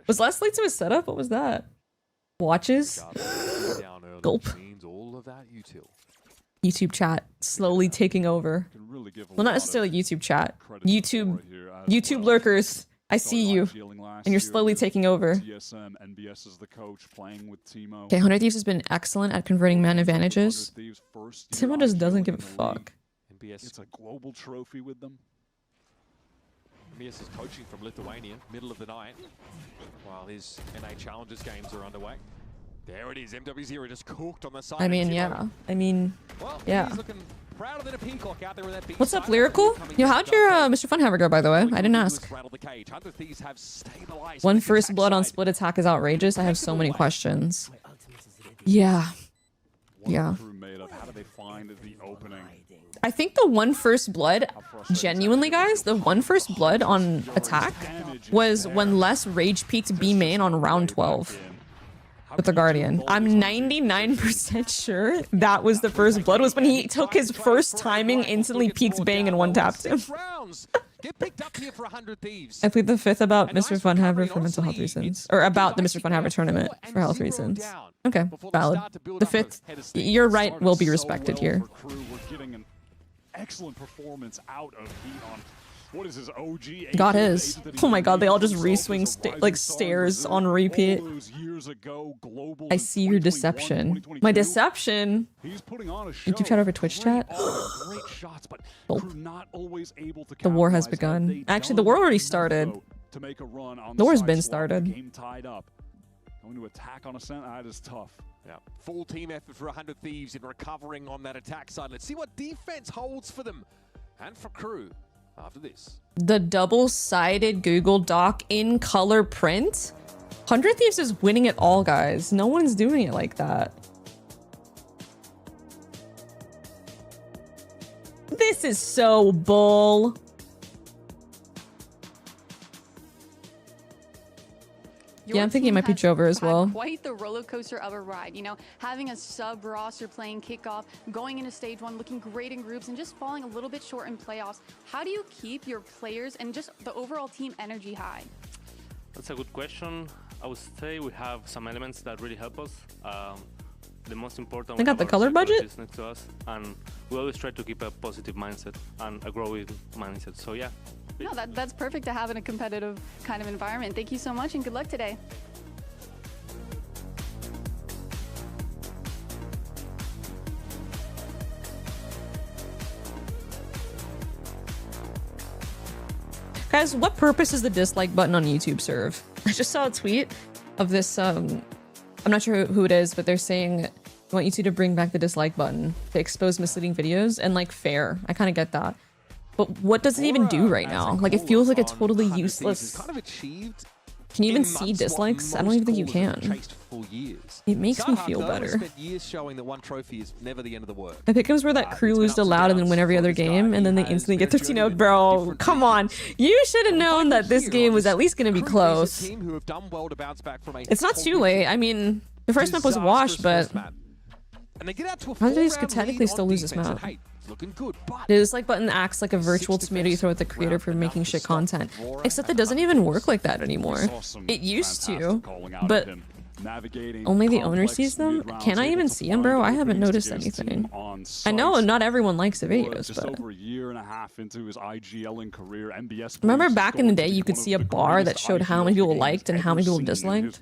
Was less late to his setup? What was that? Watches? Gulp. YouTube chat slowly taking over. Well, not necessarily YouTube chat. YouTube lurkers. I see you. And you're slowly taking over. Okay, 100 Thieves has been excellent at converting man advantages. Timo just doesn't give a fuck. It's a global trophy with them. MBS is coaching from Lithuania, middle of the night, while his NA Challengers games are underway. There it is, MW0 just cooked on the side. I mean, yeah. I mean, yeah. He's looking prouder than a peacock out there with that big What's up, Lyrical? Yo, how'd your Mr. Funhammer go, by the way? I didn't ask. One first blood on split attack is outrageous. I have so many questions. Yeah. Yeah. I think the one first blood, genuinely guys, the one first blood on attack was when Les rage peaked B main on round 12 with the Guardian. I'm 99% sure that was the first blood, was when he took his first timing, instantly peaked bang and one tapped him. I played the 5th about Mr. Funhammer for mental health reasons. Or about the Mr. Funhammer tournament for health reasons. Okay, valid. The 5th, your right will be respected here. Excellent performance out of Heat on what is his OG. Got his. Oh my god, they all just re-swing like stairs on repeat. I see your deception. My deception? YouTube chat over Twitch chat? The war has begun. Actually, the war already started. The war's been started. Going to attack on a center, that is tough. Yeah, full team effort for 100 Thieves in recovering on that attack side. Let's see what defense holds for them and for KRU after this. The double-sided Google Doc in color print? 100 Thieves is winning it all, guys. No one's doing it like that. This is so bull. Yeah, I'm thinking it might be Jover as well. Quite the roller coaster of a ride, you know, having a sub roster playing kickoff, going into stage 1, looking great in groups, and just falling a little bit short in playoffs. How do you keep your players and just the overall team energy high? That's a good question. I would say we have some elements that really help us. The most important. They got the color budget next to us, and we always try to keep a positive mindset and a growing mindset. So yeah. No, that's perfect to have in a competitive kind of environment. Thank you so much and good luck today. Guys, what purpose does the dislike button on YouTube serve? I just saw a tweet of this, I'm not sure who it is, but they're saying, I want YouTube to bring back the dislike button to expose misleading videos, and like, fair. I kind of get that. But what does it even do right now? Like, it feels like a totally useless... Kind of achieved Can you even in see months, dislikes? what I don't even think you most callers have can. chased for years. It makes me Starhawk, feel though, has better. spent years showing that one trophy is never the end of the work. The pick'ems were that crew It's been lose ups to and loud and then downs win every for other this guy. game, and then they He has instantly been get a 13 journeyman 0. in Bro, different come on. regions. You should have known that this Here game on was this at least going to be Crew close. is a team who have done well to bounce back from a It's not too late. I mean, the first map was disastrous washed, but first map. And they get out to a how do these 4-round could technically lead still on lose this defense, and, map? hey, it's looking good, but The dislike button acts like a virtual tomato you throw at the creator for making shit content. Except it doesn't even work like that anymore. It used to, but only the owner sees them? Can I even see them, bro? I haven't noticed anything. I know not everyone likes the videos, just but... over a year and a half into his IGLing career, MBS Remember back in the day, you could see a bar that showed how many people liked and how many people disliked?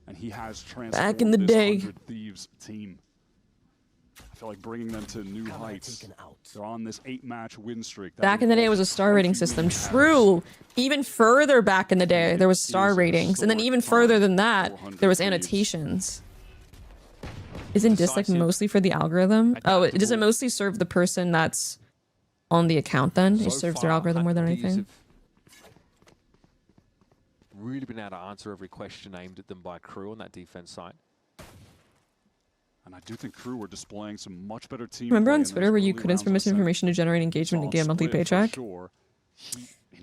And he has Back in the day. 100 Thieves team. I feel like bringing them to new heights. They're on this 8-match win streak. Back in the day, it was a star rating system. True. Even further back in the day, there was star ratings. And then even further than that, there was annotations. Isn't dislike mostly for the algorithm? Oh, it doesn't mostly serve the person that's on the account then? It serves their algorithm more than anything? Really been able to answer every question aimed at them by Crew on that defense side. And I do think Crew were displaying some much better team. Remember on Twitter where you couldn't spend misinformation to generate engagement and get a monthly paycheck? In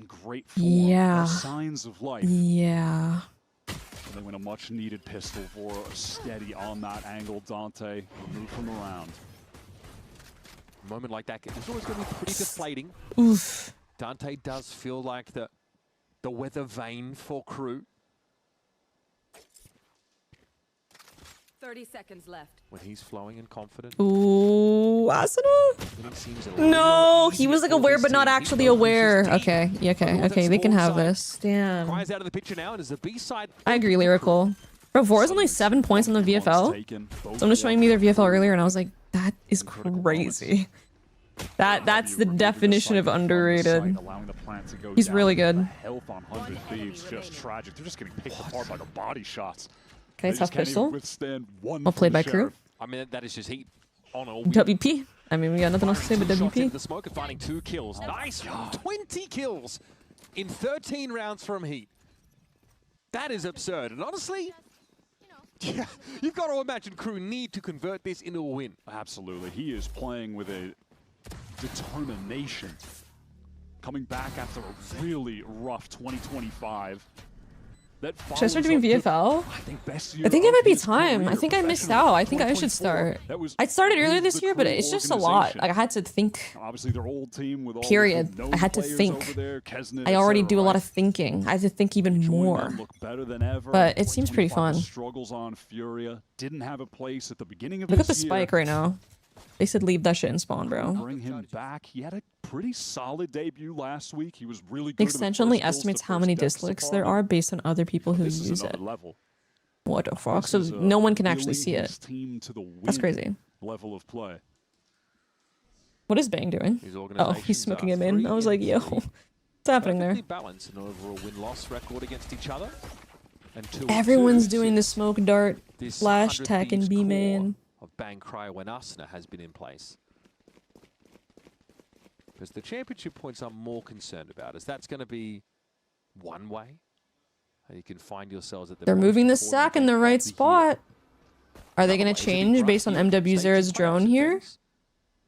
great form. Yeah. Signs of life. Yeah. And they win a much needed pistol for a steady on that angle. Dante removed from around. A moment like that, it's always going to be pretty deflating. Oof. Dante does feel like the weather vane for Crew. 30 seconds left. When he's flowing and confident. Ooh, Asuna? No, he was like aware but not actually aware. Okay, yeah, okay, they can have this. Damn. Cries out of the picture now, and as the B side. I agree, Lyrical. Bro, Vora's only 7 points on the VFL. Someone was showing me their VFL earlier, and I was like, that is crazy. That's the definition of underrated. He's really good. Health on 100 Thieves, just tragic. They're just getting picked apart by the body shots. Okay, tough pistol. Well played by Crew. I mean, that is just heat on all. WP. I mean, we got nothing else to say but WP. The smoke and finding 2 kills. Nice. 20 kills in 13 rounds from Heat. That is absurd. And honestly, yeah, you've got to imagine Crew need to convert this into a win. Absolutely. He is playing with a determination. Coming back after a really rough 2025. Should I start doing VFL? I think it might be time. I think I missed out. I think I should start. I started earlier this year, but it's just a lot. Like, I had to think. Obviously, their old team with all period. I had to think. I already do a lot of thinking. I had to think even more. But it seems pretty fun. Struggles on FURIA. Didn't have a place at the beginning of Look at the spike right now. They said leave that shit in spawn, bro. Bring him back. He had a pretty solid debut last week. He was really good. The extension only estimates how many dislikes there are based on other people who use it. What the fuck? So no one can actually see it. That's crazy. Level of play. What is Bang doing? Oh, he's smoking him in. I was like, yo, what's happening there? Balance an overall win-loss record against each other. Everyone's doing the smoke dart, flash tech, and B-main. Of Bang Cryo when Asuna has been in place. Because the championship points I'm more concerned about, is that's going to be one way. You can find yourselves at the. They're moving the sack in the right spot. Are they going to change based on MW0's drone here?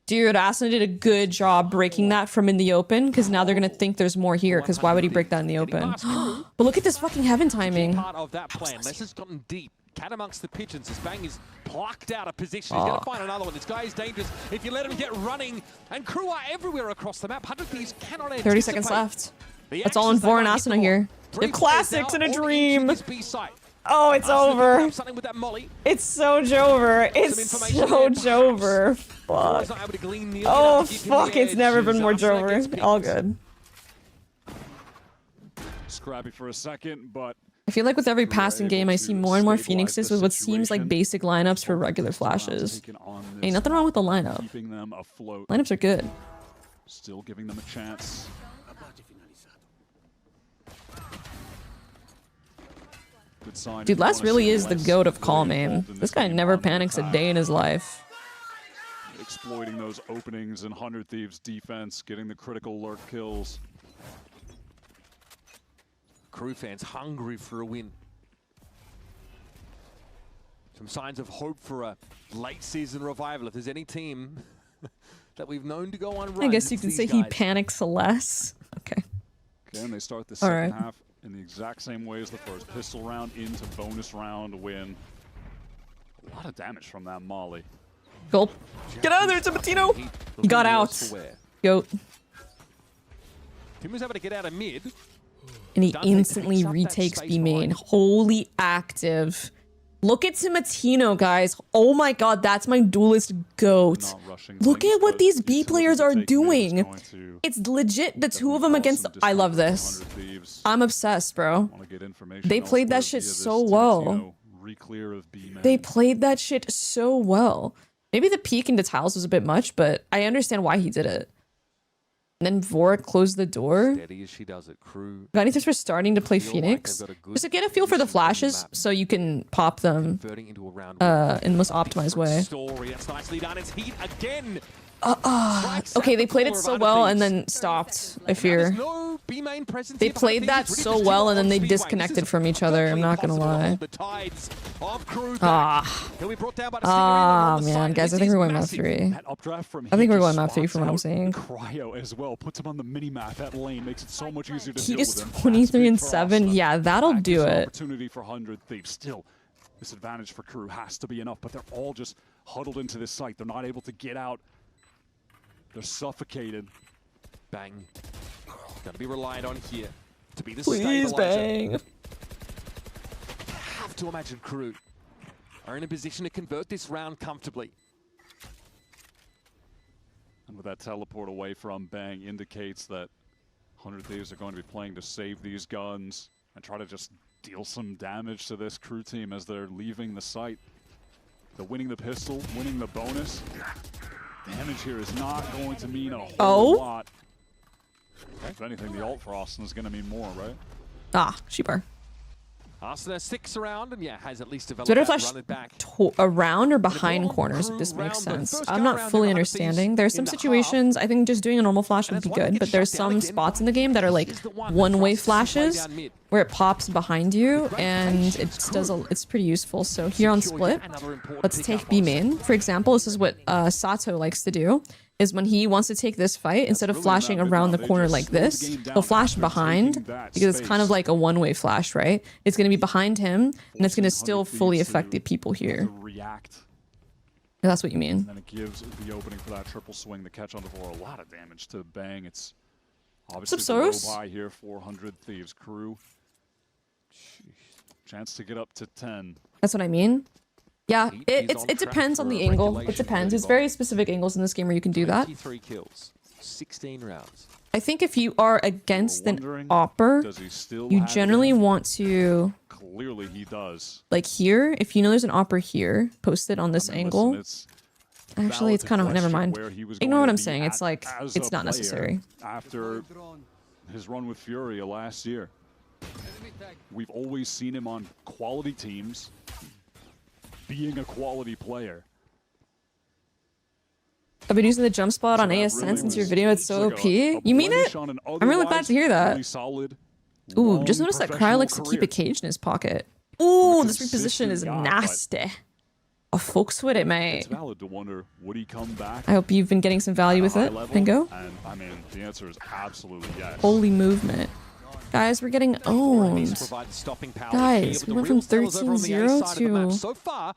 Dude, Asuna did a good job breaking that from in the open, because now they're going to think there's more here, because why would he break that in the open? But look at this fucking heaven timing. Part of that plan. This has gotten deep. Cat amongst the pigeons as Bang is plucked out of position. He's going to find another one. This guy is dangerous. If you let him get running, and Crew are everywhere across the map. 100 Thieves cannot anticipate. 30 seconds left. That's all in Vor and Asuna here. They have classics in a dream. Oh, it's over. It's so Jover. It's so Jover. Fuck. Oh, fuck. It's never been more Jover. All good. Scrappy for a second, but I feel like with every passing game, I see more and more Phoenixes with what seems like basic lineups for regular flashes. Ain't nothing wrong with the lineup. Lineups are good. Still giving them a chance. Dude, Last really is the goat of call aim. This guy never panics a day in his life. Exploiting those openings in 100 Thieves defense, getting the critical lurk kills. Crew fans hungry for a win. Some signs of hope for a late season revival. If there's any team that we've known to go on runs, I guess you it's can these say he guys. panics less. Okay. Okay, and they start the All second right. half in the exact same way as the first. Pistol round into bonus round win. A lot of damage from that molly. Gulp. Get out of there, Timatino! He got out. Goat. Tim was able to get out of mid. And he Dante instantly picks up that retakes space B main. behind. Holy active. Look at Timatino, guys. Oh my god, that's my duelist goat. Not rushing Look things, at what but these B utility players to are take mid is doing. going to It's legit the two of definitely them cause against. some I love discomfort this. for 100 Thieves. I'm obsessed, bro. Wanna get information They played that elsewhere shit via so this well. Tarantino re-clear of B man. They played that shit so well. Maybe the peek into tiles was a bit much, but I understand why he did it. And then Vorik closed the door. Steady as she does it. Crew. Got any tips for starting to play feel like Phoenix? they've got a good Just to get a feel for the position on the flashes map. so you can pop them Converting into a round in the most optimized way. Story. That's nicely done. It's Heat again. Okay, they played it so well and then stopped, I fear. No B main presence They here for played 100 that Thieves. so Really well just and then they Speedway. This disconnected is from each other, I'm not gonna perfectly lie. impossible to hold the tides of Crew back. Ah. He'll be brought down by the Ah, Stingray on the man, side. guys, I This think is we're going map massive. 3. That updraft from I think Heat we're just going map 3 from what I'm spots out saying. Cryo as well, puts him on the mini-map. That lane makes it so much easier to He deal is with him. 23 and That's big for 7. Arsenal. Yeah, that'll That do gives an it. Opportunity for 100 Thieves. Still, this advantage for Crew has to be enough, but they're all just huddled into this site. They're not able to get out. They're suffocated. Bang. Gonna be relied on here to be the Please, stabilizer. bang. Have to imagine Crew are in a position to convert this round comfortably. And with that teleport away from Bang indicates that 100 Thieves are going to be playing to save these guns and try to just deal some damage to this Crew team as they're leaving the site. They're winning the pistol, winning the bonus. Damage here is not going to mean a whole lot. If anything, the ult for Austin is going to mean more, right? Ah, sheeper. Arsenal sticks around and has at least developed Better that flash run it back. around or behind corners, if this makes sense. I'm not fully understanding. There's some situations, I think just doing a normal flash would be good, but there's some spots in the game that are like one-way flashes where it pops behind you and it's pretty useful. So here on split, let's take B main. For example, this is what Sato likes to do, is when he wants to take this fight, instead of flashing around the corner like this, he'll flash behind, because it's kind of like a one-way flash, right? It's going to be behind him, and it's going to still fully affect the people here. React. That's what you mean. And then it gives the opening for that triple swing, the catch on Devore. A lot of damage to Bang. It's obviously the low buy here, 400 Thieves Crew. Chance to get up to 10. That's what I mean. Yeah, it depends on the angle. It depends. There's very specific angles in this game where you can do that. 23 kills, 16 rounds. I think if you are against an opper, you generally want to... Clearly he does. Like here, if you know there's an opper here, post it on this angle. Actually, it's kind of... Never mind. Ignore what I'm saying. It's like, it's not necessary. After his run with FURIA last year, we've always seen him on quality teams, being a quality player. I've been using the jump spot on ASN since your video. It's so OP. You mean it? I'm really glad to hear that. Ooh, just noticed that Cryo likes to keep a cage in his pocket. Ooh, this reposition is nasty. Oh, folks with it, mate. It's valid to wonder, would he come back? I hope you've been getting some value with it. Bingo. And I mean, the answer is absolutely yes. Holy movement. Guys, we're getting owned. Guys, we went from 13-0 to so far,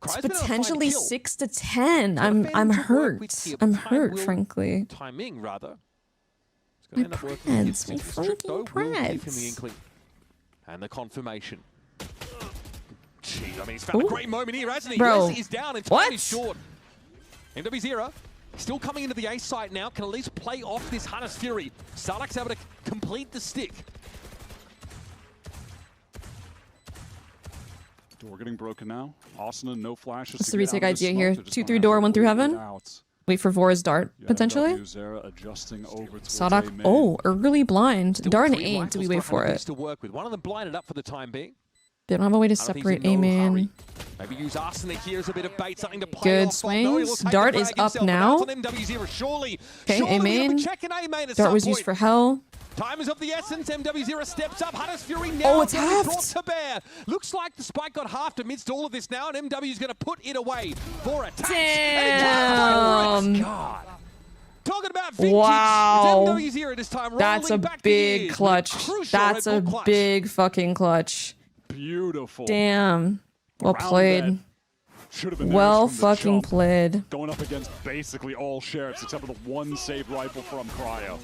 potentially 6-10. I'm hurt. I'm hurt, frankly. Timing rather. My Preds, my freaking Preds. And the confirmation. Jeez, I mean, he's found a great moment here, hasn't he? Bro, He's down and time is short. MW0 still coming into the ace site now. Can at least play off this Hunter's Fury. Sarlac's able to complete the stick. Door getting broken now. Austin, no flashes. What's the retake idea here? 2-3 door, 1 through heaven. Wait for Vora's dart, potentially. Sadak, oh, early blind. Dart and A, do we wait for it? To work with. One of them blinded up for the time being. They don't have a way to separate A-man. Maybe use Arsenic here as a bit of bait, something to play Good off. swings. Dart is up now. Okay, A-man. Dart was used for hell. Time is of the essence. MW0 steps up. Hunter's Fury now it's getting halved. brought to bear. Looks like the spike got halved amidst all of this now, and MW's going to put it away for a touch. Damn. God. Talking about vintage. Wow. It's MW0 this time. That's a rolling back the big years. clutch. Crucial That's Red a Bull clutch. big fucking clutch. Beautiful. Damn. Well Round played. bed. Should have been Well theirs from the fucking jump. played. Going up against basically all sheriffs except for the one saved rifle from Cryo.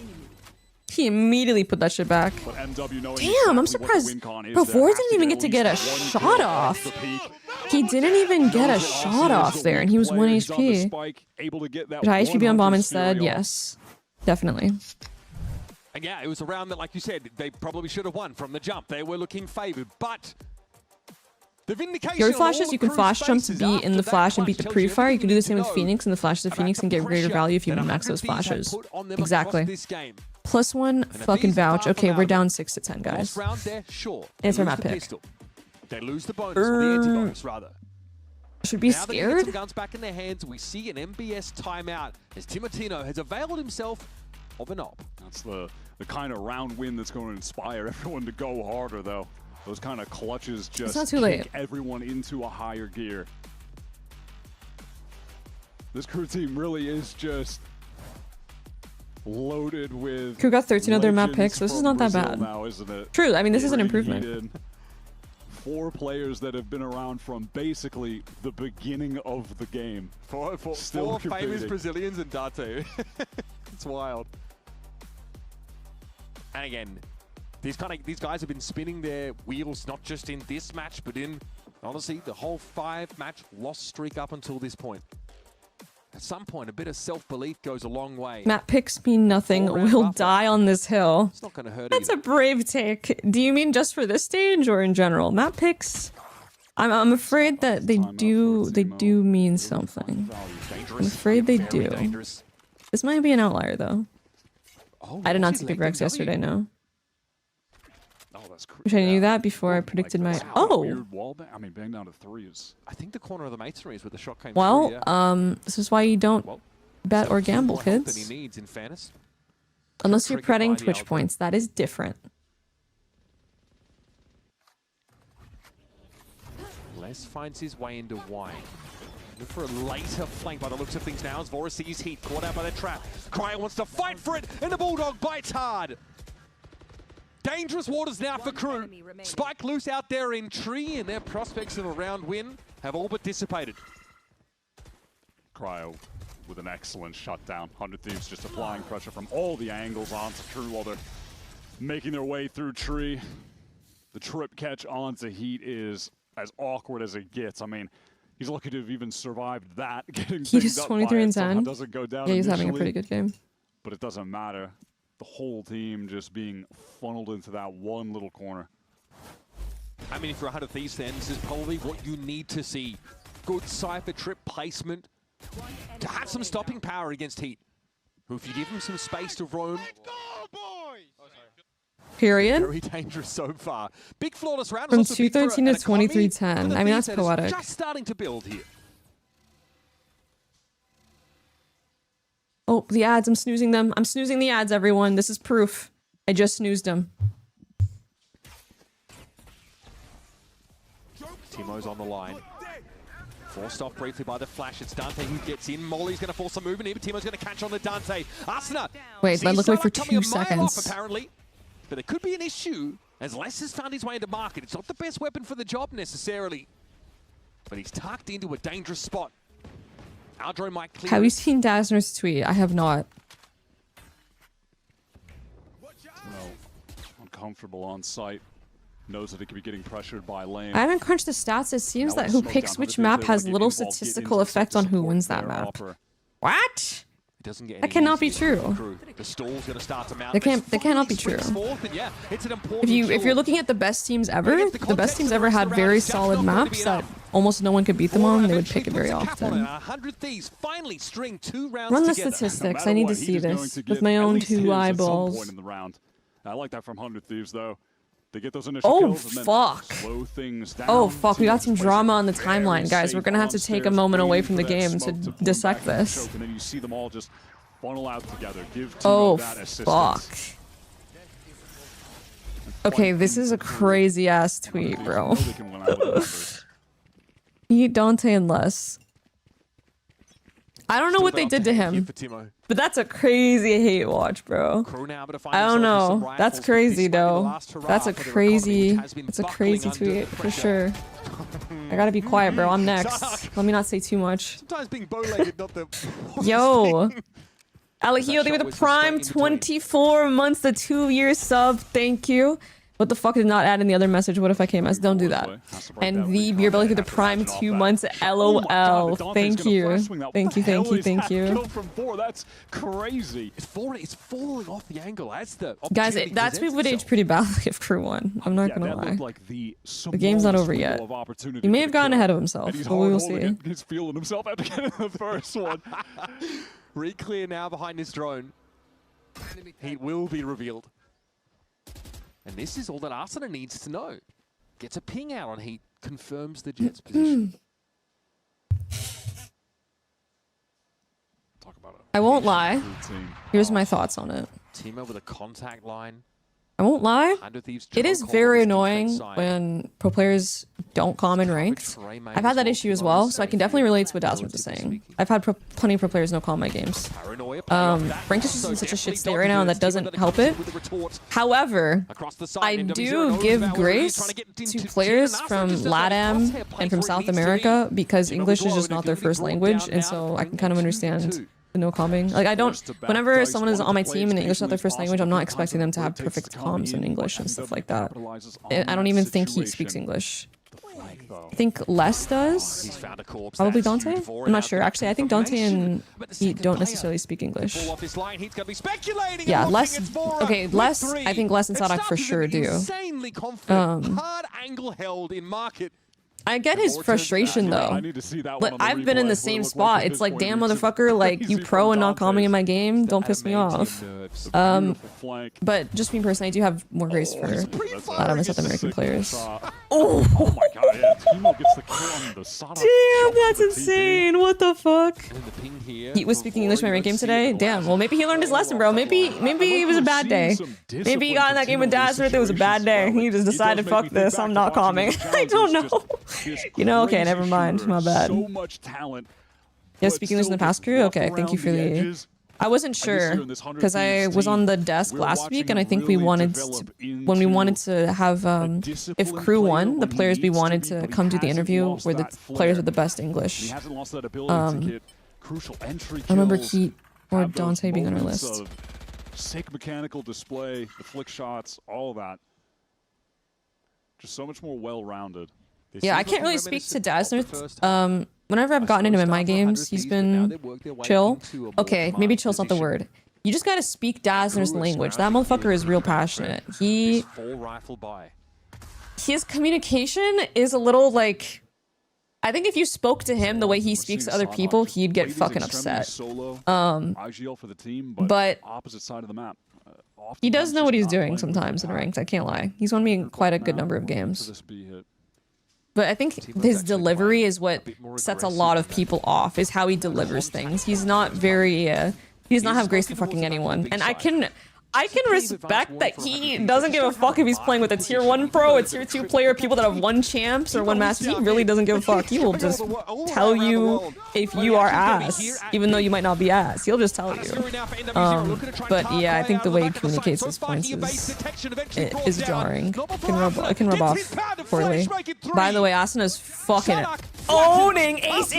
He immediately put that shit back. But MW knowing Damn, I'm exactly what the surprised. win con is Bro, there, Vor has didn't to even get get to at get a least one shot kill off. the peak. He didn't even get a Knows that shot Austin is off the there, and he was weak 1 player. He's on the HP. spike, able to get that Did high HP on bomb 100 instead? Fury off. Yes. Definitely. And yeah, it was a round that, like you said, they probably should have won from the jump. They were looking favored, but the vindication. Fury on flashes, all you can of flash Crew's jump to faces be after in the that flash and beat the clutch tells pre-fire. You can do the same everything with you need Phoenix and the flashes of about Phoenix the and get greater pressure value if you that min-max those 100 Thieves have flashes. put on them Exactly. across this game. +1 if fucking these are vouch. far Okay, from we're out down of 6 to 10, Lost guys. round there, sure. It's They our lose map the pick. pistol. They lose the bonus, or the anti-bonus, rather. Should be Now that they get some scared? guns back in their hands, we see an MBS timeout as Timotino has availed himself of an op. That's the kind of round win that's going to inspire everyone to go harder, though. Those kind of clutches just not too late. kick everyone into a higher gear. This crew team really is just loaded with. Crew got 13 other map legends picks. This is from not that Brazil bad. now, isn't it? True. I mean, this is an Pretty improvement. heated. 4 players that have been around from basically the beginning of the game. Four Still famous competing. Brazilians and Date. It's wild. And again, these guys have been spinning their wheels not just in this match, but in honestly the whole 5-match loss streak up until this point. At some point, a bit of self-belief goes a long way. Map picks mean nothing. All-round We'll buffer. die on this hill. It's not going to hurt That's either. a brave take. Do you mean just for this stage or in general? Map picks? I'm afraid that they do mean something. I'm afraid they do. Dangerous. This might be an outlier though. Oh, I did not see Aussie Big Rex late yesterday, no. Oh, that's Wish I knew that before I predicted my. Oh, Weird wall bang. I mean, bang down to 3s. I think the corner of the masonry is where the shot came well, through. Yeah. this is why you don't bet or gamble, More help than kids. he needs, in fairness. Unless you're Triggered by betting the Twitch algo. points, that is different. Les finds his way into wine. Look for a later flank by the looks of things now as Vora sees Heat caught out by the trap. Cryo wants to fight for it, and the Bulldog bites hard. Dangerous waters now for Crew. Spike loose out there in Tree, and their prospects of a round win have all but dissipated. Cryo with an excellent shutdown. 100 Thieves just applying pressure from all the angles onto Crew while they're making their way through Tree. The trip catch onto Heat is as awkward as it gets. I mean, he's lucky to have even survived that. Getting He things just up by 23 it and somehow 10. doesn't go down Yeah, he's having a initially, pretty good game. but it doesn't matter. The whole team just being funneled into that one little corner. I mean, if you're 100 Thieves then, this is probably what you need to see. Good Cypher trip placement to have some stopping power against Heat, who if you give them some space to roam, Period. very dangerous so far. Big flawless round. From is also big for 213 to an economy 2310. for the I mean, Thieves that's that is poetic. just starting to build here. Oh, the ads. I'm snoozing them. I'm snoozing the ads, everyone. This is proof. I just snoozed them. Timo's on the line. Forced off briefly by the flash. It's Dante who gets in. Molly's going to force a movement here, but Timo's going to catch on to Dante. Asuna. Wait, let look away for 2 Off, seconds. apparently. But it could be an issue as Les has found his way into market. It's not the best weapon for the job necessarily, but he's tucked into a dangerous spot. Aldro might clear. Have you seen Dazzner's tweet? I have not. Well, uncomfortable on site. Knows that he could be getting pressured by lane. I haven't crunched the stats. It seems Now that with who smoke picks down, which 100 map Thieves, has they little wanna get involved, get statistical into effect stuff on to who support wins that their map. offer. What? It doesn't get That any cannot be easier for true. Crew. The stall's going to start to mount. That cannot be true. Forth, and yeah, it's an important If you're looking at the best teams ever, the best teams ever had very solid maps that almost no one could beat them on. They would pick it very often. 100 Thieves finally string 2 rounds Run the together. statistics. No I need matter to what, see he is going this to with get my at own least his 2 at some eyeballs. point in the round. I like that from 100 Thieves, though. They get those initial Oh, kills and then fuck. slow things down. Oh fuck, we got some Timo's drama on the very timeline, guys. We're safe gonna have to take a upstairs, moment away waiting from the for that game to smoke pull him dissect back into this. choke, and then you see them all just funnel out together. Give Timo Oh that assistance. fuck. Okay, this is a crazy ass tweet, bro. Eat Dante and less. I don't know what they did to him, but that's a crazy hate watch, bro. I don't know. That's crazy though. That's a crazy tweet for sure. I gotta be quiet, bro. I'm next. Let me not say too much. Sometimes being bow-legged, not the Yo. Alejio, they were the prime 24 months, the 2-year sub. Thank you. What the fuck did not add in the other message? What if I came as? Don't do that. And the beer belly through the prime 2 months. LOL. Thank you. Thank you. Thank you. Thank you. From 4, that's crazy. It's falling off the angle. That's the guys. That tweet would age pretty badly if Crew won. I'm not gonna lie. Like the game's not over yet. He may have gotten ahead of himself, but we will see. He's feeling himself after getting the first one. Re-clear now behind this drone. He will be revealed. And this is all that Arsenal needs to know. Gets a ping out on Heat, confirms the Jets' position. Talk about it. I won't lie. Here's my thoughts on it. Timo with a contact line. I won't lie. It is very annoying when pro players don't comment ranked. I've had that issue as well, so I can definitely relate to what Dasmith is saying. I've had plenty of pro players no comment games. Ranked is just in such a shit state right now, and that doesn't help it. However, I do give grace to players from LATAM and from South America because English is just not their first language, and so I can kind of understand no calming. Like I don't. Whenever someone is on my team and English is not their first language, I'm not expecting them to have perfect comms in English and stuff like that. I don't even think he speaks English. I think Les does. Probably Dante. I'm not sure. Actually, I think Dante and he don't necessarily speak English. Yeah, Les. Okay, Les. I think Les and Sadak for sure do. Hard angle held in market. I get his frustration though. But I've been in the same spot. It's like, damn motherfucker, like you pro and not calming in my game. Don't piss me off. But just me personally, I do have more grace for LATAM and South American players. Oh my god, yeah. Timo gets the kill on the Sada. Damn, that's insane. What the fuck? He was speaking English in my rank game today. Damn. Well, maybe he learned his lesson, bro. Maybe it was a bad day. Maybe he got in that game with Dasmith. It was a bad day. He just decided, fuck this. I'm not calming. I don't know. You know, okay, never mind. My bad. So much talent. Yeah, speaking this in the past crew? Okay, thank you for the... I wasn't sure, because I was on the desk last week, and I think we wanted to... When we wanted to have... if crew won, the players we wanted to come do the interview were the players with the best English. I remember Heat or Dante being on our list. Sick mechanical display, the flick shots, all of that. Just so much more well-rounded. Yeah, I can't really speak to Dasmith. Whenever I've gotten into him in my games, he's been chill. Okay, maybe chill's not the word. You just gotta speak Dasmith's language. That motherfucker is real passionate. His communication is a little like... I think if you spoke to him the way he speaks to other people, he'd get fucking upset. But he does know what he's doing sometimes in ranked, I can't lie. He's won me quite a good number of games. But I think his delivery is what sets a lot of people off, is how he delivers things. He's not very, he does not have grace for fucking anyone. And I can respect that he doesn't give a fuck if he's playing with a tier 1 pro, a tier 2 player, people that have won champs or won masters. He really doesn't give a fuck. He will just tell you if you are ass, even though you might not be ass. He'll just tell you. But yeah, I think the way he communicates his points is jarring. It can rub off poorly. By the way, Asana's fucking owning ace.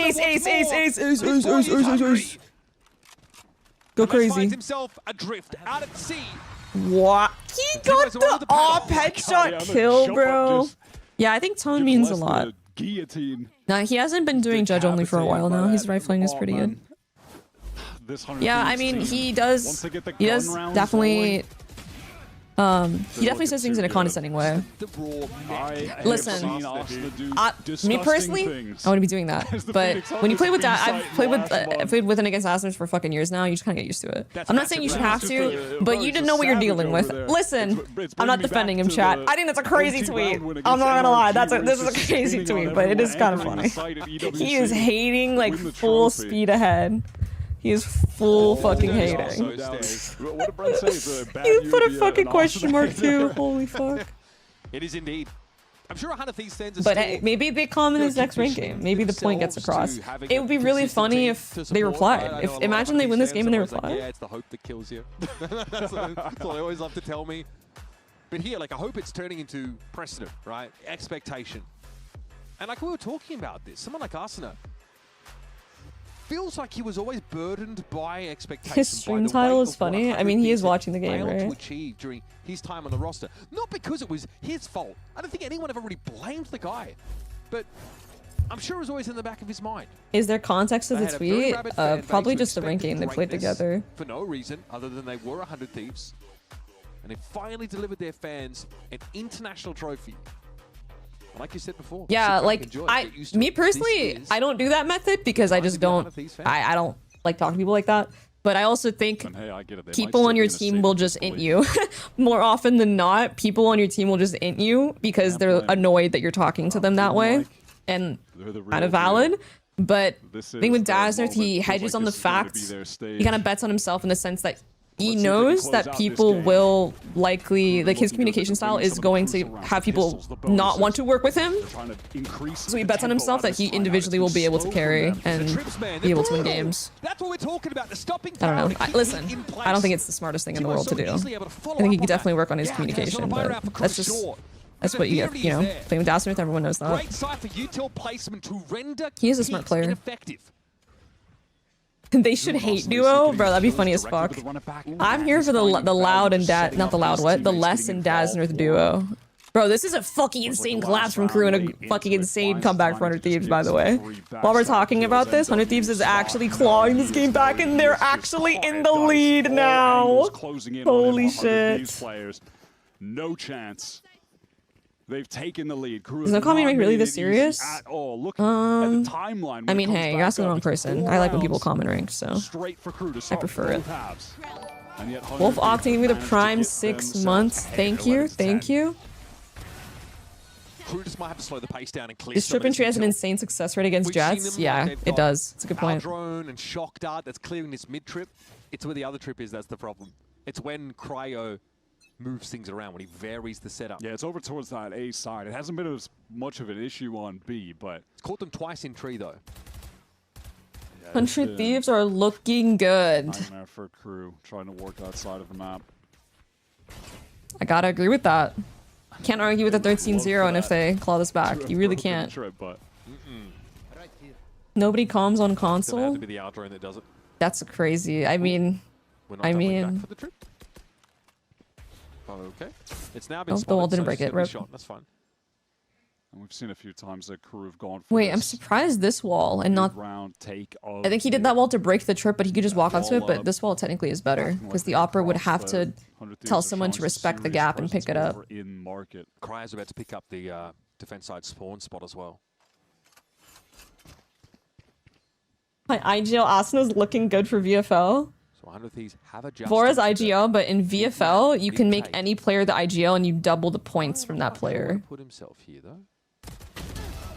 Go crazy. Himself adrift out at sea. What? He got the off headshot kill, bro. Yeah, I think tone means a lot. Nah, he hasn't been doing judge only for a while now. His rifling is pretty good. Yeah, I mean, he does definitely... he definitely says things in a condescending way. Listen, me personally, I wouldn't be doing that. But when you play with that, I've played with and against Asmers for fucking years now. You just kind of get used to it. I'm not saying you should have to, but you didn't know what you're dealing with. Listen, I'm not defending him, chat. I think that's a crazy tweet. I'm not gonna lie, this is a crazy tweet, but it is kind of funny. He is hating like full speed ahead. He is full fucking hating. What did Brent say? You put a fucking question mark too. Holy fuck. It is indeed. I'm sure 100 Thieves fans are But still, hey, maybe they comment in his next rank game. Maybe the point gets across. It would be really funny if they replied. If imagine they win this game and they reply. Yeah, it's the hope that kills you. That's what they always love to tell me. But here, like, I hope it's turning into precedent, right? Expectation. And like we were talking about this, someone like Arsena feels like he was always burdened by expectations. His stream title is funny. I mean, he is watching the game, to right? achieve during his time on the roster. Not because it was his fault. I don't think anyone ever really blamed the guy. But I'm sure it was always in the back of his mind. Is there context to They the had a very tweet? rabid fan base Probably who just the rank expected game they played greatness together. for no reason other than they were 100 Thieves. And they finally delivered their fans an international trophy. Like you said before. Yeah, like enjoy, me personally, I don't do that method because I just don't. I don't like talking to people like that. But I also think Hey, I get it. They might people still on be your in a team will just int you. More often than not, people on your team will just int you because they're annoyed that you're talking to them that way, and kind of valid. But the thing with Dazzler, he hedges on the facts. He kind of bets on himself in the sense that he knows that people will likely, like, his communication style is going to have people not want to work with him. So he bets on himself that he individually will be able to carry and be able to win games. That's what we're talking about. The stopping I don't know. Listen, I don't think it's the smartest thing in the world to do. I think he could definitely work on his communication, but that's just... That's what you get, you know, playing with Dazzler, everyone knows that. Great Cypher util placement to render He is a smart player. ineffective. They should hate duo, bro. That'd be funny as fuck. I'm here for the loud and not the loud what? The less and Dazzler duo. Bro, this is a fucking insane collapse from KRU and a fucking insane comeback for 100 Thieves, by the way. While we're talking about this, 100 Thieves is actually clawing this game back, and they're actually in the lead now. Holy shit. No chance. They've taken the lead. Is no comment rank really this serious? At all. Look at the timeline. I mean, hey, you're asking the wrong person. I like when people comment rank, so Straight for KRU to I prefer it. And yet Wolf Octane with a prime 6 months. Thank you, thank you. KRU just might have to slow the pace down and clear. This trip entry has an insane success rate against Jets. Yeah, it does. It's a good point. Drone and Shock Dart that's clearing this mid trip. It's where the other trip is that's the problem. It's when Cryo moves things around, when he varies the setup. Yeah, it's over towards that A side. It hasn't been as much of an issue on B, but... It's caught them twice in tree, though. Yeah, 100 Thieves are looking good. Nightmare for KRU, trying to work outside of the map. I gotta agree with that. Can't argue with a 13-0, and if they claw this back, you really can't. Nobody comms on console? It's gonna have to be the outdrone that does it. That's crazy. I mean... For the trip. Okay. It's now been the wall didn't so break it. still be shot. That's fine. And we've seen a few times that KRU have gone for Wait, I'm surprised this wall and not... round take I think he did that wall to break the trip, but he could just walk onto it, but this wall technically is better, because the Opera would have to tell someone to respect the gap and pick it up. In market. Cryo's about to pick up the defense side spawn spot as well. My IGL Asena's looking good for VFL. So 100 Thieves have adjusted. Vora's IGL, but in VFL, you can make any player the IGL and you double the points from that player. Put himself here though.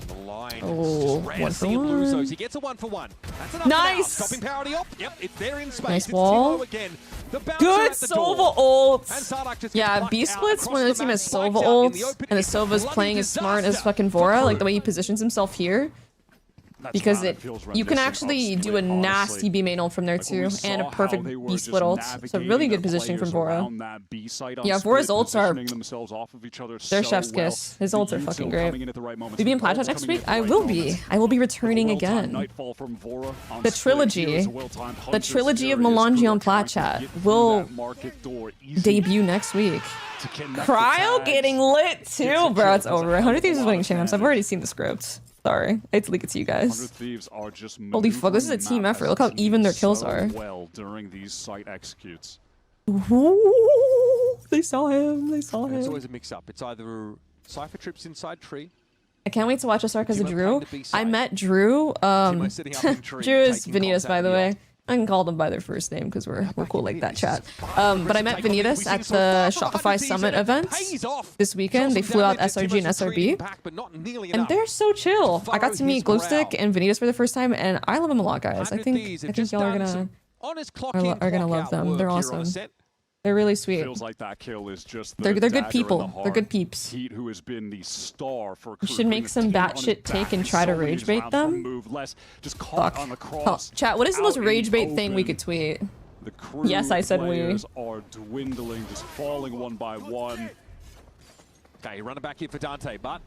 The line. Oh, one for one. He gets a 1-for-1. That's enough. Nice. Stopping parity up. Yep, it's there in space. Nice wall. Again. The Good Sova ult. Yeah, B splits when the team has Sova ults and the Sova's playing as smart as fucking Vora, like the way he positions himself here. Because you can actually do a nasty B main ult from there too, and a perfect B split ult. So really good positioning from Vora. Yeah, Vora's ults are... They're chef's kiss. His ults are fucking great. Will you be in Platot next week? I will be. I will be returning again. The trilogy. The trilogy of melanji on Plat Chat will debut next week. Cryo getting lit too, bro. It's over. 100 Thieves is winning champs. I've already seen the script. Sorry, I had to leak it to you guys. Holy fuck, this is a team effort. Look how even their kills are. Well during these site executes. Ooh, they saw him. They saw him. It's always a mix-up. It's either Cypher trips inside tree. I can't wait to watch SR because of Drew. I met Drew. Drew is Vanitas, by the way. I can call them by their first name because we're cool like that, chat. But I met Vanitas at the Shopify Summit event this weekend. They flew out SRG and SRB, and they're so chill. I got to meet Glowstick and Vanitas for the first time, and I love them a lot, guys. I think y'all are gonna love them. They're awesome. They're really sweet. Feels like that kill is just the They're good dagger in people. the heart. They're good peeps. Heat, who has been the star for You should make some batshit take and try to rage bait them. Move less, just caught on the cross. Chat, what is the most rage bait thing we could tweet? The crew Yes, I said we. players are dwindling, just falling one by one. Okay, running back here for Dante, but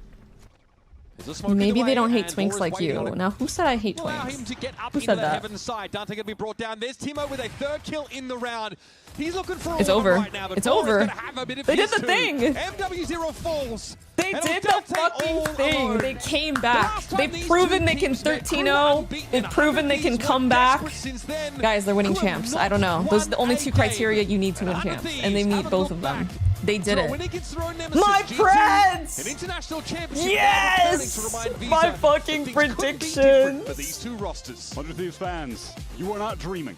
Maybe they don't hate twinks like you. Now, who said I hate allow him twinks? to get up Who into said the that? heaven side. Dante gonna be brought down. There's Timo with a third kill in the round. He's looking for It's all over. right now, but It's Bora's over. gonna have a bit of They did his the too. thing. MW0 falls. They And did the Dante fucking all thing. alone. They came back. last time They've these proven two they can teams met, 13-0. They've proven they can come back. Since then, Guys, they're winning champs. I don't know. Those are the only two criteria you need to win champs. And they meet both of them. They did it. My Preds! An international championship. Yes! My fucking prediction. For these two rosters. 100 Thieves fans, you are not dreaming.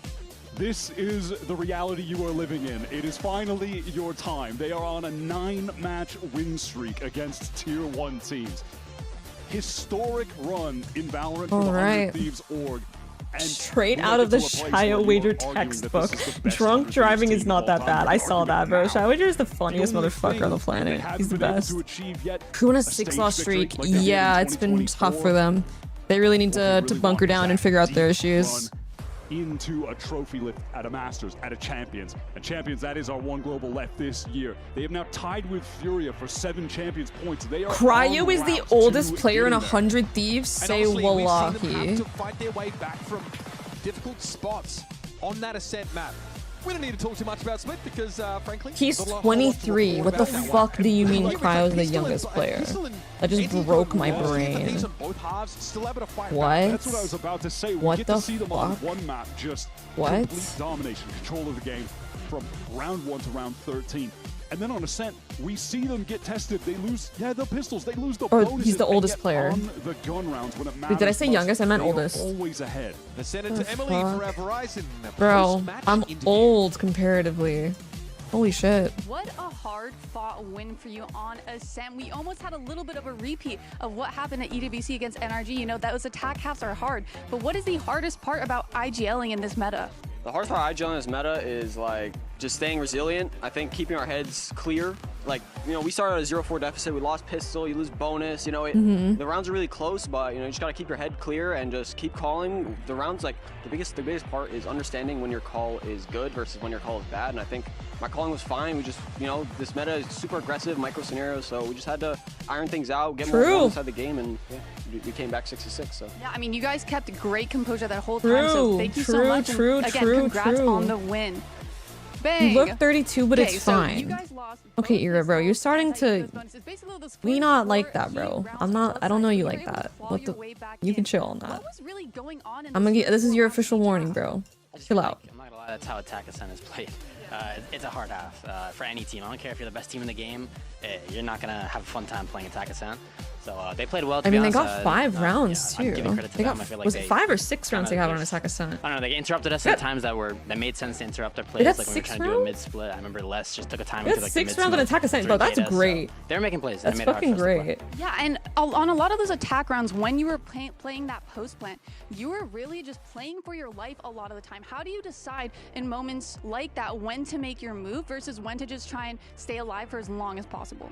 This is the reality you are living in. It is finally your time. They are on a 9-match win streak against Tier 1 teams. Historic run in Valorant for the 100 Thieves org. And Straight out of the Shia Wager textbook. Drunk driving is not that bad. I saw that, bro. Shia Wager is the funniest motherfucker on the planet. He's the best. Who on a 6-loss streak? Yeah, it's been tough for them. They really need to bunker down and figure out their issues. Into a trophy lift at a Masters, at a Champions. And Champions, that is our one global left this year. They have now tied with FURIA for 7 Champions points. They are Cryo is the oldest player in 100 Thieves. Say We've seen them have to wallahi. fight their way back from difficult spots on that ascent map. We don't need to talk too much about Split because, frankly, He's there's a whole lot to 23. report What the about that fuck one. do you mean Like, Cryo's the Pistol youngest and- player? Pistol and That just 18 broke my Pistol and brain. Thieves on both halves, still able to fight back. What? That's what I was about to say. We What get the to see them on fuck? one map, just What? complete domination, control of the game from round 1 to round 13. And then on Ascent, we see them get tested. They lose, the pistols. They lose the Or bonuses. he's the and oldest get player. on the gun rounds when it Wait, did I matters say most. youngest? I meant They are oldest. always ahead. The Senate The to Emily for fuck? Verizon. Bro, Post-match I'm interview. old comparatively. Holy shit. What a hard-fought win for you on Ascent. We almost had a little bit of a repeat of what happened at EWC against NRG. You know, those attack halves are hard. But what is the hardest part about IGLing in this meta? The hardest part IGL in this meta is like just staying resilient. I think keeping our heads clear. Like, you know, we started at a 0-4 deficit. We lost pistol, you lose bonus. You know, the rounds are really close, but you know, you just gotta keep your head clear and just keep calling. The rounds, like the biggest part is understanding when your call is good versus when your call is bad. And I think my calling was fine. We just, you know, this meta is super aggressive, micro scenarios, so we just had to iron things out, get more balls inside the game, and yeah, we came back 6-6. So Yeah, I mean, you guys kept great composure that whole time, so thank you so much. And again, congrats on the win. Bang. You look 32, but Okay, it's so fine. you guys lost Okay, Ira, bro, you're starting to. We not like that, bro. I'm not. I don't know you like that. What the? You can chill on that. I'm gonna get. This is your official warning, bro. Chill out. I'm not gonna lie, that's how Attack Ascent is played. It's a hard half for any team. I don't care if you're the best team in the game. You're not gonna have a fun time playing Attack Ascent. So they played well. To I be mean, they honest. got 5 rounds I'm too. giving credit to They them. got. I feel like Was it they 5 or 6 rounds they kinda got on just- Attack Ascent? I don't know. They interrupted us at times that made sense to interrupt our They plays. got Like when we were 6 trying to do a rounds? mid split. I remember Les just took a time They into got like 6 the rounds on mid Attack Ascent, bro. That's great. They're making plays. That's They made it hard fucking for us to play. great. Yeah, and on a lot of those attack rounds, when you were playing that post plant, you were really just playing for your life a lot of the time. How do you decide in moments like that when to make your move versus when to just try and stay alive for as long as possible?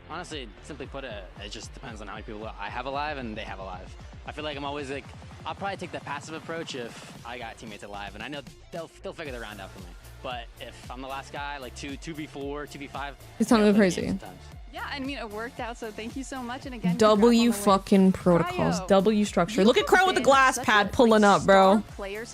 Honestly, simply put, it just depends on how many people I have alive and they have alive. I feel like I'm always like, I'll probably take the passive approach if I got teammates alive, and I know they'll figure the round out for me. But if I'm the last guy, like 2v4, 2v5, He's telling me crazy. Yeah, I mean, it worked out, so thank you so much. And again, W fucking protocols. W structure. Look at Crow with the glass pad pulling up, bro.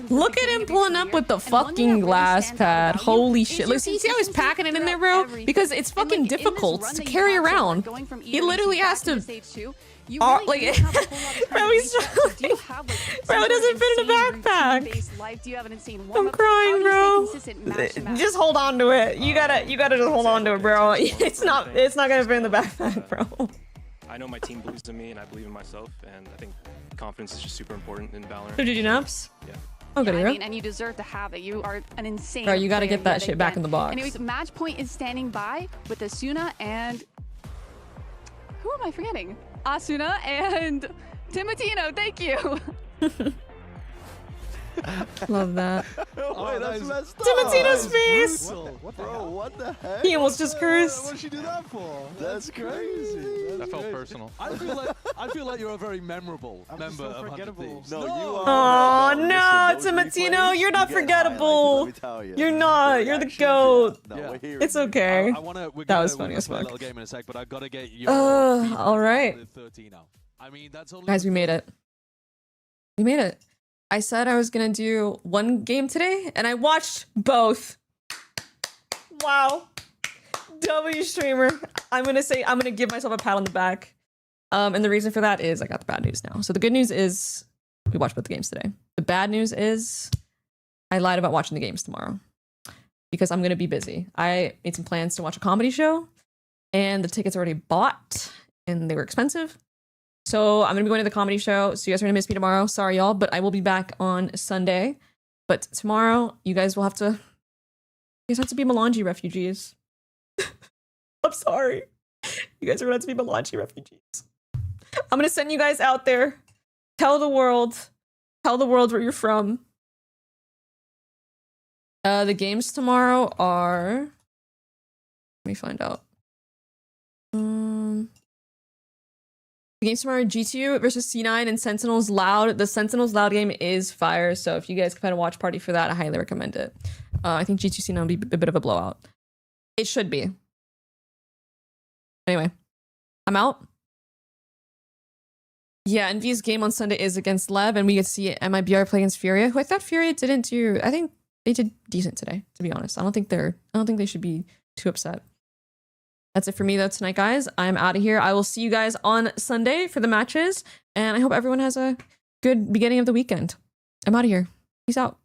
Look at him pulling up with the fucking glass pad. Holy shit. Look, see how he's packing it in there, bro? Because it's fucking difficult to carry around. He literally has to. Like, bro, he's bro, it doesn't fit in a backpack. I'm crying, bro. Just hold on to it. You gotta just hold on to it, bro. It's not gonna fit in the backpack, bro. I know my team believes in me, and I believe in myself, and I think confidence is just super important in Valorant. So did you naps? Yeah. Oh, good, I Ira. mean, and you deserve to have it. You are an insane Bro, you gotta player get that yet shit back again. in the box. Anyways, match point is standing by with Asuna and who am I forgetting? Asuna and Timotino. Thank you. Love that. Wait, that's messed up. Timotino's face. Bro, what the heck? He almost just cursed. What did she do that for? That's crazy. That felt personal. I feel like you're a very memorable member of 100 Thieves. No, you Oh no, Timotino, you're not forgettable. Let me tell you. You're not. You're the goat. No, we're here. It's okay. That was funny as We're gonna play a fuck. little game in a sec, but I've got to get your All right. 13 now. I mean, that's only Guys, we made it. We made it. I said I was gonna do one game today, and I watched both. Wow. W streamer. I'm gonna give myself a pat on the back. And the reason for that is I got the bad news now. So the good news is we watched both the games today. The bad news is I lied about watching the games tomorrow because I'm gonna be busy. I made some plans to watch a comedy show, and the tickets are already bought, and they were expensive. So I'm going to be going to the comedy show. So you guys are going to miss me tomorrow. Sorry, y'all. But I will be back on Sunday. But tomorrow, you guys will have to... You guys have to be melanji refugees. I'm sorry. You guys are going to have to be melanji refugees. I'm going to send you guys out there. Tell the world where you're from. The games tomorrow are... Let me find out. The games tomorrow are G2 versus C9 and Sentinels Loud. The Sentinels Loud game is fire, so if you guys can find a watch party for that, I highly recommend it. I think G2 C9 will be a bit of a blowout. It should be. Anyway, I'm out. Yeah, Envy's game on Sunday is against Leb, and we get to see MIBR play against FURIA, who I thought FURIA didn't do. I think they did decent today, to be honest. I don't think they should be too upset. That's it for me though tonight, guys. I'm out of here. I will see you guys on Sunday for the matches, and I hope everyone has a good beginning of the weekend. I'm out of here. Peace out.